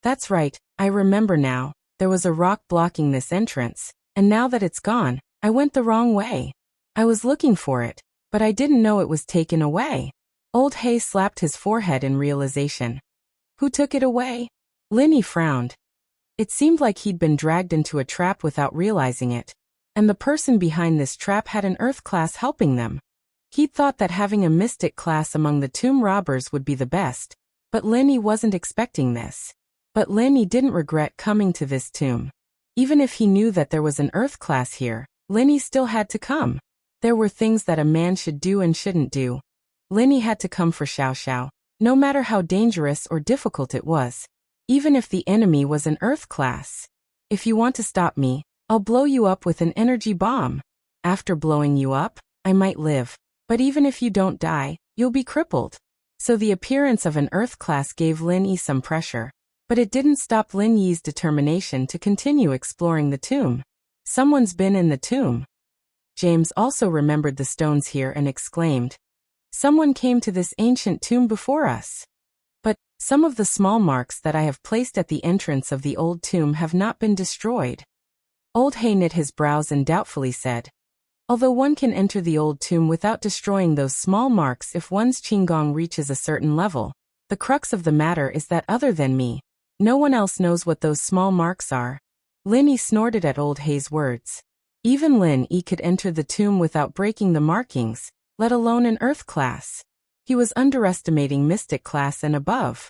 That's right, I remember now. There was a rock blocking this entrance, and now that it's gone, I went the wrong way. I was looking for it, but I didn't know it was taken away. Old Hay slapped his forehead in realization. Who took it away? Linny frowned. It seemed like he'd been dragged into a trap without realizing it, and the person behind this trap had an Earth class helping them. He'd thought that having a mystic class among the tomb robbers would be the best, but Linny wasn't expecting this. But Linny didn't regret coming to this tomb. Even if he knew that there was an Earth class here, Linny still had to come. There were things that a man should do and shouldn't do. Linny had to come for Xiao Xiao, no matter how dangerous or difficult it was. Even if the enemy was an Earth class. If you want to stop me, I'll blow you up with an energy bomb. After blowing you up, I might live. But even if you don't die, you'll be crippled. So the appearance of an Earth class gave Lin Yi some pressure. But it didn't stop Lin Yi's determination to continue exploring the tomb. Someone's been in the tomb. James also remembered the stones here and exclaimed. Someone came to this ancient tomb before us. But some of the small marks that I have placed at the entrance of the old tomb have not been destroyed. Old Hay knit his brows and doubtfully said. Although one can enter the old tomb without destroying those small marks if one's qigong reaches a certain level, the crux of the matter is that other than me, no one else knows what those small marks are. Lin Yi snorted at Old Hay's words. Even Lin Yi could enter the tomb without breaking the markings, let alone an Earth class. He was underestimating mystic class and above.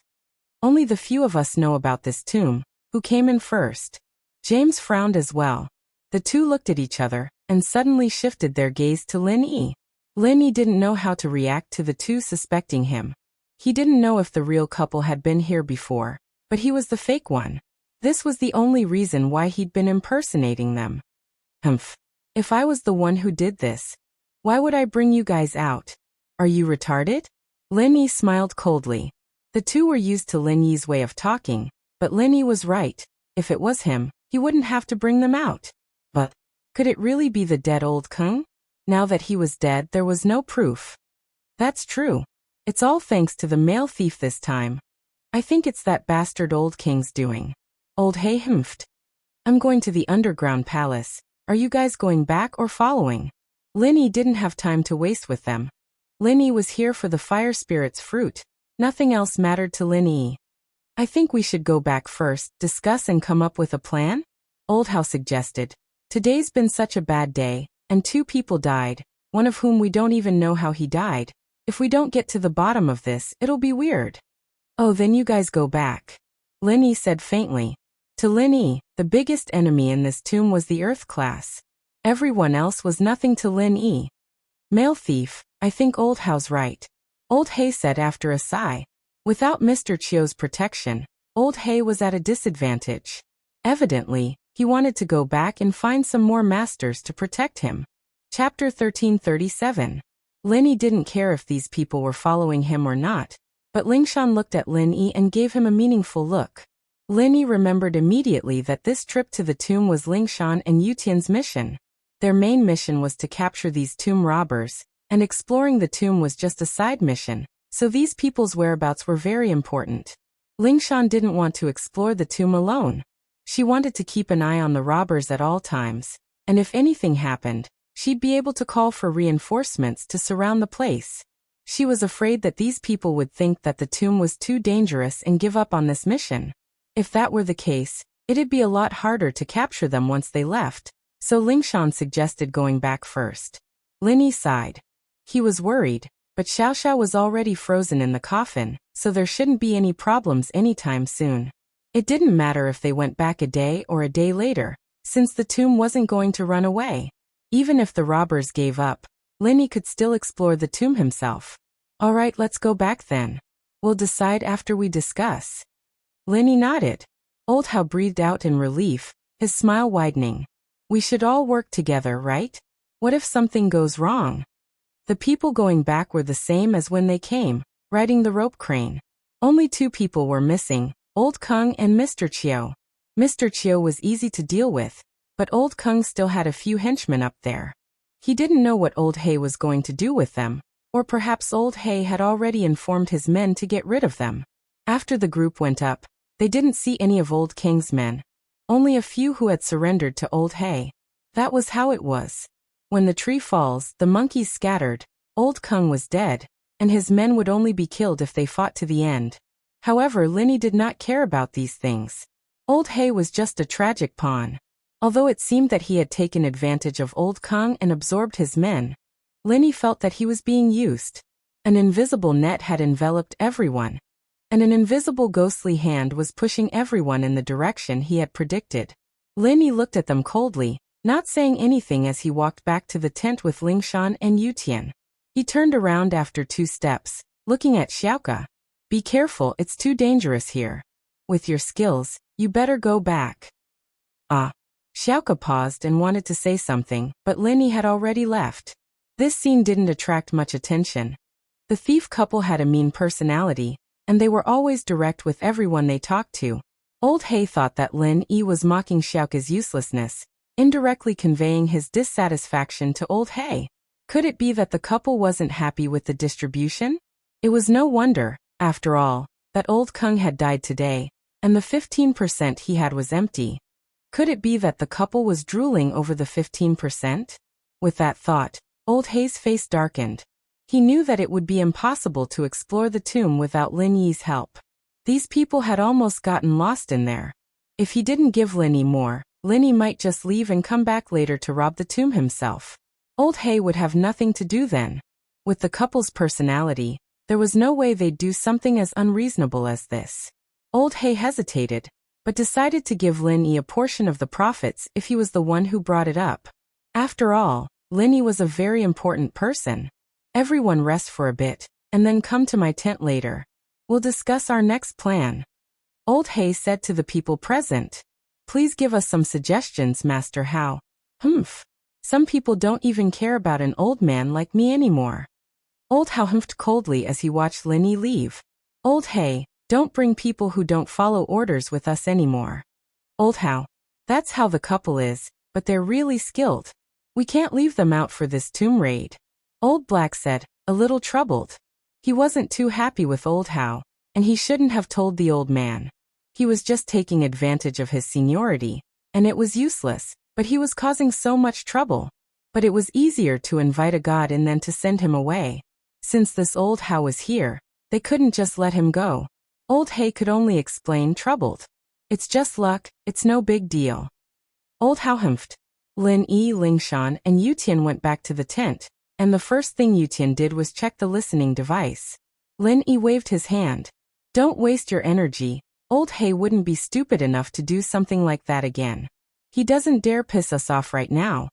Only the few of us know about this tomb. Who came in first? James frowned as well. The two looked at each other, and suddenly shifted their gaze to Lin Yi. Lin Yi didn't know how to react to the two suspecting him. He didn't know if the real couple had been here before, but he was the fake one. This was the only reason why he'd been impersonating them. Humph. If I was the one who did this, why would I bring you guys out? Are you retarded? Lin Yi smiled coldly. The two were used to Lin Yi's way of talking, but Lin Yi was right. If it was him, he wouldn't have to bring them out. But could it really be the dead old Kung? Now that he was dead, there was no proof. That's true. It's all thanks to the male thief this time. I think it's that bastard old king's doing. Old Hay humphed. I'm going to the underground palace. Are you guys going back or following? Lin Yi didn't have time to waste with them. Lin Yi was here for the fire spirit's fruit. Nothing else mattered to Lin Yi. I think we should go back first, discuss and come up with a plan? Old How suggested. Today's been such a bad day, and 2 people died, one of whom we don't even know how he died. If we don't get to the bottom of this, it'll be weird. Oh, then you guys go back. Lin Yi said faintly. To Lin Yi, the biggest enemy in this tomb was the Earth class. Everyone else was nothing to Lin Yi. Male thief, I think Old How's right. Old Hay said after a sigh. Without Mr. Chiu's protection, Old Hay was at a disadvantage. Evidently, he wanted to go back and find some more masters to protect him. Chapter 1337. Lin Yi didn't care if these people were following him or not, but Lingshan looked at Lin Yi and gave him a meaningful look. Lin Yi remembered immediately that this trip to the tomb was Lingshan and Yutian's mission. Their main mission was to capture these tomb robbers, and exploring the tomb was just a side mission, so these people's whereabouts were very important. Lingshan didn't want to explore the tomb alone. She wanted to keep an eye on the robbers at all times, and if anything happened, she'd be able to call for reinforcements to surround the place. She was afraid that these people would think that the tomb was too dangerous and give up on this mission. If that were the case, it'd be a lot harder to capture them once they left, so Lingshan suggested going back first. Lin Yi sighed. He was worried, but Xiao was already frozen in the coffin, so there shouldn't be any problems anytime soon. It didn't matter if they went back a day or a day later, since the tomb wasn't going to run away. Even if the robbers gave up, Lin Yi could still explore the tomb himself. Alright, let's go back then. We'll decide after we discuss. Lin Yi nodded. Old Hao breathed out in relief, his smile widening. We should all work together, right? What if something goes wrong? The people going back were the same as when they came, riding the rope crane. Only 2 people were missing, Old Kung and Mr. Chiu. Mr. Chiu was easy to deal with, but Old Kung still had a few henchmen up there. He didn't know what Old Hei was going to do with them, or perhaps Old Hei had already informed his men to get rid of them. After the group went up, they didn't see any of Old King's men. Only a few who had surrendered to Old Hei. That was how it was. When the tree falls, the monkeys scattered, Old Kung was dead, and his men would only be killed if they fought to the end. However, Lin Yi did not care about these things. Old Hei was just a tragic pawn. Although it seemed that he had taken advantage of Old Kung and absorbed his men, Lin Yi felt that he was being used. An invisible net had enveloped everyone, and an invisible ghostly hand was pushing everyone in the direction he had predicted. Lin Yi looked at them coldly, not saying anything as he walked back to the tent with Lingshan and Yutian. He turned around after 2 steps, looking at Xiaoka. Be careful, it's too dangerous here. With your skills, you better go back. Xiaoka paused and wanted to say something, but Lin Yi had already left. This scene didn't attract much attention. The thief couple had a mean personality, and they were always direct with everyone they talked to. Old Hei thought that Lin Yi was mocking Xiaoka's uselessness, indirectly conveying his dissatisfaction to Old Hei. Could it be that the couple wasn't happy with the distribution? It was no wonder, after all, that Old Kung had died today, and the 15% he had was empty. Could it be that the couple was drooling over the 15%? With that thought, Old Hei's face darkened. He knew that it would be impossible to explore the tomb without Lin Yi's help. These people had almost gotten lost in there. If he didn't give Lin Yi more, Lin Yi might just leave and come back later to rob the tomb himself. Old Hei would have nothing to do then. With the couple's personality, there was no way they'd do something as unreasonable as this. Old Hei hesitated, but decided to give Lin Yi a portion of the profits if he was the one who brought it up. After all, Lin Yi was a very important person. Everyone rest for a bit, and then come to my tent later. We'll discuss our next plan. Old Hei said to the people present. Please give us some suggestions, Master Hao. Some people don't even care about an old man like me anymore. Old Hao humphed coldly as he watched Lin Yi leave. Old Hei, don't bring people who don't follow orders with us anymore. Old Hao, that's how the couple is, but they're really skilled. We can't leave them out for this tomb raid. Old Black said, a little troubled. He wasn't too happy with Old Hao, and he shouldn't have told the old man. He was just taking advantage of his seniority, and it was useless, but he was causing so much trouble. But it was easier to invite a god in than to send him away. Since this Old Hao was here, they couldn't just let him go. Old Hei could only explain troubled. It's just luck, it's no big deal. Old Hao humphed. Lin Yi, Lingshan, and Yutian went back to the tent, and the first thing Yutian did was check the listening device. Lin Yi waved his hand. Don't waste your energy, Old Hei wouldn't be stupid enough to do something like that again. He doesn't dare piss us off right now.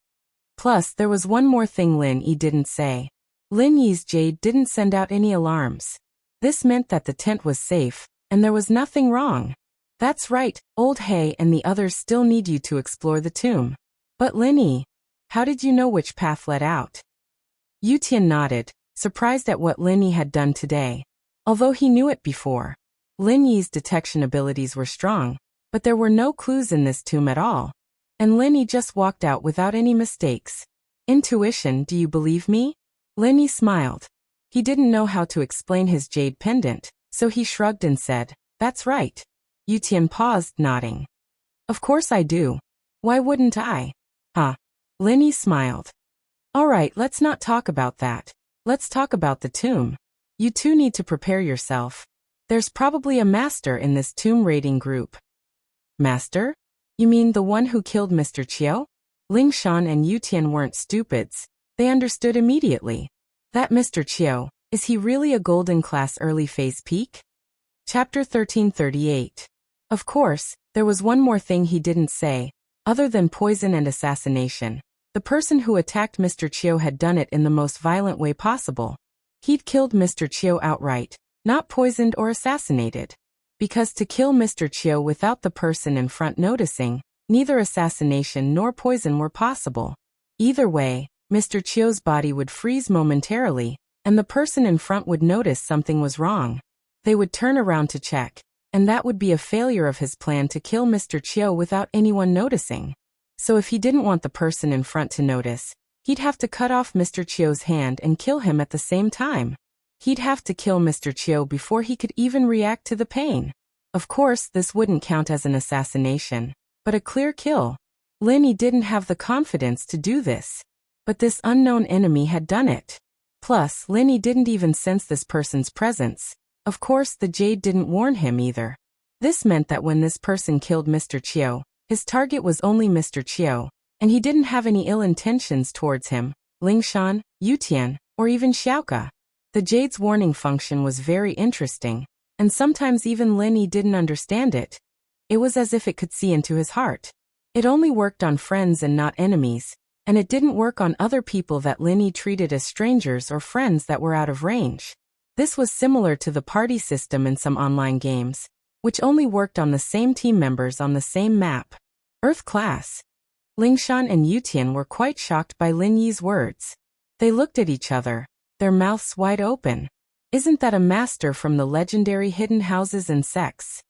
Plus, there was one more thing Lin Yi didn't say. Lin Yi's jade didn't send out any alarms. This meant that the tent was safe, and there was nothing wrong. That's right, Old Hei and the others still need you to explore the tomb. But Lin Yi, how did you know which path led out? Yutian nodded, surprised at what Lin Yi had done today. Although he knew it before. Lin Yi's detection abilities were strong, but there were no clues in this tomb at all. And Lin Yi just walked out without any mistakes. Intuition, do you believe me? Lin Yi smiled. He didn't know how to explain his jade pendant, so he shrugged and said, that's right. Yutian paused, nodding. Of course I do. Why wouldn't I? Lin Yi smiled. Alright, let's not talk about that. Let's talk about the tomb. You two need to prepare yourself. There's probably a master in this tomb raiding group. Master? You mean the one who killed Mr. Chiao? Ling Shan and Yu Tian weren't stupids. They understood immediately. That Mr. Chiao, is he really a golden class early phase peak? Chapter 1338. Of course, there was one more thing he didn't say. Other than poison and assassination, the person who attacked Mr. Chiao had done it in the most violent way possible. He'd killed Mr. Chiao outright, not poisoned or assassinated. Because to kill Mr. Chiao without the person in front noticing, neither assassination nor poison were possible. Either way, Mr. Chiao's body would freeze momentarily, and the person in front would notice something was wrong. They would turn around to check, and that would be a failure of his plan to kill Mr. Chiao without anyone noticing. So if he didn't want the person in front to notice, he'd have to cut off Mr. Chiao's hand and kill him at the same time. He'd have to kill Mr. Chiao before he could even react to the pain. Of course, this wouldn't count as an assassination, but a clear kill. Lin didn't have the confidence to do this. But this unknown enemy had done it. Plus, Lin didn't even sense this person's presence. Of course, the jade didn't warn him either. This meant that when this person killed Mr. Chiao, his target was only Mr. Chiao, and he didn't have any ill intentions towards him, Ling Shan, Yu Tian, or even Xiaoka. The jade's warning function was very interesting, and sometimes even Lin didn't understand it. It was as if it could see into his heart. It only worked on friends and not enemies, and it didn't work on other people that Lin treated as strangers or friends that were out of range. This was similar to the party system in some online games, which only worked on the same team members on the same map. Earth class. Ling Shan and Yu Tian were quite shocked by Lin Yi's words. They looked at each other, their mouths wide open. Isn't that a master from the legendary hidden houses and sects?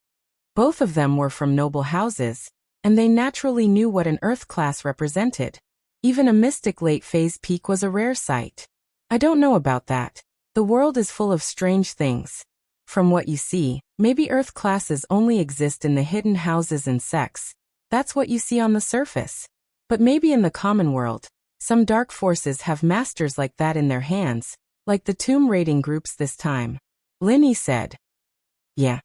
Both of them were from noble houses, and they naturally knew what an earth class represented. Even a mystic late phase peak was a rare sight. I don't know about that. The world is full of strange things. From what you see, maybe earth classes only exist in the hidden houses and sects. That's what you see on the surface. But maybe in the common world, some dark forces have masters like that in their hands, like the tomb raiding groups this time. Lin said. Yeah.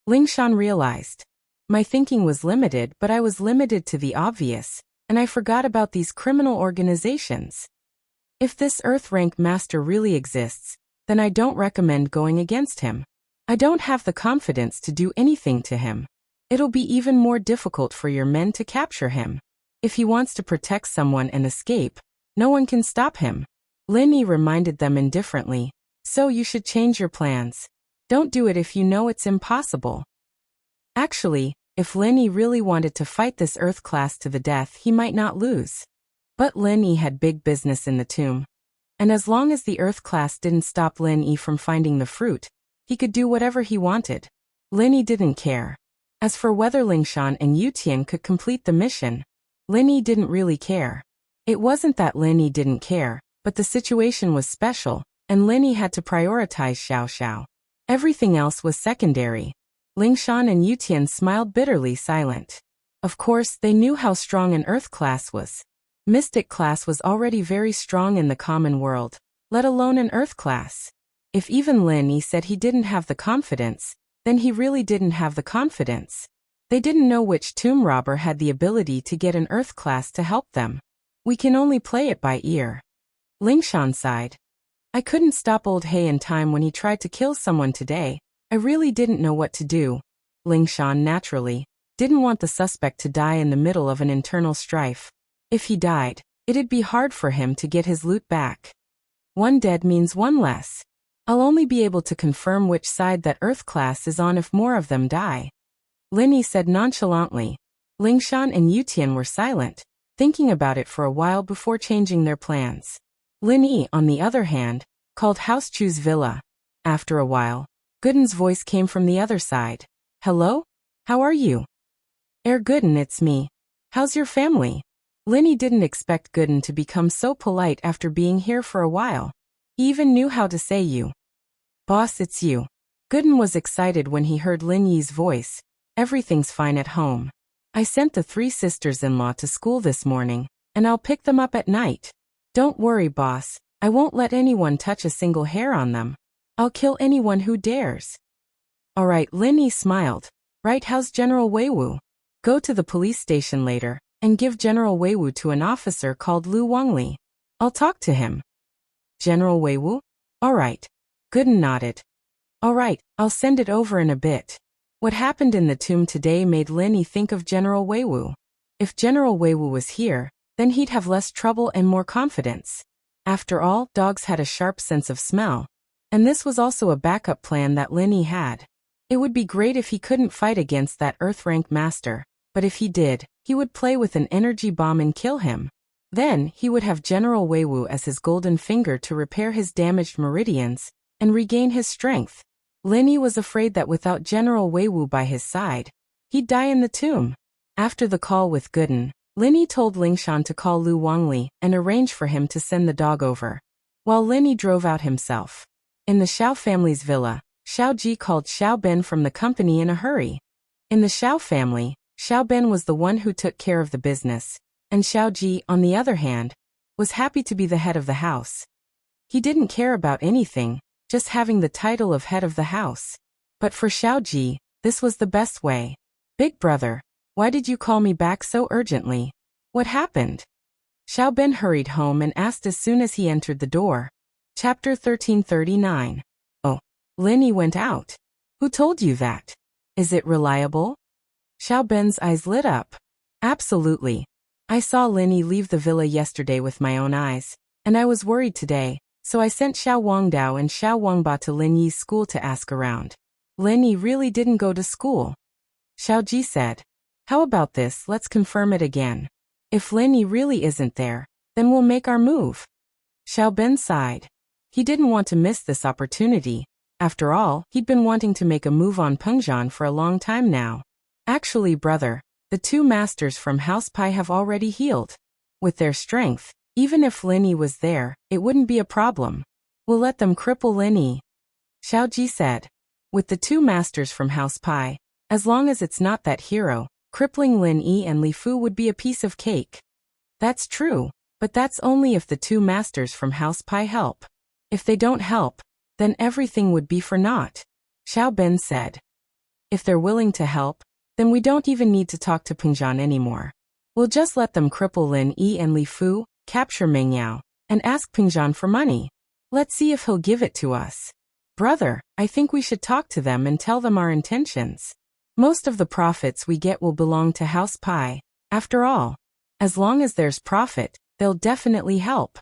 Ling Shan realized. My thinking was limited, but I was limited to the obvious, and I forgot about these criminal organizations. If this earth rank master really exists, then I don't recommend going against him. I don't have the confidence to do anything to him. It'll be even more difficult for your men to capture him. If he wants to protect someone and escape, no one can stop him. Lin reminded them indifferently. So you should change your plans. Don't do it if you know it's impossible. Actually, if Lin really wanted to fight this earth class to the death, he might not lose. But Lin had big business in the tomb. And as long as the earth class didn't stop Lin from finding the fruit, he could do whatever he wanted. Lin didn't care. As for whether Ling Shan and Yu Tian could complete the mission, Lin didn't really care. It wasn't that Lin didn't care, but the situation was special, and Lin had to prioritize Xiao Xiao. Everything else was secondary. Ling Shan and Yu Tian smiled bitterly silent. Of course, they knew how strong an earth class was. Mystic class was already very strong in the common world, let alone an earth class. If even Lin said he didn't have the confidence, then he really didn't have the confidence. They didn't know which tomb robber had the ability to get an earth class to help them. We can only play it by ear. Ling Shan sighed. I couldn't stop old He in time when he tried to kill someone today. I really didn't know what to do. Ling Shan naturally didn't want the suspect to die in the middle of an internal strife. If he died, it'd be hard for him to get his loot back. One dead means one less. I'll only be able to confirm which side that earth class is on if more of them die. Lin said nonchalantly. Ling Shan and Yu Tian were silent, thinking about it for a while before changing their plans. Lin, on the other hand, called House Chu's villa. After a while, Gooden's voice came from the other side. Hello? How are you? Gooden, it's me. How's your family? Lin didn't expect Gooden to become so polite after being here for a while. He even knew how to say you. Boss, it's you. Gooden was excited when he heard Lin Yi's voice. Everything's fine at home. I sent the 3 sisters-in-law to school this morning, and I'll pick them up at night. Don't worry, boss. I won't let anyone touch a single hair on them. I'll kill anyone who dares. Alright, Lin Yi smiled. Right, how's General Weiwu? Go to the police station later, and give General Weiwu to an officer called Lu Wangli. I'll talk to him. General Weiwu? Alright. Gooden nodded. Alright, I'll send it over in a bit. What happened in the tomb today made Lin Yi think of General Weiwu. If General Weiwu was here, then he'd have less trouble and more confidence. After all, dogs had a sharp sense of smell. And this was also a backup plan that Lin Yi had. It would be great if he couldn't fight against that Earth-rank master, but if he did, he would play with an energy bomb and kill him. Then, he would have General Weiwu as his golden finger to repair his damaged meridians and regain his strength. Lin Yi was afraid that without General Weiwu by his side, he'd die in the tomb. After the call with Gooden, Lin Yi told Lingshan to call Lu Wangli and arrange for him to send the dog over, while Lin Yi drove out himself. In the Xiao family's villa, Xiao Ji called Xiao Ben from the company in a hurry. In the Xiao family, Xiao Ben was the one who took care of the business, and Xiao Ji, on the other hand, was happy to be the head of the house. He didn't care about anything, just having the title of head of the house. But for Xiao Ji, this was the best way. Big brother, why did you call me back so urgently? What happened? Xiao Ben hurried home and asked as soon as he entered the door. Chapter 1339. Oh, Lin Yi went out. Who told you that? Is it reliable? Xiao Ben's eyes lit up. Absolutely. I saw Lin Yi leave the villa yesterday with my own eyes, and I was worried today, so I sent Xiao Wangdao and Xiao Wangba to Lin Yi's school to ask around. Lin Yi really didn't go to school. Xiao Ji said. How about this, let's confirm it again. If Lin Yi really isn't there, then we'll make our move. Xiao Ben sighed. He didn't want to miss this opportunity. After all, he'd been wanting to make a move on Pengzhan for a long time now. Actually, brother, the two masters from House Pai have already healed. With their strength, even if Lin Yi was there, it wouldn't be a problem. We'll let them cripple Lin Yi. Xiao Ji said. With the two masters from House Pai, as long as it's not that hero, crippling Lin Yi and Li Fu would be a piece of cake. That's true, but that's only if the two masters from House Pai help. If they don't help, then everything would be for naught. Xiao Ben said. If they're willing to help, then we don't even need to talk to Pengzhan anymore. We'll just let them cripple Lin Yi and Li Fu, capture Meng Yao, and ask Pengzhan for money. Let's see if he'll give it to us. Brother, I think we should talk to them and tell them our intentions. Most of the profits we get will belong to House Pai. After all, as long as there's profit, they'll definitely help.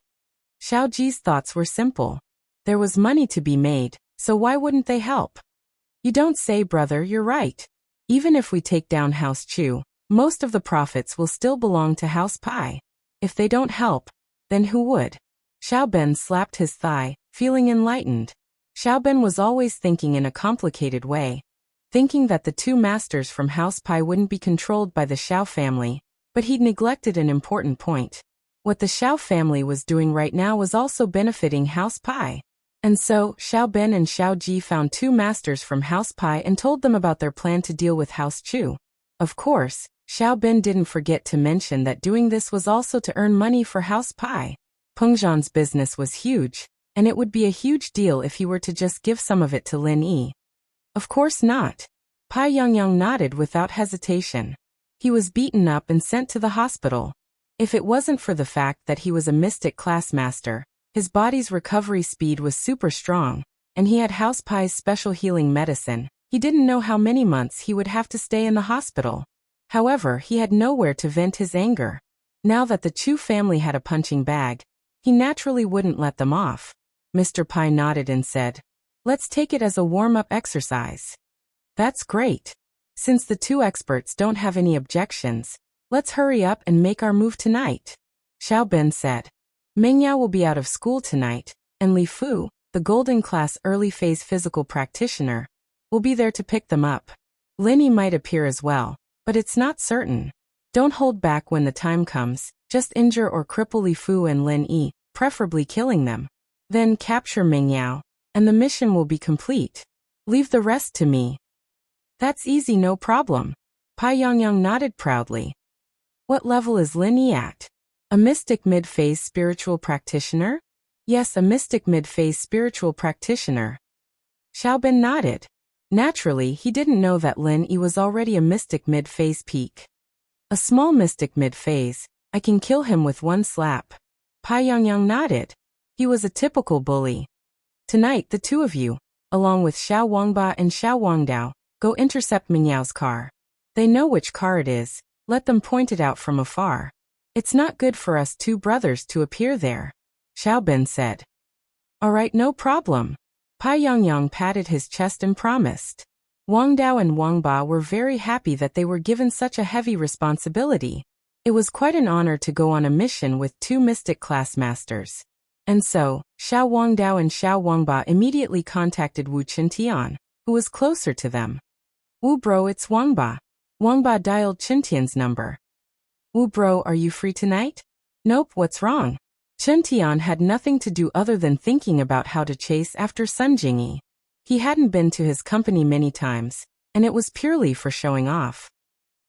Xiao Ji's thoughts were simple. There was money to be made, so why wouldn't they help? You don't say, brother, you're right. Even if we take down House Chu, most of the profits will still belong to House Pai. If they don't help, then who would? Xiao Ben slapped his thigh, feeling enlightened. Xiao Ben was always thinking in a complicated way, thinking that the two masters from House Pai wouldn't be controlled by the Xiao family, but he'd neglected an important point. What the Xiao family was doing right now was also benefiting House Pai. And so, Xiao Ben and Xiao Ji found two masters from House Pai and told them about their plan to deal with House Chu. Of course, Xiao Ben didn't forget to mention that doing this was also to earn money for House Pai. Pengzhan's business was huge, and it would be a huge deal if he were to just give some of it to Lin Yi. Of course not. Pai Yongyang nodded without hesitation. He was beaten up and sent to the hospital. If it wasn't for the fact that he was a mystic class master, his body's recovery speed was super strong, and he had House Pai's special healing medicine, he didn't know how many months he would have to stay in the hospital. However, he had nowhere to vent his anger. Now that the Chu family had a punching bag, he naturally wouldn't let them off. Mr. Pai nodded and said, "Let's take it as a warm-up exercise." That's great. Since the two experts don't have any objections, let's hurry up and make our move tonight. Xiao Ben said. Meng Yao will be out of school tonight, and Li Fu, the golden class early phase physical practitioner, will be there to pick them up. Lin Yi might appear as well, but it's not certain. Don't hold back when the time comes, just injure or cripple Li Fu and Lin Yi, preferably killing them. Then capture Meng Yao, and the mission will be complete. Leave the rest to me. That's easy, no problem. Pai Yongyang nodded proudly. What level is Lin Yi at? A mystic mid-phase spiritual practitioner? Yes, a mystic mid-phase spiritual practitioner. Xiaobin nodded. Naturally, he didn't know that Lin Yi was already a mystic mid-phase peak. A small mystic mid-phase, I can kill him with one slap. Pai Yangyang nodded. He was a typical bully. Tonight, the two of you, along with Xiao Wangba and Xiao Wangdao, go intercept Mingyao's car. They know which car it is, let them point it out from afar. It's not good for us two brothers to appear there, Xiaobin said. All right, no problem. Pai Yangyang patted his chest and promised. Wang Dao and Wang Ba were very happy that they were given such a heavy responsibility. It was quite an honor to go on a mission with two mystic class masters. And so, Xiao Wang Dao and Xiao Wang Ba immediately contacted Wu Qintian, who was closer to them. Wu bro, it's Wang Ba. Wang Ba dialed Qintian's number. Wu bro, are you free tonight? Nope, what's wrong? Qintian had nothing to do other than thinking about how to chase after Sun Jingyi. He hadn't been to his company many times, and it was purely for showing off.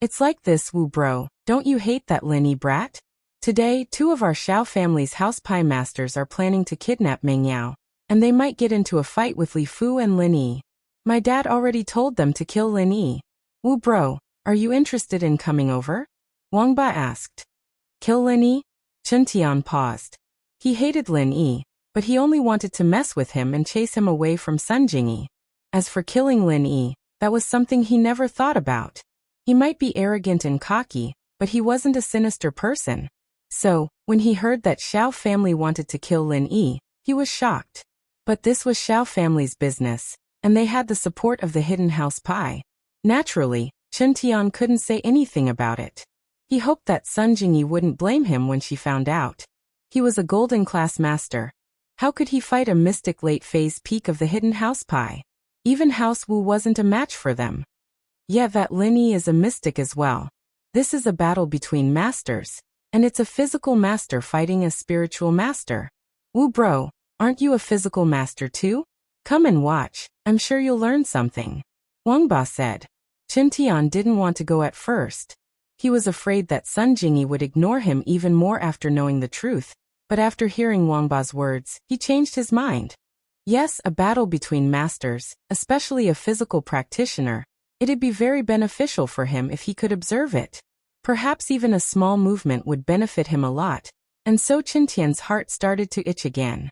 It's like this, Wu bro, don't you hate that Lin Yi brat? Today, two of our Xiao family's house pie masters are planning to kidnap Meng Yao, and they might get into a fight with Li Fu and Lin Yi. My dad already told them to kill Lin Yi. Wu bro, are you interested in coming over? Wang Ba asked. Kill Lin Yi? Qintian paused. He hated Lin Yi, but he only wanted to mess with him and chase him away from Sun Jingyi. As for killing Lin Yi, that was something he never thought about. He might be arrogant and cocky, but he wasn't a sinister person. So, when he heard that Xiao family wanted to kill Lin Yi, he was shocked. But this was Xiao family's business, and they had the support of the hidden house pie. Naturally, Qintian couldn't say anything about it. He hoped that Sun Jingyi wouldn't blame him when she found out. He was a golden class master. How could he fight a mystic late phase peak of the hidden house pie? Even House Wu wasn't a match for them. Yet that Lin Yi is a mystic as well. This is a battle between masters, and it's a physical master fighting a spiritual master. Wu bro, aren't you a physical master too? Come and watch, I'm sure you'll learn something. Wang Ba said. Qintian didn't want to go at first. He was afraid that Sun Jingyi would ignore him even more after knowing the truth, but after hearing Wang Ba's words, he changed his mind. Yes, a battle between masters, especially a physical practitioner, it'd be very beneficial for him if he could observe it. Perhaps even a small movement would benefit him a lot, and so Qintian's heart started to itch again.